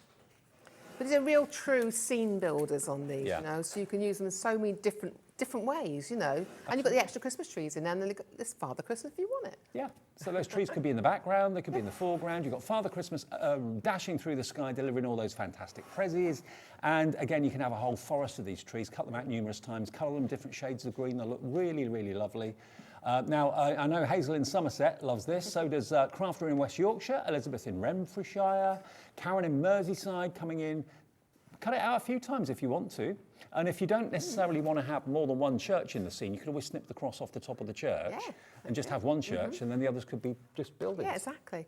But these are real true scene builders on these, you know, so you can use them in so many different ways, you know. Absolutely. And you've got the extra Christmas trees in there, and then you've got this Father Christmas if you want it. Yeah, so those trees could be in the background, they could be in the foreground. You've got Father Christmas dashing through the sky, delivering all those fantastic prezzies. And again, you can have a whole forest of these trees, cut them out numerous times, colour them different shades of green. They look really, really lovely. Now, I know Hazel in Somerset loves this, so does Crafter in West Yorkshire, Elizabeth in Renfrewshire, Karen in Merseyside coming in. Cut it out a few times if you want to. And if you don't necessarily want to have more than one church in the scene, you could always snip the cross off the top of the church and just have one church, and then the others could be just buildings. Yeah, exactly.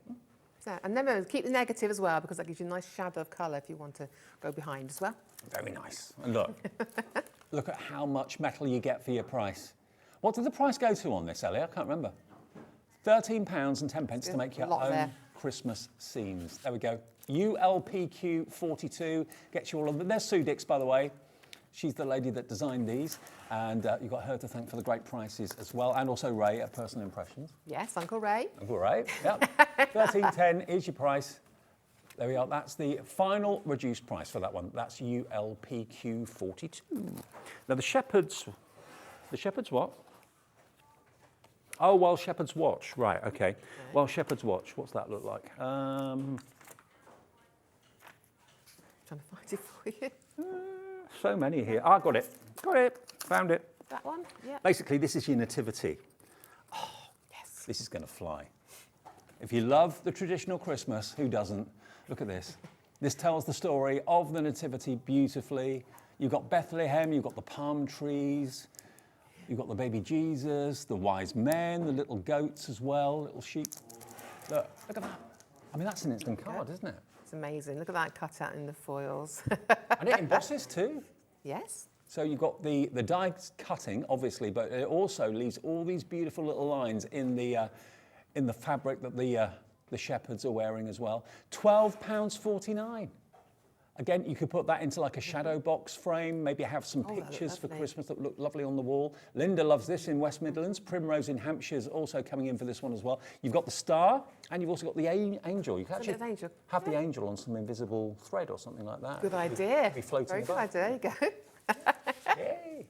So, and then remember, keep the negative as well, because that gives you a nice shadow of colour if you want to go behind as well. Very nice. And look, look at how much metal you get for your price. What did the price go to on this, Ellie? I can't remember. £13.10 to make your own Christmas scenes. There we go. ULPQ 42 gets you all of them. There's Sue Dix, by the way. She's the lady that designed these, and you've got her to thank for the great prices as well, and also Ray at Personal Impressions. Yes, Uncle Ray. Uncle Ray, yep. £13.10 is your price. There we are. That's the final reduced price for that one. That's ULPQ 42. Now the Shepherd's what? Oh, Wild Shepherd's Watch. Right, okay. Wild Shepherd's Watch. What's that look like? Trying to find it for you. So many here. I got it. Got it. Found it. That one? Yeah. Basically, this is your nativity. Oh, yes. This is going to fly. If you love the traditional Christmas, who doesn't? Look at this. This tells the story of the nativity beautifully. You've got Bethlehem, you've got the palm trees, you've got the baby Jesus, the wise men, the little goats as well, little sheep. Look at that. I mean, that's an instant card, isn't it? It's amazing. Look at that cutout in the foils. And it embosses too. Yes. So you've got the die cutting, obviously, but it also leaves all these beautiful little lines in the fabric that the shepherds are wearing as well. £12.49. Again, you could put that into like a shadow box frame, maybe have some pictures for Christmas that look lovely on the wall. Linda loves this in West Midlands. Primrose in Hampshire is also coming in for this one as well. You've got the star, and you've also got the angel. You can actually have the angel on some invisible thread or something like that. Good idea. Be floating Very above. good idea. There you go. Yay.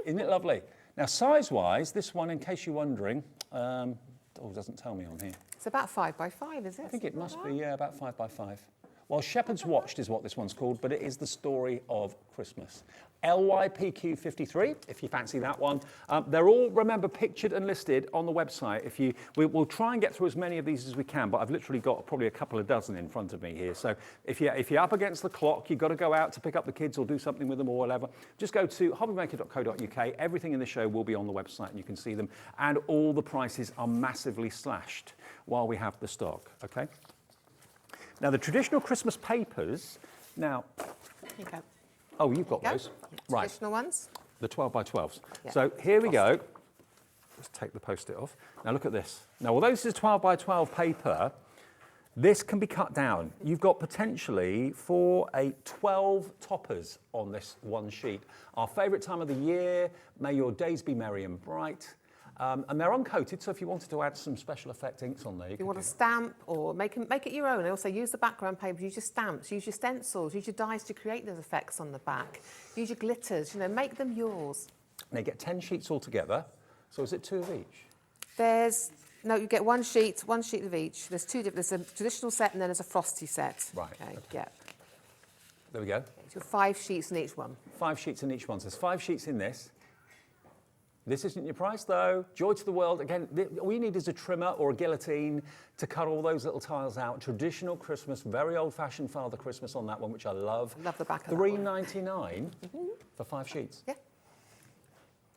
Isn't it lovely? Now, size-wise, this one, in case you're wondering, it doesn't tell me on here. It's about 5 by 5, is it? I think it must be, yeah, about 5 by 5. Well, Shepherd's Watched is what this one's called, but it is the story of Christmas. LYPQ53, if you fancy that one. They're all, remember, pictured and listed on the website. We'll try and get through as many of these as we can, but I've literally got probably a couple of dozen in front of me here. So if you're up against the clock, you've got to go out to pick up the kids or do something with them or whatever, just go to hobbymaker.co.uk. Everything in the show will be on the website and you can see them. And all the prices are massively slashed while we have the stock, okay? Now, the traditional Christmas papers, now... There you go. Oh, you've got those. Right. Traditional ones. The 12 by 12s. Yeah. So here we go. Let's take the post-it off. Now, look at this. Now, although this is 12 by 12 paper, this can be cut down. You've got potentially 12 toppers on this one sheet. Our favourite time of the year, may your days be merry and bright. And they're uncoated, so if you wanted to add some special effect inks on there, you want to stamp or make it your own. Also, use the background paper, use your stamps, use your stencils, use your dies to create those effects on the back. Use your glitters, make them yours. And they get 10 sheets altogether. So is it 2 of each? No, you get one sheet of each. There's two different, there's a traditional set and then there's a frosty set. Right. Okay, yeah. There we go. So 5 sheets in each one. 5 sheets in each one. So there's 5 sheets in this. This isn't your price, though. Joy to the world. Again, all you need is a trimmer or a guillotine to cut all those little tiles out. Traditional Christmas, very old-fashioned Father Christmas on that one, which I love. Love the back of $3.99 for 5 sheets. Yeah.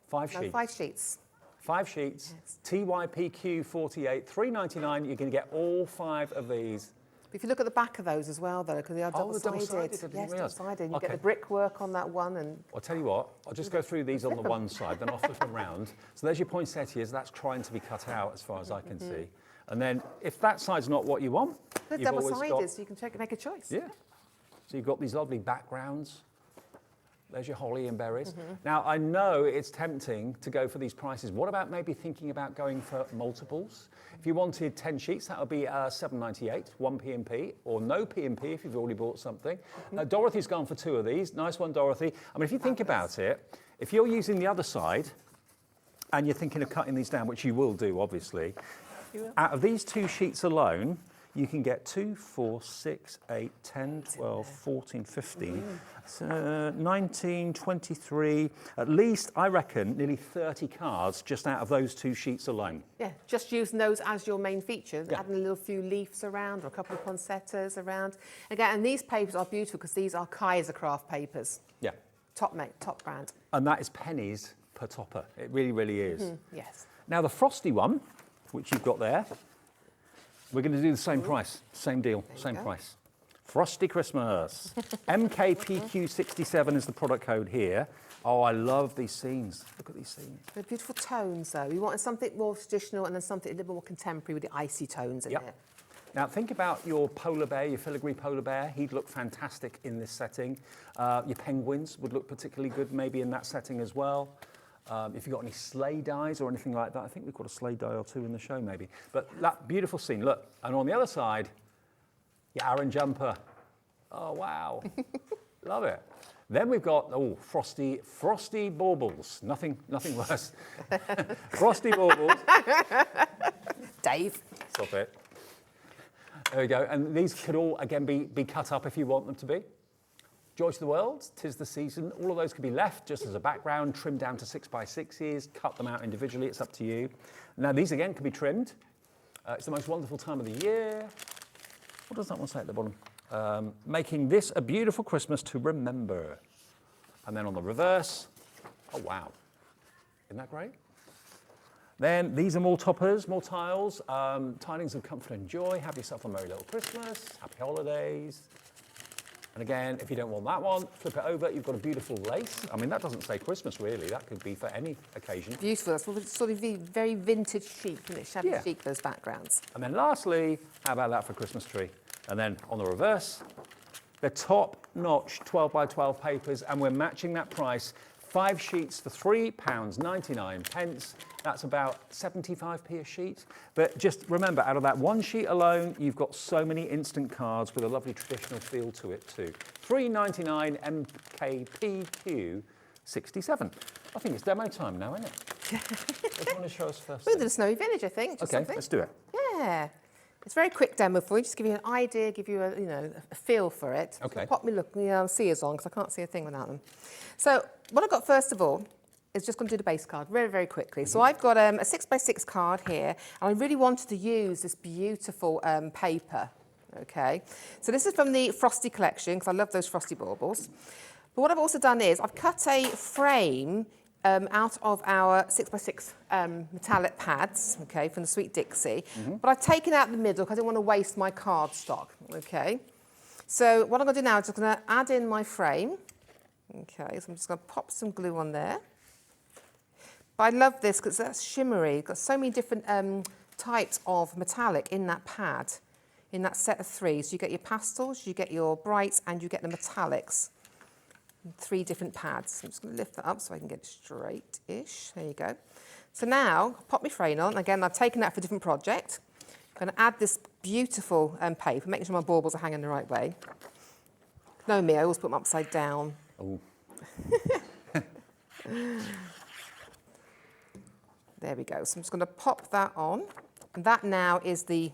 5 sheets. 5 sheets. 5 sheets. Yes. TYPQ48, $3.99. You're going to get all 5 of these. If you look at the back of those as well, though, because they are double-sided. Yes, double-sided. You get the brickwork on that one. And I'll tell you what, I'll just go through these on the one side, then I'll flip them round. So there's your poinsettias. That's trying to be cut out as far as I can see. And then if that side's not what you want, they're double-sided, so you can make a choice. Yeah. So you've got these lovely backgrounds. There's your holly and berries. Now, I know it's tempting to go for these prices. What about maybe thinking about going for multiples? If you wanted 10 sheets, that would be $7.98, 1 P&P, or no P&P if you've already bought something. Dorothy's gone for 2 of these. Nice one, Dorothy. I mean, if you think about it, if you're using the other side and you're thinking of cutting these down, which you will do, obviously, out of these 2 sheets alone, you can get 2, 4, 6, 8, 10, 12, 14, 15, 19, 23, at least, I reckon, nearly 30 cards just out of those 2 sheets alone. Yeah, just using those as your main feature, adding a little few leaves around or a couple of poinsettias around. Again, and these papers are beautiful because these are Kaiser craft papers. Yeah. Top brand. And that is pennies per topper. It really, really is. Yes. Now, the frosty one, which you've got there, we're going to do the same price, same deal, same price. Frosty Christmas. MKPQ67 is the product code here. Oh, I love these scenes. Look at these scenes. They're beautiful tones, though. You want something more traditional and then something a little more contemporary with the icy tones in it. Now, think about your polar bear, your filigree polar bear. He'd look fantastic in this setting. Your penguins would look particularly good maybe in that setting as well. If you've got any sleigh dies or anything like that, I think we've got a sleigh die or 2 in the show maybe. But that beautiful scene, look. And on the other side, your Aaron jumper. Oh, wow. Love it. Then we've got, frosty baubles. Nothing worse. Frosty baubles. Dave. Stop it. There we go. And these could all, again, be cut up if you want them to be. Joy to the World, 'Tis the Season, all of those could be left just as a background, trimmed down to 6x6s, cut them out individually, it's up to you. Now these again can be trimmed. It's the most wonderful time of the year. What does that one say at the bottom? Making this a beautiful Christmas to remember. And then on the reverse, oh wow, isn't that great? Then these are more toppers, more tiles, tidings of comfort and joy. Have yourself a merry little Christmas, happy holidays. And again, if you don't want that one, flip it over, you've got a beautiful lace. I mean, that doesn't say Christmas really, that could be for any occasion. Beautiful, that's sort of very vintage chic, isn't it? Shabby chic, those backgrounds. And then lastly, how about that for a Christmas tree? And then on the reverse, they're top-notch 12x12 papers, and we're matching that price. 5 sheets for £3.99. That's about 75p a sheet. But just remember, out of that one sheet alone, you've got so many instant cards with a lovely traditional feel to it too. £3.99 MKPQ 67. I think it's demo time now, isn't it? What do you want to show us first? We'll do the Snowy Village, I think. Okay, let's do it. Yeah. It's a very quick demo for you, just give you an idea, give you a feel for it. Okay. So pop me see us on, because I can't see a thing without them. So what I've got first of all is just going to do the base card very, very quickly. So I've got a 6x6 card here, and I really wanted to use this beautiful paper, okay? So this is from the Frosty collection, because I love those Frosty baubles. But what I've also done is I've cut a frame out of our 6x6 metallic pads, okay, from the Sweet Dixie. But I've taken out the middle because I didn't want to waste my cardstock, okay? So what I'm going to do now is I'm going to add in my frame. Okay, so I'm just going to pop some glue on there. But I love this because that's shimmery. It's got so many different types of metallic in that pad, in that set of 3. So you get your pastels, you get your brights, and you get the metallics. 3 different pads. I'm just going to lift that up so I can get it straight-ish. There you go. So now, pop my frame on. Again, I've taken that for a different project. I'm going to add this beautiful paper, making sure my baubles are hanging the right way. Know me, I always put them upside down. Oh. There we go. So I'm just going to pop that on. And that now is the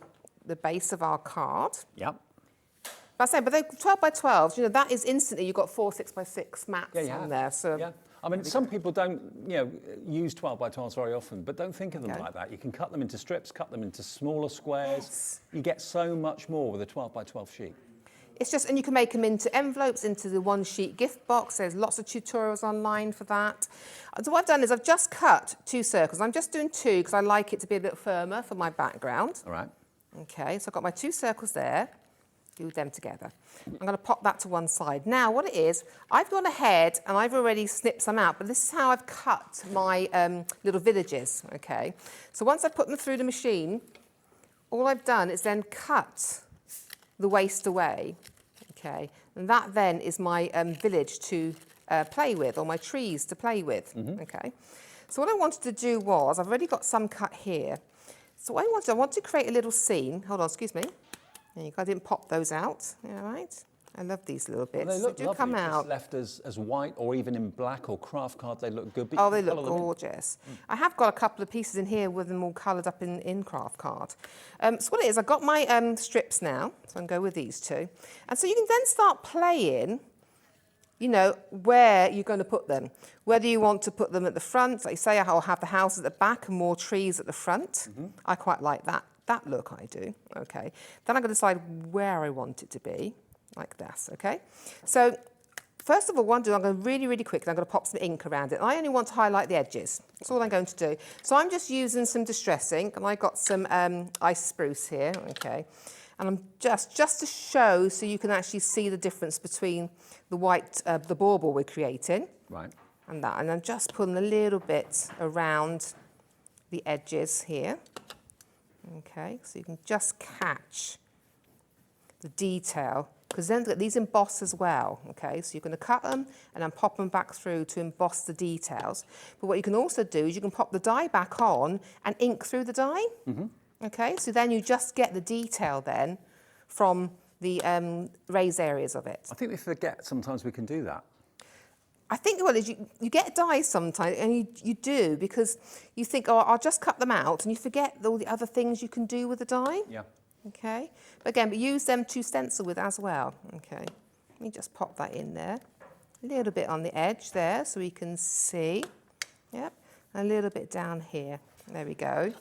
base of our card. Yep. But they're 12x12s, that is instantly, you've got 4 6x6 mats on there. So yeah. I mean, some people don't, use 12x12s very often, but don't think of them like that. You can cut them into strips, cut them into smaller squares. Yes. You get so much more with a 12x12 sheet. It's just, and you can make them into envelopes, into the 1-sheet gift box. There's lots of tutorials online for that. So what I've done is I've just cut 2 circles. I'm just doing 2 because I like it to be a bit firmer for my background. All right. Okay, so I've got my 2 circles there. Do them together. I'm going to pop that to one side. Now, what it is, I've gone ahead and I've already snipped some out, but this is how I've cut my little villages, okay? So once I've put them through the machine, all I've done is then cut the waste away, okay? And that then is my village to play with, or my trees to play with, okay? So what I wanted to do was, I've already got some cut here. So what I want to create a little scene. Hold on, excuse me. There you go. I didn't pop those out. All right. I love these little bits. Well, they look do lovely. come out. Just left as white or even in black or craft card, they look good. Oh, they look gorgeous. I have got a couple of pieces in here with them all coloured up in craft card. So what it is, I've got my strips now, so I can go with these 2. And so you can then start playing, where you're going to put them. Whether you want to put them at the front, like say I'll have the house at the back and more trees at the front. I quite like that look, I do. Okay. Then I'm going to decide where I want it to be, like this, okay? So first of all, I'm going to really, really quickly, I'm going to pop some ink around it. I only want to highlight the edges. That's all I'm going to do. So I'm just using some Distress ink, and I got some ice spruce here, okay? And I'm just to show so you can actually see the difference between the white, the bauble we're creating. Right. And that. And I'm just pulling a little bit around the edges here. Okay, so you can just catch the detail, because then these emboss as well, okay? So you're going to cut them and then pop them back through to emboss the details. But what you can also do is you can pop the die back on and ink through the die, okay? So then you just get the detail then from the raised areas of it. I think we forget sometimes we can do that. I think what it is, you get dies sometimes, and you do, because you think, oh, I'll just cut them out, and you forget all the other things you can do with the die. Yeah. Okay. But again, use them to stencil with as well. Okay. Let me just pop that in there. A little bit on the edge there so we can see. Yep. A little bit down here. There we go.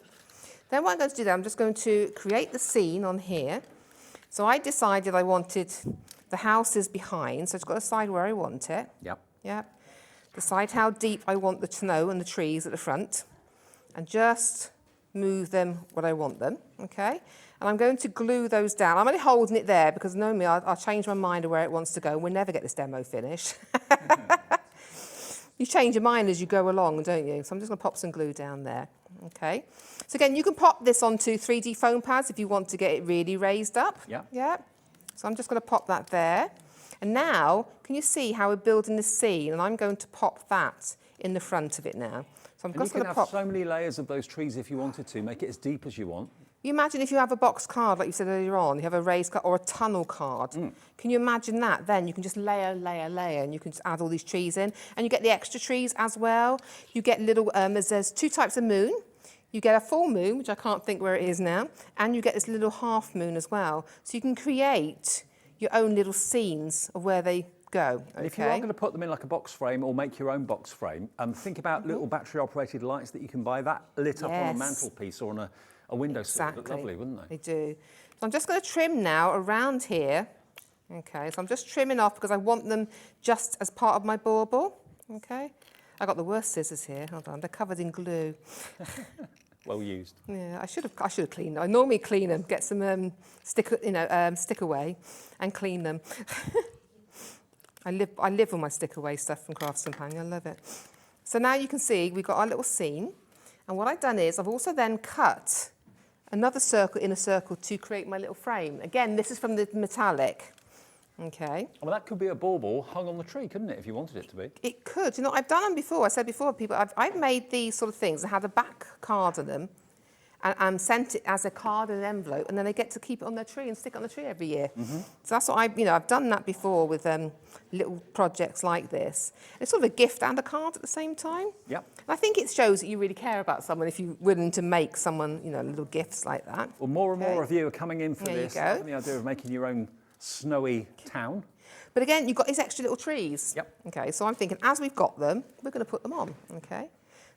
Then what I'm going to do then, I'm just going to create the scene on here. So I decided I wanted the houses behind, so I've got to decide where I want it. Yep. Yep. Decide how deep I want the snow and the trees at the front, and just move them where I want them, okay? And I'm going to glue those down. I'm only holding it there because normally I'll change my mind of where it wants to go. We'll never get this demo finished. You change your mind as you go along, don't you? So I'm just going to pop some glue down there, okay? So again, you can pop this onto 3D foam pads if you want to get it really raised up. Yeah. Yeah. So I'm just going to pop that there. And now, can you see how we're building the scene? And I'm going to pop that in the front of it now. So I'm just going to pop. You can have so many layers of those trees if you wanted to, make it as deep as you want. You imagine if you have a box card, like you said earlier on, you have a raised card or a tunnel card. Can you imagine that? Then you can just layer, and you can just add all these trees in. And you get the extra trees as well. You get little, there's 2 types of moon. You get a full moon, which I can't think where it is now, and you get this little half moon as well. So you can create your own little scenes of where they go. And if you are going to put them in like a box frame or make your own box frame, think about little battery-operated lights that you can buy that lit up on a mantelpiece or on a windowsill. Exactly. Look lovely, wouldn't they? They do. So I'm just going to trim now around here. Okay, so I'm just trimming off because I want them just as part of my bauble. Okay, I got the worst scissors here. Hold on, they're covered in glue. Well used. Yeah, I should have cleaned them. I normally clean them, get some stick away, and clean them. I live with my stick away stuff from Crafts and Pang. I love it. So now you can see we've got our little scene, and what I've done is I've also then cut another circle in a circle to create my little frame. Again, this is from the metallic. Okay. Well, that could be a bauble hung on the tree, couldn't it, if you wanted it to be? It could. You know, I've done them before. I said before, people, I've made these sort of things. I had a back card on them and sent it as a card in an envelope, and then they get to keep it on their tree and stick it on the tree every year. So that's what I've done that before with little projects like this. It's sort of a gift and a card at the same time. Yep. And I think it shows that you really care about someone if you're willing to make someone, little gifts like that. Well, more and more of you are coming in for there this. You go. The idea of making your own snowy town. But again, you've got these extra little trees. Yep. Okay, so I'm thinking as we've got them, we're going to put them on. Okay.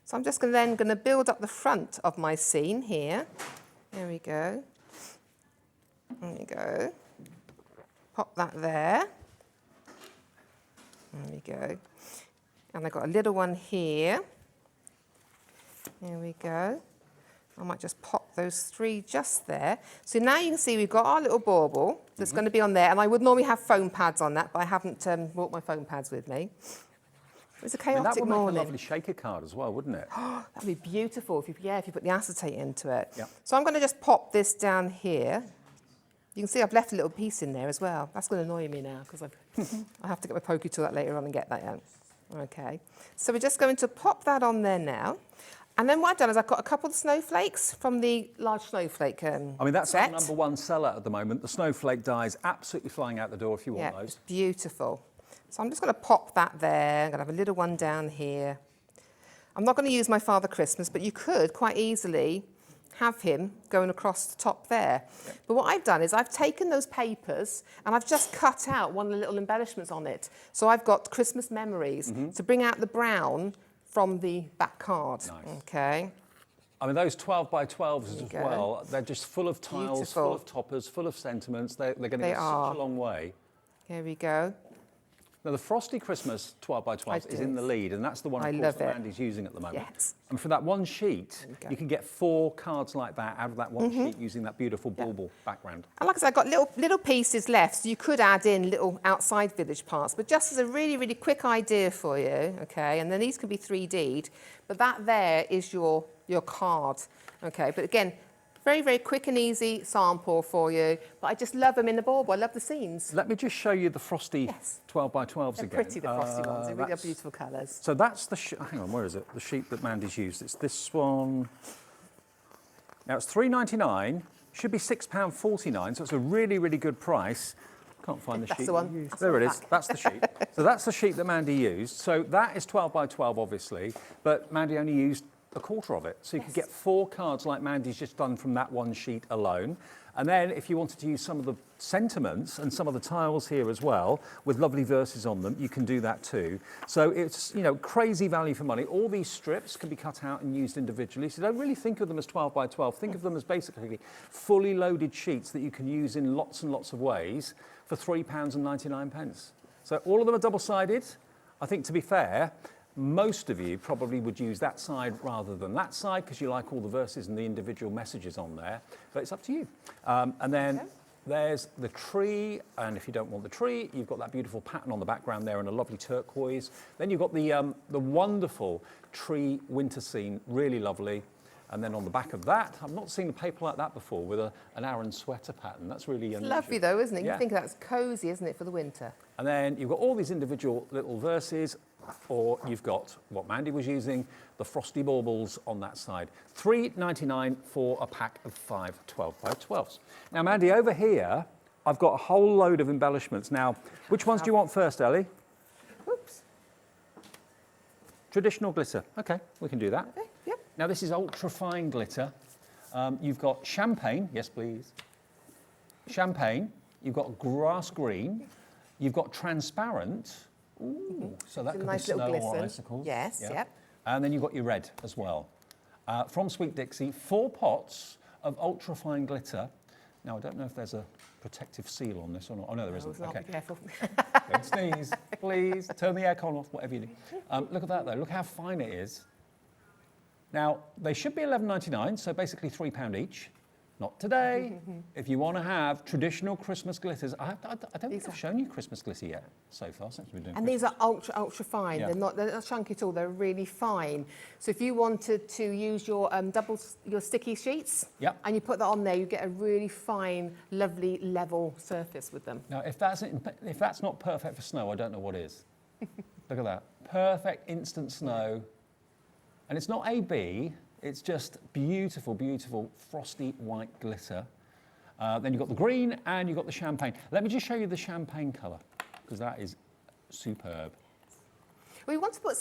So I'm just going to build up the front of my scene here. There we go. There we go. Pop that there. There we go. And I've got a little one here. There we go. I might just pop those 3 just there. So now you can see we've got our little bauble that's going to be on there. And I would normally have foam pads on that, but I haven't brought my foam pads with me. It was a chaotic morning. That would make a lovely shaker card as well, wouldn't it? That'd be beautiful if you put the acetate into it. Yep. So I'm going to just pop this down here. You can see I've left a little piece in there as well. That's going to annoy me now because I have to get my pokey tool out later on and get that out. Okay. So we're just going to pop that on there now. And then what I've done is I've got a couple of snowflakes from the large snowflake that's set. our #1 seller at the moment. The snowflake die is absolutely flying out the door if you want those. It's beautiful. So I'm just going to pop that there. I'm going to have a little one down here. I'm not going to use my Father Christmas, but you could quite easily have him going across the top there. Yep. But what I've done is I've taken those papers and I've just cut out one of the little embellishments on it. So I've got Christmas memories to bring out the brown from the back card. Nice. Okay. I mean, those 12 by 12s as well, they're just full of tiles, Beautiful. full of toppers, full of sentiments. They're going to go such a long way. Here we go. Now, the Frosty Christmas 12 by 12 is in the lead, and that's the one, of course, that Mandy's using at the moment. Yes. And for that one sheet, you can get 4 cards like that out of that one sheet using that beautiful bauble background. And like I said, I've got little pieces left, so you could add in little outside village parts, but just as a really, really quick idea for you, okay, and then these can be 3D'd, but that there is your card, okay, but again, very, very quick and easy sample for you, but I just love them in the bauble. I love the scenes. Let me just show you the Frosty 12 by 12s They're again. pretty, the Frosty ones. They really are beautiful colours. So that's the hang on, where is it? The sheet that Mandy's used. It's this one. Now it's £3.99. Should be £6.49. So it's a really, really good price. Can't find the sheet. That's the one. There it is. That's the sheet. So that's the sheet that Mandy used. So that is 12 by 12, obviously, but Mandy only used a quarter of it. So you could get 4 cards like Mandy's just done from that one sheet alone. And then if you wanted to use some of the sentiments and some of the tiles here as well, with lovely verses on them, you can do that too. So it's, you know, crazy value for money. All these strips can be cut out and used individually. So don't really think of them as 12 by 12. Think of them as basically fully loaded sheets that you can use in lots and lots of ways for £3.99. So all of them are double-sided. I think, to be fair, most of you probably would use that side rather than that side because you like all the verses and the individual messages on there, but it's up to you. And then there's the tree, and if you don't want the tree, you've got that beautiful pattern on the background there and a lovely turquoise. Then you've got the wonderful tree winter scene, really lovely. And then on the back of that, I've not seen a paper like that before with an Aran sweater pattern. That's really unusual. Lovely though, isn't it? Yeah. You think that's cosy, isn't it, for the winter? And then you've got all these individual little verses, or you've got what Mandy was using, the frosty baubles on that side. £3.99 for a pack of 5 12 by 12s. Now, Mandy, over here, I've got a whole load of embellishments. Now, which ones do you want first, Ellie? Oops. Traditional glitter. Okay, we can do that. Okay, yep. Now, this is ultra-fine glitter. You've got champagne. Yes, please. Champagne. You've got grass green. You've got transparent. Ooh, so that could nice be snow little or glisten. icicles. Yes, yep. And then you've got your red as well. From Sweet Dixie, 4 pots of ultra-fine glitter. Now, I don't know if there's a protective seal on this or not. Oh, no, there isn't. Okay. Be careful. Don't sneeze, please. Turn the aircon off, whatever you do. Look at that, though. Look how fine it is. Now, they should be £11.99, so basically £3 each. Not today. If you want to have traditional Christmas glitters, I don't think I've shown you Christmas glitter yet so far since we've been doing And Christmas. these are ultra fine. Yeah. They're not chunky at all. They're really fine. So if you wanted to use your your sticky sheets, Yep. and you put that on there, you get a really fine, lovely level surface with them. Now, if that's not perfect for snow, I don't know what is. Look at that. Perfect instant snow. And it's not AB, it's just beautiful, beautiful frosty white glitter. Then you've got the green and you've got the champagne. Let me just show you the champagne colour, because that is superb. I wanted to put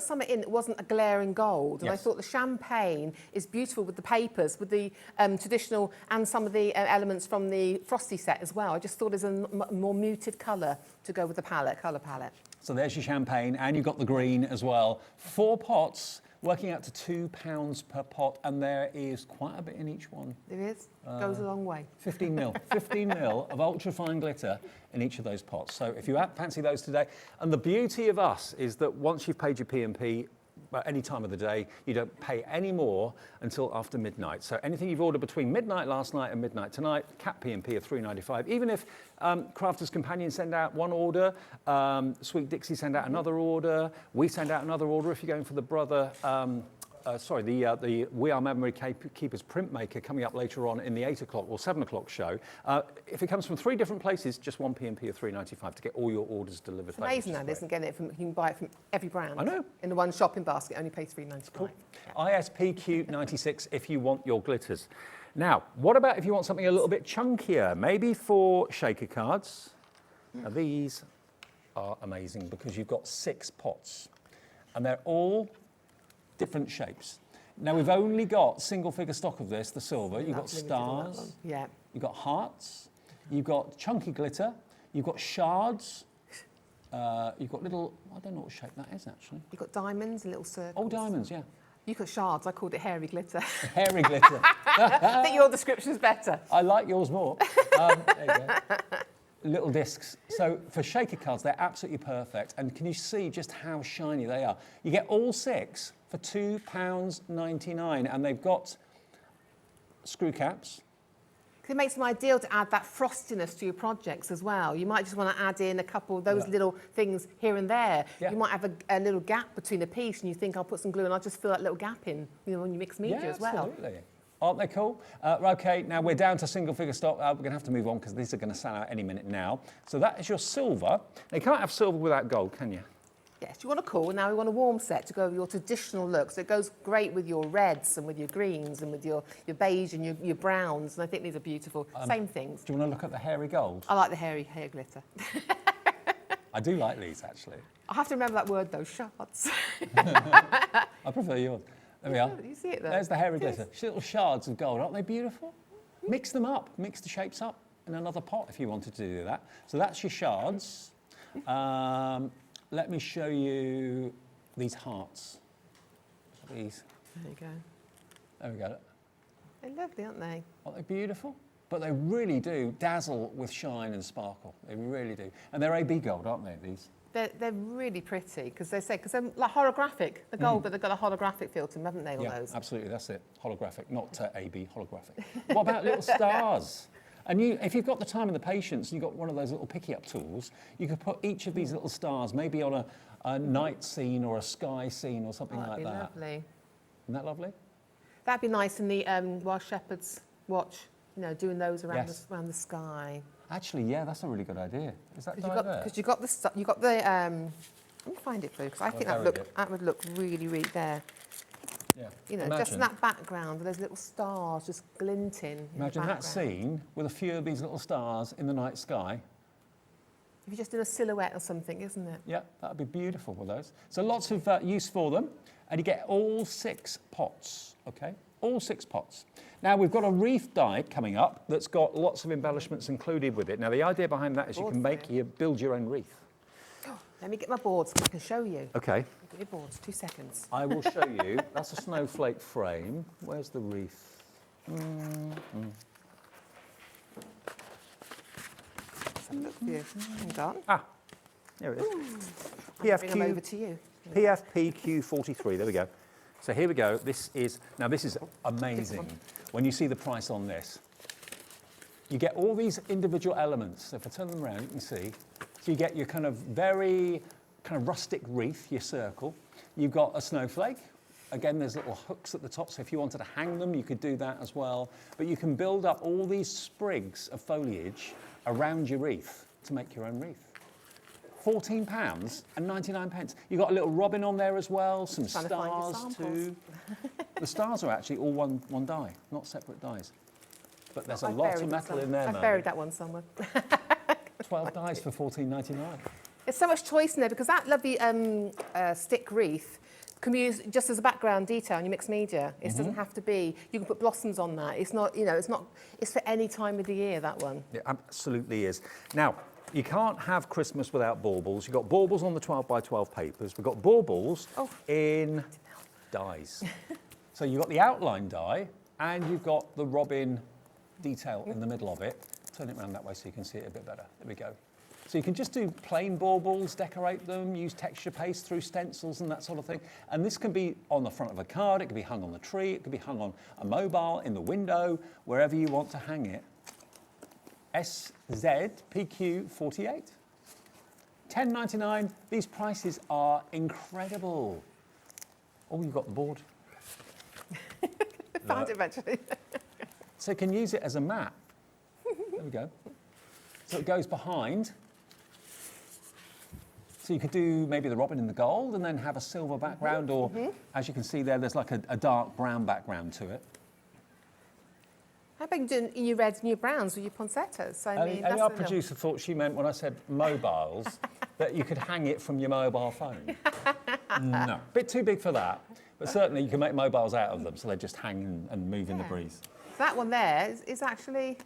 something in that wasn't a glaring gold, and I Yes. thought the champagne is beautiful with the papers, with the traditional and some of the elements from the frosty set as well. I just thought there's a more muted colour to go with the colour palette. So there's your champagne, and you've got the green as well. 4 pots, working out to £2 per pot, and there is quite a bit in each one. There is. Goes a long way. 15 mil. 15 mil of ultra-fine glitter in each of those pots. So if you fancy those today, and the beauty of us is that once you've paid your P&P, at any time of the day, you don't pay any more until after midnight. So anything you've ordered between midnight last night and midnight tonight, cap P&P of £3.95. Even if Crafters Companion send out one order, Sweet Dixie send out another order, we send out another order. If you're going for the brother, the We Are Memory Keepers Printmaker coming up later on in the 8 o'clock or 7 o'clock show. If it comes from 3 different places, just one P&P of £3.95 to get all your orders delivered. It's amazing that, isn't getting it from, you can buy it from every brand. I know. In the one shopping basket, only pay £3.95. Cool. ISPQ 96 if you want your glitters. Now, what about if you want something a little bit chunkier? Maybe for shaker cards. Now, these are amazing because you've got 6 pots and they're all different shapes. Now, we've only got single figure stock of this, the silver. You've got stars, yeah. you've got hearts, you've got chunky glitter, you've got shards, you've got little, I don't know what shape that is actually. You've got diamonds and little circles. Oh, diamonds, yeah. You've got shards, I called it hairy glitter. Hairy glitter. I think your description's better. I like yours more. There you go. Little discs. So for shaker cards, they're absolutely perfect. And can you see just how shiny they are? You get all 6 for £2.99, and they've got screw caps. It makes them ideal to add that frostiness to your projects as well. You might just want to add in a couple of those little things here and there. Yeah. You might have a little gap between a piece, and you think, I'll put some glue, and I'll just fill that little gap in, when you mix media as well. Absolutely. Aren't they cool? Okay, now we're down to single figure stock. We're going to have to move on because these are going to sell out any minute now. So that is your silver. Now, you can't have silver without gold, can you? Yes, you want a cool. Now we want a warm set to go with your traditional look. So it goes great with your reds and with your greens and with your beige and your browns. And I think these are beautiful. Same things. Do you want to look at the hairy gold? I like the hair glitter. I do like these, actually. I have to remember that word, though, shards. I prefer yours. There we are. You see it there? There's the hairy glitter. Little shards of gold. Aren't they beautiful? Mix them up. Mix the shapes up in another pot if you wanted to do that. So that's your shards. Let me show you these hearts. These. There you go. There we go. They're lovely, aren't they? Aren't they beautiful? But they really do dazzle with shine and sparkle. They really do. And they're AB gold, aren't they, these? They're really pretty because they're like holographic. The gold, but they've got a holographic feel to them, haven't they, all Yeah, those? absolutely, that's it. Holographic, not AB, holographic. What about little stars? And if you've got the time and the patience, and you've got one of those little picky-up tools, you could put each of these little stars maybe on a night scene or a sky scene or something like that. That'd be lovely. Isn't that lovely? That'd be nice in the While Shepherds Watch, you know, doing those around, around the sky. Actually, yeah, that's a really good idea. Is that Because there? you got the let me find it for you because I think that would look really, really there. Yeah. You know, just in that background with those little stars just glinting. Imagine that scene with a few of these little stars in the night sky. If you're just in a silhouette or something, isn't it? Yeah, that would be beautiful with those. So lots of use for them, and you get all 6 pots, okay? All 6 pots. Now, we've got a wreath die coming up that's got lots of embellishments included with it. Now, the idea behind that is you can build your own wreath. Let me get my boards so I can show you. Okay. Get your boards, 2 seconds. I will show you. That's a snowflake frame. Where's the wreath? Let's have a look for you. Hang on. Ah, there it is. Bring them over to you. PFPQ43, there we go. So here we go. This is amazing. When you see the price on this, you get all these individual elements. So if I turn them around, you can see. So you get your kind of very kind of rustic wreath, your circle. You've got a snowflake. Again, there's little hooks at the top, so if you wanted to hang them, you could do that as well. But you can build up all these sprigs of foliage around your wreath to make your own wreath. £14.99. You've got a little robin on there as well, some stars too. The stars are actually all one die, not separate dies. But there's a lot of metal in there, I've buried that one somewhere. 12 dies for £14.99. There's so much choice in there because that lovely stick wreath can be used just as a background detail in your mixed media. It doesn't have to be. You can put blossoms on that. It's not, you know, it's not. It's for any time of the year. That one. It absolutely is. Now, you can't have Christmas without baubles. You've got baubles on the 12 by 12 papers. We've got baubles in dies. So you've got the outline die and you've got the robin detail in the middle of it. Turn it around that way so you can see it a bit better. There we go. So you can just do plain baubles, decorate them, use texture paste through stencils and that sort of thing. And this can be on the front of a card, it can be hung on the tree, it can be hung on a mobile, in the window, wherever you want to hang it. SZPQ48. £10.99. These prices are incredible. Oh, you've got the board. Found it eventually. So you can use it as a map. There we go. So it goes behind. So you could do maybe the robin in the gold and then have a silver background, or as you can see there, there's like a dark brown background to it. How about doing your reds and your browns with your poinsettias? I mean, our producer thought she meant when I said mobiles that you could hang it from your mobile phone. No, bit too big for that. But certainly you can make mobiles out of them, so they just hang and move in the breeze. That one there is actually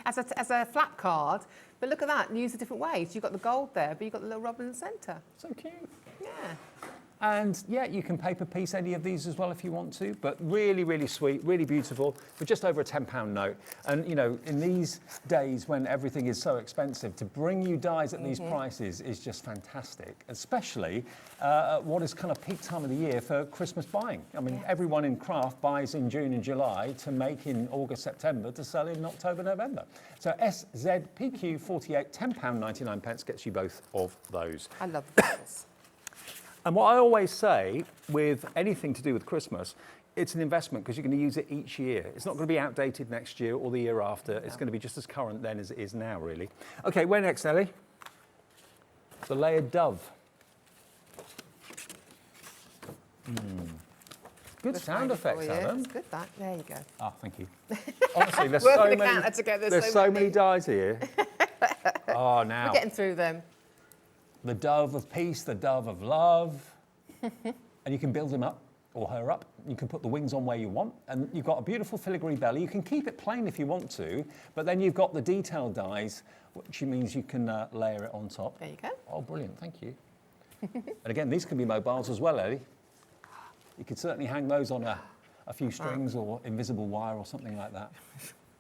as a flat card, but look at that, and use a different way. So you've got the gold there, but you've got the little robin in the centre. So cute. Yeah. And yeah, you can paper piece any of these as well if you want to, but really, really sweet, really beautiful, for just over a £10 note. And you know, in these days when everything is so expensive, to bring you dies at these prices is just fantastic, especially at what is kind of peak time of the year for Christmas buying. I mean, everyone in craft buys in June and July to make in August, September, to sell in October, November. So SZPQ48, £10.99 gets you both of those. I love the bubbles. And what I always say with anything to do with Christmas, it's an investment because you're going to use it each year. It's not going to be outdated next year or the year after. It's going to be just as current then as it is now, really. OK, where next, Ellie? The layered dove. Good sound effects, Adam. It's good, that. There you go. Oh, thank you. Honestly, there's so many dies here. Oh, now. We're getting through them. The dove of peace, the dove of love. And you can build them up or her up. You can put the wings on where you want, and you've got a beautiful filigree belly. You can keep it plain if you want to, but then you've got the detail dies, which means you can layer it on top. There you go. Oh, brilliant, thank you. And again, these can be mobiles as well, Ellie. You could certainly hang those on a few strings or invisible wire or something like that.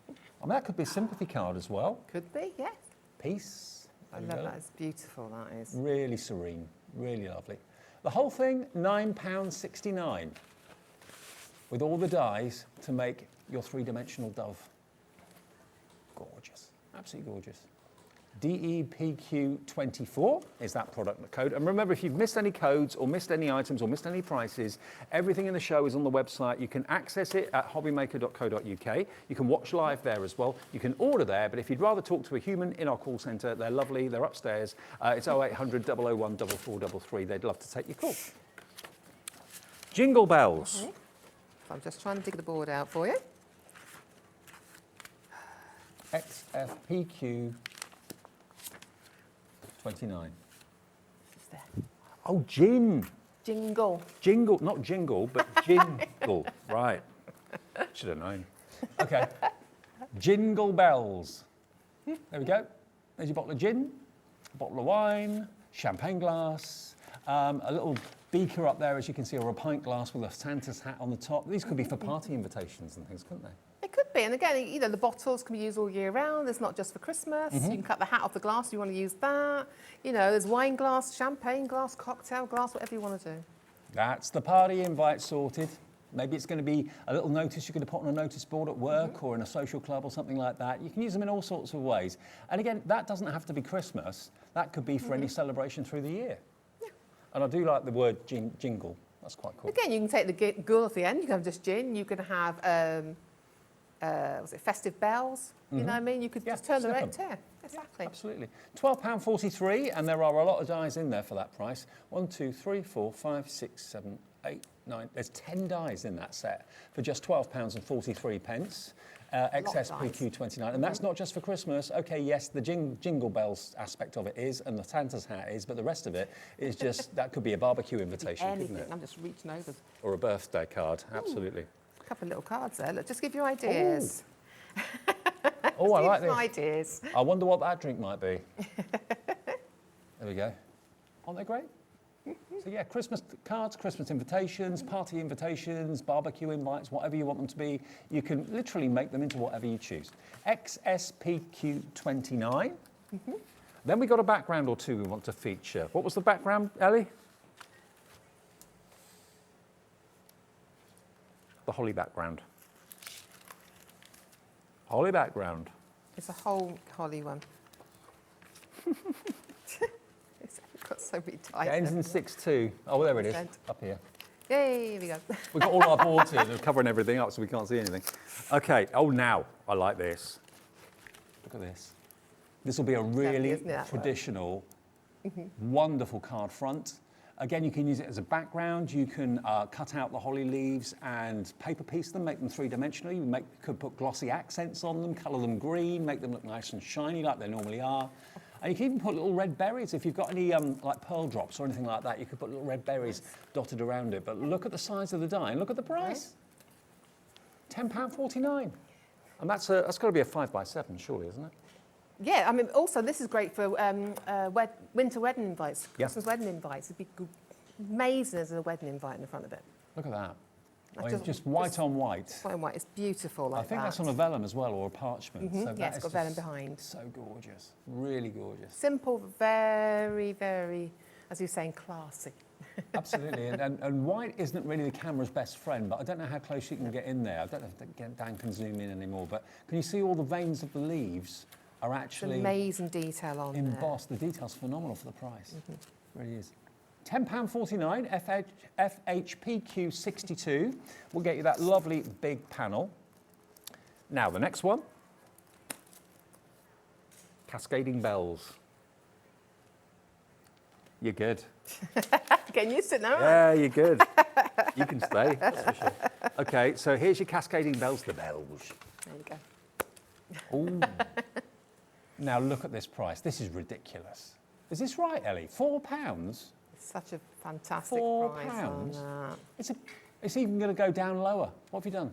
I mean, that could be a sympathy card as well. Could be, yes. Peace. I love that. It's beautiful, that is. Really serene, really lovely. The whole thing, £9.69, with all the dies to make your three-dimensional dove. Gorgeous, absolutely gorgeous. DEPQ24 is that product code. And remember, if you've missed any codes or missed any items or missed any prices, everything in the show is on the website. You can access it at hobbymaker.co.uk. You can watch live there as well. You can order there, but if you'd rather talk to a human in our call centre, they're lovely, they're upstairs. It's 0800 001 4433. They'd love to take your call. Jingle bells. Okay. So I'm just trying to dig the board out for you. XFPQ 29. Oh, gin. Jingle. Jingle, not jingle, but jingle. Right. Should have known. Okay. Jingle bells. There we go. There's your bottle of gin, a bottle of wine, champagne glass, a little beaker up there, as you can see, or a pint glass with a Santa's hat on the top. These could be for party invitations and things, couldn't they? It could be, and again, you know, the bottles can be used all year round. It's not just for Christmas. You can cut the hat off the glass if you want to use that. You know, there's wine glass, champagne glass, cocktail glass, whatever you want to do. That's the party invite sorted. Maybe it's going to be a little notice you're going to put on a notice board at work or in a social club or something like that. You can use them in all sorts of ways. And again, that doesn't have to be Christmas. That could be for any celebration through the year. Yeah. And I do like the word jingle. That's quite cool. Again, you can take the gull at the end. You can have just gin. You can have was it festive bells? You know what I mean? You could just turn the right tear. Exactly. Absolutely. £12.43, and there are a lot of dies in there for that price. 1, 2, 3, 4, 5, 6, 7, 8, 9. There's 10 dies in that set for just £12.43. XSPQ29, and that's not just for Christmas. Okay, yes, the jingle bells aspect of it is, and the Santa's hat is, but the rest of it is just, that could be a barbecue invitation, couldn't it? I'm just reaching over. Or a birthday card, absolutely. A couple of little cards there. Look, just give you ideas. Oh, I like this. Ideas. I wonder what that drink might be. There we go. Aren't they great? So yeah, Christmas cards, Christmas invitations, party invitations, barbecue invites, whatever you want them to be, you can literally make them into whatever you choose. XSPQ29. Then we got a background or two we want to feature. What was the background, Ellie? The holly background. Holly background. It's a whole holly one. It's got so many types. It ends in 6-2. Oh, there it is, up here. Yay, here we go. We've got all our boards here. They're covering everything up so we can't see anything. Okay, oh, now I like this. Look at this. This will be a really traditional, wonderful card front. Again, you can use it as a background. You can cut out the holly leaves and paper piece them, make them three-dimensional. You could put glossy accents on them, colour them green, make them look nice and shiny like they normally are. And you can even put little red berries. If you've got any like pearl drops or anything like that, you could put little red berries dotted around it. But look at the size of the die and look at the price. £10.49. And that's got to be a 5x7, surely, isn't it? Yeah, I mean, also this is great for winter wedding invites, Christmas wedding invites. It'd be amazing as a wedding invite in the front of it. Look at that. I mean, just white on white. White on white, it's beautiful like that. I think that's on a vellum as well, or a parchment. So yeah, it's got vellum behind. So gorgeous, really gorgeous. Simple, very, very, as you're saying, classy. Absolutely, and white isn't really the camera's best friend, but I don't know how close you can get in there. I don't know if Dan can zoom in anymore, but can you see all the veins of the leaves are actually amazing detail on embossed. The detail's phenomenal for the price. It really is. £10.49, FHPQ 62. We'll get you that lovely big panel. Now, the next one. Cascading bells. You're good. Getting used to it now. Yeah, you're good. You can stay, that's for sure. Okay, so here's your cascading bells, the bells. There you go. Ooh. Now look at this price. This is ridiculous. Is this right, Ellie? £4? It's such a fantastic price on that. It's even going to go down lower. What have you done?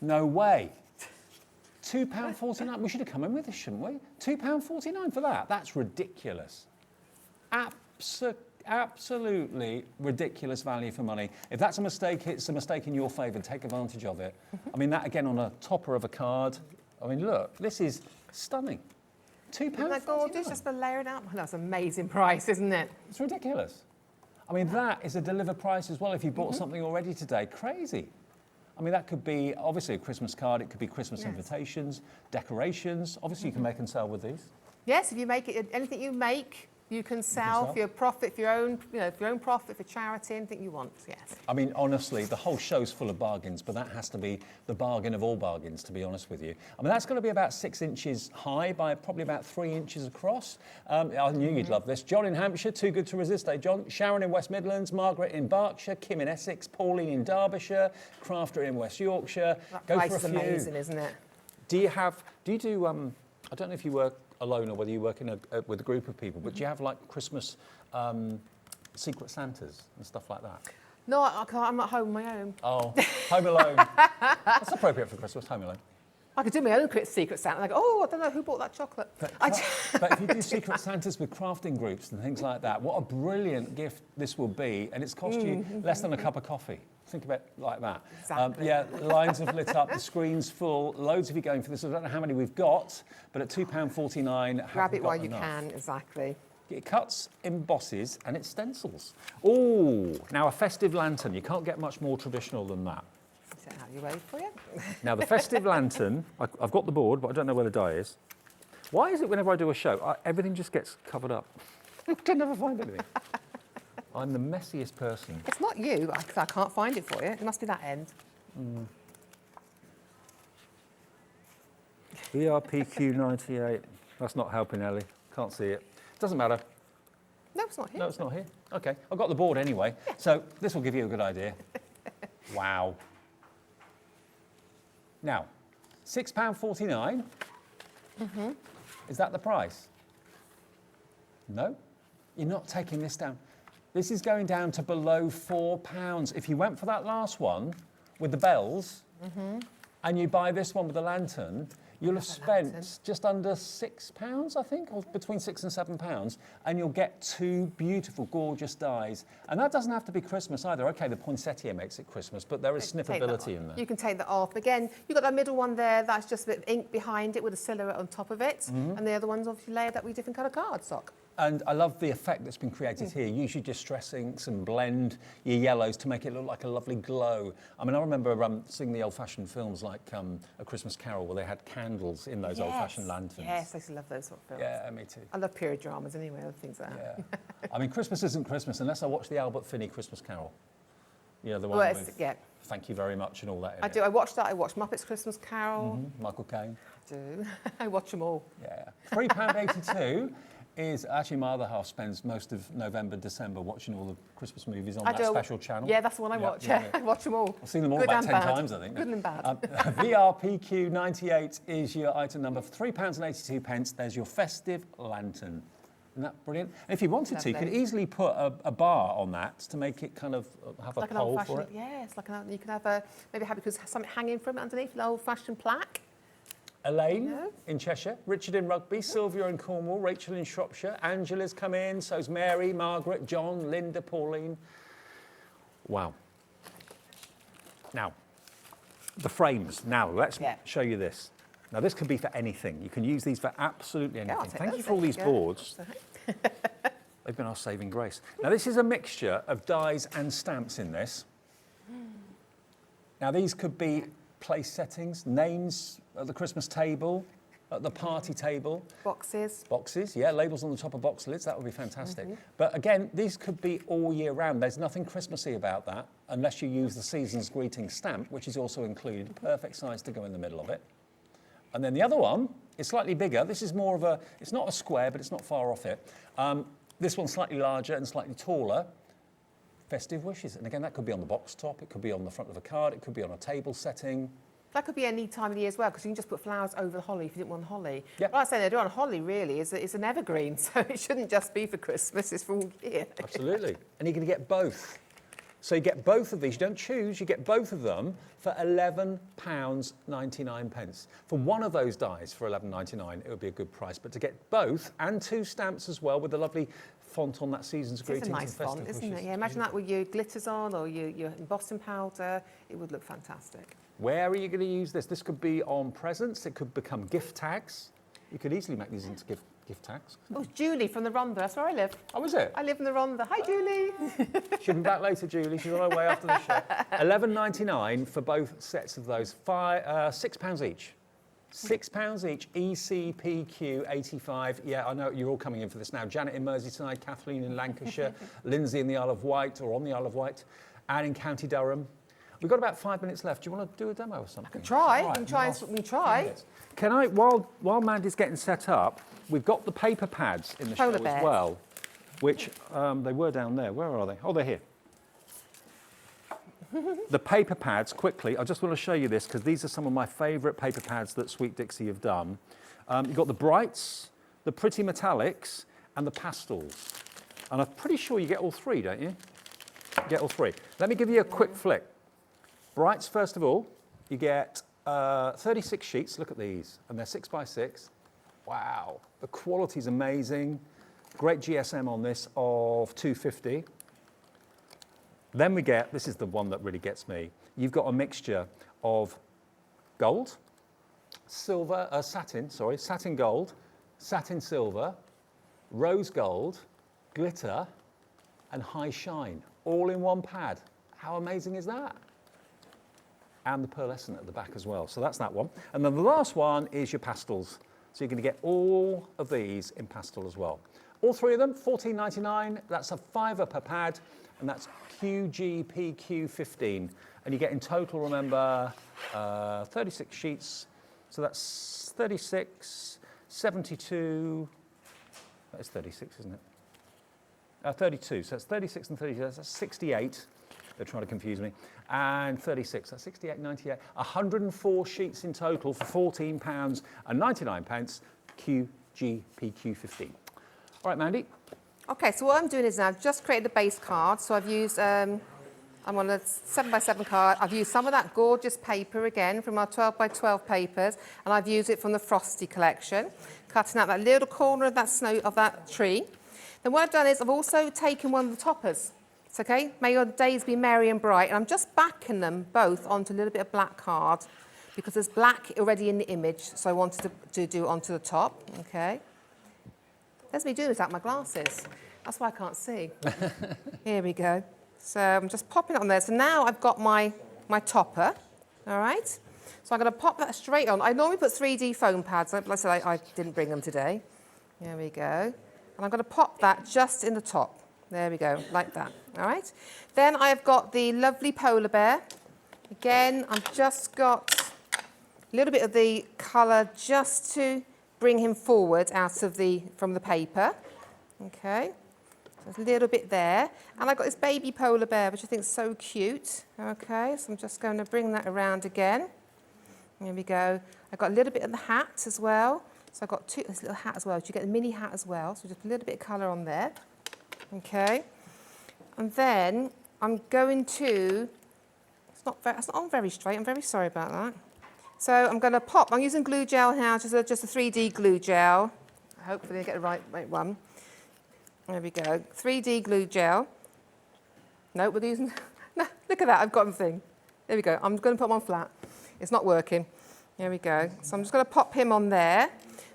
No way. £2.49. We should have come in with this, shouldn't we? £2.49 for that. That's ridiculous. Absolutely ridiculous value for money. If that's a mistake, it's a mistake in your favour. Take advantage of it. I mean, that again on a topper of a card. I mean, look, this is stunning. £2.49. Isn't that gorgeous? Just for layering up. That's an amazing price, isn't it? It's ridiculous. I mean, that is a delivered price as well if you bought something already today. Crazy. I mean, that could be obviously a Christmas card. It could be Christmas invitations, decorations. Obviously, you can make and sell with these. Yes, if you make it, anything you make, you can sell for your profit, for your own, for your own profit, for charity, anything you want. Yes. I mean, honestly, the whole show's full of bargains, but that has to be the bargain of all bargains, to be honest with you. I mean, that's going to be about 6 inches high by probably about 3 inches across. I knew you'd love this. John in Hampshire, too good to resist, eh, John? Sharon in West Midlands, Margaret in Berkshire, Kim in Essex, Pauline in Derbyshire, Crafter in West Yorkshire. That Go price for a is few. amazing, isn't it? Do you do, I don't know if you work alone or whether you work in with a group of people, but do you have like Christmas secret Santas and stuff like that? No, I can't. I'm at home on my own. Oh, Home Alone. That's appropriate for Christmas, Home Alone. I could do my own secret Santa. Like, oh, I don't know who bought that chocolate. But if you do secret Santas with crafting groups and things like that, what a brilliant gift this will be, and it's cost you less than a cup of coffee. Think of it like that. Exactly. Yeah, lines have lit up, the screen's full, loads of you going for this. I don't know how many we've got, but at £2.49, Grab it while you can, exactly. It cuts, embosses, and it stencils. Oh, now a festive lantern. You can't get much more traditional than that. Is that how you wait for you? Now, the festive lantern, I've got the board, but I don't know where the die is. Why is it whenever I do a show, everything just gets covered up? I can never find anything. I'm the messiest person. It's not you, because I can't find it for you. It must be that end. VRPQ98. That's not helping, Ellie. Can't see it. Doesn't matter. No, it's not here. No, it's not here. OK, I've got the board anyway. Yeah. So this will give you a good idea. Wow. Now, £6.49. Is that the price? No, you're not taking this down. This is going down to below £4. If you went for that last one with the bells and you buy this one with the lantern, you'll have spent just under £6, I think, or between £6 and £7, and you'll get 2 beautiful, gorgeous dies. And that doesn't have to be Christmas either. OK, the poinsettia makes it Christmas, but there is sniffability in there. You can take that off. Again, you've got that middle one there, that's just a bit of ink behind it with a silhouette on top of it. And the other one's obviously layered up with different colour cardstock. And I love the effect that's been created here. Usually distress inks and blend your yellows to make it look like a lovely glow. I mean, I remember seeing the old-fashioned films like A Christmas Carol, where they had candles in those old-fashioned lanterns. Yes, I used to love those sort of films. Yeah, me too. I love period dramas anyway, other things like that. Yeah. I mean, Christmas isn't Christmas unless I watch the Albert Finney Christmas Carol. You know, the one with Thank You Very Much and all that in I do. I watched that. I watched Muppets Christmas Carol. Michael Caine. I do. I watch them all. Yeah. £3.82 is actually my other half spends most of November, December watching all the Christmas movies on that special channel. Yeah, that's the one I watch. Yeah. I watch them all. I've seen them all about 10 times, I think. Good and bad. VRPQ98 is your item number for £3.82. There's your festive lantern. Isn't that brilliant? And if you wanted to, you could easily put a bar on that to make it kind of have like a pole for it. Yeah, it's like you can have maybe have something hanging from it underneath, an old-fashioned plaque. Elaine in Cheshire, Richard in Rugby, Sylvia in Cornwall, Rachel in Shropshire, Angela's come in, so's Mary, Margaret, John, Linda, Pauline. Wow. Now, the frames. Now, let's show you this. Now, this could be for anything. You can use these for absolutely anything. Thank you for all these boards. They've been our saving grace. Now, this is a mixture of dies and stamps in this. Now, these could be place settings, names at the Christmas table, at the party table. Boxes. Boxes, yeah, labels on the top of box lids, that would be fantastic. But again, these could be all year round. There's nothing Christmassy about that, unless you use the season's greeting stamp, which is also included, perfect size to go in the middle of it. And then the other one is slightly bigger. This is more of a, it's not a square, but it's not far off it. This one's slightly larger and slightly taller. Festive wishes. And again, that could be on the box top, it could be on the front of a card, it could be on a table setting. That could be any time of the year as well, because you can just put flowers over the holly if you didn't want holly. Yep. What I say they do on holly really is it's an evergreen, so it shouldn't just be for Christmas, it's for all year. Absolutely. And you're going to get both. So you get both of these. You don't choose, you get both of them for £11.99. For one of those dies for £11.99, it would be a good price. But to get both and 2 stamps as well with the lovely font on that season's greetings. It's a nice font, isn't it? Yeah, imagine that with your glitters on or your embossing powder. It would look fantastic. Where are you going to use this? This could be on presents. It could become gift tags. You could easily make these into gift tags. Oh, it's Julie from the Rhondda. That's where I live. Oh, is it? I live in the Rhondda. Hi, Julie. She'll be back later, Julie. She's on her way after the show. £11.99 for both sets of those. £6 each. £6 each. ECPQ 85. Yeah, I know you're all coming in for this now. Janet in Merseyside, Kathleen in Lancashire, Lindsay in the Isle of Wight, or on the Isle of Wight, Anne in County Durham. We've got about 5 minutes left. Do you want to do a demo or something? I can try. Right, we can try. Can I, while Mandy's getting set up, we've got the paper pads in the show as well, which they were down there. Where are they? Oh, they're here. The paper pads, quickly, I just want to show you this because these are some of my favourite paper pads that Sweet Dixie have done. You've got the brights, the pretty metallics, and the pastels. And I'm pretty sure you get all 3, don't you? You get all 3. Let me give you a quick flick. Brights, first of all, you get 36 sheets. Look at these, and they're 6 by 6. Wow, the quality's amazing. Great GSM on this of 250. Then we get, this is the one that really gets me. You've got a mixture of gold, silver, satin gold, satin silver, rose gold, glitter, and high shine, all in one pad. How amazing is that? And the pearlescent at the back as well. So that's that one. And then the last one is your pastels. So you're going to get all of these in pastel as well. All 3 of them, £14.99. That's a £5 per pad, and that's QGPQ15. And you get in total, remember, 36 sheets. So that's 36, 72. That is 36, isn't it? 32. So that's 36 and 32. That's 68. They're trying to confuse me. And 36, that's 68.98. 104 sheets in total for £14.99, QGPQ15. All right, Mandy. Okay, so what I'm doing is now I've just created the base card. So I've used, I'm on a 7x7 card. I've used some of that gorgeous paper again from our 12x12 papers, and I've used it from the Frosty collection, cutting out that little corner of that tree. Then what I've done is I've also taken one of the toppers. It's okay, may your days be merry and bright. And I'm just backing them both onto a little bit of black card because there's black already in the image, so I wanted to do onto the top, okay. There's me doing this without my glasses. That's why I can't see. Here we go. So I'm just popping it on there. So now I've got my topper, all right? So I'm going to pop that straight on. I normally put 3D foam pads. Like I said, I didn't bring them today. There we go. And I'm going to pop that just in the top. There we go, like that, all right? Then I've got the lovely polar bear. Again, I've just got a little bit of the colour just to bring him forward from the paper. Okay, so there's a little bit there. And I've got this baby polar bear, which I think is so cute. Okay, so I'm just going to bring that around again. There we go. I've got a little bit of the hat as well. So I've got this little hat as well. So you get the mini hat as well. So just a little bit of colour on there. Okay, and then I'm going to, it's not on very straight, I'm very sorry about that. So I'm going to pop, I'm using glue gel now, just a 3D glue gel. Hopefully I get the right one. There we go, 3D glue gel. No, we're using, no, look at that, I've got the thing. There we go, I'm going to put them on flat. It's not working. There we go. So I'm just going to pop him on there.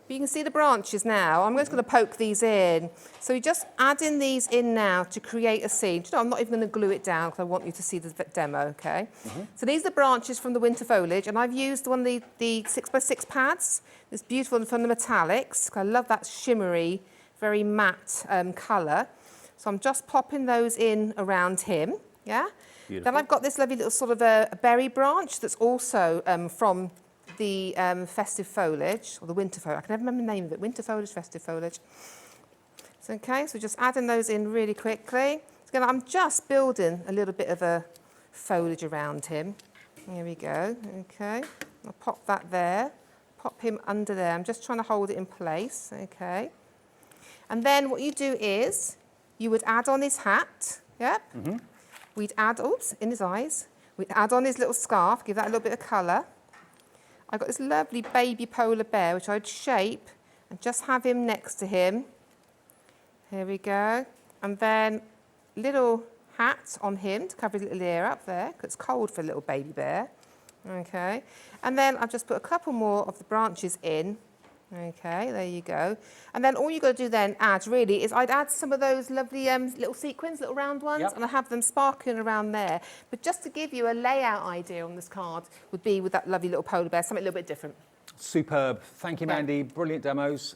But you can see the branches now. I'm just going to poke these in. So you're just adding these in now to create a scene. You know, I'm not even going to glue it down because I want you to see the demo, okay? So these are the branches from the winter foliage, and I've used one of the 6x6 pads. It's beautiful from the metallics. I love that shimmery, very matte colour. So I'm just popping those in around him, yeah? Beautiful. Then I've got this lovely little sort of a berry branch that's also from the festive foliage, or the winter foliage. I can never remember the name of it. Winter foliage, festive foliage. So, okay, so just adding those in really quickly. So I'm just building a little bit of a foliage around him. Here we go, okay. I'll pop that there, pop him under there. I'm just trying to hold it in place, okay. And then what you do is, you would add on his hat, yep. we'd add, in his eyes, we'd add on his little scarf, give that a little bit of colour. I've got this lovely baby polar bear, which I'd shape and just have him next to him. Here we go. And then little hat on him to cover his little ear up there, because it's cold for a little baby bear. Okay. And then I've just put a couple more of the branches in. Okay, there you go. And then all you've got to do then add really is I'd add some of those lovely little sequins, little round ones, and I have them sparkling around there. But just to give you a layout idea on this card would be with that lovely little polar bear, something a little bit different. Superb. Thank you, Mandy. Brilliant demos.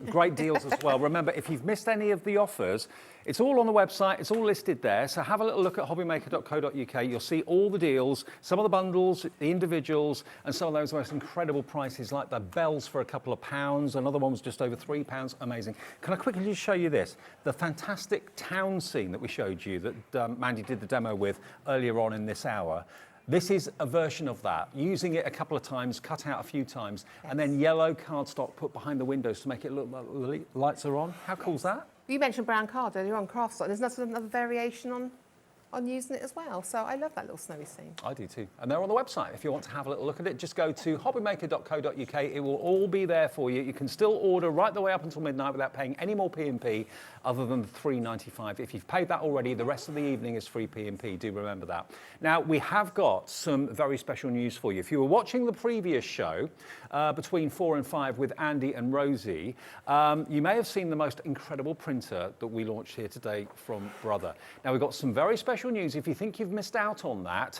Great deals as well. Remember, if you've missed any of the offers, it's all on the website. It's all listed there. So have a little look at hobbymaker.co.uk. You'll see all the deals, some of the bundles, the individuals, and some of those most incredible prices, like the bells for a couple of pounds. Another one was just over £3. Amazing. Can I quickly just show you this? The fantastic town scene that we showed you that Mandy did the demo with earlier on in this hour. This is a version of that, using it a couple of times, cut out a few times, and then yellow cardstock put behind the windows to make it look like the lights are on. How cool is that? You mentioned brown card earlier on, Cardstock. There's another variation on using it as well. So I love that little snowy scene. I do too. And they're on the website. If you want to have a little look at it, just go to hobbymaker.co.uk. It will all be there for you. You can still order right the way up until midnight without paying any more P&P other than the £3.95. If you've paid that already, the rest of the evening is free P&P. Do remember that. Now, we have got some very special news for you. If you were watching the previous show, between 4 and 5 with Andy and Rosie, you may have seen the most incredible printer that we launched here today from Brother. Now, we've got some very special news. If you think you've missed out on that,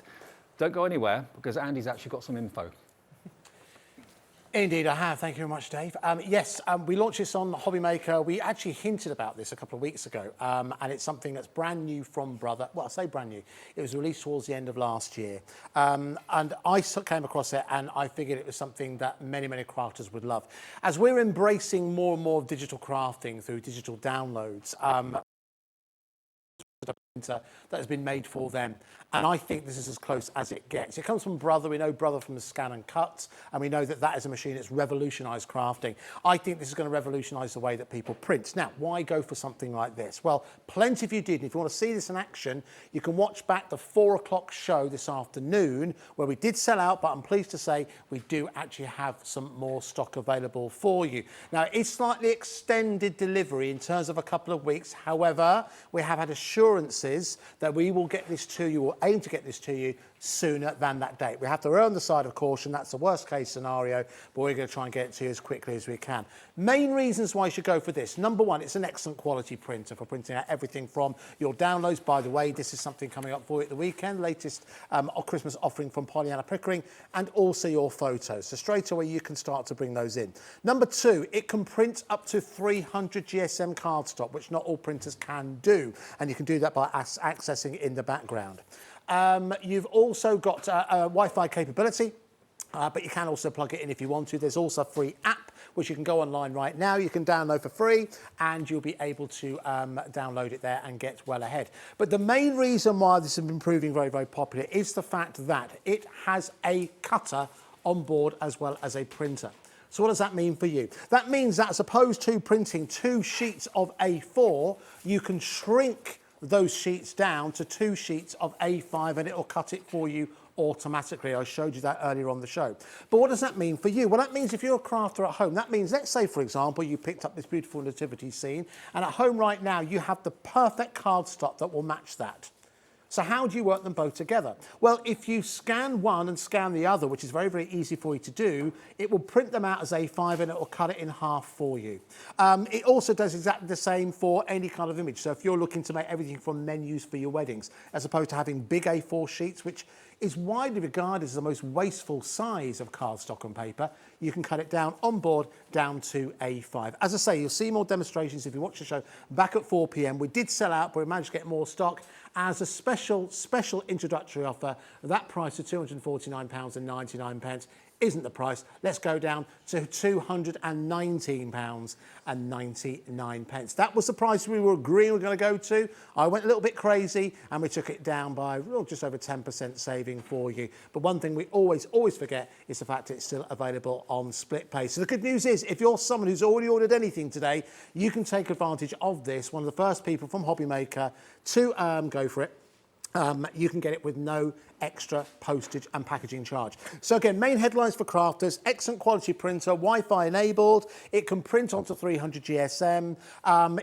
don't go anywhere, because Andy's actually got some info. Indeed, I have. Thank you very much, Dave. Yes, we launched this on Hobbymaker. We actually hinted about this a couple of weeks ago, and it's something that's brand new from Brother. Well, I say brand new. It was released towards the end of last year, and I came across it, and I figured it was something that many, many crafters would love. As we're embracing more and more of digital crafting through digital downloads, that has been made for them, and I think this is as close as it gets. It comes from Brother. We know Brother from the Scan and Cut, and we know that that is a machine that's revolutionised crafting. I think this is going to revolutionise the way that people print. Now, why go for something like this? Well, plenty of you did. If you want to see this in action, you can watch back the 4 o'clock show this afternoon, where we did sell out, but I'm pleased to say we do actually have some more stock available for you. Now, it's slightly extended delivery in terms of a couple of weeks. However, we have had assurances that we will get this to you, or aim to get this to you, sooner than that date. We have to err on the side of caution. That's the worst case scenario, but we're going to try and get it to you as quickly as we can. Main reasons why you should go for this. Number one, it's an excellent quality printer for printing out everything from your downloads. By the way, this is something coming up for you at the weekend, latest Christmas offering from Pollyanna Pickering, and also your photos. So straight away you can start to bring those in. Number two, it can print up to 300 GSM cardstock, which not all printers can do, and you can do that by accessing in the background. You've also got Wi-Fi capability, but you can also plug it in if you want to. There's also a free app, which you can go online right now. You can download for free, and you'll be able to download it there and get well ahead. But the main reason why this has been proving very, very popular is the fact that it has a cutter on board as well as a printer. So what does that mean for you? That means that as opposed to printing 2 sheets of A4, you can shrink those sheets down to 2 sheets of A5, and it will cut it for you automatically. I showed you that earlier on the show. But what does that mean for you? Well, that means if you're a crafter at home, that means, let's say, for example, you picked up this beautiful nativity scene, and at home right now, you have the perfect cardstock that will match that. So how do you work them both together? Well, if you scan one and scan the other, which is very, very easy for you to do, it will print them out as A5 and it will cut it in half for you. It also does exactly the same for any kind of image. So if you're looking to make everything from menus for your weddings, as opposed to having big A4 sheets, which is widely regarded as the most wasteful size of cardstock and paper, you can cut it down on board down to A5. As I say, you'll see more demonstrations if you watch the show back at 4 p.m. We did sell out, but we managed to get more stock. As a special introductory offer, that price of £249.99 isn't the price. Let's go down to £219.99. That was the price we were agreeing we were going to go to. I went a little bit crazy and we took it down by just over 10% saving for you. But one thing we always forget is the fact it's still available on split pay. So the good news is, if you're someone who's already ordered anything today, you can take advantage of this. One of the first people from Hobbymaker to go for it. you can get it with no extra postage and packaging charge. So again, main headlines for crafters: excellent quality printer, Wi-Fi enabled, it can print onto 300 GSM,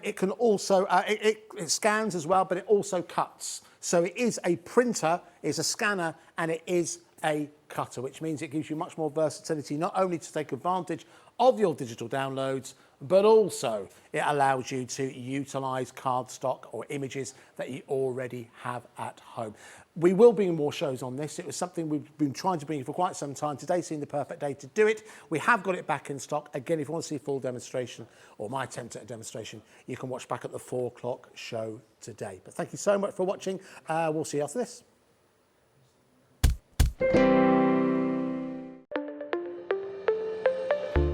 it can also, it scans as well, but it also cuts. So it is a printer, it's a scanner, and it is a cutter, which means it gives you much more versatility, not only to take advantage of your digital downloads, but also it allows you to utilise cardstock or images that you already have at home. We will bring more shows on this. It was something we've been trying to bring you for quite some time. Today seemed the perfect day to do it. We have got it back in stock. Again, if you want to see a full demonstration or my attempt at a demonstration, you can watch back at the 4 o'clock show today. But thank you so much for watching. We'll see you after this.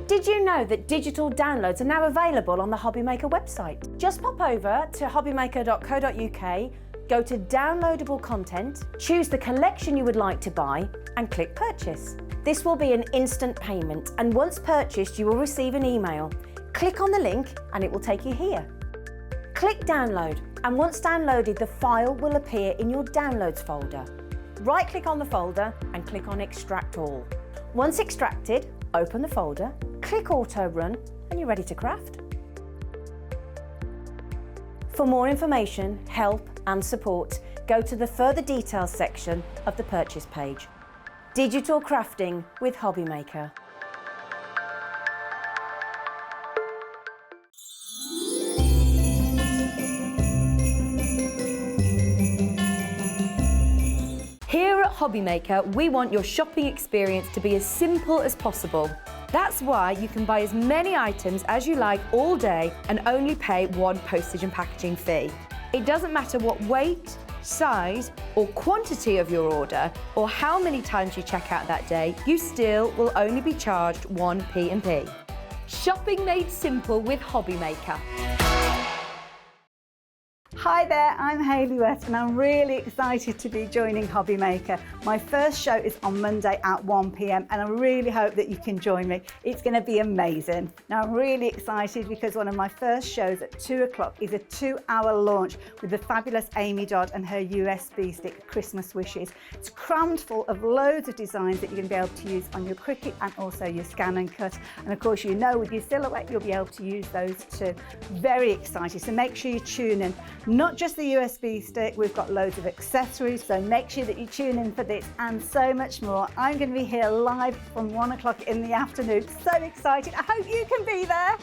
Did you know that digital downloads are now available on the Hobbymaker website? Just pop over to hobbymaker.co.uk, go to downloadable content, choose the collection you would like to buy, and click purchase. This will be an instant payment, and once purchased, you will receive an email. Click on the link and it will take you here. Click download, and once downloaded, the file will appear in your downloads folder. Right-click on the folder and click on extract all. Once extracted, open the folder, click auto run, and you're ready to craft. For more information, help and support, go to the further details section of the purchase page. Digital crafting with Hobbymaker. Here at Hobbymaker, we want your shopping experience to be as simple as possible. That's why you can buy as many items as you like all day and only pay one postage and packaging fee. It doesn't matter what weight, size or quantity of your order or how many times you check out that day, you still will only be charged one P&P. Shopping made simple with Hobbymaker. Hi there, I'm Hayley Wett and I'm really excited to be joining Hobbymaker. My first show is on Monday at 1 PM and I really hope that you can join me. It's going to be amazing. Now I'm really excited because one of my first shows at 2 o'clock is a 2-hour launch with the fabulous Amy Dodd and her USB stick Christmas wishes. It's crammed full of loads of designs that you're going to be able to use on your Cricut and also your scan and cut. And of course, you know, with your silhouette, you'll be able to use those too. Very excited, so make sure you tune in. Not just the USB stick, we've got loads of accessories, so make sure that you tune in for this and so much more. I'm going to be here live from 1 o'clock in the afternoon. So excited. I hope you can be there.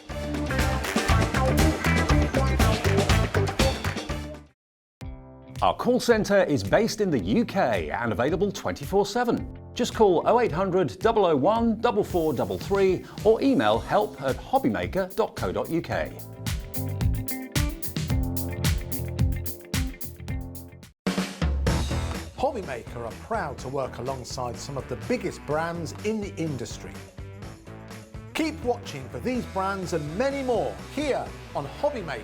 Our call centre is based in the UK and available 24/7. Just call 0800 001 4433 or email help@hobbymaker.co.uk. Hobbymaker are proud to work alongside some of the biggest brands in the industry. Keep watching for these brands and many more here on Hobbymaker.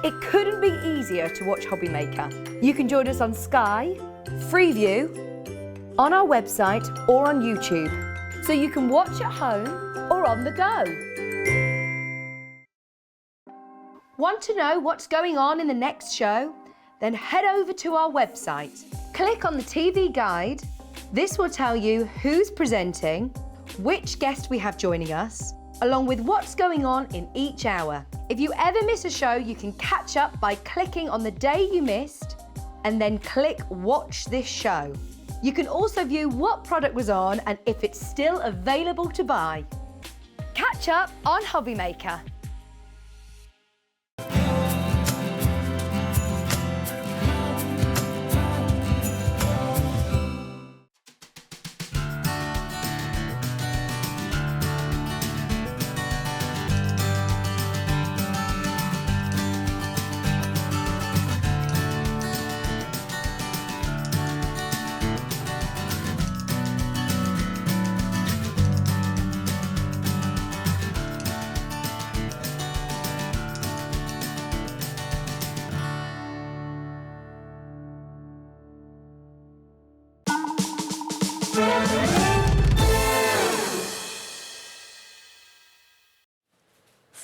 It couldn't be easier to watch Hobbymaker. You can join us on Sky, Freeview, on our website or on YouTube, so you can watch at home or on the go. Want to know what's going on in the next show? Then head over to our website. Click on the TV guide. This will tell you who's presenting, which guest we have joining us, along with what's going on in each hour. If you ever miss a show, you can catch up by clicking on the day you missed and then click Watch This Show. You can also view what product was on and if it's still available to buy. Catch up on Hobbymaker.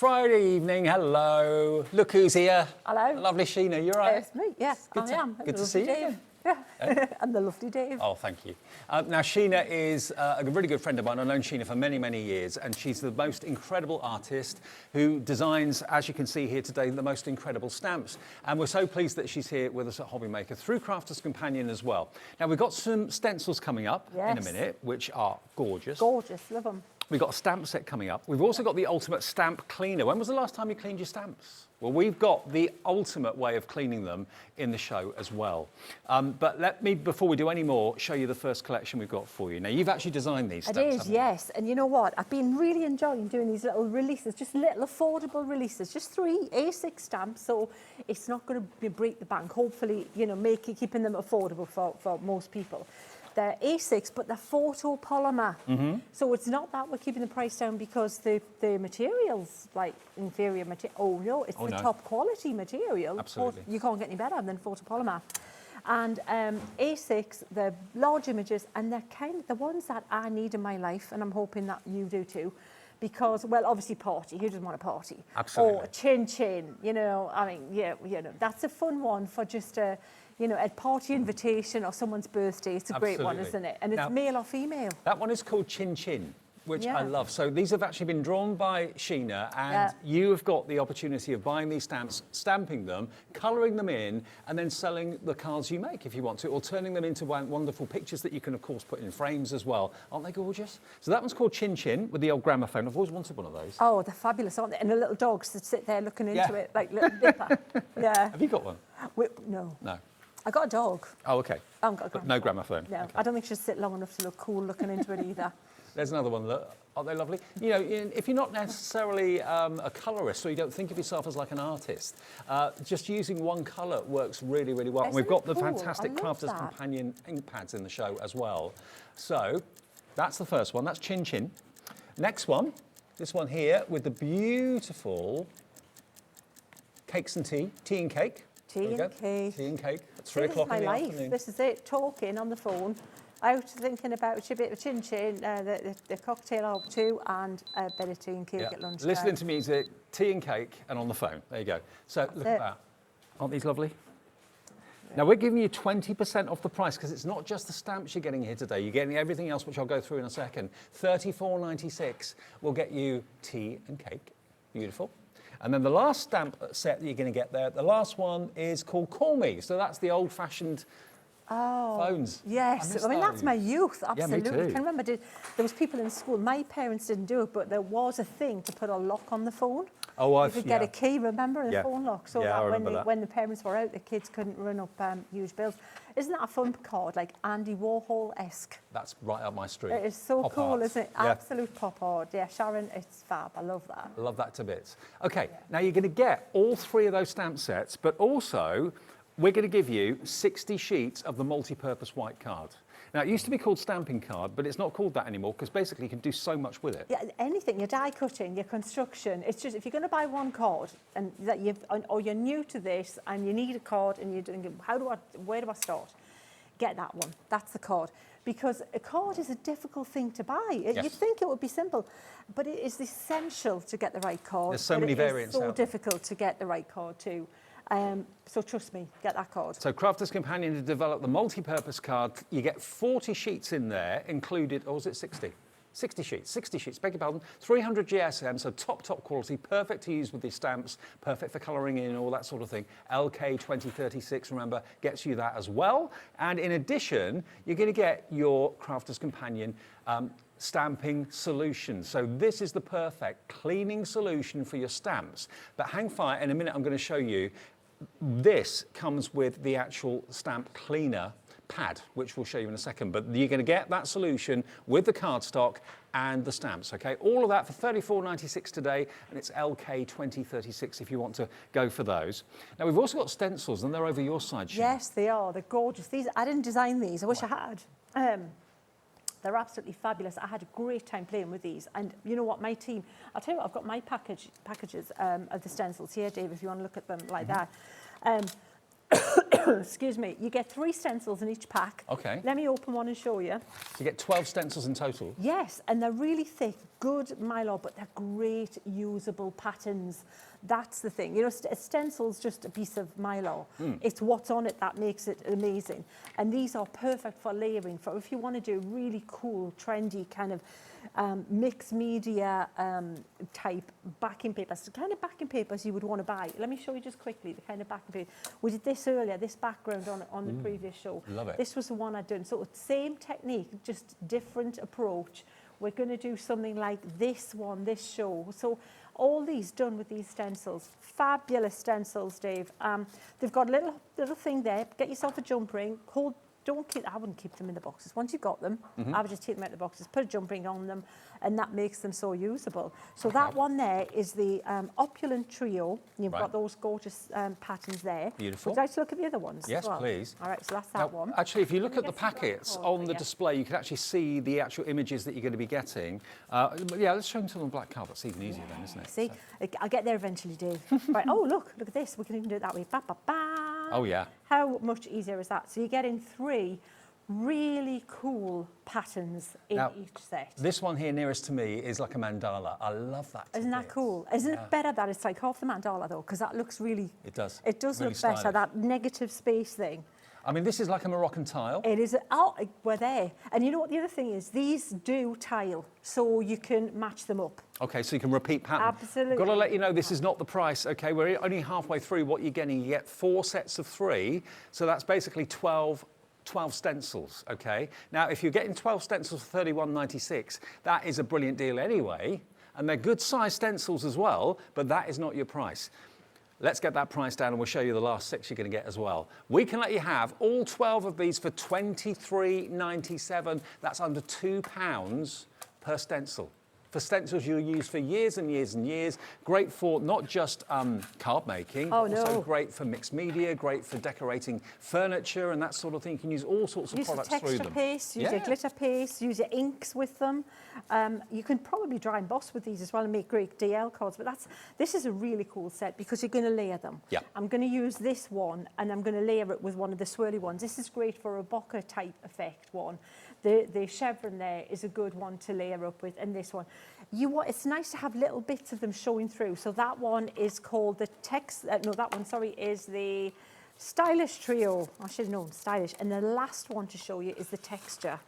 Friday evening, hello. Look who's here. Hello. Lovely Sheena, you all right? It's me, yes, I am. Good to see you. Dave. Yeah, and the lovely Dave. Oh, thank you. Now, Sheena is a really good friend of mine. I've known Sheena for many, many years, and she's the most incredible artist who designs, as you can see here today, the most incredible stamps. And we're so pleased that she's here with us at Hobbymaker through Crafters Companion as well. Now, we've got some stencils coming up in a minute, which are gorgeous. Gorgeous, love them. We've got a stamp set coming up. We've also got the ultimate stamp cleaner. When was the last time you cleaned your stamps? Well, we've got the ultimate way of cleaning them in the show as well. But let me, before we do any more, show you the first collection we've got for you. Now, you've actually designed these stamps, It is, yes. And you know what? I've been really enjoying doing these little releases, just little affordable releases, just 3 A6 stamps. So it's not going to break the bank. Hopefully, you know, keeping them affordable for most people. They're A6, but they're photopolymer. So it's not that we're keeping the price down because the material's like inferior material. Oh no, it's top quality material. Absolutely. You can't get any better than photopolymer. And A6, they're large images, and they're kind of the ones that I need in my life, and I'm hoping that you do too. Because, well, obviously party, who doesn't want a party? Absolutely. Or chin, you know, I mean, yeah, you know, that's a fun one for just a, you know, a party invitation or someone's birthday. It's a great one, isn't it? And it's male or female. That one is called Chin Chin, which I love. So these have actually been drawn by Sheena, and you have got the opportunity of buying these stamps, stamping them, colouring them in, and then selling the cards you make if you want to, or turning them into wonderful pictures that you can, of course, put in frames as well. Aren't they gorgeous? So that one's called Chin Chin with the old gramophone. I've always wanted one of those. Oh, they're fabulous, aren't they? And the little dogs that sit there looking into it, like little dipper. Have you got one? No. No. I got a dog. Oh, okay. I haven't got a gramophone. No gramophone. No, Okay. I don't think she'll sit long enough to look cool looking into it either. There's another one. Look, aren't they lovely? You know, if you're not necessarily a colourist, or you don't think of yourself as like an artist, just using one colour works really, really well. And we've got the fantastic Crafters Companion ink pads in the show as well. So that's the first one. That's Chin Chin. Next one, this one here with the beautiful cakes and tea and cake. Tea and cake. Tea and cake at 3 o'clock in the afternoon. This is it, talking on the phone, out thinking about a bit of Chin Chin, the cocktail or 2, and a bit of tea and cake at lunchtime. Listening to music, tea and cake, and on the phone. There you go. So look at that. Aren't these lovely? Now, we're giving you 20% off the price because it's not just the stamps you're getting here today. You're getting everything else, which I'll go through in a second. $34.96 will get you tea and cake. Beautiful. And then the last stamp set that you're going to get there, the last one is called Call Me. So that's the old-fashioned phones. Yes, I mean, that's my youth, absolutely. Yeah, me too. I can remember there was people in school, my parents didn't do it, but there was a thing to put a lock on the phone. Oh, you could get a key, remember, a phone lock, so that when the parents were out, the kids couldn't run up huge bills. Isn't that a fun card, like Andy Warhol-esque? That's right up my street. It is so pop cool, art. isn't it? Yeah. Absolute pop art. Yeah, Sharon, it's fab. I love that. I love that to bits. Okay, now you're going to get all 3 of those stamp sets, but also we're going to give you 60 sheets of the multi-purpose white card. Now, it used to be called stamping card, but it's not called that anymore because basically you can do so much with it. Yeah, anything, your die cutting, your construction. It's just, if you're going to buy one card and that or you're new to this and you need a card and you're doing, where do I start? Get that one. That's the card. Because a card is a difficult thing to buy. You'd think it would be simple, but it is essential to get the right card. There's so many variants It's so out there. difficult to get the right card too. So trust me, get that card. So Crafters Companion to develop the multi-purpose card. You get 40 sheets in there, included, or was it 60? 60 sheets, beg your pardon. 300 GSM, so top quality, perfect to use with these stamps, perfect for colouring in, all that sort of thing. LK 2036, remember, gets you that as well. And in addition, you're going to get your Crafters Companion stamping solution. So this is the perfect cleaning solution for your stamps. But hang fire, in a minute I'm going to show you. This comes with the actual stamp cleaner pad, which we'll show you in a second, but you're going to get that solution with the cardstock and the stamps, okay? All of that for $34.96 today, and it's LK 2036 if you want to go for those. Now, we've also got stencils, and they're over your side, Sheena. Yes, they are. They're gorgeous. I didn't design these. I wish I had. They're absolutely fabulous. I had a great time playing with these. And you know what, my team, I'll tell you what, I've got my packages of the stencils here, Dave, if you want to look at them like that. Excuse me. You get 3 stencils in each pack. Okay. Let me open one and show you. You get 12 stencils in total? Yes, and they're really thick, good Mylar, but they're great usable patterns. That's the thing. You know, a stencil's just a piece of Mylar. It's what's on it that makes it amazing. And these are perfect for layering, for if you want to do really cool, trendy kind of mixed media type backing papers, the kind of backing papers you would want to buy. Let me show you just quickly the kind of backing paper. We did this earlier, this background on the previous show. Love it. This was the one I'd done. So same technique, just different approach. We're going to do something like this one, this show. So all these done with these stencils. Fabulous stencils, Dave. They've got a little thing there. Get yourself a jump ring. I wouldn't keep them in the boxes. Once you've got them, I would just take them out of the boxes, put a jump ring on them, and that makes them so usable. So that one there is the opulent trio. You've got those gorgeous patterns there. Beautiful. Would you like to look at the other ones Yes, as well? please. All right, so that's that one. Actually, if you look at the packets on the display, you can actually see the actual images that you're going to be getting. Yeah, let's show them to them on black card. That's even easier then, isn't it? See, I'll get there eventually, Dave. Right, oh, look at this. We can even do it that way. Ba, ba, ba. Oh, yeah. How much easier is that? So you're getting 3 really cool patterns in each set. This one here nearest to me is like a mandala. I love that. Isn't that cool? Isn't it better that it's like half the mandala though? Because that looks really... It does. It does really look better, stylish. that negative space thing. I mean, this is like a Moroccan tile. It is. Oh, we're there. And you know what the other thing is? These do tile, so you can match them up. Okay, so you can repeat pattern. Absolutely. Got to let you know this is not the price. Okay, we're only halfway through what you're getting. You get 4 sets of 3, so that's basically 12 stencils, okay? Now, if you're getting 12 stencils for $31.96, that is a brilliant deal anyway, and they're good size stencils as well, but that is not your price. Let's get that price down and we'll show you the last 6 you're going to get as well. We can let you have all 12 of these for $23.97. That's under £2 per stencil. For stencils you'll use for years and years and years. Great for not just card making, also great for mixed media, great for decorating furniture and that sort of thing. You can use all sorts of products through them. Use your texture paste, use your glitter paste, use your inks with them. You can probably dry emboss with these as well and make great DL cards, but this is a really cool set because you're going to layer them. Yeah. I'm going to use this one and I'm going to layer it with one of the swirly ones. This is great for a bokeh type effect one. The chevron there is a good one to layer up with, and this one. It's nice to have little bits of them showing through. So that one is called the is the Stylish Trio. I should have known, stylish. And the last one to show you is the Textile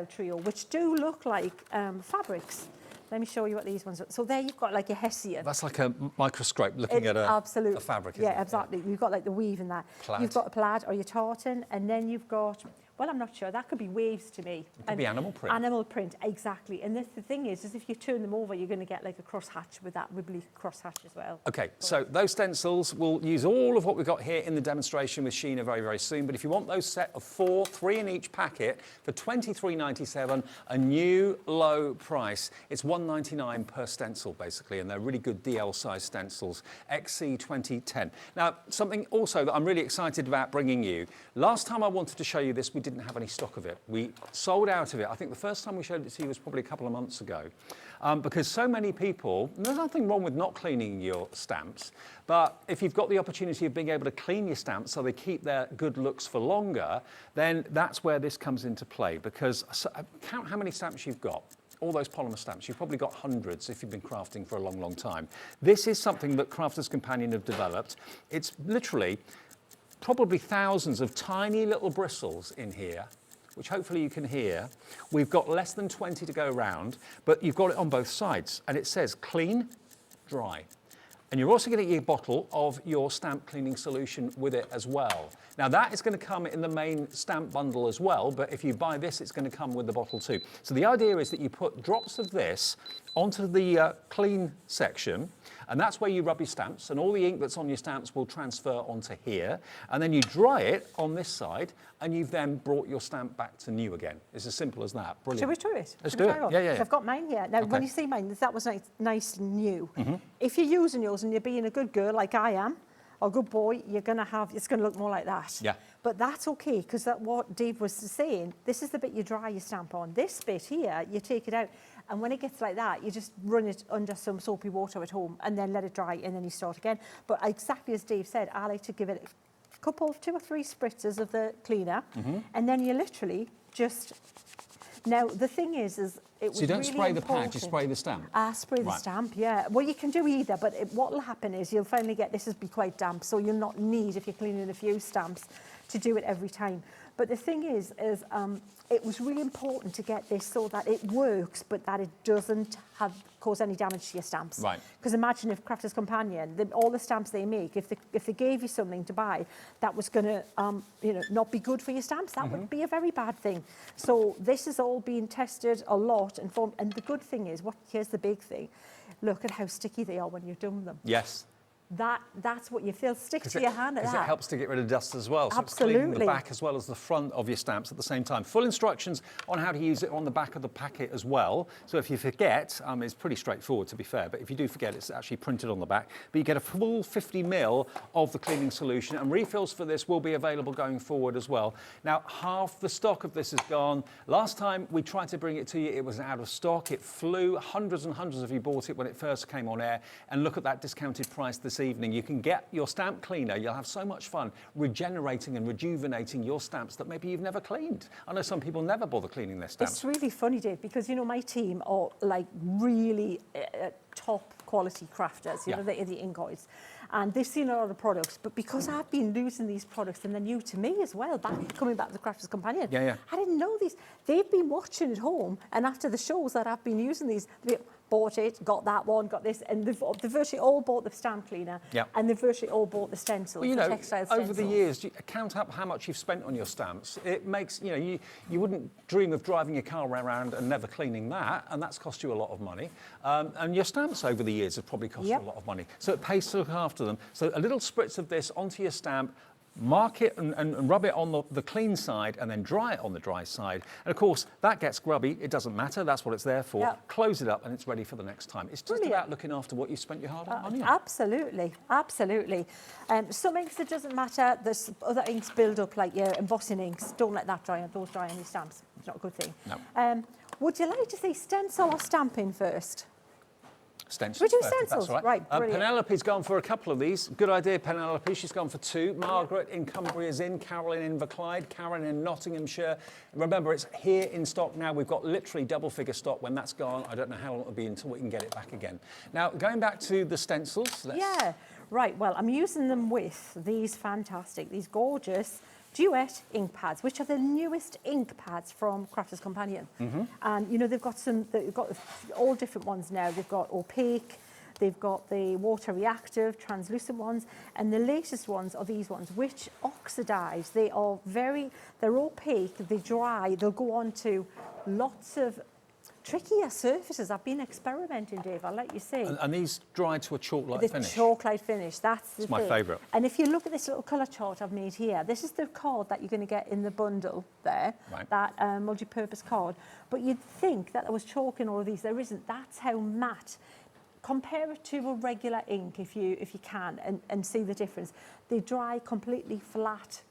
Trio, which do look like fabrics. Let me show you what these ones are. So there you've got like a Hessian. That's like a microscope looking at a fabric, isn't it? Yeah, exactly. You've got like the weave in that. Plaid. You've got a plaid or your tartan, and then you've got... Well, I'm not sure. That could be waves to me. It could be animal print. Animal print, exactly. And the thing is if you turn them over, you're going to get like a crosshatch with that wibbly crosshatch as well. Okay, so those stencils, we'll use all of what we've got here in the demonstration with Sheena very, very soon. But if you want those set of 4, 3 in each packet for $23.97, a new low price, it's $1.99 per stencil, basically. And they're really good DL size stencils, XC 2010. Now, something also that I'm really excited about bringing you. Last time I wanted to show you this, we didn't have any stock of it. We sold out of it. I think the first time we showed it to you was probably a couple of months ago. Because so many people, there's nothing wrong with not cleaning your stamps, but if you've got the opportunity of being able to clean your stamps so they keep their good looks for longer, then that's where this comes into play. Because count how many stamps you've got. All those polymer stamps, you've probably got hundreds if you've been crafting for a long, long time. This is something that Crafters Companion have developed. It's literally probably thousands of tiny little bristles in here, which hopefully you can hear. We've got less than 20 to go around, but you've got it on both sides. And it says clean, dry. And you're also going to get a bottle of your stamp cleaning solution with it as well. Now that is going to come in the main stamp bundle as well, but if you buy this, it's going to come with the bottle too. So the idea is that you put drops of this onto the clean section, and that's where you rub your stamps, and all the ink that's on your stamps will transfer onto here, and then you dry it on this side, and you've then brought your stamp back to new again. It's as simple as that. Brilliant. Shall we try it? Let's do it. Yeah. I've got mine here. Now, when you see mine, that was nice and new. If you're using yours and you're being a good girl like I am, or good boy, it's going to look more like that. Yeah. But that's okay, because what Dave was saying, this is the bit you dry your stamp on. This bit here, you take it out, and when it gets like that, you just run it under some soapy water at home, and then let it dry, and then you start again. But exactly as Dave said, I like to give it a couple, 2 or 3 spritzes of the cleaner, and then you literally just... Now, the thing is was So you don't really spray the important. pad, you spray the stamp? I spray the stamp, yeah. Well, you can do either, but what will happen is you'll finally get this will be quite damp, so you'll not need, if you're cleaning a few stamps, to do it every time. But the thing is it was really important to get this so that it works, but that it doesn't cause any damage to your stamps. Right. Because imagine if Crafter's Companion, all the stamps they make, if they gave you something to buy that was going to, not be good for your stamps, that would be a very bad thing. So this is all being tested a lot and formed. And the good thing is, here's the big thing: look at how sticky they are when you've done them. Yes. That's what you feel stick to your hand at that. Because it helps to get rid of dust as well. So Absolutely. it's cleaning the back as well as the front of your stamps at the same time. Full instructions on how to use it on the back of the packet as well. So if you forget, it's pretty straightforward to be fair, but if you do forget, it's actually printed on the back. But you get a full 50 ml of the cleaning solution, and refills for this will be available going forward as well. Now, half the stock of this is gone. Last time we tried to bring it to you, it was out of stock. It flew. Hundreds and hundreds of you bought it when it first came on air. And look at that discounted price this evening. You can get your stamp cleaner. You'll have so much fun regenerating and rejuvenating your stamps that maybe you've never cleaned. I know some people never bother cleaning their stamps. It's really funny, Dave, because my team are like really top quality crafters. They're the ingots. And they've seen a lot of products, but because I've been losing these products and they're new to me as well, coming back to the Crafter's Companion, I didn't know these. They've been watching at home, and after the shows that I've been using these, they bought it, got that one, got this, and they've virtually all bought the stamp cleaner, and they've virtually all bought the stencil, well, the textile stencil. Over the years, count up how much you've spent on your stamps. It makes, you wouldn't dream of driving your car around and never cleaning that, and that's cost you a lot of money. And your stamps over the years have probably cost you a lot of money. So it pays to look after them. So a little spritz of this onto your stamp, mark it and rub it on the clean side, and then dry it on the dry side. And of course, that gets grubby. It doesn't matter. That's what it's there for. Yep. Close it up and it's ready for the next time. It's just about looking after what you spent your hard-earned money on. Absolutely, absolutely. Some inks, it doesn't matter. There's other inks build up, like your embossing inks. Don't let that dry. Those dry on your stamps. It's not a good thing. No. Would you like to see stencil or stamping first? Stencils. We do Stencils, stencils, that's right, brilliant. Penelope's gone for a couple of these. Good idea, Penelope. She's gone for 2. Margaret in Cumbria's in, Carolyn in Inverclyde, Karen in Nottinghamshire. Remember, it's here in stock now. We've got literally double-figure stock. When that's gone, I don't know how long it'll be until we can get it back again. Now, going back to the stencils. Right. Well, I'm using them with these these gorgeous Duet ink pads, which are the newest ink pads from Crafter's Companion. And they've got all different ones now. They've got opaque, they've got the water reactive, translucent ones, and the latest ones are these ones, which oxidize. They're opaque, they dry, they'll go on to lots of trickier surfaces. I've been experimenting, Dave, I'll let you see. And these dry to a chalk-like finish? The chalk-like finish, that's the thing. It's my favourite. And if you look at this little colour chart I've made here, this is the card that you're going to get in the bundle there, that multi-purpose card. But you'd think that there was chalk in all of these. There isn't. That's how matte. Compare it to a regular ink if you can and see the difference. They dry completely flat.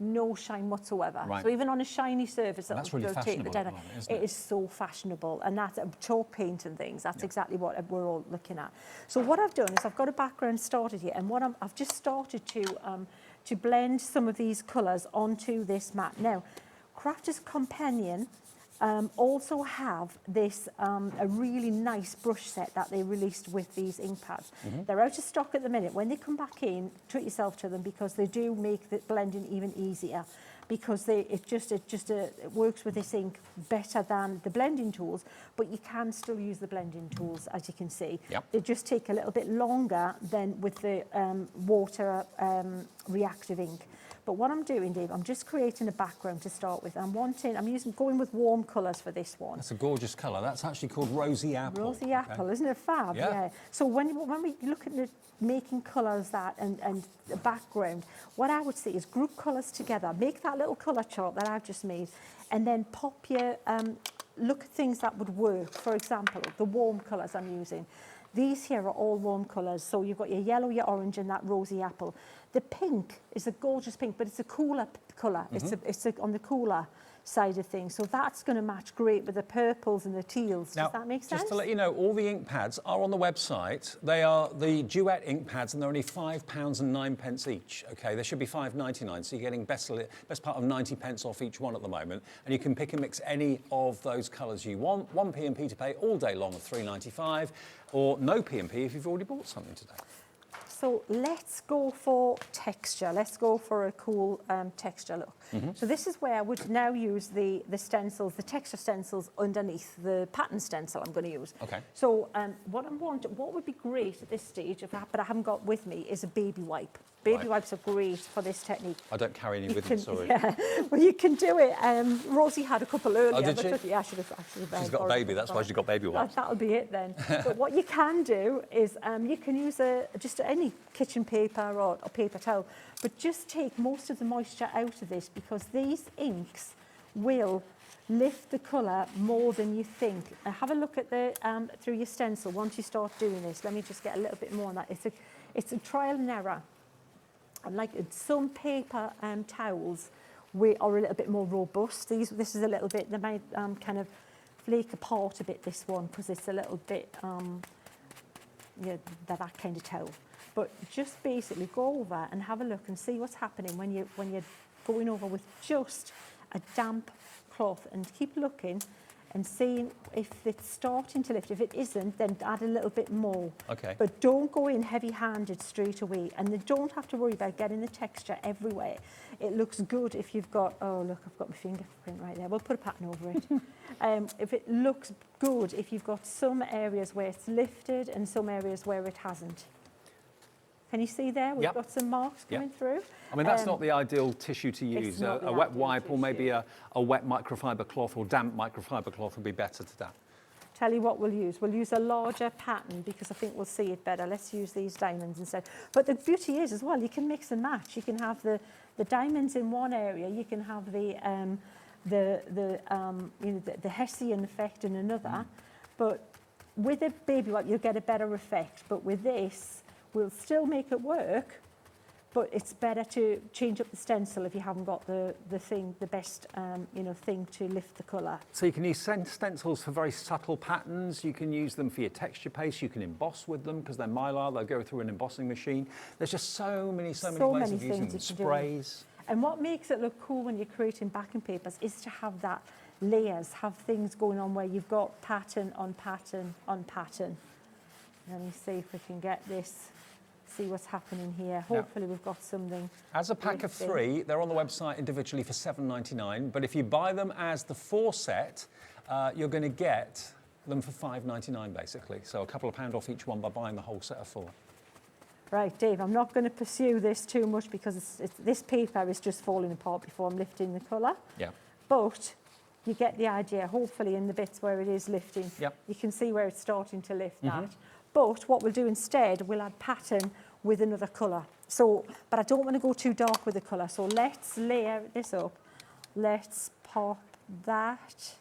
No shine whatsoever. So even on a shiny surface, that's really fashionable. It is so fashionable, and that's chalk paint and things. That's exactly what we're all looking at. So what I've done is I've got a background started here, and what I've just started to blend some of these colours onto this mat. Now, Crafter's Companion also have this a really nice brush set that they released with these ink pads. They're out of stock at the minute. When they come back in, treat yourself to them, because they do make the blending even easier, because it works with this ink better than the blending tools, but you can still use the blending tools, as you can see. They just take a little bit longer than with the water reactive ink. But what I'm doing, Dave, I'm just creating a background to start with. I'm going with warm colours for this one. That's a gorgeous colour. That's actually called Rosy Apple. Rosy Apple, isn't it fab? Yeah. So when we look at making colours and the background, what I would say is group colours together. Make that little colour chart that I've just made, and then pop your look at things that would work. For example, the warm colours I'm using. These here are all warm colours. So you've got your yellow, your orange, and that rosy apple. The pink is a gorgeous pink, but it's a cooler colour. It's on the cooler side of things. So that's going to match great with the purples and the teals. Now, does that make sense? Just to let you know, all the ink pads are on the website. They are the duet ink pads, and they're only £5.09 each. Okay, they should be £5.99, so you're getting best part of 90 pence off each one at the moment. And you can pick and mix any of those colours you want. 1p&p to pay all day long of £3.95, or no P&P if you've already bought something today. So let's go for texture. Let's go for a cool texture look. So this is where I would now use the stencils, the texture stencils underneath the pattern stencil I'm going to use. Okay. So what would be great at this stage, but I haven't got with me, is a baby wipe. Baby wipes are great for this technique. I don't carry any with me, sorry. Yeah, well, you can do it. Rosie had a couple earlier. Oh, did she? Yeah, I should have actually. She's got a baby, that's why she's got baby wipes. That'll be it then. But what you can do is you can use just any kitchen paper or paper towel, but just take most of the moisture out of this, because these inks will lift the colour more than you think. Have a look at the through your stencil once you start doing this. Let me just get a little bit more on that. It's a trial and error. And like some paper towels, we are a little bit more robust. This is a little bit, they might kind of flake apart a bit, this one, because it's a little bit, that kind of towel. But just basically go over and have a look and see what's happening when you're going over with just a damp cloth, and keep looking and seeing if it's starting to lift. If it isn't, then add a little bit more. Okay. But don't go in heavy-handed straight away, and you don't have to worry about getting the texture everywhere. It looks good if you've got, oh look, I've got my fingerprint right there. We'll put a pattern over it. If it looks good, if you've got some areas where it's lifted and some areas where it hasn't. Can you see there? We've got some marks coming through. I mean, that's not the ideal tissue to use. A wet wipe tissue. or maybe a wet microfiber cloth or damp microfiber cloth would be better to that. Tell you what we'll use. We'll use a larger pattern because I think we'll see it better. Let's use these diamonds instead. But the beauty is as well, you can mix and match. You can have the diamonds in one area. You can have the Hessian effect in another. But with a baby wipe, you'll get a better effect. But with this, we'll still make it work, but it's better to change up the stencil if you haven't got the best thing to lift the colour. So you can use stencils for very subtle patterns. You can use them for your texture paste. You can emboss with them because they're mylar. They'll go through an embossing machine. There's just so many ways of using them. Sprays. And what makes it look cool when you're creating backing papers is to have that layers, have things going on where you've got pattern on pattern on pattern. Let me see if we can get this. See what's happening here. Hopefully we've got something. As a pack of 3, they're on the website individually for £7.99, but if you buy them as the 4 set, you're going to get them for £5.99 basically. So a couple of pound off each one by buying the whole set of 4. Right, Dave, I'm not going to pursue this too much because this paper is just falling apart before I'm lifting the colour. Yeah. But you get the idea, hopefully in the bits where it is lifting, you can see where it's starting to lift that. But what we'll do instead, we'll add pattern with another colour. So, but I don't want to go too dark with the colour. So let's layer this up. Let's pop that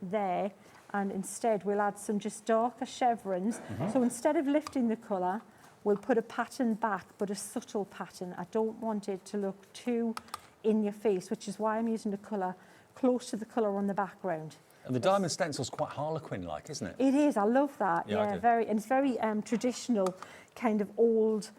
there. And instead we'll add some just darker chevrons. So instead of lifting the colour, we'll put a pattern back, but a subtle pattern. I don't want it to look too in your face, which is why I'm using the colour close to the colour on the background. And the diamond stencil's quite Harlequin-like, isn't it? It is. I love that. Yeah, I do. Very, and it's very traditional, kind of old,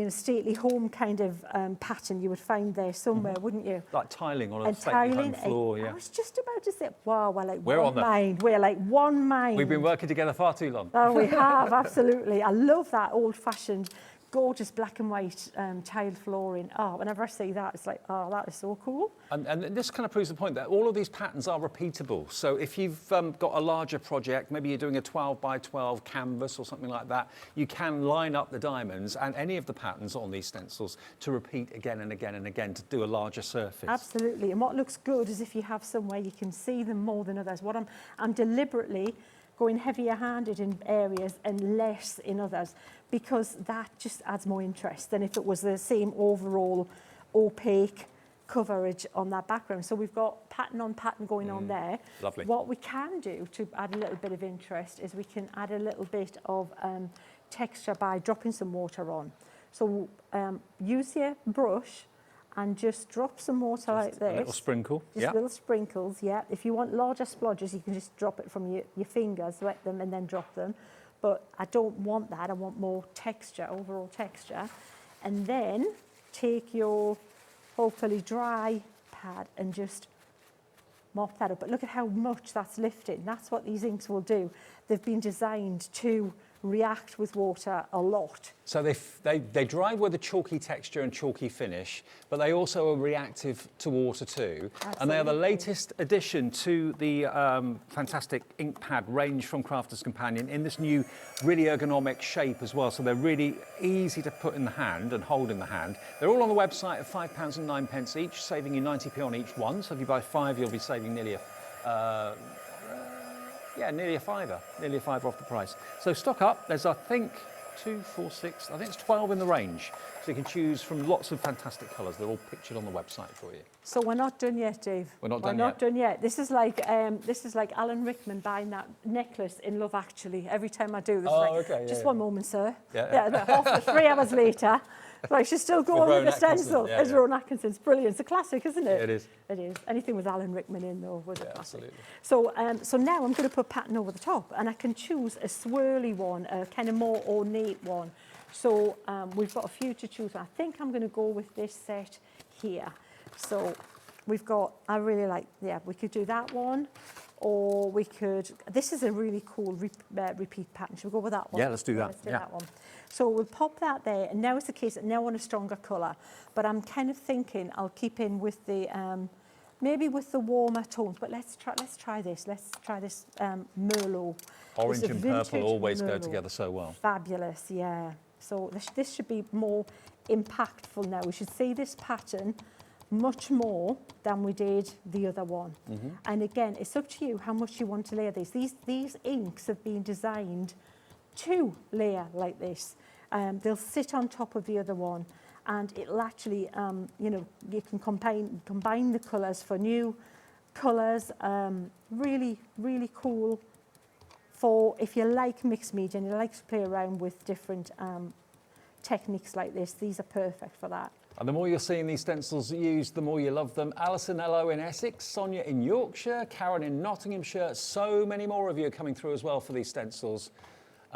stately home kind of pattern you would find there somewhere, wouldn't you? Like tiling on a stately home floor, I was just about to say, wow, we're like We're one mind. We're like one mind. We've been working together far too long. Oh, we have, absolutely. I love that old-fashioned, gorgeous black and white tiled flooring. Oh, whenever I see that, it's like, oh, that is so cool. And this kind of proves the point that all of these patterns are repeatable. So if you've got a larger project, maybe you're doing a 12 by 12 canvas or something like that, you can line up the diamonds and any of the patterns on these stencils to repeat again and again and again to do a larger surface. Absolutely. And what looks good is if you have somewhere you can see them more than others. What I'm deliberately going heavier handed in areas and less in others, because that just adds more interest than if it was the same overall opaque coverage on that background. So we've got pattern on pattern going on there. Lovely. What we can do to add a little bit of interest is we can add a little bit of texture by dropping some water on. So use your brush and just drop some water like this. A little sprinkle. Just little sprinkles, yeah. If you want larger splodges, you can just drop it from your fingers, wet them and then drop them. But I don't want that. I want more texture, overall texture. And then take your hopefully dry pad and just mop that up. But look at how much that's lifting. That's what these inks will do. They've been designed to react with water a lot. So they dry with a chalky texture and chalky finish, but they also are reactive to water too. Absolutely. And they are the latest addition to the fantastic ink pad range from Crafter's Companion in this new really ergonomic shape as well. So they're really easy to put in the hand and hold in the hand. They're all on the website at £5.09 each, saving you 90p on each one. So if you buy 5, you'll be saving nearly nearly a fiver off the price. So stock up. There's, I think, 2, 4, 6, I think it's 12 in the range. So you can choose from lots of fantastic colours. They're all pictured on the website for you. So we're not done yet, Dave. We're not done yet. This is like Alan Rickman buying that necklace in Love Actually. Every time I do this, just one moment, sir. About 3 hours later, like she's still going with the stencil. It's Rowan Atkinson's brilliant. It's a classic, isn't it? It is. It is. Anything with Alan Rickman in though was a classic. Absolutely. So, so now I'm going to put pattern over the top, and I can choose a swirly one, a kind of more ornate one. So we've got a few to choose. I think I'm going to go with this set here. So we've got, I really like, we could do that one, or we could, this is a really cool repeat pattern. Should we go with that one? Yeah, let's do that. Let's do that one. So we'll pop that there, and now it's the case, now I want a stronger colour. But I'm kind of thinking I'll keep in with the, maybe with the warmer tones, but let's try this. Let's try this Merlot. Orange and purple always Merlot. Go together so well. Fabulous, yeah. So this should be more impactful now. We should see this pattern much more than we did the other one. And again, it's up to you how much you want to layer this. These inks have been designed to layer like this. They'll sit on top of the other one, and it'll actually, you can combine the colours for new colours. Really, really cool for if you like mixed media and you like to play around with different techniques like this. These are perfect for that. And the more you're seeing these stencils used, the more you love them. Alison Ello in Essex, Sonia in Yorkshire, Karen in Nottinghamshire. So many more of you are coming through as well for these stencils.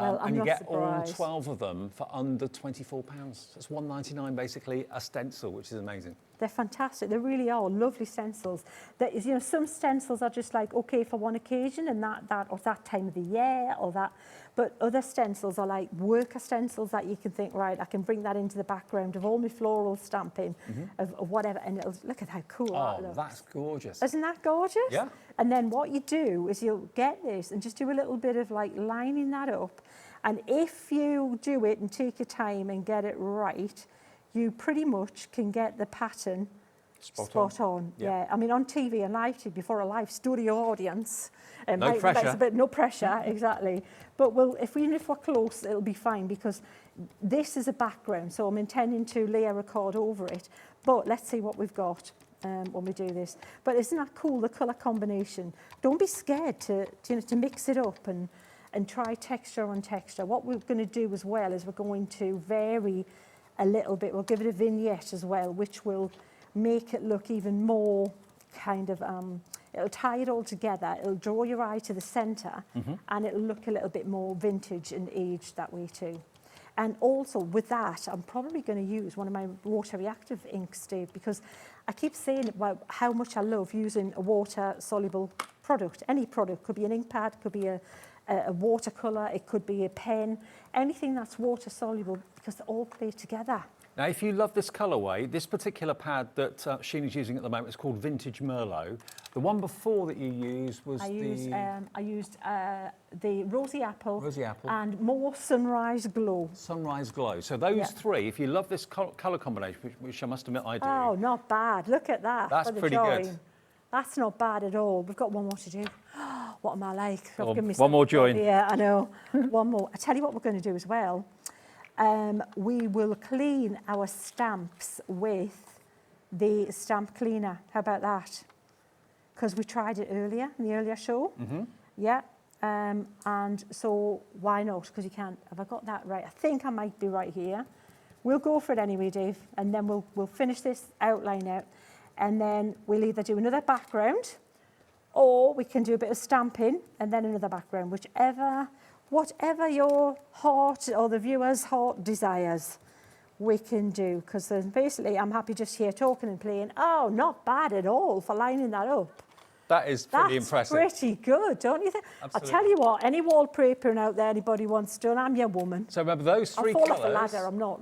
Well, and you get surprised. all 12 of them for under £24. That's £1.99 basically a stencil, which is amazing. They're fantastic. They really are lovely stencils. There is, some stencils are just like okay for one occasion and that or that time of the year or that. But other stencils are like worker stencils that you can think, right, I can bring that into the background of all my floral stamping of whatever, and it'll look at how cool that looks. That's gorgeous. Isn't that gorgeous? Yeah. And then what you do is you'll get this and just do a little bit of like lining that up. And if you do it and take your time and get it right, you pretty much can get the pattern spot on. Yeah. I mean, on TV and live TV, before a live studio audience. No pressure. No pressure, exactly. But even if we're close, it'll be fine because this is a background. So I'm intending to layer a card over it. But let's see what we've got when we do this. But isn't that cool, the colour combination? Don't be scared to mix it up and try texture on texture. What we're going to do as well is we're going to vary a little bit. We'll give it a vignette as well, which will make it look even more kind of, it'll tie it all together. It'll draw your eye to the centre and it'll look a little bit more vintage and aged that way too. And also with that, I'm probably going to use one of my water reactive inks, Dave, because I keep saying about how much I love using a water soluble product. Any product, could be an ink pad, could be a watercolour, it could be a pen, anything that's water soluble because they all play together. Now, if you love this colourway, this particular pad that Sheena's using at the moment is called Vintage Merlot. The one before that you used was I used the Rosie Apple and more Sunrise Glow. Sunrise Glow. So those three, if you love this colour combination, which I must admit I do. Oh, not bad. Look at that. That's pretty good. That's not bad at all. We've got one more to do. What am I like? One more join. Yeah, I know. One more. I tell you what we're going to do as well. We will clean our stamps with the stamp cleaner. How about that? Because we tried it earlier in the earlier show. Yeah. And so why not? Because you can't. Have I got that right? I think I might be right here. we'll go for it anyway, Dave, and then we'll finish this outline out, and then we'll either do another background, or we can do a bit of stamping and then another background, whatever your heart or the viewer's heart desires, we can do. Because basically, I'm happy just here talking and playing. Oh, not bad at all for lining that up. That is pretty impressive. That's pretty good, don't you think? Absolutely. I'll tell you what, any wallpapering out there anybody wants done, I'm your woman. So remember those three I'll fall colours. off the ladder, I'm not.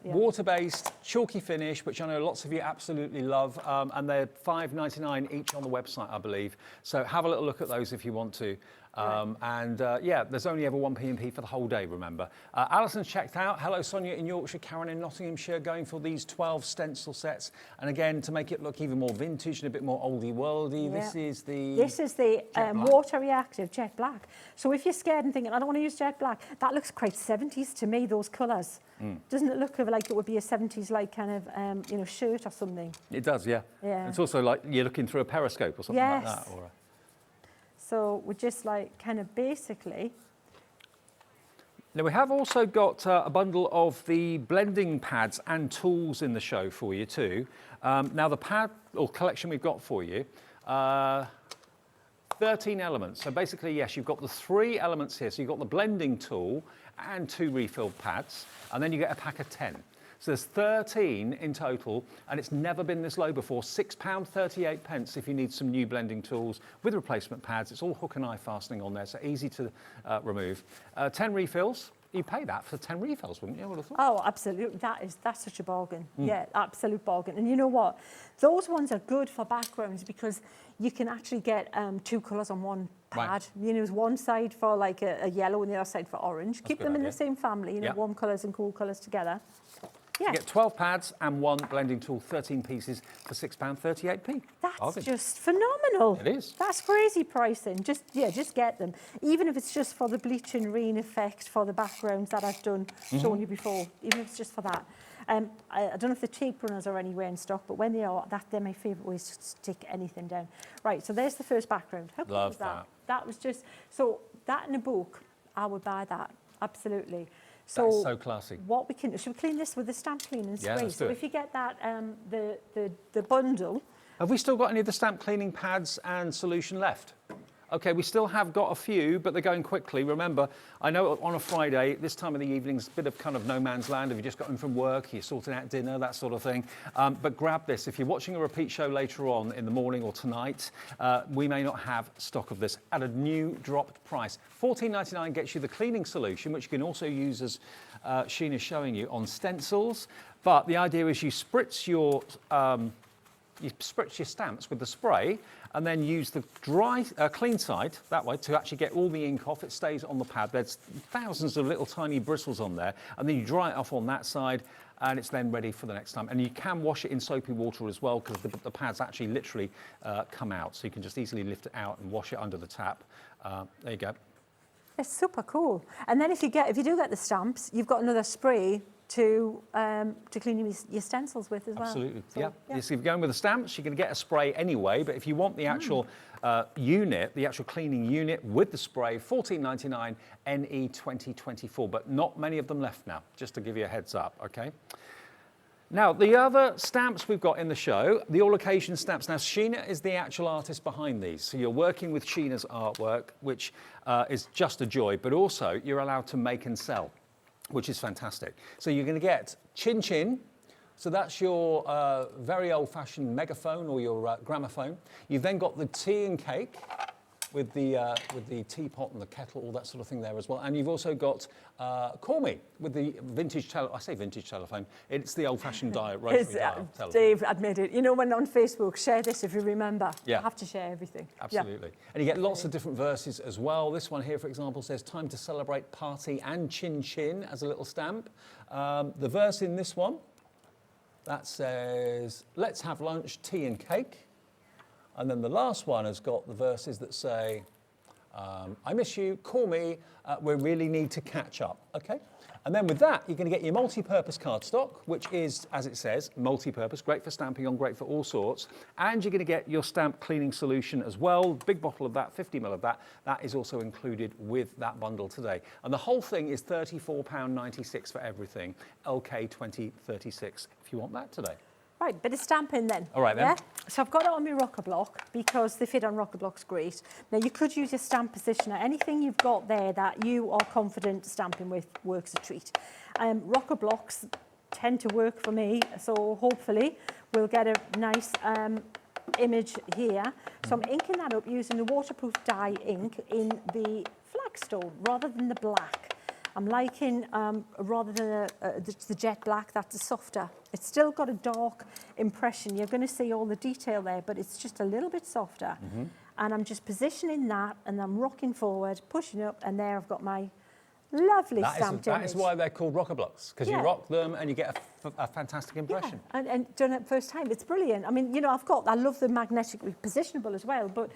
Yeah. Water-based, chalky finish, which I know lots of you absolutely love, and they're $5.99 each on the website, I believe. So have a little look at those if you want to. Yeah, there's only ever one P&P for the whole day, remember. Alison's checked out. Hello, Sonia in Yorkshire, Karen in Nottinghamshire, going for these 12 stencil sets. And again, to make it look even more vintage and a bit more oldie-worldy, this is the water reactive jet black. So if you're scared and thinking, I don't want to use jet black, that looks quite 70s to me, those colours. Doesn't it look like it would be a 70s like kind of shirt or something? It does, yeah. It's also like you're looking through a periscope or something like that. Or So we're just like kind of basically. Now we have also got a bundle of the blending pads and tools in the show for you too. Now the pad or collection we've got for you, 13 elements. So basically, yes, you've got the 3 elements here. So you've got the blending tool and 2 refilled pads, and then you get a pack of 10. So there's 13 in total, and it's never been this low before. £6.38 if you need some new blending tools with replacement pads. It's all hook and eye fastening on there, so easy to remove. 10 refills. You'd pay that for 10 refills, wouldn't you? I would have thought. Oh, absolutely. That's such a bargain. Yeah, absolute bargain. And you know what? Those ones are good for backgrounds because you can actually get 2 colours on one pad. Right. You know, one side for like a yellow and the other side for orange. Keep them in the same family, warm colours and cool colours together. Yeah. You get 12 pads and 1 blending tool, 13 pieces for £6.38. That's just phenomenal. It is. That's crazy pricing. Just get them. Even if it's just for the bleach and green effect for the backgrounds that I've shown you before. Even if it's just for that. I don't know if the tape runners are anywhere in stock, but when they are, they're my favourite ways to stick anything down. Right, so there's the first background. How cool was that? That was just, so that in a book, I would buy that, absolutely. So that's so classy. What we can, should we clean this with the stamp cleaning spray? Yeah, let's do it. If you get that, the bundle. Have we still got any of the stamp cleaning pads and solution left? Okay, we still have got a few, but they're going quickly. Remember, I know on a Friday, this time of the evening's a bit of kind of no man's land. If you just got in from work, you're sorting out dinner, that sort of thing. But grab this. If you're watching a repeat show later on in the morning or tonight, we may not have stock of this at a new dropped price. $14.99 gets you the cleaning solution, which you can also use as Sheena's showing you on stencils. But the idea is you spritz your stamps with the spray and then use the dry, clean side that way to actually get all the ink off. It stays on the pad. There's thousands of little tiny bristles on there, and then you dry it off on that side, and it's then ready for the next time. And you can wash it in soapy water as well, because the pads actually literally come out, so you can just easily lift it out and wash it under the tap. There you go. It's super cool. And then if you do get the stamps, you've got another spray to clean your stencils with as well. Absolutely, so, yeah. So if you're going with the stamps, you're going to get a spray anyway, but if you want the actual unit, the actual cleaning unit with the spray, $14.99 NE 2024, but not many of them left now, just to give you a heads up, okay? Now, the other stamps we've got in the show, the all occasion stamps. Now, Sheena is the actual artist behind these. So you're working with Sheena's artwork, which is just a joy, but also you're allowed to make and sell, which is fantastic. So you're going to get Chin Chin. So that's your very old-fashioned megaphone or your gramophone. You've then got the tea and cake with the teapot and the kettle, all that sort of thing there as well. And you've also got Call Me with the vintage I say vintage telephone. It's the old-fashioned rotary dial telephone. Dave admitted. You know, when on Facebook, share this if you remember. Yeah. I have to share everything. Absolutely. Yeah. And you get lots of different verses as well. This one here, for example, says, time to celebrate, party and chin chin as a little stamp. The verse in this one, that says, let's have lunch, tea and cake. And then the last one has got the verses that say, I miss you, call me, we really need to catch up, okay? And then with that, you're going to get your multi-purpose cardstock, which is, as it says, multi-purpose, great for stamping on, great for all sorts. And you're going to get your stamp cleaning solution as well. Big bottle of that, 50 ml of that. That is also included with that bundle today. And the whole thing is £34.96 for everything. LK 2036 if you want that today. Right, bit of stamping then. All right then. Yeah? So I've got it on my rocker block because they fit on rocker blocks great. Now you could use your stamp positioner. Anything you've got there that you are confident stamping with works a treat. Rocker blocks tend to work for me, so hopefully we'll get a nice image here. So I'm inking that up using the waterproof dye ink in the flagstone rather than the black. I'm liking, rather than the jet black, that's a softer. It's still got a dark impression. You're going to see all the detail there, but it's just a little bit softer. And I'm just positioning that, and I'm rocking forward, pushing up, and there I've got my lovely stamped image. That is why they're called rocker blocks, because you rock them and you get a fantastic impression. Yeah, and done it first time, it's brilliant. I mean, you know, I love the magnetically positionable as well, but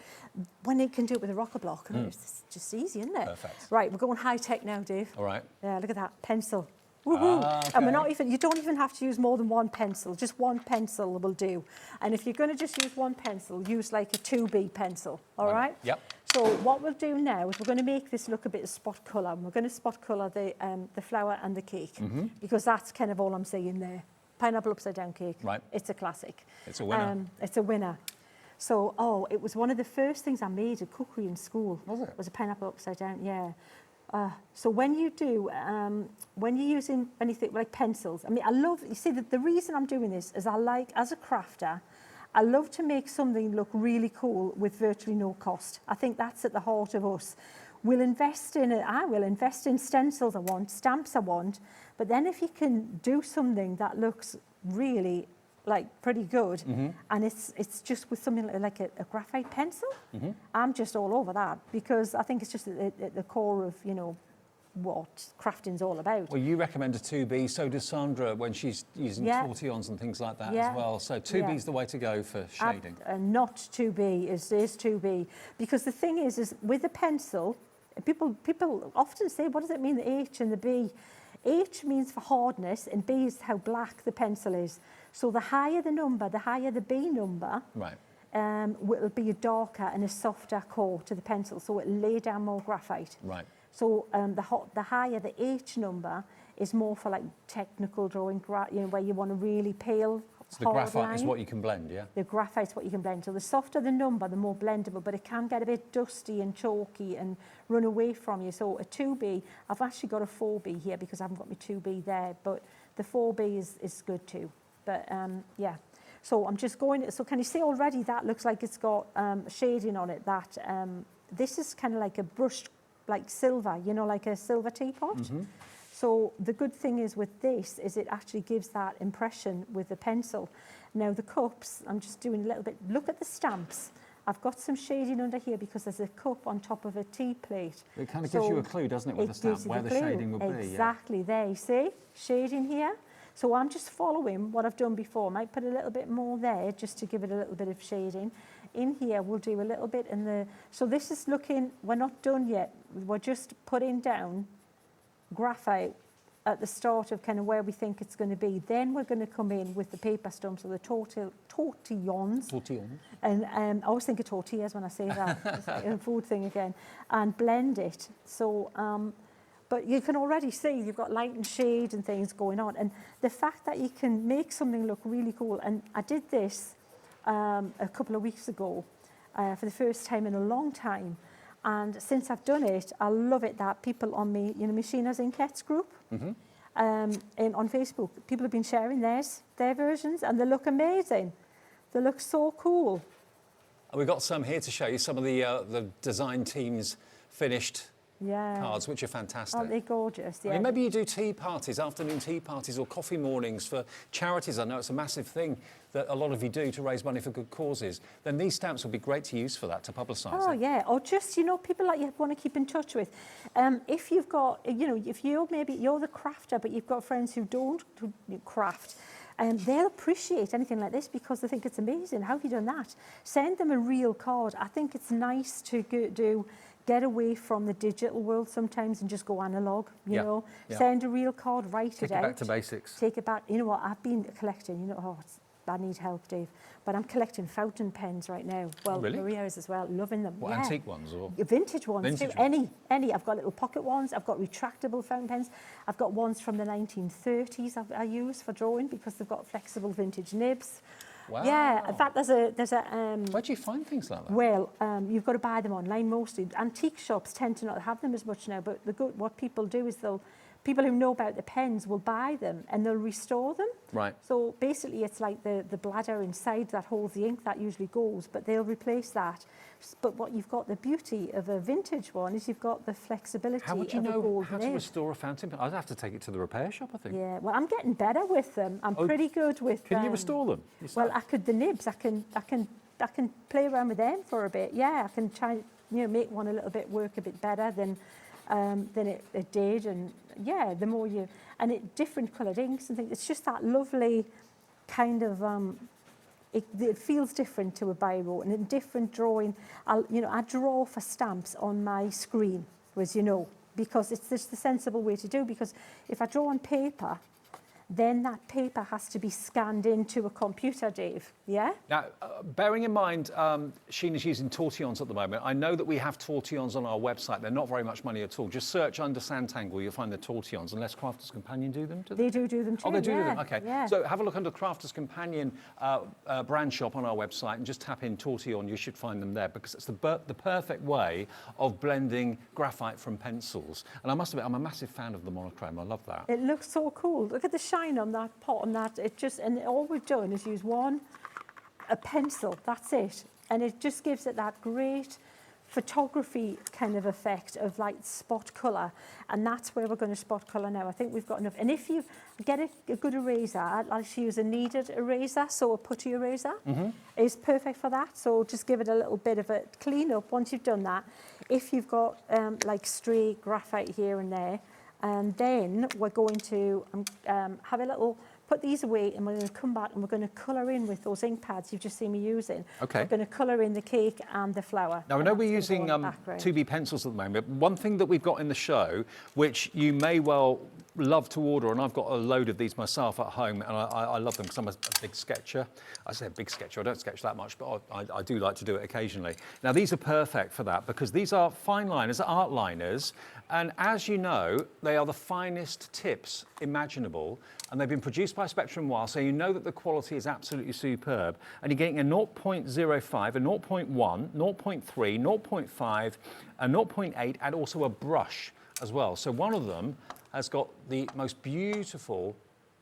when it can do it with a rocker block, it's just easy, isn't it? Perfect. Right, we're going high tech now, Dave. All right. Yeah, look at that, pencil. Okay. And you don't even have to use more than one pencil, just one pencil will do. And if you're going to just use one pencil, use like a 2B pencil, all right? Yep. So what we'll do now is we're going to make this look a bit of spot colour. We're going to spot colour the flower and the cake because that's kind of all I'm seeing there. Pineapple upside down cake. Right. It's a classic. It's a winner. It's a winner. So, it was one of the first things I made at cookery in school. Was it? Was a pineapple upside down, yeah. So when you do, when you're using anything like pencils, I mean, you see, the reason I'm doing this is as a crafter, I love to make something look really cool with virtually no cost. I think that's at the heart of us. We'll invest in it. I will invest in stencils I want, stamps I want, but then if you can do something that looks really like pretty good, and it's just with something like a graphite pencil, I'm just all over that because I think it's just at the core of, you know, what crafting's all about. Well, you recommend a 2B, so does Sandra when she's using tortillons and things like that as well. So 2B's the way to go for shading. Not 2B, is 2B. Because the thing is with a pencil, people often say, what does it mean, the H and the B? H means for hardness and B is how black the pencil is. So the higher the number, the higher the B number, will be a darker and a softer core to the pencil, so it'll lay down more graphite. Right. So the higher the H number is more for like technical drawing, you know, where you want to really pale. So the graphite is what you can blend, yeah? The graphite's what you can blend. So the softer the number, the more blendable, but it can get a bit dusty and chalky and run away from you. So a 2B, I've actually got a 4B here because I haven't got my 2B there, but the 4B is good too. But yeah, so I'm just going, so can you see already that looks like it's got shading on it, that this is kind of like a brushed, like silver, you know, like a silver teapot. So the good thing is with this is it actually gives that impression with the pencil. Now the cups, I'm just doing a little bit, look at the stamps. I've got some shading under here because there's a cup on top of a tea plate. It kind of gives you a clue, doesn't it, with the stamp, where the shading will be. Exactly, there, you see, shading here. So I'm just following what I've done before. I might put a little bit more there just to give it a little bit of shading. In here, we'll do a little bit in the... So this is looking, we're not done yet. We're just putting down graphite at the start of kind of where we think it's going to be. Then we're going to come in with the paper stumps or the tortillons. And I always think of tortillas when I say that. It's like a food thing again. And blend it. So, but you can already see you've got light and shade and things going on. And the fact that you can make something look really cool. And I did this a couple of weeks ago for the first time in a long time. And since I've done it, I love it that people on me, you know, Sheena's Inkettes group, on Facebook, people have been sharing their versions, and they look amazing. They look so cool. And we've got some here to show you, some of the design team's finished cards, which are fantastic. Aren't they gorgeous? Yeah. I mean, maybe you do tea parties, afternoon tea parties or coffee mornings for charities. I know it's a massive thing that a lot of you do to raise money for good causes. Then these stamps would be great to use for that, to publicise it. Oh, yeah. Or just, you know, people that you want to keep in touch with. If you've got, you know, if you're the crafter, but you've got friends who don't craft, they'll appreciate anything like this because they think it's amazing. How have you done that? Send them a real card. I think it's nice to do get away from the digital world sometimes and just go analog, you know. Yeah. Send a real card, write it out. Take it back to basics. Take it back. You know what, I've been collecting, you know, I need help, Dave. But I'm collecting fountain pens right now. Well, really? Maria is as well, loving them. What, antique ones or? Vintage ones Vintage too. ones. Any. I've got little pocket ones. I've got retractable fountain pens. I've got ones from the 1930s I use for drawing because they've got flexible vintage nibs. Wow. Yeah, in fact, there's a. Where do you find things like that? Well, you've got to buy them online mostly. Antique shops tend to not have them as much now, but what people do is people who know about the pens will buy them and they'll restore them. Right. So basically it's like the bladder inside that holds the ink that usually goes, but they'll replace that. But what you've got, the beauty of a vintage one is you've got the flexibility of a gold nib. How would you know how to restore a fountain pen? I'd have to take it to the repair shop, I think. Yeah, well, I'm getting better with them. I'm pretty good with them. Can you restore them yourself? Well, the nibs, I can play around with them for a bit. Yeah, I can try, make one a little bit work a bit better than it did. And yeah, the more different coloured inks and things. It's just that lovely kind of, it feels different to a biro and a different drawing. I draw for stamps on my screen, as you know, because it's just the sensible way to do. Because if I draw on paper, then that paper has to be scanned into a computer, Dave, yeah? Now, bearing in mind, Sheena's using tortillons at the moment. I know that we have tortillons on our website. They're not very much money at all. Just search under Santangle, you'll find the tortillons, unless Crafters Companion do them, do they? They do them too, Oh, they do yeah, them, okay. Yeah. So have a look under Crafters Companion brand shop on our website and just tap in tortillon. You should find them there because it's the perfect way of blending graphite from pencils. And I must admit, I'm a massive fan of the monochrome. I love that. It looks so cool. Look at the shine on that pot, and and all we've done is use a pencil, that's it. And it just gives it that great photography kind of effect of like spot colour. And that's where we're going to spot colour now. I think we've got enough. And if you get a good eraser, I'd like to use a kneaded eraser, so a putty eraser is perfect for that. So just give it a little bit of a clean up once you've done that. If you've got like stray graphite here and there, and then we're going to have a little, put these away, and we're going to come back and we're going to colour in with those ink pads you've just seen me using. Okay. We're going to colour in the cake and the flower. Now, I know we're using 2B pencils at the moment. One thing that we've got in the show, which you may well love to order, and I've got a load of these myself at home, and I love them because I'm a big sketcher. I say a big sketcher, I don't sketch that much, but I do like to do it occasionally. Now, these are perfect for that because these are fine liners, art liners, and as you know, they are the finest tips imaginable, and they've been produced by Spectrum Wire, so you know that the quality is absolutely superb. And you're getting a 0.05, a 0.1, 0.3, 0.5, a 0.8, and also a brush as well. So one of them has got the most beautiful,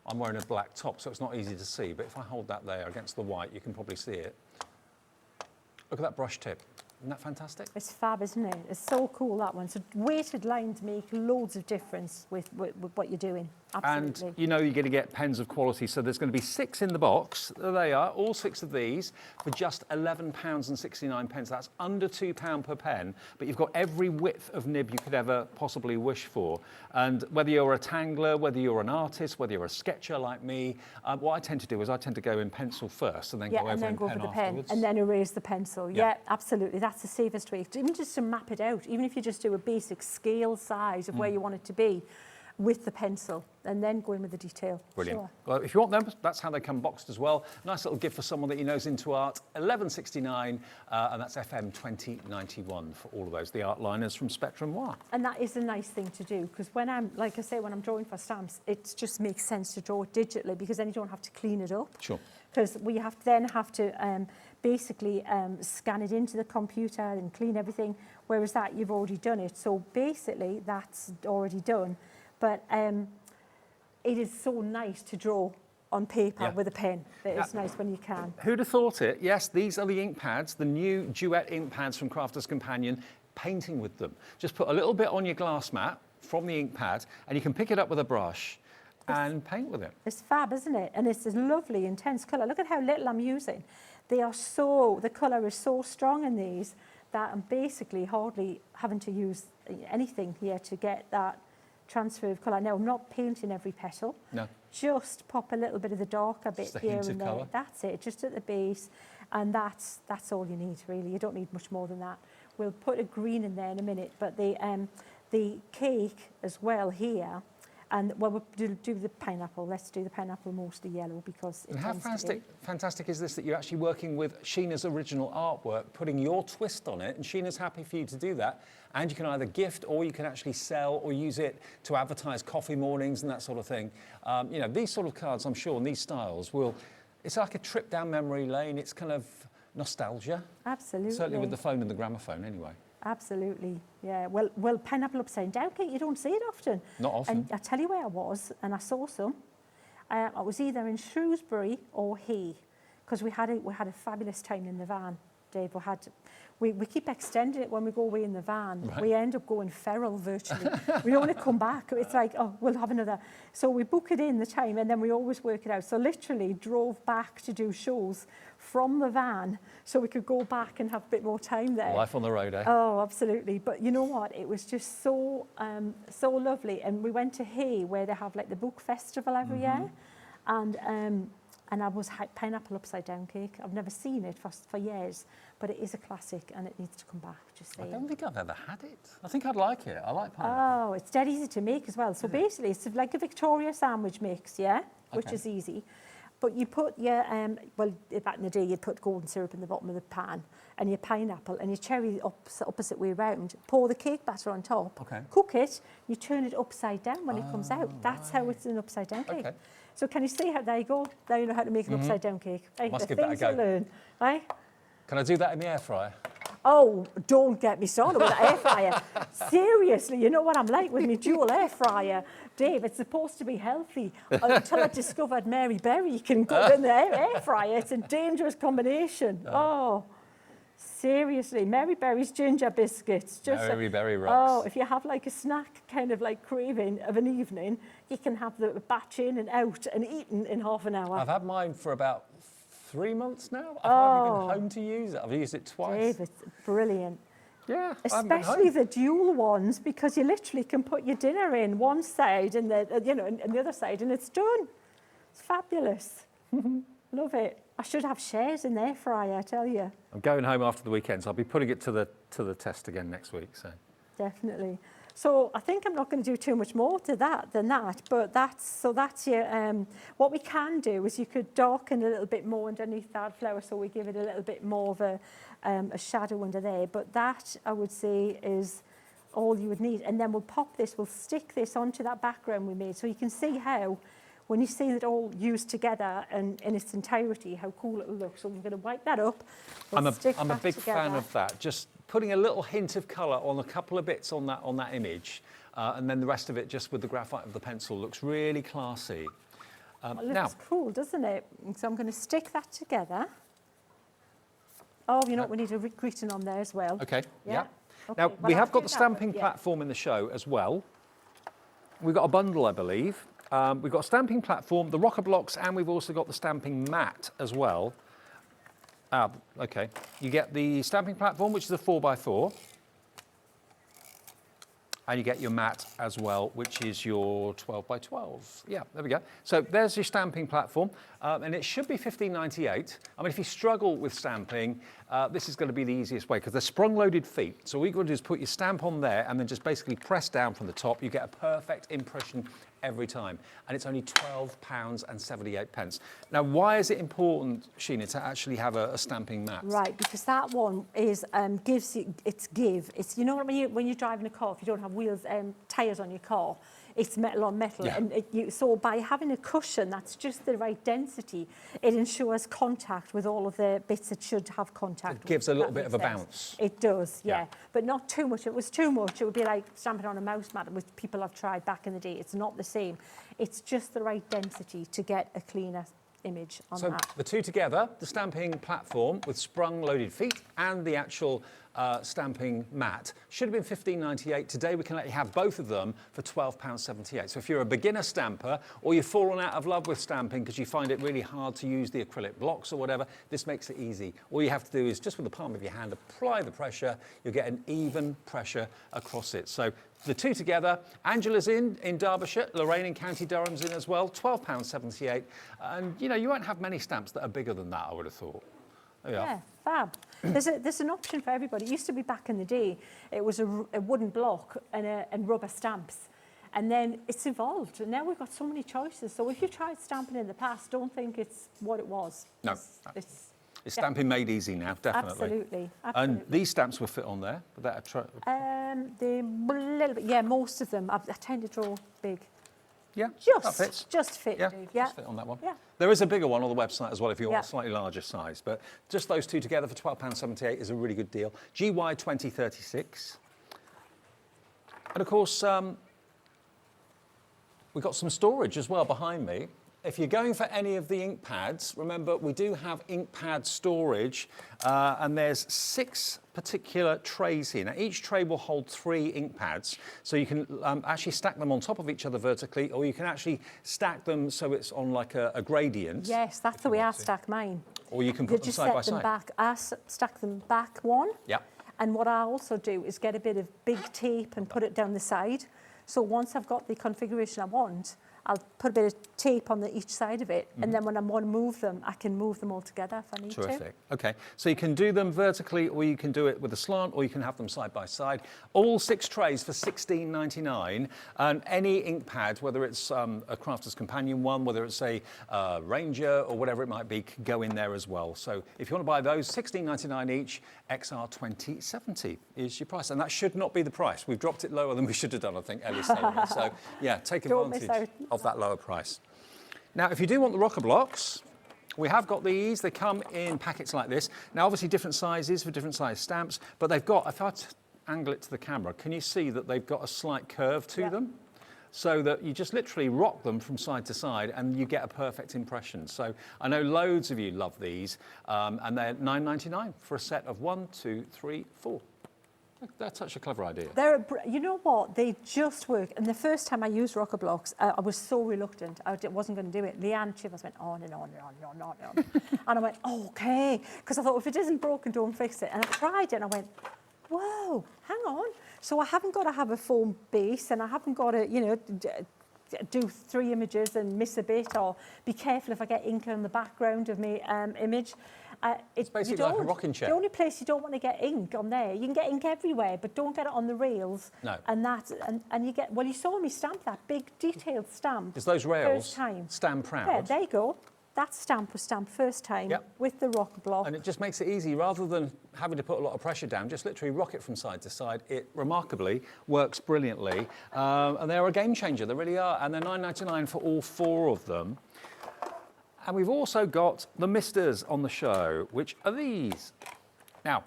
I'm wearing a black top, so it's not easy to see, but if I hold that there against the white, you can probably see it. Look at that brush tip. Isn't that fantastic? It's fab, isn't it? It's so cool, that one. So weighted lines make loads of difference with what you're doing. Absolutely. And you know you're going to get pens of quality, so there's going to be 6 in the box. There they are, all 6 of these for just £11.69. That's under £2 per pen, but you've got every width of nib you could ever possibly wish for. And whether you're a tangler, whether you're an artist, whether you're a sketcher like me, what I tend to do is I tend to go in pencil first and then go over in pen afterwards. And then erase the pencil. Yeah, absolutely. That's the safest way. Even just to map it out, even if you just do a basic scale size of where you want it to be, with the pencil, and then go in with the detail. Brilliant. Sure. Well, if you want them, that's how they come boxed as well. Nice little gift for someone that you know's into art. £11.69, and that's FM 2091 for all of those. The art liners from Spectrum Wire. And that is a nice thing to do, because when I'm, like I say, when I'm drawing for stamps, it just makes sense to draw it digitally, because then you don't have to clean it up. Sure. Because we have to basically scan it into the computer and clean everything, whereas that you've already done it. So basically that's already done. But it is so nice to draw on paper with a pen. It's nice when you can. Who'd have thought it? Yes, these are the ink pads, the new Duet ink pads from Crafters Companion, painting with them. Just put a little bit on your glass mat from the ink pad, and you can pick it up with a brush and paint with it. It's fab, isn't it? And it's this lovely, intense colour. Look at how little I'm using. The colour is so strong in these that I'm basically hardly having to use anything here to get that transfer of colour. Now, I'm not painting every petal. No. Just pop a little bit of the darker bit here and there. That's it, just at the base. And that's all you need, really. You don't need much more than that. we'll put a green in there in a minute, but the cake as well here, and well, we'll do the pineapple. Let's do the pineapple mostly yellow because it And how fantastic is this that you're actually working with Sheena's original artwork, putting your twist on it, and Sheena's happy for you to do that. And you can either gift or you can actually sell or use it to advertise coffee mornings and that sort of thing. You know, these sort of cards, I'm sure, and these styles will, it's like a trip down memory lane. It's kind of nostalgia. Absolutely. Certainly with the phone and the gramophone anyway. Absolutely, yeah. Well, pineapple upside down cake, you don't see it often. Not often. And I tell you where I was, and I saw some. I was either in Shrewsbury or Hay, because we had a fabulous time in the van, Dave. We keep extending it when we go away in the van. Right. We end up going feral virtually. We don't want to come back. It's like, oh, we'll have another. So we book it in the time, and then we always work it out. So literally drove back to do shows from the van so we could go back and have a bit more time there. Life on the road, eh? Oh, absolutely. But you know what? It was just so lovely. And we went to Hay, where they have like the book festival every year. And I was pineapple upside down cake. I've never seen it for years, but it is a classic and it needs to come back, just saying. I don't think I've ever had it. I think I'd like it. I like pineapple. Oh, it's dead easy to make as well. So basically it's like a Victoria sandwich mix, yeah? Which is easy. But you put your, well, back in the day, you'd put golden syrup in the bottom of the pan and your pineapple and your cherry opposite way round. Pour the cake batter on top. Okay. Cook it. You turn it upside down when it comes out. That's how it's an upside down cake. Okay. So can you see how, there you go. Now you know how to make an upside down cake. Right? Must the give that a things go. you learn. Right? Can I do that in the air fryer? Oh, don't get me started with that air fryer. Seriously, you know what I'm like with my dual air fryer. Dave, it's supposed to be healthy until I discovered Mary Berry can cook in the air fryer. It's a dangerous combination. Oh, seriously, Mary Berry's ginger biscuits. Mary Berry rocks. Oh, if you have like a snack kind of like craving of an evening, you can have the batch in and out and eaten in half an hour. I've had mine for about 3 months now. I've hardly been home to use it. I've used it twice. Dave, it's brilliant. Yeah, I haven't been Especially home. the dual ones, because you literally can put your dinner in one side and the and the other side, and it's done. It's fabulous. Love it. I should have shares in the air fryer, I tell you. I'm going home after the weekend, so I'll be putting it to the test again next week. So Definitely. So I think I'm not going to do too much more to that than that, but that's your, what we can do is you could darken a little bit more underneath that flower, so we give it a little bit more of a shadow under there, but that I would say is all you would need. And then we'll pop this, we'll stick this onto that background we made, so you can see how, when you see it all used together and in its entirety, how cool it will look. So I'm going to wipe that up. I'm a big fan of that. Just putting a little hint of colour on a couple of bits on that image, and then the rest of it just with the graphite of the pencil looks really classy. It looks cool, doesn't it? So I'm going to stick that together. Oh, you know what? We need a greeting on there as well. Okay. Yeah. Okay, Now well, we have I'll got do the that stamping one, yeah. platform in the show as well. We've got a bundle, I believe. We've got a stamping platform, the rocker blocks, and we've also got the stamping mat as well. Okay. You get the stamping platform, which is a 4x4. And you get your mat as well, which is your 12x12. Yeah, there we go. So there's your stamping platform, and it should be $15.98. I mean, if you struggle with stamping, this is going to be the easiest way because they're sprung-loaded feet. So all you've got to do is put your stamp on there and then just basically press down from the top. You get a perfect impression every time, and it's only £12.78. Now, why is it important, Sheena, to actually have a stamping mat? Right, because that one is gives you it's you know when you're driving a car, if you don't have wheels, tires on your car, it's metal on metal, Yeah. and so by having a cushion that's just the right density, it ensures contact with all of the bits that should have contact. It gives a little bit of a bounce. It does, Yeah. yeah, but not too much. If it was too much, it would be like stamping on a mouse mat, which people have tried back in the day. It's not the same. It's just the right density to get a cleaner image on So that. the two together, the stamping platform with sprung-loaded feet and the actual stamping mat, should have been $15.98. Today we can let you have both of them for £12.78. So if you're a beginner stamper or you've fallen out of love with stamping because you find it really hard to use the acrylic blocks or whatever, this makes it easy. All you have to do is just with the palm of your hand apply the pressure. You'll get an even pressure across it. So the two together, Angela's in Derbyshire, Lorraine in County Durham's in as well, £12.78. And you know, you won't have many stamps that are bigger than that, I would have thought. Yeah, fab. There's an option for everybody. It used to be back in the day, it was a wooden block and rubber stamps. And then it's evolved, and now we've got so many choices. So if you tried stamping in the past, don't think it's what it was. No. It's stamping made easy now, definitely. Absolutely. And these stamps will fit on there. Would that they little bit, yeah, most of them. I tend to draw big. Yeah, that fits. Just fit, yeah, Dave. Yeah, just fit on that one. Yeah. There is a bigger one on the website as well if you want a slightly larger size. But just those two together for £12.78 is a really good deal. GY 2036. And of course, we've got some storage as well behind me. If you're going for any of the ink pads, remember we do have ink pad storage, and there's 6 particular trays here. Now each tray will hold 3 ink pads, so you can actually stack them on top of each other vertically, or you can actually stack them so it's on like a gradient. Yes, that's the way I stack mine. Or you can put them side by side. Back. I stack them back one. Yeah. And what I also do is get a bit of big tape and put it down the side. So once I've got the configuration I want, I'll put a bit of tape on each side of it, and then when I want to move them, I can move them all together if I need to. Terrific. Okay, so you can do them vertically, or you can do it with a slant, or you can have them side by side. All 6 trays for £16.99, and any ink pad, whether it's a Crafter's Companion one, whether it's a Ranger or whatever it might be, can go in there as well. So if you want to buy those, £16.99 each, XR 2070 is your price, and that should not be the price. We've dropped it lower than we should have done, I think, Ellie's saying it. So yeah, take advantage of that lower price. Now, if you do want the rocker blocks, we have got these. They come in packets like this. Now, obviously, different sizes for different size stamps, but they've got, if I angle it to the camera, can you see that they've got a slight curve to them? So that you just literally rock them from side to side and you get a perfect impression. So I know loads of you love these, and they're £9.99 for a set of 1, 2, 3, 4. That's such a clever idea. You know what? They just work. And the first time I used rocker blocks, I was so reluctant. I wasn't going to do it. Leanne Chivers went on and on and on and on and on. And I went, oh, okay. Because I thought, if it isn't broken, don't fix it. And I tried it and I went, whoa, hang on. So I haven't got to have a foam base, and I haven't got to, do 3 images and miss a bit, or be careful if I get ink on the background of my image. It's basically like a rocking chair. The only place you don't want to get ink on there, you can get ink everywhere, but don't get it on the rails. No. And you get, well, you saw me stamp that big detailed stamp. Is those rails first time. stand proud? Yeah, there you go. That stamp was stamped first time with the rocker block. And it just makes it easy. Rather than having to put a lot of pressure down, just literally rock it from side to side. It remarkably works brilliantly. And they're a game changer, they really are. And they're £9.99 for all 4 of them. And we've also got the misters on the show, which are these. Now,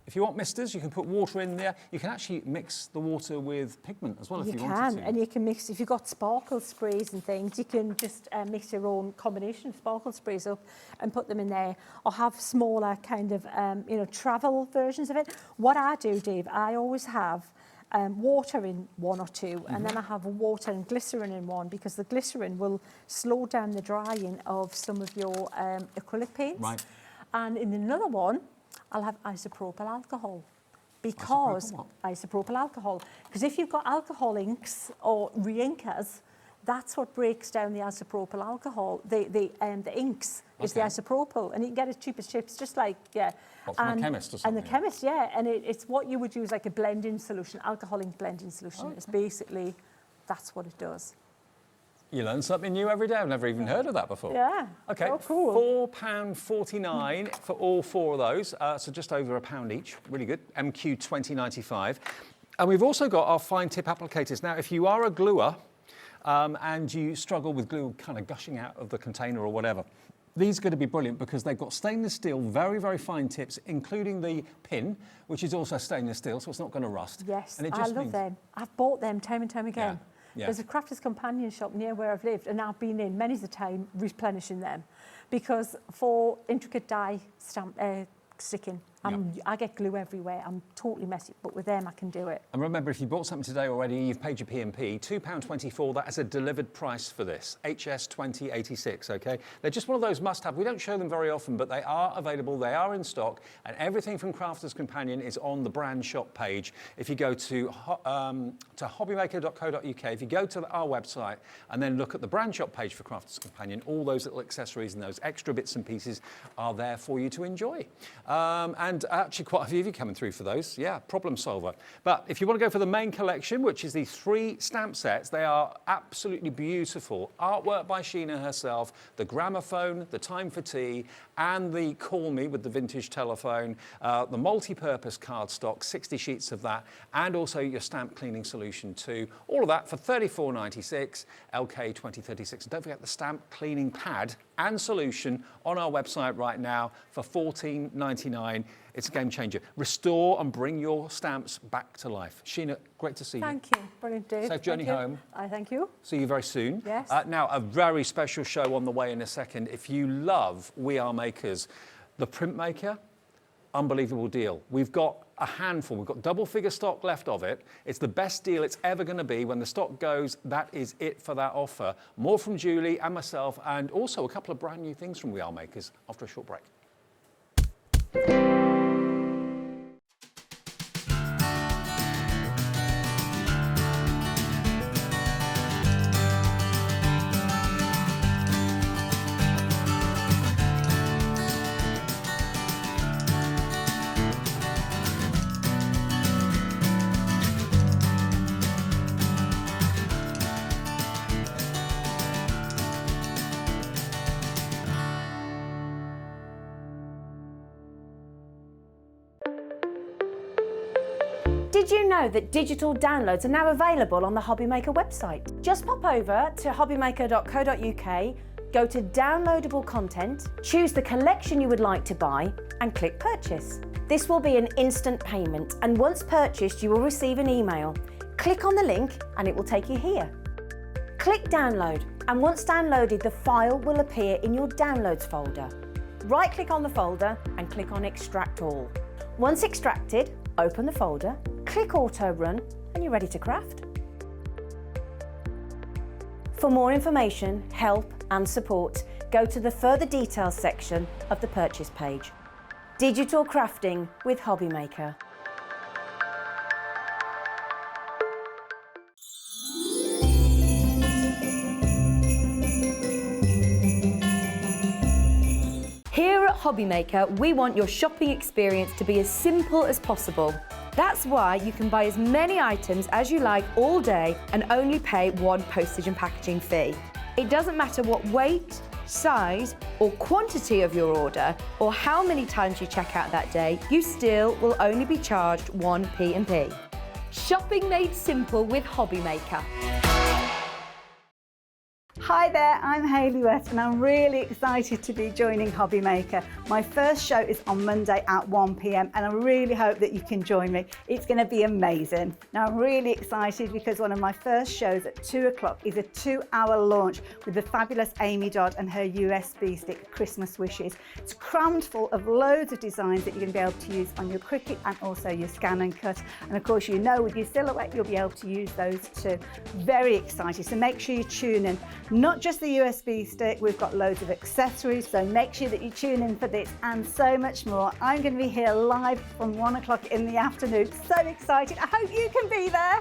if you want misters, you can put water in there. You can actually mix the water with pigment as well if you wanted to. And you can mix, if you've got sparkle sprays and things, you can just mix your own combination of sparkle sprays up and put them in there, or have smaller kind of, travel versions of it. What I do, Dave, I always have water in 1 or 2, and then I have water and glycerin in 1, because the glycerin will slow down the drying of some of your acrylic paints. Right. And in another one, I'll have isopropyl alcohol. Because isopropyl alcohol. Because if you've got alcohol inks or re-inkers, that's what breaks down the isopropyl alcohol. The inks is the isopropyl, and you can get it cheap as chips, just like from the chemist or something. And the chemist, and it's what you would use like a blending solution, alcohol ink blending solution. Okay. It's basically that's what it does. You learn something new every day. I've never even heard of that before. Yeah. Okay. Oh, cool. £4.49 for all 4 of those. So just over £1 each. Really good. MQ 2095. And we've also got our fine tip applicators. Now, if you are a gluer and you struggle with glue kind of gushing out of the container or whatever, these are going to be brilliant because they've got stainless steel, very, very fine tips, including the pin, which is also stainless steel, so it's not going to rust. Yes, and I love them. I've bought them time and time again. Yeah. Yeah. There's a Crafter's Companion shop near where I've lived, and I've been in many a time replenishing them, because for intricate die stamp sticking, I get glue everywhere. I'm totally messy, but with them I can do it. And remember, if you bought something today already, you've paid your P&P, £2.24, that is a delivered price for this, HS 2086, okay? They're just one of those must-have. We don't show them very often, but they are available, they are in stock, and everything from Crafter's Companion is on the brand shop page. If you go to hobbymaker.co.uk, if you go to our website and then look at the brand shop page for Crafter's Companion, all those little accessories and those extra bits and pieces are there for you to enjoy. And actually quite a few of you coming through for those. Yeah, problem solver. But if you want to go for the main collection, which is these 3 stamp sets, they are absolutely beautiful. Artwork by Sheena herself, the gramophone, the time for tea, and the call me with the vintage telephone, the multi-purpose cardstock, 60 sheets of that, and also your stamp cleaning solution too. All of that for $34.96, LK 2036. And don't forget the stamp cleaning pad and solution on our website right now for $14.99. It's a game changer. Restore and bring your stamps back to life. Sheena, great to see you. Thank you. Brilliant, Dave. Safe journey home. Thank you. See you very soon. Yes. Now, a very special show on the way in a second. If you love We Are Makers, the Printmaker, unbelievable deal. We've got a handful. We've got double figure stock left of it. It's the best deal it's ever going to be. When the stock goes, that is it for that offer. More from Julie and myself, and also a couple of brand new things from We Are Makers after a short break. Did you know that digital downloads are now available on the Hobbymaker website? Just pop over to hobbymaker.co.uk, go to downloadable content, choose the collection you would like to buy, and click purchase. This will be an instant payment, and once purchased, you will receive an email. Click on the link and it will take you here. Click download, and once downloaded, the file will appear in your downloads folder. Right click on the folder and click on extract all. Once extracted, open the folder, click auto run, and you're ready to craft. For more information, help and support, go to the further details section of the purchase page. Digital crafting with Hobbymaker. Here at Hobbymaker, we want your shopping experience to be as simple as possible. That's why you can buy as many items as you like all day and only pay one postage and packaging fee. It doesn't matter what weight, size or quantity of your order or how many times you check out that day, you still will only be charged one P&P. Shopping made simple with Hobbymaker. Hi there, I'm Hayley West and I'm really excited to be joining Hobbymaker. My first show is on Monday at 1 p.m. and I really hope that you can join me. It's going to be amazing. Now I'm really excited because one of my first shows at 2 o'clock is a 2-hour launch with the fabulous Amy Dodd and her USB stick Christmas wishes. It's crammed full of loads of designs that you're going to be able to use on your Cricut and also your Scan and Cut. And of course, you know, with your silhouette, you'll be able to use those too. Very excited, so make sure you tune in. Not just the USB stick, we've got loads of accessories, so make sure that you tune in for this and so much more. I'm going to be here live from 1 o'clock in the afternoon. So excited. I hope you can be there.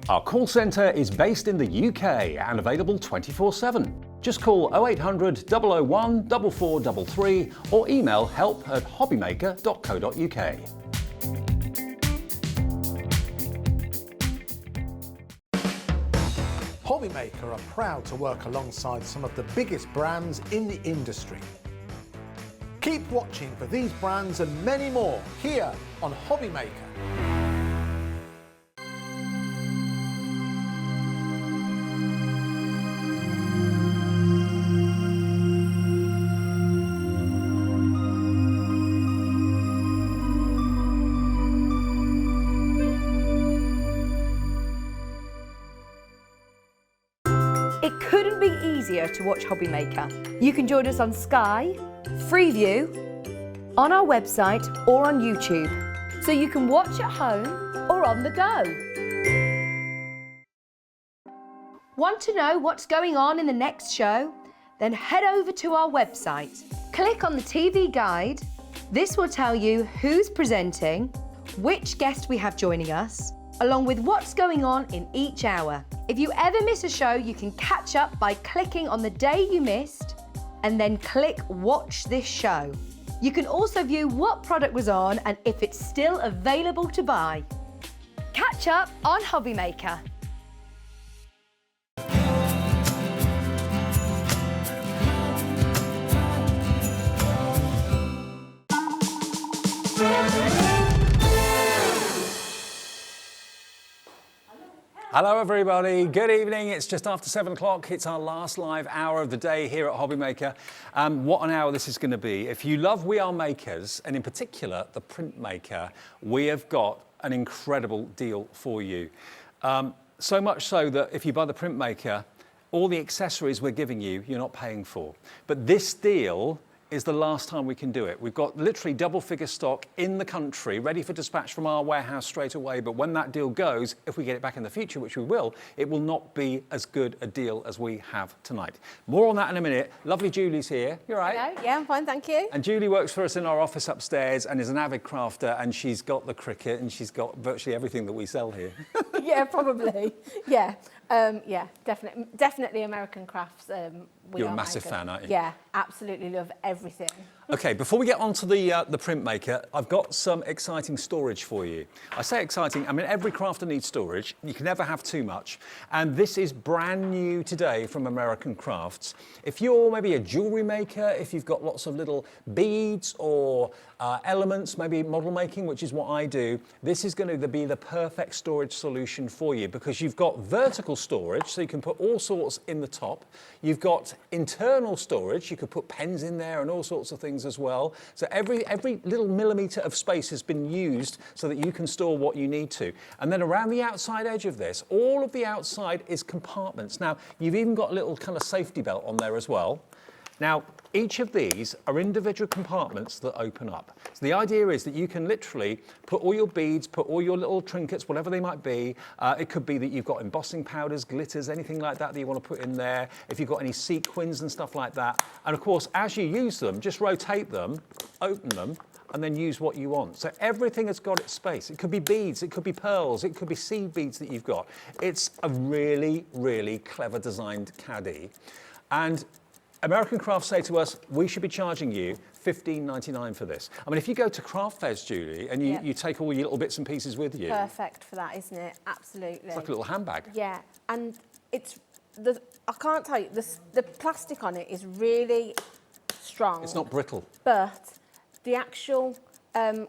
Our call centre is based in the UK and available 24/7. Just call 0800 001 4433 or email help@hobbymaker.co.uk. Hobbymaker are proud to work alongside some of the biggest brands in the industry. Keep watching for these brands and many more here on Hobbymaker. It could couldn't be easier to watch Hobbymaker. You can join us on Sky, Freeview, on our website or on YouTube, so you can watch at home or on the go. Want to know what's going on in the next show? Then head over to our website. Click on the TV guide. This will tell you who's presenting, which guest we have joining us, along with what's going on in each hour. If you ever miss a show, you can catch up by clicking on the day you missed and then click Watch This Show. You can also view what product was on and if it's still available to buy. Catch up on Hobbymaker. Hello everybody, good evening. It's just after 7 o'clock. It's our last live hour of the day here at Hobbymaker. What an hour this is going to be. If you love We Are Makers, and in particular the Printmaker, we have got an incredible deal for you. So much so that if you buy the Printmaker, all the accessories we're giving you, you're not paying for. But this deal is the last time we can do it. We've got literally double figure stock in the country, ready for dispatch from our warehouse straight away. But when that deal goes, if we get it back in the future, which we will not be as good a deal as we have tonight. More on that in a minute. Lovely Julie's here. You all right? Hello. Yeah, I'm fine, thank you. And Julie works for us in our office upstairs and is an avid crafter, and she's got the cricket and she's got virtually everything that we sell here. Yeah, probably. Yeah. Yeah, definitely American crafts. You're a massive fan, aren't you? Yeah, absolutely love everything. Okay, before we get on to the Printmaker, I've got some exciting storage for you. I say exciting, I mean every crafter needs storage. You can never have too much. And this is brand new today from American Crafts. If you're maybe a jewellery maker, if you've got lots of little beads or elements, maybe model making, which is what I do, this is going to be the perfect storage solution for you because you've got vertical storage, so you can put all sorts in the top. You've got internal storage, you could put pens in there and all sorts of things as well. So every little millimetre of space has been used so that you can store what you need to. And then around the outside edge of this, all of the outside is compartments. Now, you've even got a little kind of safety belt on there as well. Now, each of these are individual compartments that open up. So the idea is that you can literally put all your beads, put all your little trinkets, whatever they might be. It could be that you've got embossing powders, glitters, anything like that that you want to put in there. If you've got any sequins and stuff like that. And of course, as you use them, just rotate them, open them, and then use what you want. So everything has got its space. It could be beads, it could be pearls, it could be seed beads that you've got. It's a really, really clever designed caddy. And American Crafts say to us, we should be charging you $15.99 for this. I mean, if you go to craft fairs, Julie, and you take all your little bits and pieces with you. Perfect for that, isn't it? Absolutely. It's like a little handbag. Yeah, and I can't tell you, the plastic on it is really strong. It's not brittle. But the actual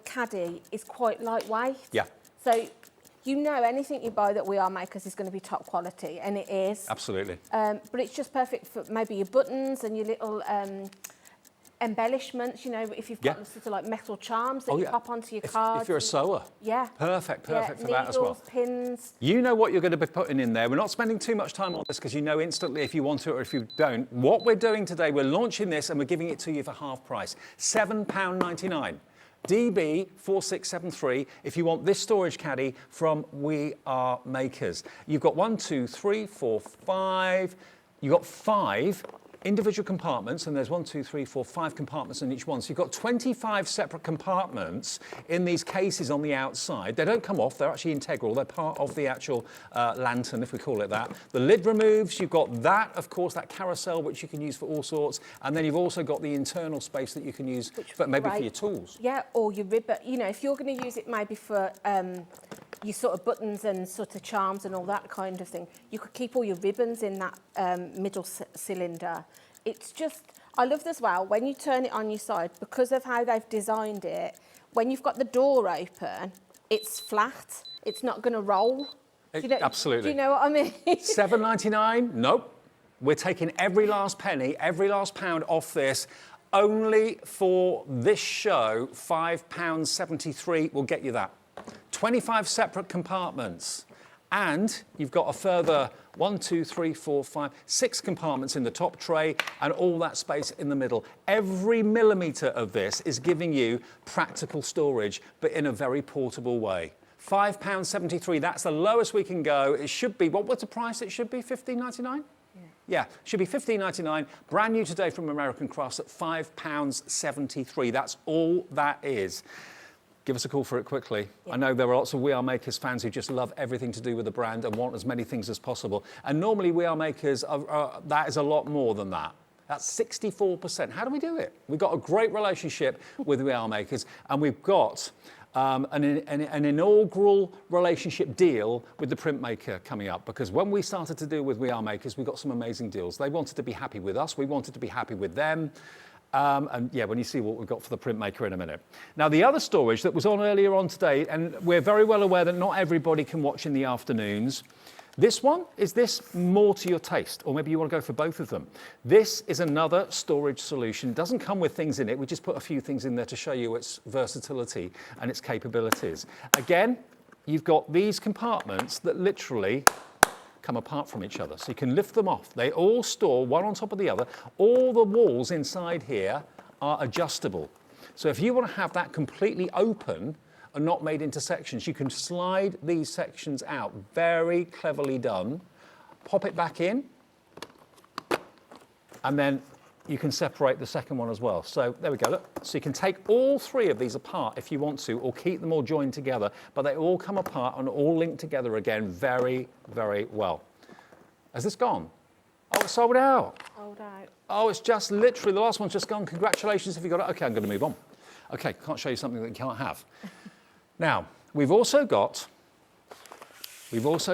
caddy is quite lightweight. Yeah. So you know anything you buy that We Are Makers is going to be top quality, and it is. Absolutely. But it's just perfect for maybe your buttons and your little embellishments, you know, if you've got sort of like metal charms that you pop onto your cards. If you're a sewer. Yeah. Perfect for that as well. Needles, pins. You know what you're going to be putting in there. We're not spending too much time on this because you know instantly if you want to or if you don't. What we're doing today, we're launching this and we're giving it to you for half price. £7.99. DB4673 if you want this storage caddy from We Are Makers. You've got 1, 2, 3, 4, 5. You've got 5 individual compartments, and there's 1, 2, 3, 4, 5 compartments in each one. So you've got 25 separate compartments in these cases on the outside. They don't come off, they're actually integral. They're part of the actual lantern, if we call it that. The lid removes, you've got that, of course, that carousel, which you can use for all sorts. And then you've also got the internal space that you can use, but maybe for your tools. Yeah, or your ribbon. You know, if you're going to use it maybe for your sort of buttons and sort of charms and all that kind of thing, you could keep all your ribbons in that middle cylinder. It's just, I love as well, when you turn it on your side, because of how they've designed it, when you've got the door open, it's flat. It's not going to roll. Absolutely. Do you know what I mean? $7.99? Nope. We're taking every last penny, every last pound off this. Only for this show, £5.73 will get you that. 25 separate compartments. And you've got a further 1, 2, 3, 4, 5, 6 compartments in the top tray and all that space in the middle. Every millimetre of this is giving you practical storage, but in a very portable way. £5.73, that's the lowest we can go. It should be, what's the price it should be, £15.99? Yeah, should be £15.99, brand new today from American Crafts at £5.73. That's all that is. Give us a call for it quickly. Yeah. I know there are lots of We Are Makers fans who just love everything to do with the brand and want as many things as possible. And normally We Are Makers, that is a lot more than that. That's 64%. How do we do it? We've got a great relationship with We Are Makers, and we've got an inaugural relationship deal with the Printmaker coming up, because when we started to deal with We Are Makers, we got some amazing deals. They wanted to be happy with us. We wanted to be happy with them. And yeah, when you see what we've got for the Printmaker in a minute. Now, the other storage that was on earlier on today, and we're very well aware that not everybody can watch in the afternoons. This one, is this more to your taste? Or maybe you want to go for both of them. This is another storage solution. It doesn't come with things in it. We just put a few things in there to show you its versatility and its capabilities. Again, you've got these compartments that literally come apart from each other. So you can lift them off. They all store one on top of the other. All the walls inside here are adjustable. So if you want to have that completely open and not made into sections, you can slide these sections out. Very cleverly done. Pop it back in, and then you can separate the second one as well. So there we go, look. So you can take all 3 of these apart if you want to, or keep them all joined together, but they all come apart and all linked together again very, very well. Has this gone? Oh, it's sold out. Sold out. Oh, it's just literally, the last one's just gone. Congratulations if you got it. Okay, I'm going to move on. Okay, can't show you something that you can't have. Now, we've also got our this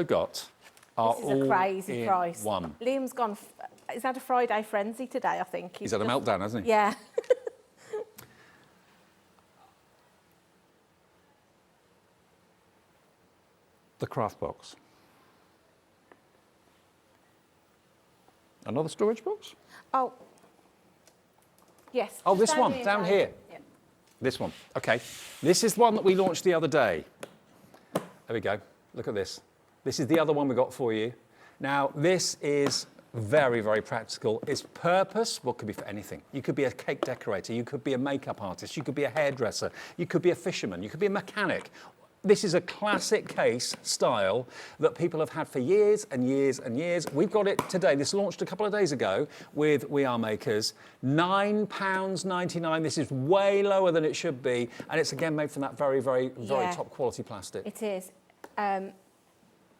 is a crazy price. One. Liam's gone, he's had a Friday frenzy today, I think. He's had a meltdown, hasn't he? Yeah. The craft box. Another storage box? Oh. Yes. Oh, this one, down here. Yep. This one, okay. This is one that we launched the other day. There we go, look at this. This is the other one we got for you. Now, this is very, very practical. Its purpose, well, could be for anything. You could be a cake decorator, you could be a makeup artist, you could be a hairdresser, you could be a fisherman, you could be a mechanic. This is a classic case style that people have had for years and years and years. We've got it today. This launched a couple of days ago with We Are Makers. £9.99. This is way lower than it should be. And it's again made from that very, very, very top quality plastic. It is.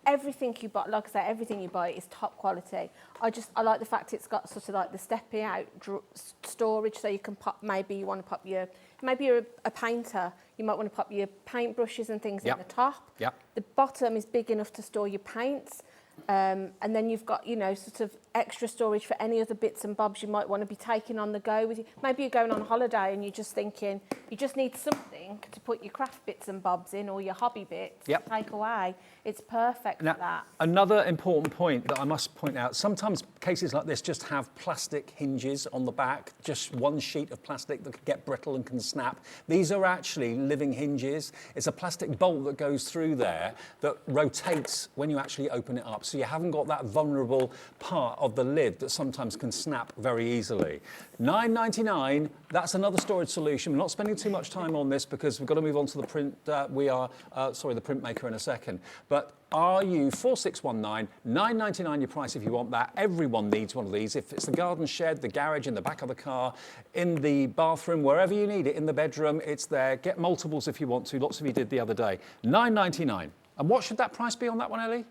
Everything you buy, like I say, everything you buy is top quality. I like the fact it's got sort of like the stepping out storage, so you can pop, maybe you want to pop your, maybe you're a painter, you might want to pop your paintbrushes and things in the top. Yep. The bottom is big enough to store your paints. And then you've got, you know, sort of extra storage for any other bits and bobs you might want to be taking on the go with you. Maybe you're going on holiday and you're just thinking, you just need something to put your craft bits and bobs in, or your hobby bits to take away. It's perfect for that. Another important point that I must point out, sometimes cases like this just have plastic hinges on the back, just one sheet of plastic that could get brittle and can snap. These are actually living hinges. It's a plastic bolt that goes through there that rotates when you actually open it up. So you haven't got that vulnerable part of the lid that sometimes can snap very easily. £9.99, that's another storage solution. We're not spending too much time on this because we've got to move on to the the Printmaker in a second. But RU4619, £9.99 your price if you want that. Everyone needs one of these. If it's the garden shed, the garage, in the back of the car, in the bathroom, wherever you need it, in the bedroom, it's there. Get multiples if you want to. Lots of you did the other day. £9.99. And what should that price be on that one, Ellie?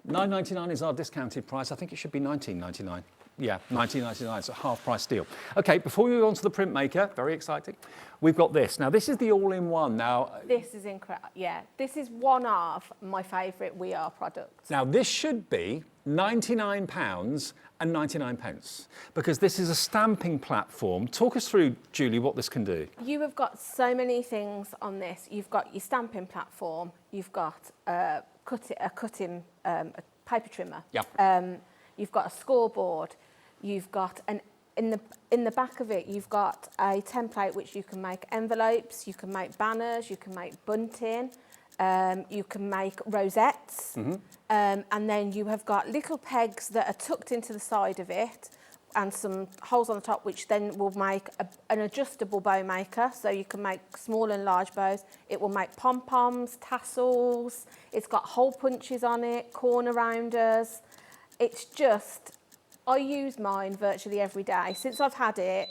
£9.99 is our discounted price. I think it should be £19.99. Yeah, £19.99. It's a half-price deal. Okay, before we move on to the Printmaker, very exciting, we've got this. Now, this is the all-in-one. Now, this is incredible. Yeah, this is one of my favourite We Are products. Now, this should be £99.99 because this is a stamping platform. Talk us through, Julie, what this can do. You have got so many things on this. You've got your stamping platform. You've got a paper trimmer. Yep. You've got a scoreboard. You've got in the back of it, you've got a template which you can make envelopes, you can make banners, you can make bunting. You can make rosettes. And then you have got little pegs that are tucked into the side of it and some holes on the top, which then will make an adjustable bow maker. So you can make small and large bows. It will make pom-poms, tassels. It's got hole punches on it, corner rounders. It's just, I use mine virtually every day. Since I've had it,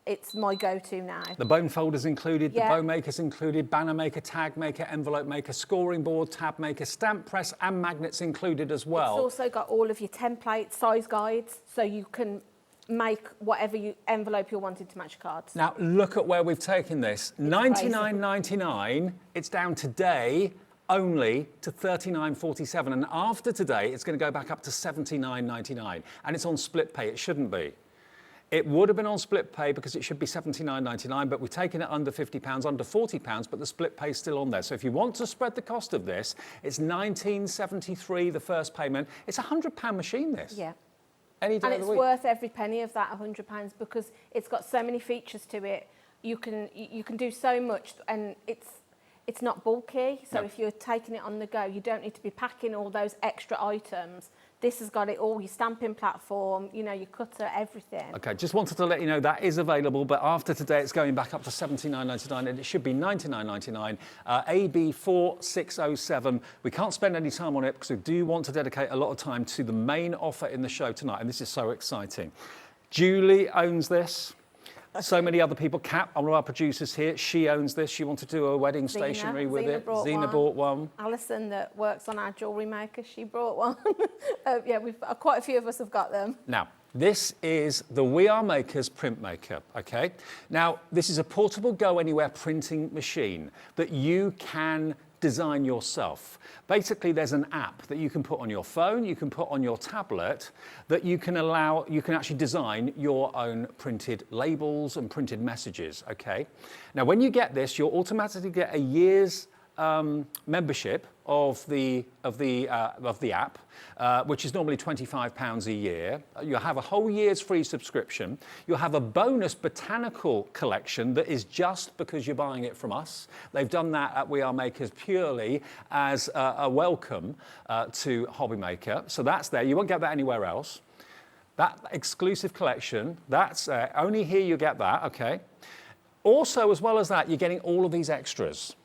it's my go-to now. The bone folders included, Yeah. the bow makers included, banner maker, tag maker, envelope maker, scoring board, tab maker, stamp press and magnets included as well. It's also got all of your template size guides, so you can make whatever envelope you're wanting to match your cards. Now look at where we've taken this. $99.99, it's down today only to $39.47, and after today it's going to go back up to $79.99, and it's on split pay. It shouldn't be. It would have been on split pay because it should be $79.99, but we've taken it under £50, under £40, but the split pay is still on there. So if you want to spread the cost of this, it's $19.73 the first payment. It's a £100 machine, this. Yeah. Any day And of it's the week. worth every penny of that £100 because it's got so many features to it. You can do so much, and it's not bulky. So No. if you're taking it on the go, you don't need to be packing all those extra items. This has got it all, your stamping platform, you know, your cutter, everything. Okay, just wanted to let you know that is available, but after today it's going back up to $79.99 and it should be $99.99. AB4607. We can't spend any time on it because we do want to dedicate a lot of time to the main offer in the show tonight, and this is so exciting. Julie owns this. So many other people. Kat, one of our producers here, she owns this. She wanted to do a wedding stationery with it. Zena bought one. Alison, that works on our jewellery maker, she brought one. Yeah, quite a few of us have got them. Now, this is the We Are Makers Printmaker, okay? Now, this is a portable go-anywhere printing machine that you can design yourself. Basically, there's an app that you can put on your phone, you can put on your tablet, that you can actually design your own printed labels and printed messages, okay? Now, when you get this, you'll automatically get a year's membership of the app, which is normally £25 a year. You'll have a whole year's free subscription. You'll have a bonus botanical collection that is just because you're buying it from us. They've done that at We Are Makers purely as a welcome to Hobby Maker. So that's there. You won't get that anywhere else. That exclusive collection, that's only here you get that, okay? Also, as well as that, you're getting all of these extras.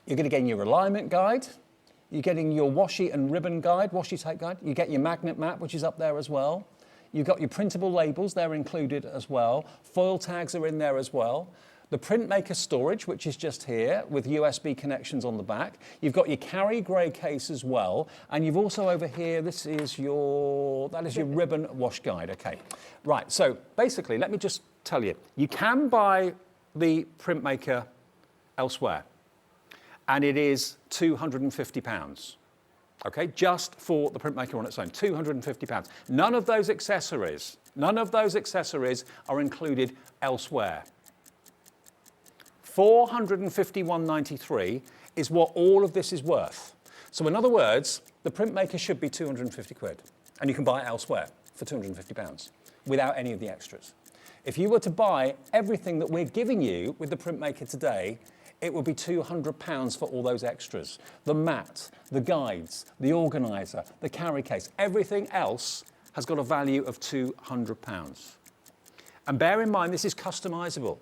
You're going to get your alignment guide. You're getting your washi and ribbon guide, washi tape guide. You get your magnet map, which is up there as well. You've got your printable labels, they're included as well. Foil tags are in there as well. The Printmaker storage, which is just here with USB connections on the back. You've got your carry grey case as well. And you've also over here, that is your ribbon wash guide. Okay, right, so basically, let me just tell you, you can buy the Printmaker elsewhere, and it is £250, okay, just for the Printmaker on its own, £250. None of those accessories are included elsewhere. $451.93 is what all of this is worth. So in other words, the Printmaker should be 250 quid, and you can buy it elsewhere for £250 without any of the extras. If you were to buy everything that we're giving you with the Printmaker today, it would be £200 for all those extras. The mat, the guides, the organiser, the carry case, everything else has got a value of £200. And bear in mind, this is customisable.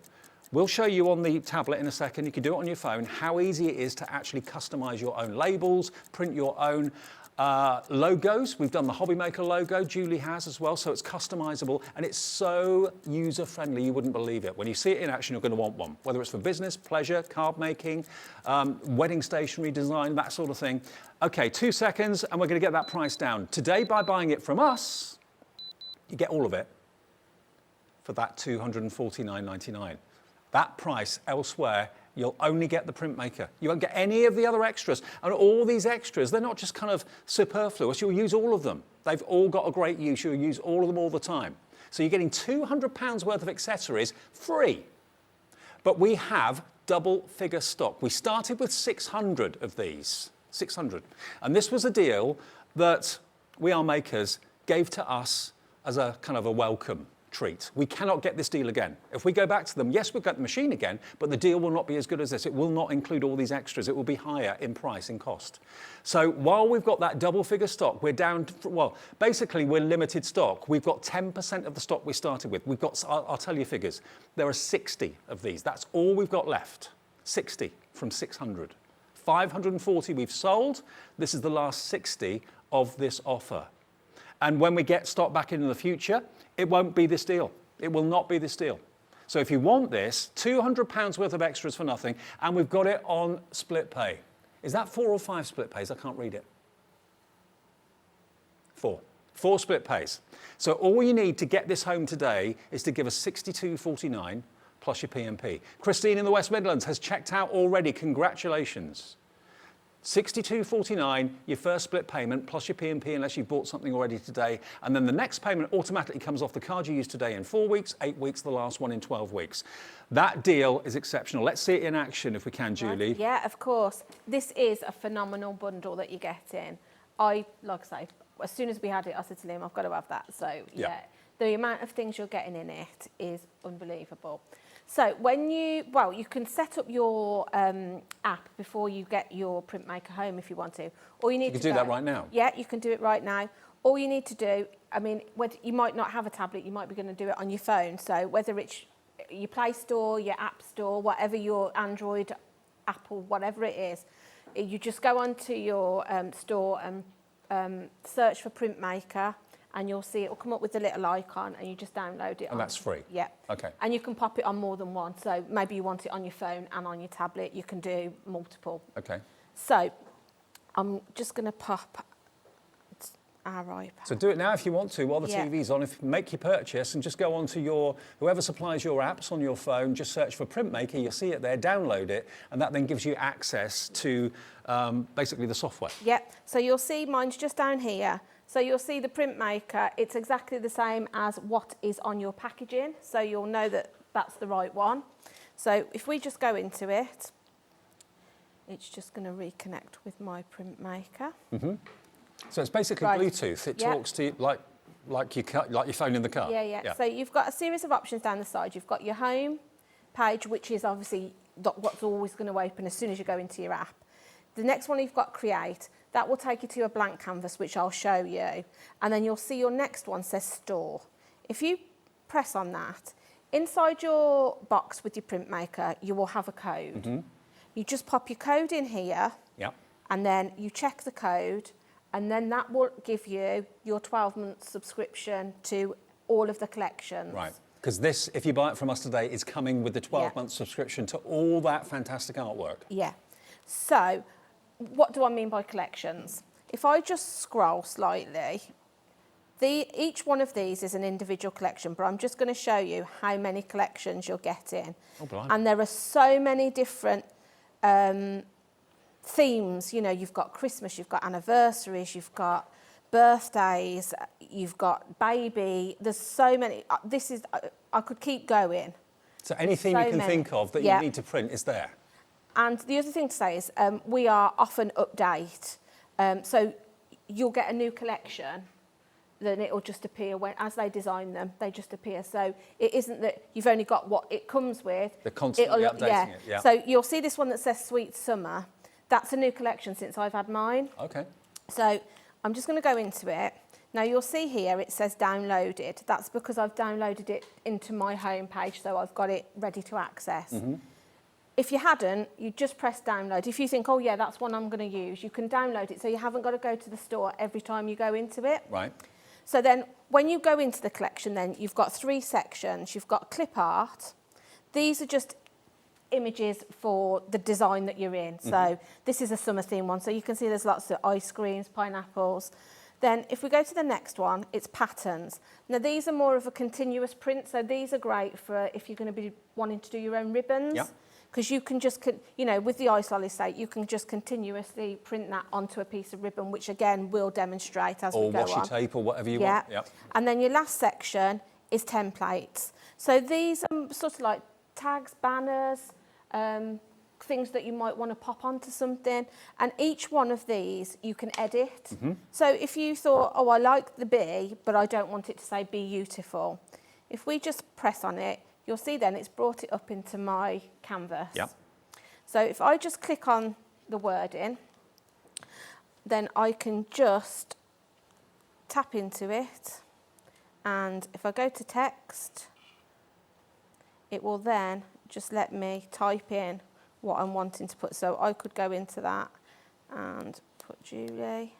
We'll show you on the tablet in a second, you can do it on your phone, how easy it is to actually customise your own labels, print your own logos. We've done the Hobby Maker logo, Julie has as well, so it's customisable and it's so user-friendly you wouldn't believe it. When you see it in action, you're going to want one, whether it's for business, pleasure, card making, wedding stationery design, that sort of thing. Okay, 2 seconds and we're going to get that price down. Today, by buying it from us, you get all of it for that $249.99. That price elsewhere, you'll only get the Printmaker. You won't get any of the other extras. And all these extras, they're not just kind of superfluous. You'll use all of them. They've all got a great use. You'll use all of them all the time. So you're getting £200 worth of accessories free. But we have double figure stock. We started with 600 of these, 600. And this was a deal that We Are Makers gave to us as a kind of a welcome treat. We cannot get this deal again. If we go back to them, yes, we've got the machine again, but the deal will not be as good as this. It will not include all these extras. It will be higher in price, in cost. So while we've got that double figure stock, we're down to, well, basically we're limited stock. We've got 10% of the stock we started with. We've got, I'll tell you figures. There are 60 of these. That's all we've got left. 60 from 600. 540 we've sold. This is the last 60 of this offer. And when we get stock back in the future, it won't be this deal. It will not be this deal. So if you want this, £200 worth of extras for nothing, and we've got it on split pay. Is that 4 or 5 split pays? I can't read it. 4. 4 split pays. So all you need to get this home today is to give us £62.49 plus your P&P. Christine in the West Midlands has checked out already. Congratulations. £62.49, your first split payment, plus your P&P unless you've bought something already today. And then the next payment automatically comes off the card you used today in 4 weeks, 8 weeks, the last one in 12 weeks. That deal is exceptional. Let's see it in action if we can, Julie. Right. Yeah, of course. This is a phenomenal bundle that you get in. Like I say, as soon as we had it, I said to Liam, I've got to have that. So, yeah, the amount of things you're getting in it is unbelievable. So when you can set up your app before you get your Printmaker home if you want to. Or you need to do that right now. Yeah, you can do it right now. All you need to do, I mean, you might not have a tablet, you might be going to do it on your phone. So whether it's your Play Store, your App Store, whatever your Android, Apple, whatever it is, you just go onto your store and search for Printmaker. And you'll see it will come up with the little icon and you just download it. And that's free? Yeah. Okay. And you can pop it on more than one. So maybe you want it on your phone and on your tablet. You can do multiple. Okay. So I'm just going to pop our iPad. So do it now if you want to while the TV's on. Make your purchase and just go on to whoever supplies your apps on your phone, just search for Printmaker, you'll see it there, download it, and that then gives you access to basically the software. Yep. So you'll see mine's just down here. So you'll see the Printmaker, it's exactly the same as what is on your packaging. So you'll know that that's the right one. So if we just go into it, it's just going to reconnect with my Printmaker. Mm-hmm. So it's basically Bluetooth. It talks to you like your phone in the car. Yeah. So you've got a series of options down the side. You've got your home page, which is obviously what's always going to open as soon as you go into your app. The next one you've got Create. That will take you to a blank canvas, which I'll show you. And then you'll see your next one says Store. If you press on that, inside your box with your Printmaker, you will have a code. Mm-hmm. You just pop your code in here, and then you check the code, and then that will give you your 12-month subscription to all of the collections. Right. Because this, if you buy it from us today, is coming with the 12-month subscription to all that fantastic artwork. Yeah. So what do I mean by collections? If I just scroll slightly, each one of these is an individual collection, but I'm just going to show you how many collections you're getting. Oh, and there are so many different themes. You know, you've got Christmas, you've got anniversaries, you've got birthdays, you've got baby. There's so many. I could keep going. So anything you can think of that you need to print is there. And the other thing to say is we are often update. So you'll get a new collection, then it'll just appear as they design them, they just appear. So it isn't that you've only got what it comes with. They're constantly updating it, yeah. So you'll see this one that says Sweet Summer. That's a new collection since I've had mine. Okay. So I'm just going to go into it. Now you'll see here it says downloaded. That's because I've downloaded it into my home page, so I've got it ready to access. Mm-hmm. If you hadn't, you just press download. If you think, oh yeah, that's one I'm going to use, you can download it so you haven't got to go to the store every time you go into it. Right. So then when you go into the collection then, you've got 3 sections. You've got clip art. These are just images for the design that you're in. Mm-hmm. So this is a summer theme one. So you can see there's lots of ice creams, pineapples. Then if we go to the next one, it's patterns. Now these are more of a continuous print. So these are great for if you're going to be wanting to do your own ribbons. Yep. Because you can just, with the ice lolly state, you can just continuously print that onto a piece of ribbon, which again we'll demonstrate as we go on. Or washi tape or whatever you want. Yep. And then your last section is templates. So these are sort of like tags, banners, things that you might want to pop onto something. And each one of these you can edit. Mm-hmm. So if you thought, oh, I like the bee, but I don't want it to say be beautiful. if we just press on it, you'll see then it's brought it up into my canvas. Yep. So if I just click on the wording, then I can just tap into it, and if I go to text, it will then just let me type in what I'm wanting to put. So I could go into that and put Julie,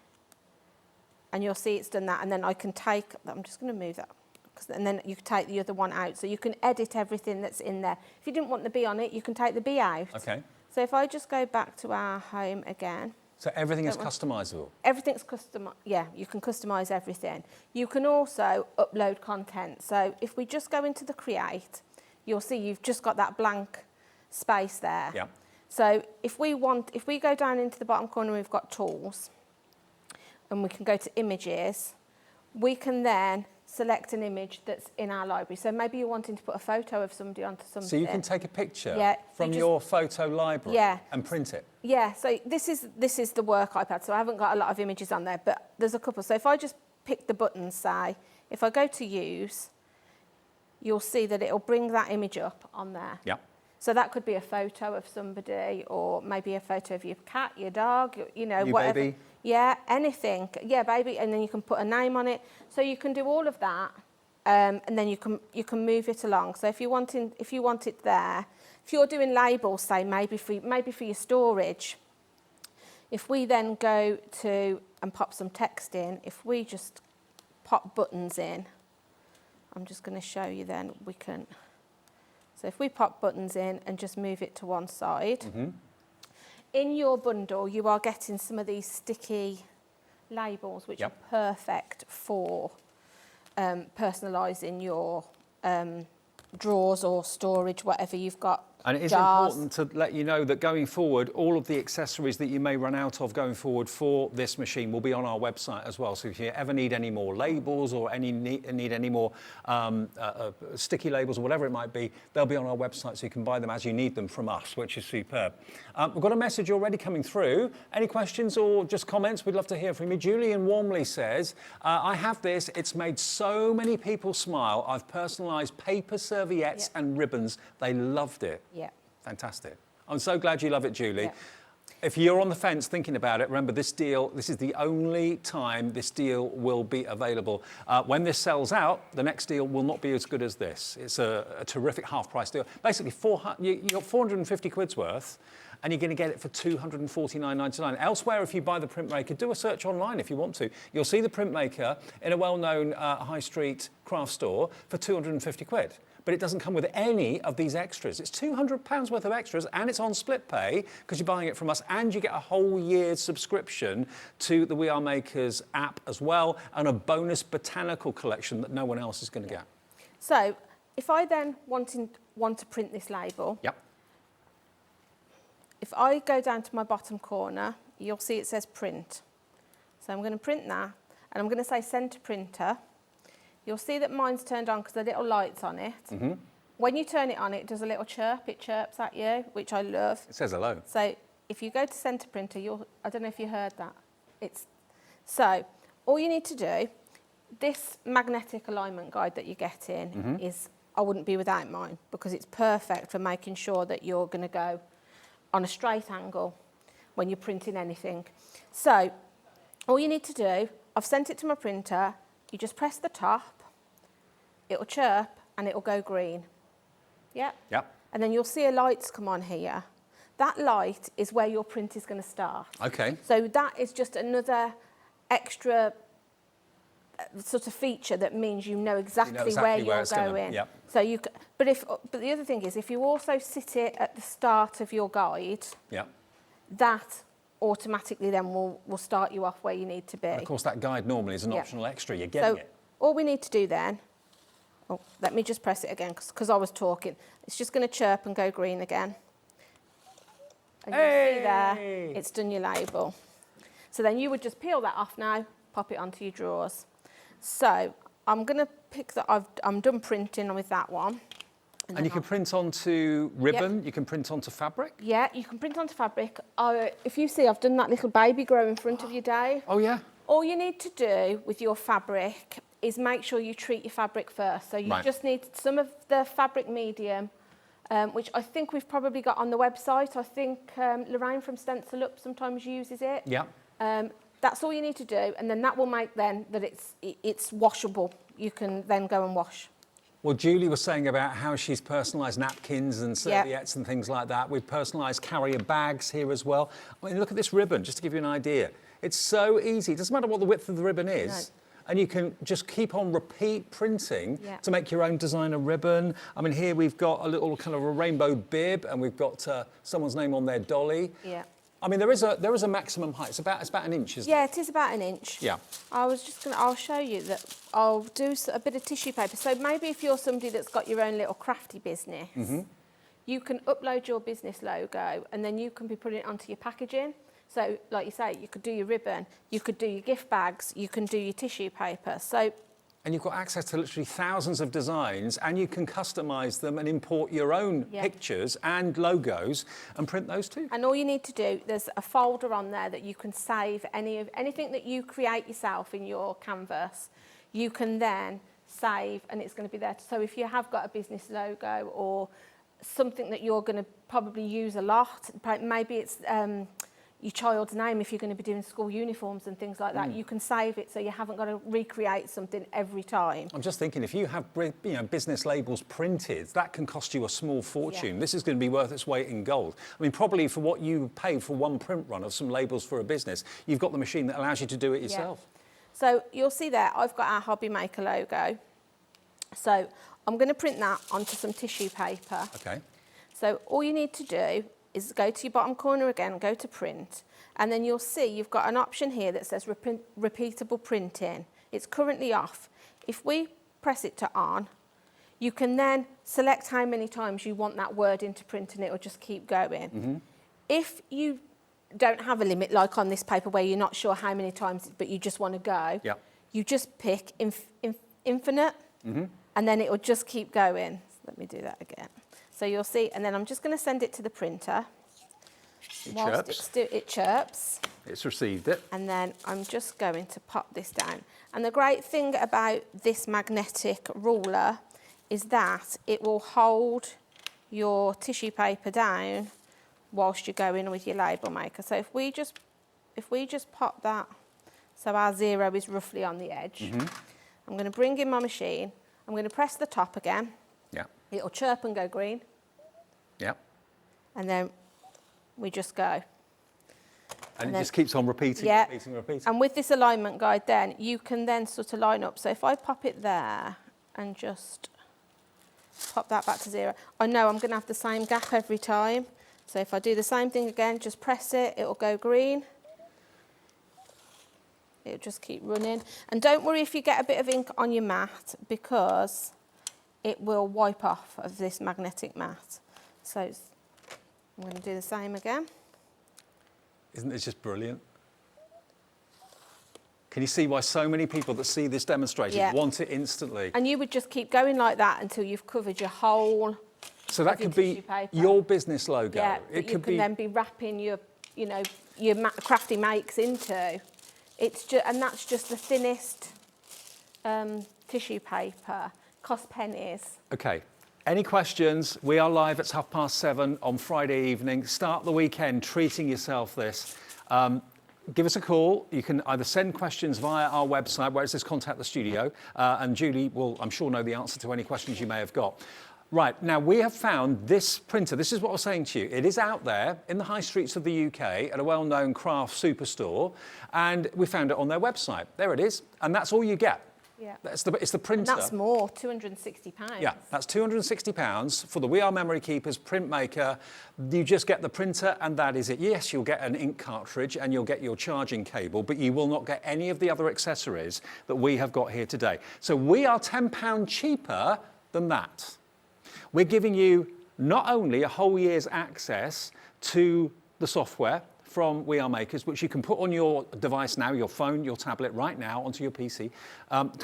and you'll see it's done that, and then I can take, I'm just going to move that, and then you can take the other one out. So you can edit everything that's in there. If you didn't want the bee on it, you can take the bee out. Okay. So if I just go back to our home again. So everything is customizable? Everything's custom. Yeah, you can customize everything. You can also upload content. So if we just go into the create, you'll see you've just got that blank space there. Yeah. So if we go down into the bottom corner, we've got tools, and we can go to images. We can then select an image that's in our library. So maybe you're wanting to put a photo of somebody onto something. So you can take a picture from you your photo library and print it? Yeah, so this is the work iPad, so I haven't got a lot of images on there, but there's a couple. So if I just pick the buttons, say, if I go to use, you'll see that it'll bring that image up on there. Yeah. So that could be a photo of somebody, or maybe a photo of your cat, your dog, you know, whatever. Baby. Yeah, anything. Yeah, baby, and then you can put a name on it. So you can do all of that, and then you can move it along. So if you want it there, if you're doing labels, say maybe for your storage, if we then go to and pop some text in, if we just pop buttons in, I'm just going to show you then we can. So if we pop buttons in and just move it to one side, in your bundle you are getting some of these sticky labels which are perfect for personalising your drawers or storage, whatever you've got. And it is jars. important to let you know that going forward, all of the accessories that you may run out of going forward for this machine will be on our website as well. So if you ever need any more labels or need any more sticky labels or whatever it might be, they'll be on our website, so you can buy them as you need them from us, which is superb. We've got a message already coming through. Any questions or just comments? We'd love to hear from you. Julian warmly says, I have this. It's made so many people smile. I've personalised paper serviettes and ribbons. They loved it. Yeah. Fantastic. I'm so glad you love it, Julie. Yeah. If you're on the fence thinking about it, remember this is the only time this deal will be available. When this sells out, the next deal will not be as good as this. It's a terrific half-price deal. Basically, you got 450 quid's worth, and you're going to get it for £249.99. Elsewhere, if you buy the Printmaker, do a search online if you want to. You'll see the Printmaker in a well-known high street craft store for 250 quid. But it doesn't come with any of these extras. It's £200 worth of extras, and it's on split pay because you're buying it from us, and you get a whole year's subscription to the We Are Makers app as well, and a bonus botanical collection that no one else is going to get. So if I then want to print this label, if I go down to my bottom corner, you'll see it says print. So I'm going to print that, and I'm going to say send to printer. You'll see that mine's turned on because the little light's on it. When you turn it on, it does a little chirp. It chirps at you, which I love. It says hello. So if you go to send to printer, I don't know if you heard that. So all you need to do, this magnetic alignment guide that you get in is, I wouldn't be without mine, because it's perfect for making sure that you're going to go on a straight angle when you're printing anything. So all you need to do, I've sent it to my printer, you just press the top, it'll chirp and it'll go green. Yeah? Yep. And then you'll see a lights come on here. That light is where your print is going to start. Okay. So that is just another extra sort of feature that means you know exactly where you're going. Yep. So but the other thing is, if you also sit it at the start of your guide, that automatically then will start you off where you need to be. And of course, that guide normally is an optional extra. You're getting it. All we need to do then, let me just press it again because I was talking. It's just going to chirp and go green again. And you see there, it's done your label. So then you would just peel that off now, pop it onto your drawers. So I'm going to pick that. I'm done printing with that one. And you can print onto ribbon, you can print onto fabric? Yeah, you can print onto fabric. If you see, I've done that little baby grow in front of you, Dave. Oh, yeah. All you need to do with your fabric is make sure you treat your fabric first. So you Right. just need some of the fabric medium, which I think we've probably got on the website. I think Lorraine from Stencil Up sometimes uses it. Yeah. That's all you need to do, and then that will make then that it's washable. You can then go and wash. Well, Julie was saying about how she's personalised napkins and serviettes and things like that. We've personalised carrier bags here as well. I mean, look at this ribbon, just to give you an idea. It's so easy. It doesn't matter what the width of the ribbon is. No. And you can just keep on repeat printing to make your own designer ribbon. I mean, here we've got a little kind of a rainbow bib, and we've got someone's name on their dolly. Yeah. I mean, there is a maximum height. It's about an inch, isn't it? Yeah, it is about an inch. Yeah. I'll show you that. I'll do a bit of tissue paper. So maybe if you're somebody that's got your own little crafty business, you can upload your business logo, and then you can be putting it onto your packaging. So, like you say, you could do your ribbon, you could do your gift bags, you can do your tissue paper. So. And you've got access to literally thousands of designs, and you can customise them and import your own pictures and logos and print those too. And all you need to do, there's a folder on there that you can save anything that you create yourself in your canvas. You can then save, and it's going to be there. So if you have got a business logo or something that you're going to probably use a lot, maybe it's your child's name if you're going to be doing school uniforms and things like that, you can save it so you haven't got to recreate something every time. I'm just thinking, if you have business labels printed, that can cost you a small fortune. This is going to be worth its weight in gold. I mean, probably for what you pay for one print run of some labels for a business, you've got the machine that allows you to do it yourself. So you'll see there, I've got our Hobby Maker logo. So I'm going to print that onto some tissue paper. Okay. So all you need to do is go to your bottom corner again, go to print, and then you'll see you've got an option here that says repeatable printing. It's currently off. If we press it to on, you can then select how many times you want that word into print, and it will just keep going. If you don't have a limit, like on this paper where you're not sure how many times, but you just want to go, you just pick infinite, and then it will just keep going. So let me do that again. So you'll see, and then I'm just going to send it to the printer. It chirps. It's received it. And then I'm just going to pop this down. And the great thing about this magnetic ruler is that it will hold your tissue paper down whilst you're going with your label maker. So if we just pop that, so our 0 is roughly on the edge. I'm going to bring in my machine. I'm going to press the top again. It'll chirp and go green. And then we just go. And it just keeps on repeating, repeating. And with this alignment guide then, you can then sort of line up. So if I pop it there and just pop that back to 0, I know I'm going to have the same gap every time. So if I do the same thing again, just press it, it'll go green. It'll just keep running. And don't worry if you get a bit of ink on your mat, because it will wipe off of this magnetic mat. So I'm going to do the same again. Isn't this just brilliant? Can you see why so many people that see this demonstration want it instantly? And you would just keep going like that until you've covered your whole. So that could be your business logo. Yeah, it could then be wrapping your, your crafty makes into. It's just, and that's just the thinnest tissue paper. Cost pennies. Okay. Any questions? We are live at 7:30 on Friday evening. Start the weekend treating yourself this. Give us a call. You can either send questions via our website, where it says contact the studio, and Julie will, I'm sure, know the answer to any questions you may have got. Right, now we have found this printer. This is what I was saying to you. It is out there in the high streets of the UK at a well-known craft superstore, and we found it on their website. There it is, and that's all you get. Yeah. It's the printer. And that's more, £260. Yeah, that's £260 for the We Are Memory Keepers Printmaker. You just get the printer and that is it. Yes, you'll get an ink cartridge and you'll get your charging cable, but you will not get any of the other accessories that we have got here today. So we are £10 cheaper than that. We're giving you not only a whole year's access to the software from We Are Makers, which you can put on your device now, your phone, your tablet, right now, onto your PC,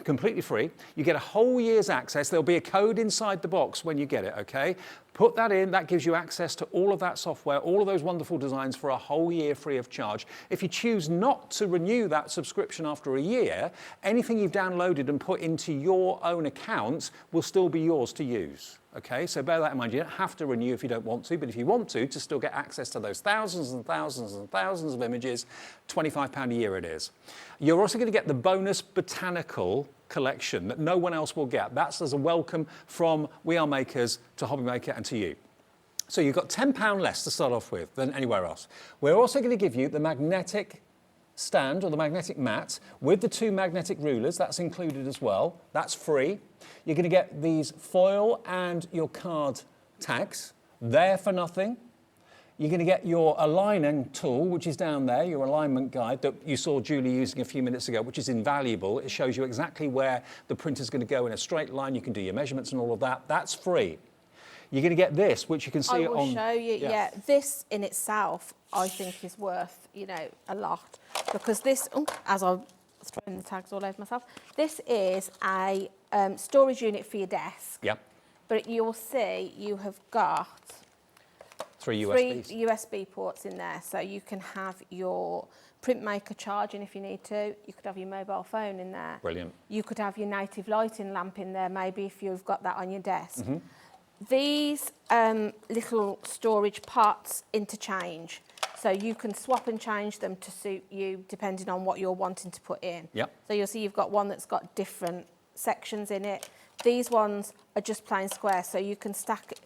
completely free. You get a whole year's access. There'll be a code inside the box when you get it, okay? Put that in, that gives you access to all of that software, all of those wonderful designs for a whole year free of charge. If you choose not to renew that subscription after a year, anything you've downloaded and put into your own account will still be yours to use. Okay, so bear that in mind. You don't have to renew if you don't want to, but if you want to still get access to those thousands and thousands and thousands of images, £25 a year it is. You're also going to get the bonus botanical collection that no one else will get. That's as a welcome from We Are Makers to Hobby Maker and to you. So you've got £10 less to start off with than anywhere else. We're also going to give you the magnetic stand or the magnetic mat with the 2 magnetic rulers. That's included as well. That's free. You're going to get these foil and your card tags. They're for nothing. You're going to get your aligning tool, which is down there, your alignment guide that you saw Julie using a few minutes ago, which is invaluable. It shows you exactly where the printer's going to go in a straight line. You can do your measurements and all of that. That's free. You're going to get this, which you can see on... I will show you, yeah. This in itself, I think, is worth, you know, a lot. Because this, as I'm throwing the tags all over myself, this is a storage unit for your desk. Yep. But you'll see you have got... 3 USBs. 3 USB ports in there, so you can have your Printmaker charging if you need to. You could have your mobile phone in there. Brilliant. You could have your native lighting lamp in there, maybe if you've got that on your desk. Mm-hmm. These little storage pots interchange, so you can swap and change them to suit you depending on what you're wanting to put in. Yep. So you'll see you've got one that's got different sections in it. These ones are just plain square, so you can stack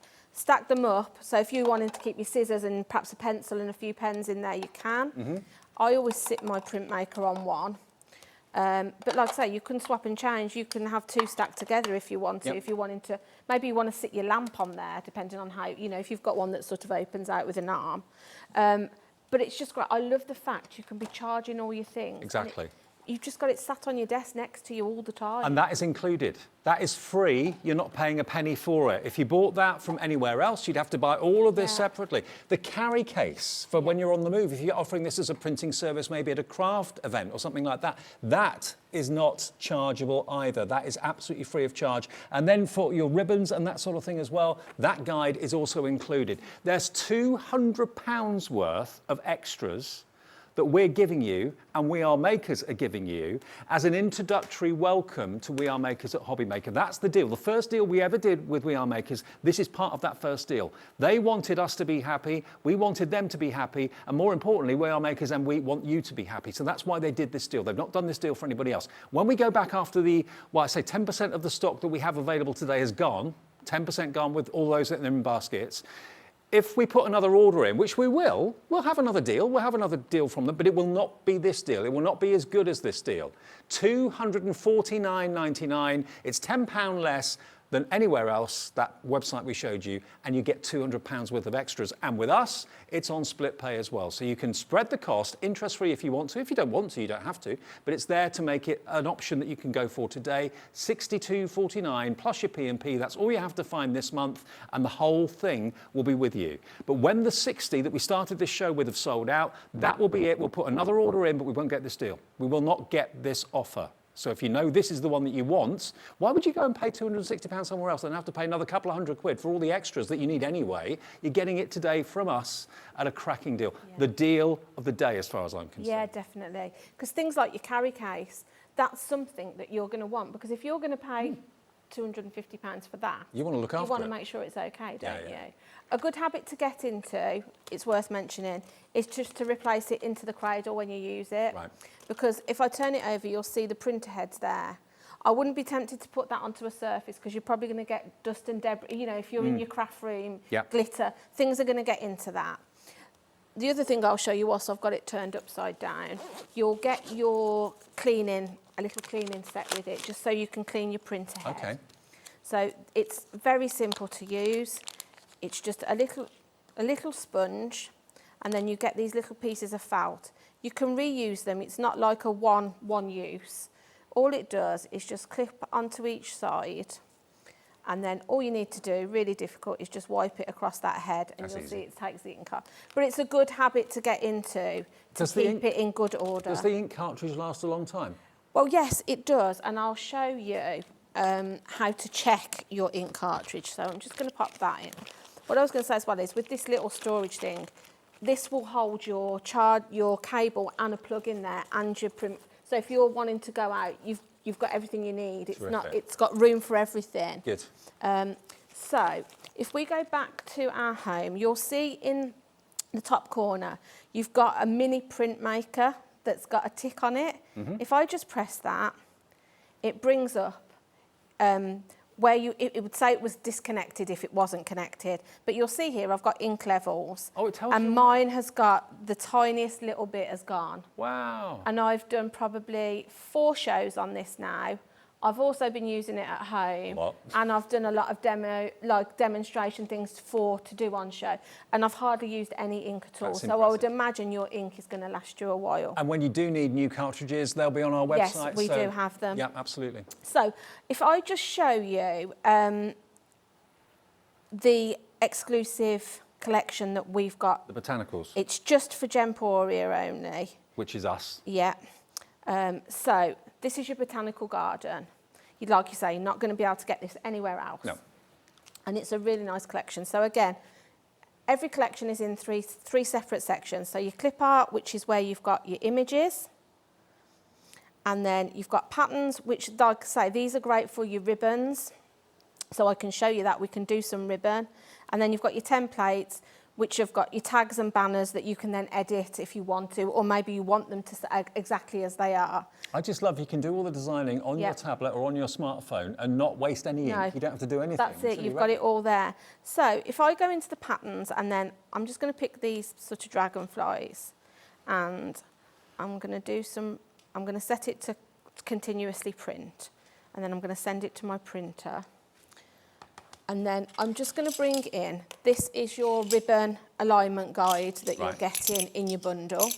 them up. So if you wanted to keep your scissors and perhaps a pencil and a few pens in there, you can. Mm-hmm. I always sit my Printmaker on one. But like I say, you can swap and change. You can have 2 stacked together if you want to. Yep. If you wanted to, maybe you want to sit your lamp on there, depending on how, you know, if you've got one that sort of opens out with an arm. But it's just great. I love the fact you can be charging all your things. Exactly. You've just got it sat on your desk next to you all the time. And that is included. That is free. You're not paying a penny for it. If you bought that from anywhere else, you'd have to buy all of this separately. The carry case for when you're on the move, if you're offering this as a printing service, maybe at a craft event or something like that, that is not chargeable either. That is absolutely free of charge. And then for your ribbons and that sort of thing as well, that guide is also included. There's £200 worth of extras that we're giving you and We Are Makers are giving you as an introductory welcome to We Are Makers at Hobby Maker. That's the deal. The first deal we ever did with We Are Makers, this is part of that first deal. They wanted us to be happy, we wanted them to be happy, and more importantly, We Are Makers and we want you to be happy. So that's why they did this deal. They've not done this deal for anybody else. When we go back after the, well, I say 10% of the stock that we have available today is gone, 10% gone with all those that are in baskets. If we put another order in, which we will, we'll have another deal. We'll have another deal from them, but it will not be this deal. It will not be as good as this deal. £249.99. It's £10 less than anywhere else, that website we showed you, and you get £200 worth of extras. And with us, it's on split pay as well. So you can spread the cost, interest-free if you want to. If you don't want to, you don't have to. But it's there to make it an option that you can go for today. £62.49 plus your P&P. That's all you have to find this month, and the whole thing will be with you. But when the 60 that we started this show with have sold out, that will be it. We'll put another order in, but we won't get this deal. We will not get this offer. So if you know this is the one that you want, why would you go and pay £260 somewhere else and have to pay another couple of £100 for all the extras that you need anyway? You're getting it today from us at a cracking deal. Yeah. The deal of the day as far as I'm concerned. Yeah, definitely. Because things like your carry case, that's something that you're going to want. Because if you're going to pay £250 for that, you want to look after it. You want to make sure it's okay, don't you? A good habit to get into, it's worth mentioning, is just to replace it into the cradle when you use it. Right. Because if I turn it over, you'll see the printer heads there. I wouldn't be tempted to put that onto a surface because you're probably going to get dust and debris. You know, if you're in your craft room, glitter, things are going to get into that. The other thing I'll show you whilst I've got it turned upside down, you'll get your cleaning, a little cleaning set with it, just so you can clean your printer head. Okay. So it's very simple to use. It's just a little sponge, and then you get these little pieces of felt. You can reuse them. It's not like a one use. All it does is just clip onto each side, and then all you need to do, really difficult, is just wipe it across that head, and you'll see it takes the ink off. But it's a good habit to get into to keep it in good order. Does the ink cartridge last a long time? Well, yes, it does, and I'll show you how to check your ink cartridge. So I'm just going to pop that in. What I was going to say as well is with this little storage thing, this will hold your cable and a plug in there and your print. So if you're wanting to go out, you've got everything you need. It's got room for everything. Good. So if we go back to our home, you'll see in the top corner, you've got a mini Printmaker that's got a tick on it. If I just press that, it brings up where it would say it was disconnected if it wasn't connected. But you'll see here I've got ink levels. Oh, it tells you. And mine has got the tiniest little bit has gone. Wow. And I've done probably 4 shows on this now. I've also been using it at home. And I've done a lot of demonstration things to do on show. And I've hardly used any ink at all. That's so impressive. I would imagine your ink is going to last you a while. And when you do need new cartridges, they'll be on our website. Yes, we do have them. Yeah, absolutely. So if I just show you the exclusive collection that we've got. The botanicals. It's just for Gemporia only. Which is us. Yeah. So this is your botanical garden. Like you say, you're not going to be able to get this anywhere else. No. And it's a really nice collection. So again, every collection is in three separate sections. So your clip art, which is where you've got your images. And then you've got patterns, which, like I say, these are great for your ribbons. So I can show you that. We can do some ribbon. And then you've got your templates, which have got your tags and banners that you can then edit if you want to, or maybe you want them to exactly as they are. I just love you can do all the designing on your tablet or on your smartphone and not waste any ink. You don't have to do anything. That's it, you've got it all there. So if I go into the patterns, and then I'm just going to pick these sort of dragonflies, and I'm going to set it to continuously print, and then I'm going to send it to my printer. And then I'm just going to bring in, this is your ribbon alignment guide that you're getting in your bundle.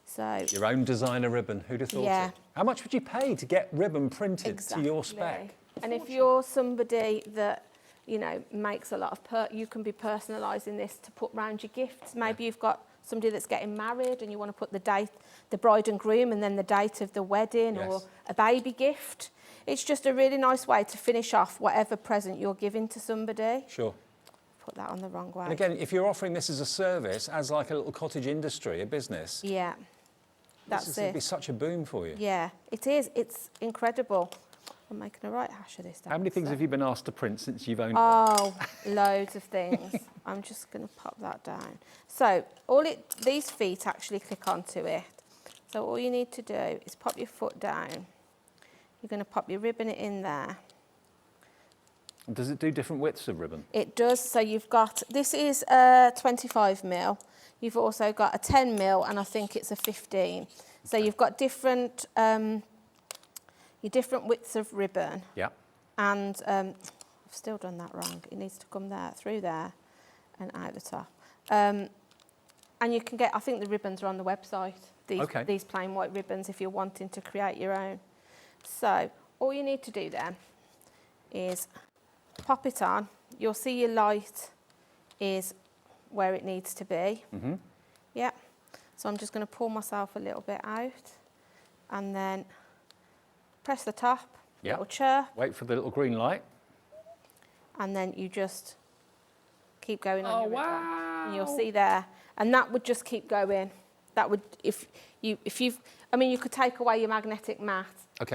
So your own designer ribbon, who'd have thought it? How much would you pay to get ribbon printed to your spec? And if you're somebody that, you know, makes a lot of, you can be personalising this to put round your gifts. Maybe you've got somebody that's getting married and you want to put the date, the bride and groom, and then the date of the wedding, or a baby gift. It's just a really nice way to finish off whatever present you're giving to somebody. Sure. Put that on the wrong way. And again, if you're offering this as a service, as like a little cottage industry, a business. Yeah, that's this would be such a boom for you. Yeah, it is. It's incredible. I'm making a right hash of this. How many things have you been asked to print since you've owned it? Loads of things. I'm just going to pop that down. So these feet actually click onto it. So all you need to do is pop your foot down. You're going to pop your ribbon in there. Does it do different widths of ribbon? It does. So you've got, this is a 25mm. You've also got a 10mm, and I think it's a 15. So you've got different, your different widths of ribbon. Yeah. And I've still done that wrong. It needs to come there, through there, and out the top. And you can get, I think the ribbons are on the website. These plain white ribbons, if you're wanting to create your own. So all you need to do then is pop it on. You'll see your light is where it needs to be. Yeah. So I'm just going to pull myself a little bit out, and then press the top, little chirp. Wait for the little green light. And then you just keep going on your ribbon. And you'll see there. And that would just keep going. That would, if you've, I mean, you could take away your magnetic mat.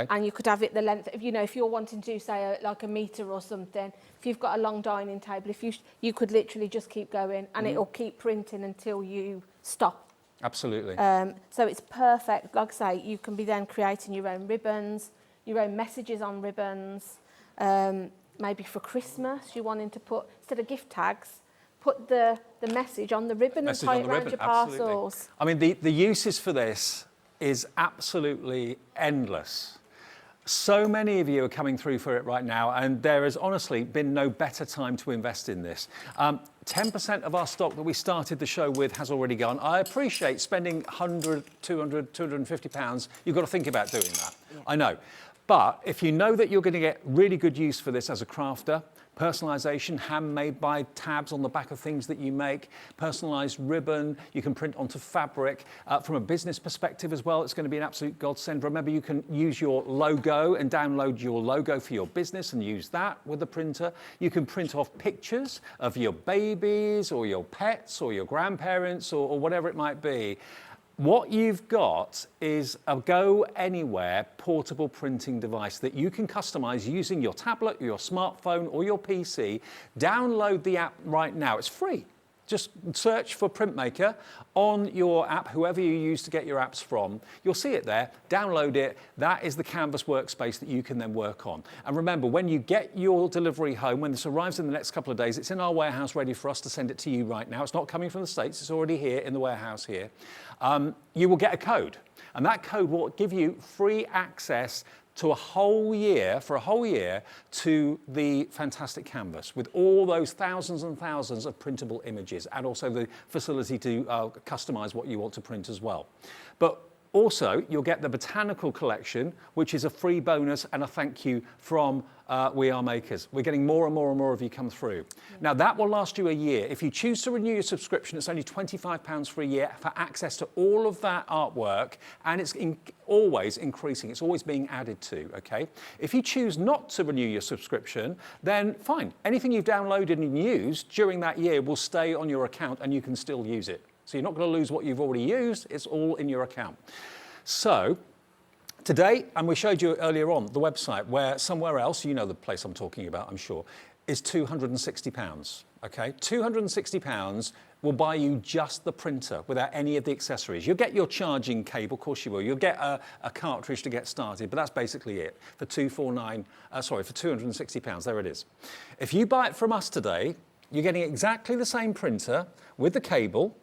And you could have it the length, if you're wanting to do, say, like a metre or something, if you've got a long dining table, you could literally just keep going, and it'll keep printing until you stop. Absolutely. So it's perfect. Like I say, you can be then creating your own ribbons, your own messages on ribbons. Maybe for Christmas, you're wanting to put, instead of gift tags, put the message on the ribbon and tie it around your parcels. I mean, the uses for this is absolutely endless. So many of you are coming through for it right now, and there has honestly been no better time to invest in this. 10% of our stock that we started the show with has already gone. I appreciate spending £100, £200, £250. You've got to think about doing that. I know. But if you know that you're going to get really good use for this as a crafter, personalisation, handmade by tabs on the back of things that you make, personalised ribbon, you can print onto fabric. From a business perspective as well, it's going to be an absolute godsend. Remember, you can use your logo and download your logo for your business and use that with the printer. You can print off pictures of your babies or your pets or your grandparents or whatever it might be. What you've got is a go-anywhere portable printing device that you can customise using your tablet, your smartphone or your PC. Download the app right now. It's free. Just search for Printmaker on your app, whoever you use to get your apps from. You'll see it there. Download it. That is the canvas workspace that you can then work on. And remember, when you get your delivery home, when this arrives in the next couple of days, it's in our warehouse ready for us to send it to you right now. It's not coming from the States. It's already here in the warehouse here. You will get a code. And that code will give you free access to for a whole year, to the fantastic canvas with all those thousands and thousands of printable images, and also the facility to customize what you want to print as well. But also, you'll get the botanical collection, which is a free bonus and a thank you from We Are Makers. We're getting more and more and more of you come through. Now, that will last you a year. If you choose to renew your subscription, it's only £25 for a year for access to all of that artwork, and it's always increasing. It's always being added to, okay? If you choose not to renew your subscription, then fine. Anything you've downloaded and used during that year will stay on your account and you can still use it. So you're not going to lose what you've already used. It's all in your account. So today, and we showed you earlier on the website, where somewhere else, you know the place I'm talking about, I'm sure, is £260, okay? £260 will buy you just the printer without any of the accessories. You'll get your charging cable, of course you will. You'll get a cartridge to get started, but that's basically it for £260, there it is. If you buy it from us today, you're getting exactly the same printer with the cable,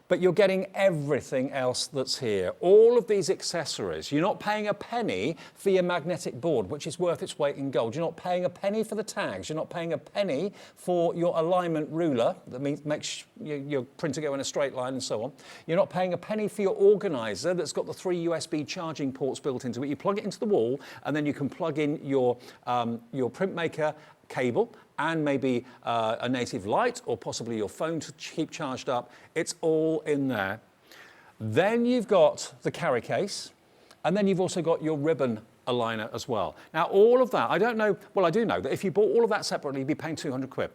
but you're getting everything else that's here. All of these accessories. You're not paying a penny for your magnetic board, which is worth its weight in gold. You're not paying a penny for the tags. You're not paying a penny for your alignment ruler that makes your printer go in a straight line and so on. You're not paying a penny for your organizer that's got the 3 USB charging ports built into it. You plug it into the wall, and then you can plug in your Printmaker cable and maybe a native light or possibly your phone to keep charged up. It's all in there. Then you've got the carry case, and then you've also got your ribbon aligner as well. Now all of that, I don't know, well I do know that if you bought all of that separately, you'd be paying 200 quid.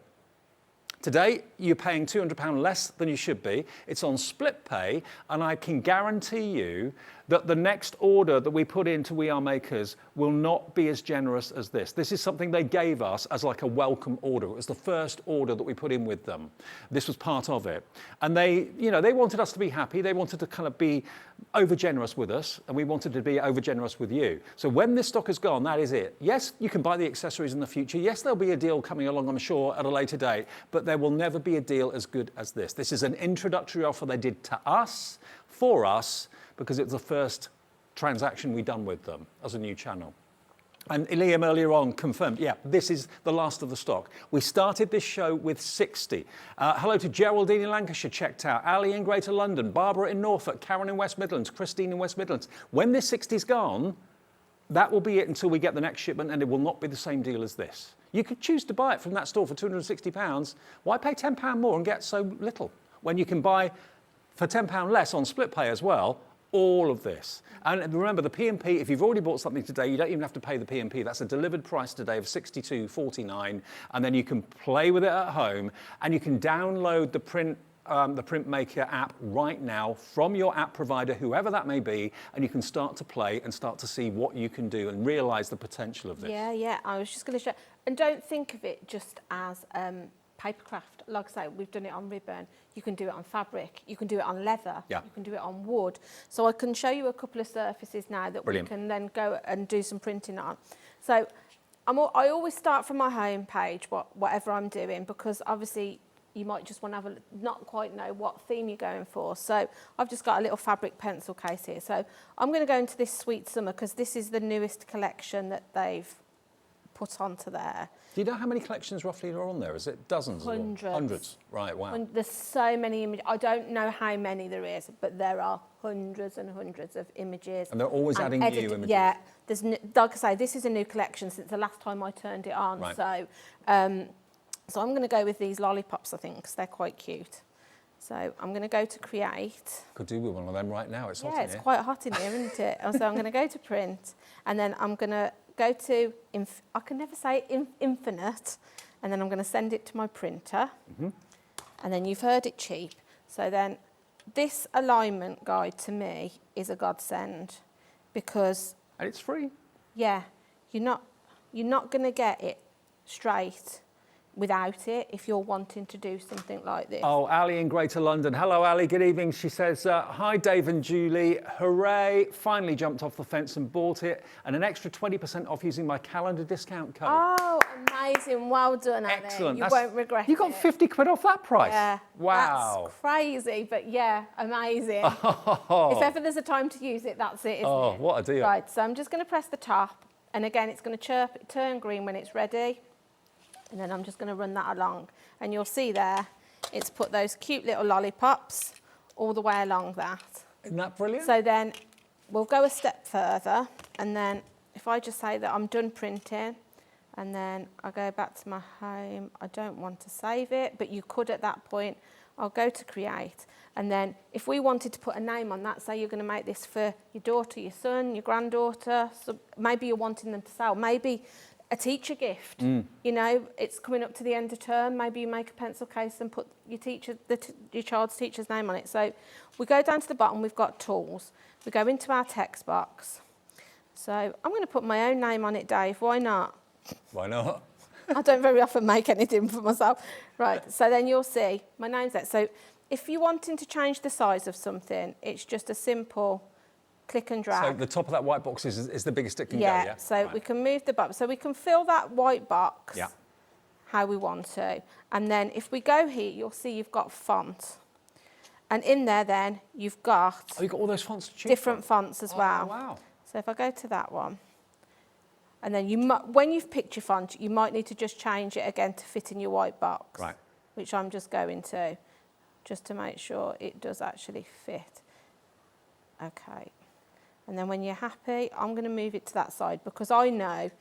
Today, you're paying £200 less than you should be. It's on split pay, and I can guarantee you that the next order that we put into We Are Makers will not be as generous as this. This is something they gave us as like a welcome order. It was the first order that we put in with them. This was part of it. And they wanted us to be happy. They wanted to kind of be over generous with us, and we wanted to be over generous with you. So when this stock is gone, that is it. Yes, you can buy the accessories in the future. Yes, there'll be a deal coming along, I'm sure, at a later date, but there will never be a deal as good as this. This is an introductory offer they did to us, for us, because it was the first transaction we'd done with them as a new channel. And Liam earlier on confirmed, yeah, this is the last of the stock. We started this show with 60. Hello to Geraldine in Lancashire, checked out. Ali in Greater London, Barbara in Norfolk, Karen in West Midlands, Christine in West Midlands. When this 60's gone, that will be it until we get the next shipment, and it will not be the same deal as this. You could choose to buy it from that store for £260. Why pay £10 more and get so little when you can buy for £10 less on split pay as well? All of this. And remember, the P&P, if you've already bought something today, you don't even have to pay the P&P. That's a delivered price today of $62.49, and then you can play with it at home, and you can download the Printmaker app right now from your app provider, whoever that may be, and you can start to play and start to see what you can do and realise the potential of this. Yeah, I was just going to show. And don't think of it just as papercraft. Like I say, we've done it on ribbon. You can do it on fabric. You can do it on leather. Yeah. You can do it on wood. So I can show you a couple of surfaces now that Brilliant. we can then go and do some printing on. So I always start from my home page, whatever I'm doing, because obviously you might just want to have not quite know what theme you're going for. So I've just got a little fabric pencil case here. So I'm going to go into this Sweet Summer because this is the newest collection that they've put onto there. Do you know how many collections roughly are on there? Is it dozens? Hundreds. Or hundreds. Right, wow. There's so many images. I don't know how many there is, but there are hundreds and hundreds of images. And they're always adding new images. Yeah, like I say, this is a new collection since the last time I turned it on. Right. So I'm going to go with these lollipops, I think, because they're quite cute. So I'm going to go to create. Could do with one of them right now. It's hot in here. Yeah, it's quite hot in here, isn't it? So I'm going to go to print, and then I'm going to go to, I can never say infinite, and then I'm going to send it to my printer. And then you've heard it cheap. So then this alignment guide to me is a godsend, because... And it's free. Yeah, you're not going to get it straight without it if you're wanting to do something like this. Oh, Ali in Greater London. Hello, Ali. Good evening. She says, hi, Dave and Julie. Hooray. Finally jumped off the fence and bought it. And an extra 20% off using my calendar discount code. Oh, amazing. Well done, Ali. Excellent. You won't regret it. You got 50 quid off that price? Yeah. Wow. That's crazy, but yeah, amazing. Oh. If ever there's a time to use it, that's it, isn't it? Oh, what a deal. Right, so I'm just going to press the top. And again, it's going to chirp, turn green when it's ready. And then I'm just going to run that along. And you'll see there, it's put those cute little lollipops all the way along that. Isn't that brilliant? So then we'll go a step further. And then if I just say that I'm done printing, and then I go back to my home, I don't want to save it, but you could at that point. I'll go to create. And then if we wanted to put a name on that, say you're going to make this for your daughter, your son, your granddaughter, so maybe you're wanting them to sell, maybe a teacher gift. You know, it's coming up to the end of term. Maybe you make a pencil case and put your your child's teacher's name on it. So we go down to the bottom. We've got tools. We go into our text box. So I'm going to put my own name on it, Dave. Why not? Why not? I don't very often make anything for myself. Right. So then you'll see my name's there. So if you're wanting to change the size of something, it's just a simple click and drag. So the top of that white box is the biggest it can go, yeah? So we can move the box. So we can fill that white box yeah. how we want to. And then if we go here, you'll see you've got font. And in there then, you've got... Oh, you've got all those fonts to choose different fonts as well. Wow. So if I go to that one, and then when you've picked your font, you might need to just change it again to fit in your white box. Right. Which I'm just going to, just to make sure it does actually fit. Okay. And then when you're happy, I'm going to move it to that side, because I know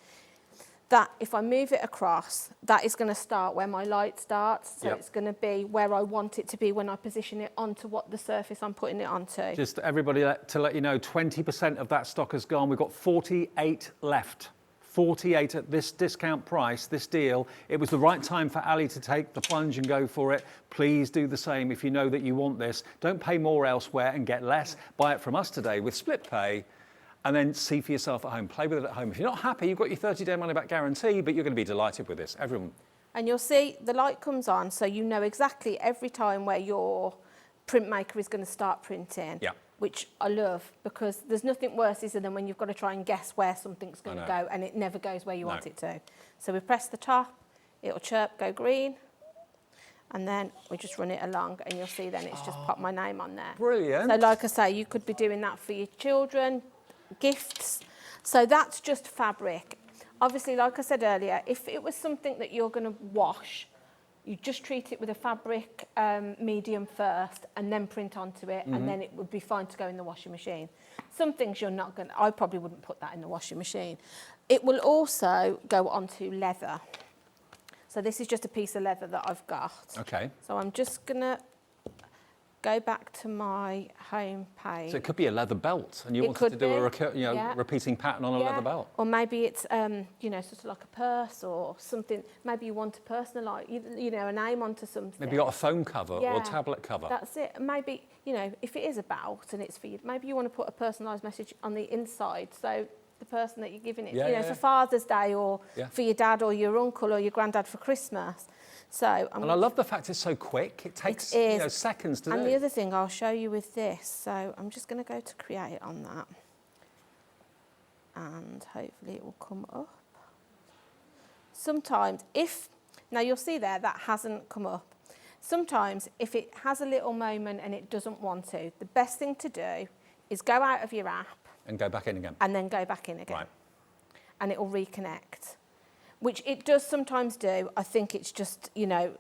that if I move it across, that is going to start where my light starts. So it's going to be where I want it to be when I position it onto what the surface I'm putting it onto. Just everybody to let you know, 20% of that stock has gone. We've got 48 left. 48 at this discount price, this deal. It was the right time for Ali to take the plunge and go for it. Please do the same if you know that you want this. Don't pay more elsewhere and get less. Buy it from us today with split pay, and then see for yourself at home. Play with it at home. If you're not happy, you've got your 30-day money-back guarantee, but you're going to be delighted with this. Everyone. And you'll see the light comes on, so you know exactly every time where your printmaker is going to start printing. Yeah. Which I love, because there's nothing worse, is there, than when you've got to try and guess where something's going to go and it never goes where you want it to. So we press the top, it'll chirp, go green, and then we just run it along, and you'll see then it's just popped my name on there. Brilliant. So like I say, you could be doing that for your children, gifts. So that's just fabric. Obviously, like I said earlier, if it was something that you're going to wash, you just treat it with a fabric medium first and then print onto it, and then it would be fine to go in the washing machine. Some things you're not going to... I probably wouldn't put that in the washing machine. It will also go onto leather. So this is just a piece of leather that I've got. Okay. So I'm just going to go back to my home page. So it could be a leather belt, and you wanted to do a repeating pattern on a leather belt. Or maybe it's, you know, sort of like a purse or something. Maybe you want to personalise, you know, a name onto something. Maybe you got a phone cover or a tablet cover. That's it. Maybe, you know, if it is a belt and it's for you, maybe you want to put a personalised message on the inside. So the person that you're giving it, for Father's Day or for your dad or your uncle or your granddad for Christmas. So and I love the fact it's so quick. It takes seconds to do. And the other thing I'll show you with this, so I'm just going to go to create on that. And hopefully it will come up. Sometimes now you'll see there that hasn't come up. Sometimes if it has a little moment and it doesn't want to, the best thing to do is go out of your app. And go back in again. And then go back in again. Right. And it will reconnect. which it does sometimes do. I think it's just, you know,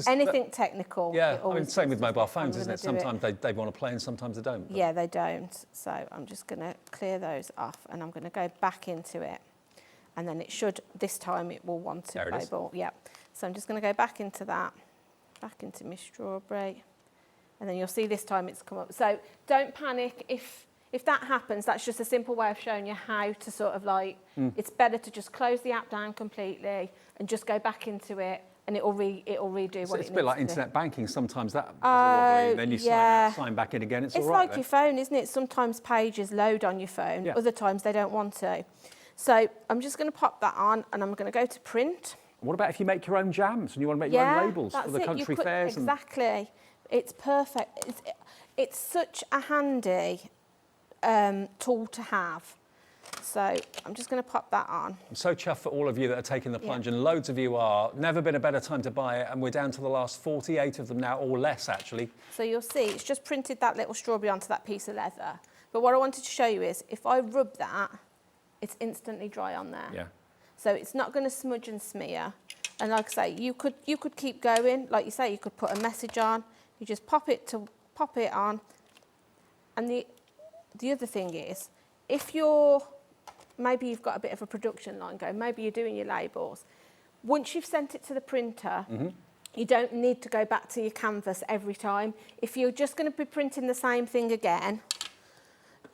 anything technical. Yeah, I mean, same with mobile phones, isn't it? Sometimes they want to play and sometimes they don't. Yeah, they don't. So I'm just going to clear those off and I'm going to go back into it. And then it should, this time it will want to play ball. Yeah. So I'm just going to go back into that, back into my strawberry. And then you'll see this time it's come up. So don't panic if that happens. That's just a simple way of showing you how to sort of like, it's better to just close the app down completely and just go back into it and it'll redo what it needs to do. It's a bit like internet banking. Sometimes that and then you sign back in again. It's all right. It's like your phone, isn't it? Sometimes pages load on your phone. Other times they don't want to. So I'm just going to pop that on and I'm going to go to print. What about if you make your own jams and you want to make your own labels for the country fairs? Exactly. It's perfect. It's such a handy tool to have. So I'm just going to pop that on. I'm so chuffed for all of you that are taking the plunge, and loads of you are. Never been a better time to buy it, and we're down to the last 48 of them now, or less actually. So you'll see it's just printed that little strawberry onto that piece of leather. But what I wanted to show you is if I rub that, it's instantly dry on there. Yeah. So it's not going to smudge and smear. And like I say, you could keep going. Like you say, you could put a message on. You just pop it on. And the other thing is, if maybe you've got a bit of a production line going, maybe you're doing your labels. Once you've sent it to the printer, you don't need to go back to your canvas every time. If you're just going to be printing the same thing again,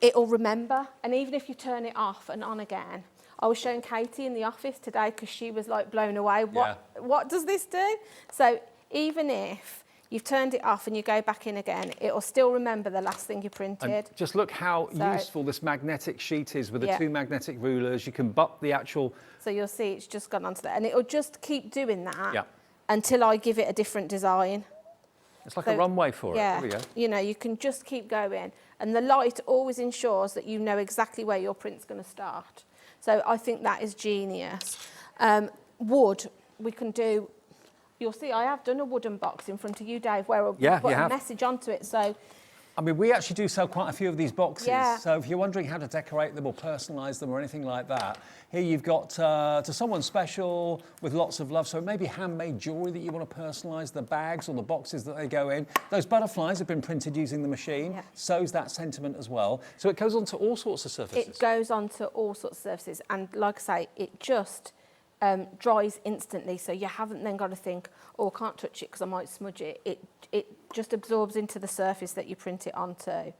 it'll remember. And even if you turn it off and on again, I was showing Katie in the office today because she was like blown away. What does this do? So even if you've turned it off and you go back in again, it'll still remember the last thing you printed. And just look how useful this magnetic sheet is with the two magnetic rulers. You can butt the actual... So you'll see it's just gone onto that. And it'll just keep doing that until I give it a different design. It's like a runway for it. Yeah, There we go. You know, you can just keep going. And the light always ensures that you know exactly where your print's going to start. So I think that is genius. Wood, we can do... You'll see I have done a wooden box in front of you, Dave, where I'll put a message onto it. So, I mean, we actually do sell quite a few of these boxes. So if you're wondering how to decorate them or personalise them or anything like that, here you've got to someone special with lots of love. So maybe handmade jewellery that you want to personalise, the bags or the boxes that they go in. Those butterflies have been printed using the machine. So's that sentiment as well. So it goes onto all sorts of surfaces. It goes onto all sorts of surfaces. And like I say, it just... dries instantly, so you haven't then got to think, oh, I can't touch it because I might smudge it. It just absorbs into the surface that you print it onto.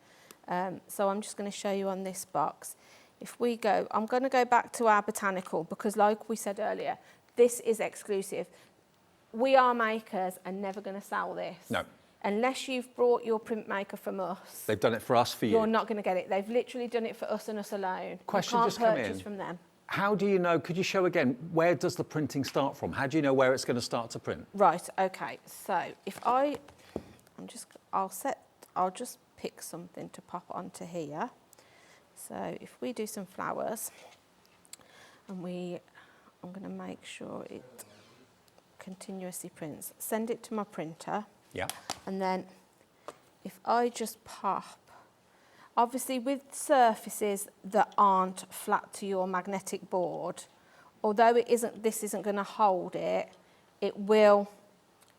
So I'm just going to show you on this box. If we go, I'm going to go back to our botanical because like we said earlier, this is exclusive. We are makers and never going to sell this. No. Unless you've brought your Printmaker from us. They've done it for us, for you. You're not going to get it. They've literally done it for us and us alone. Question you just can't come in. purchase from them. How do you know, could you show again, where does the printing start from? How do you know where it's going to start to print? Right, okay. So if I'll just pick something to pop onto here. So if we do some flowers and I'm going to make sure it continuously prints. Send it to my printer. Yeah. And then if I just pop, obviously with surfaces that aren't flat to your magnetic board, although this isn't going to hold it, it will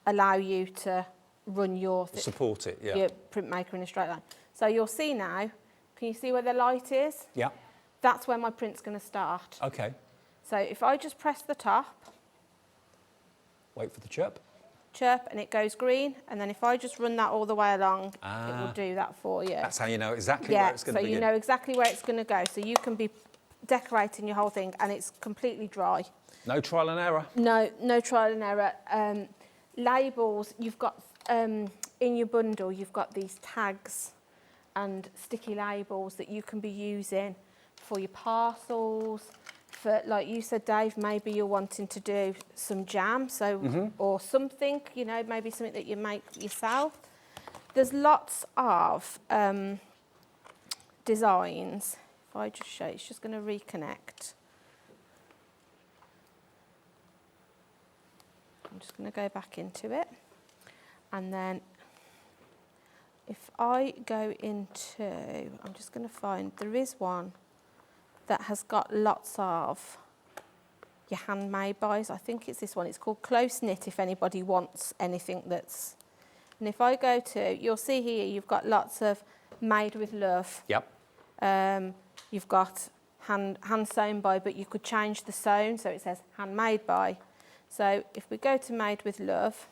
allow you to run your support it, your Printmaker in a straight line. So you'll see now, can you see where the light is? Yeah. That's where my print's going to start. Okay. So if I just press the top, wait for the chirp, and it goes green, and then if I just run that all the way along, it will do that for you. That's how you know exactly where it's going to begin. So you know exactly where it's going to go. So you can be decorating your whole thing, and it's completely dry. No trial and error. No trial and error. Labels, you've got in your bundle, you've got these tags and sticky labels that you can be using for your parcels. For, like you said, Dave, maybe you're wanting to do some jam, or something, you know, maybe something that you make yourself. There's lots of designs. If I just show you, it's just going to reconnect. I'm just going to go back into it. And then if I go into, I'm just going to find, there is one that has got lots of your handmade buys. I think it's this one. It's called Close Knit, if anybody wants anything that's... And if I go to, you'll see here, you've got lots of made with love. Yep. You've got hand sewn by, but you could change the sewn, so it says handmade by. So if we go to made with love,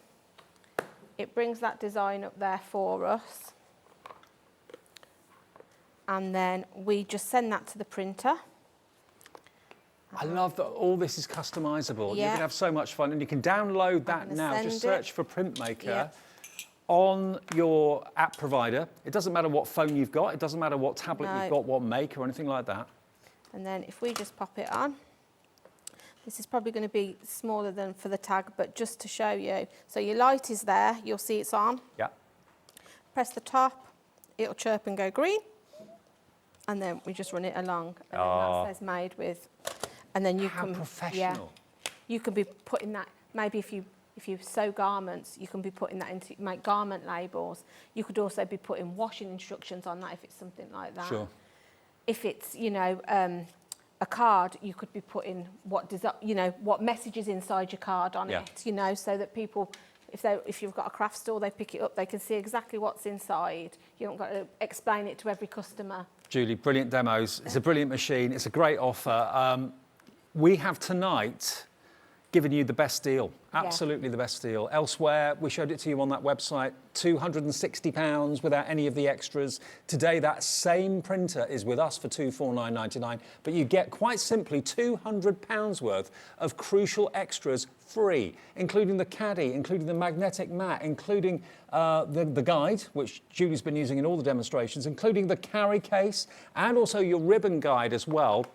it brings that design up there for us. And then we just send that to the printer. I love that all this is customisable. Yeah. You can have so much fun, and you can download that now. Just search for Printmaker. Yeah. On your app provider. It doesn't matter what phone you've got, it doesn't matter what tablet you've got, what make or anything like that. And then if we just pop it on, this is probably going to be smaller than for the tag, but just to show you. So your light is there, you'll see it's on. Yeah. Press the top, it'll chirp and go green. And then we just run it along. And then that says made with. And then you can... professional. Yeah, you can be putting that, maybe if you sew garments, you can be putting that into, make garment labels. You could also be putting washing instructions on that if it's something like that. Sure. If it's, you know, a card, you could be putting what messages inside your card on it, you know, so that people, if you've got a craft store, they pick it up, they can see exactly what's inside. You don't got to explain it to every customer. Julie, brilliant demos. It's a brilliant machine. It's a great offer. We have tonight given you the best deal, absolutely the best deal. Elsewhere, we showed it to you on that website, £260 without any of the extras. Today, that same printer is with us for £249.99, but you get quite simply £200 worth of crucial extras free, including the caddy, including the magnetic mat, including the guide, which Julie's been using in all the demonstrations, including the carry case, and also your ribbon guide as well.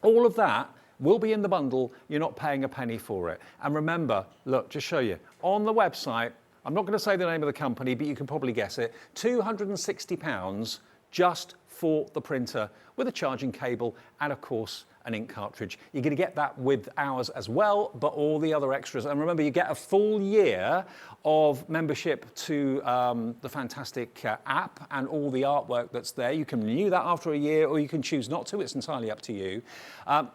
All of that will be in the bundle. You're not paying a penny for it. And remember, look, just show you, on the website, I'm not going to say the name of the company, but you can probably guess it, £260 just for the printer with a charging cable and, of course, an ink cartridge. You're going to get that with ours as well, but all the other extras. And remember, you get a full year of membership to the fantastic app and all the artwork that's there. You can renew that after a year, or you can choose not to. It's entirely up to you.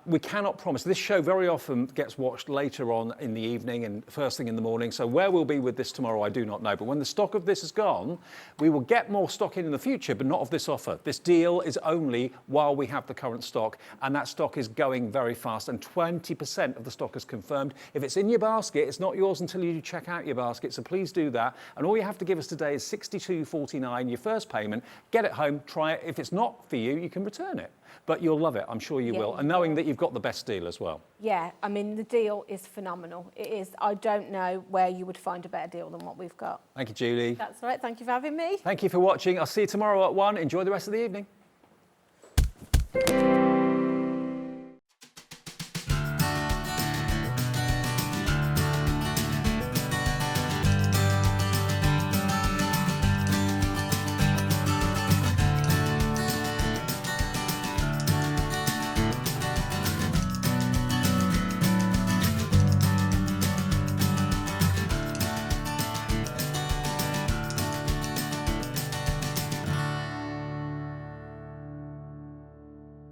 We cannot promise. This show very often gets watched later on in the evening and first thing in the morning. So where we'll be with this tomorrow, I do not know. But when the stock of this is gone, we will get more stock in the future, but not of this offer. This deal is only while we have the current stock, and that stock is going very fast, and 20% of the stock is confirmed. If it's in your basket, it's not yours until you check out your basket, so please do that. And all you have to give us today is $62.49, your first payment. Get it home, try it. If it's not for you, you can return it. But you'll love it, I'm sure you will. And knowing that you've got the best deal as well. Yeah, I mean, the deal is phenomenal. It is. I don't know where you would find a better deal than what we've got. Thank you, Julie. That's all right. Thank you for having me. Thank you for watching. I'll see you tomorrow at 1. Enjoy the rest of the evening.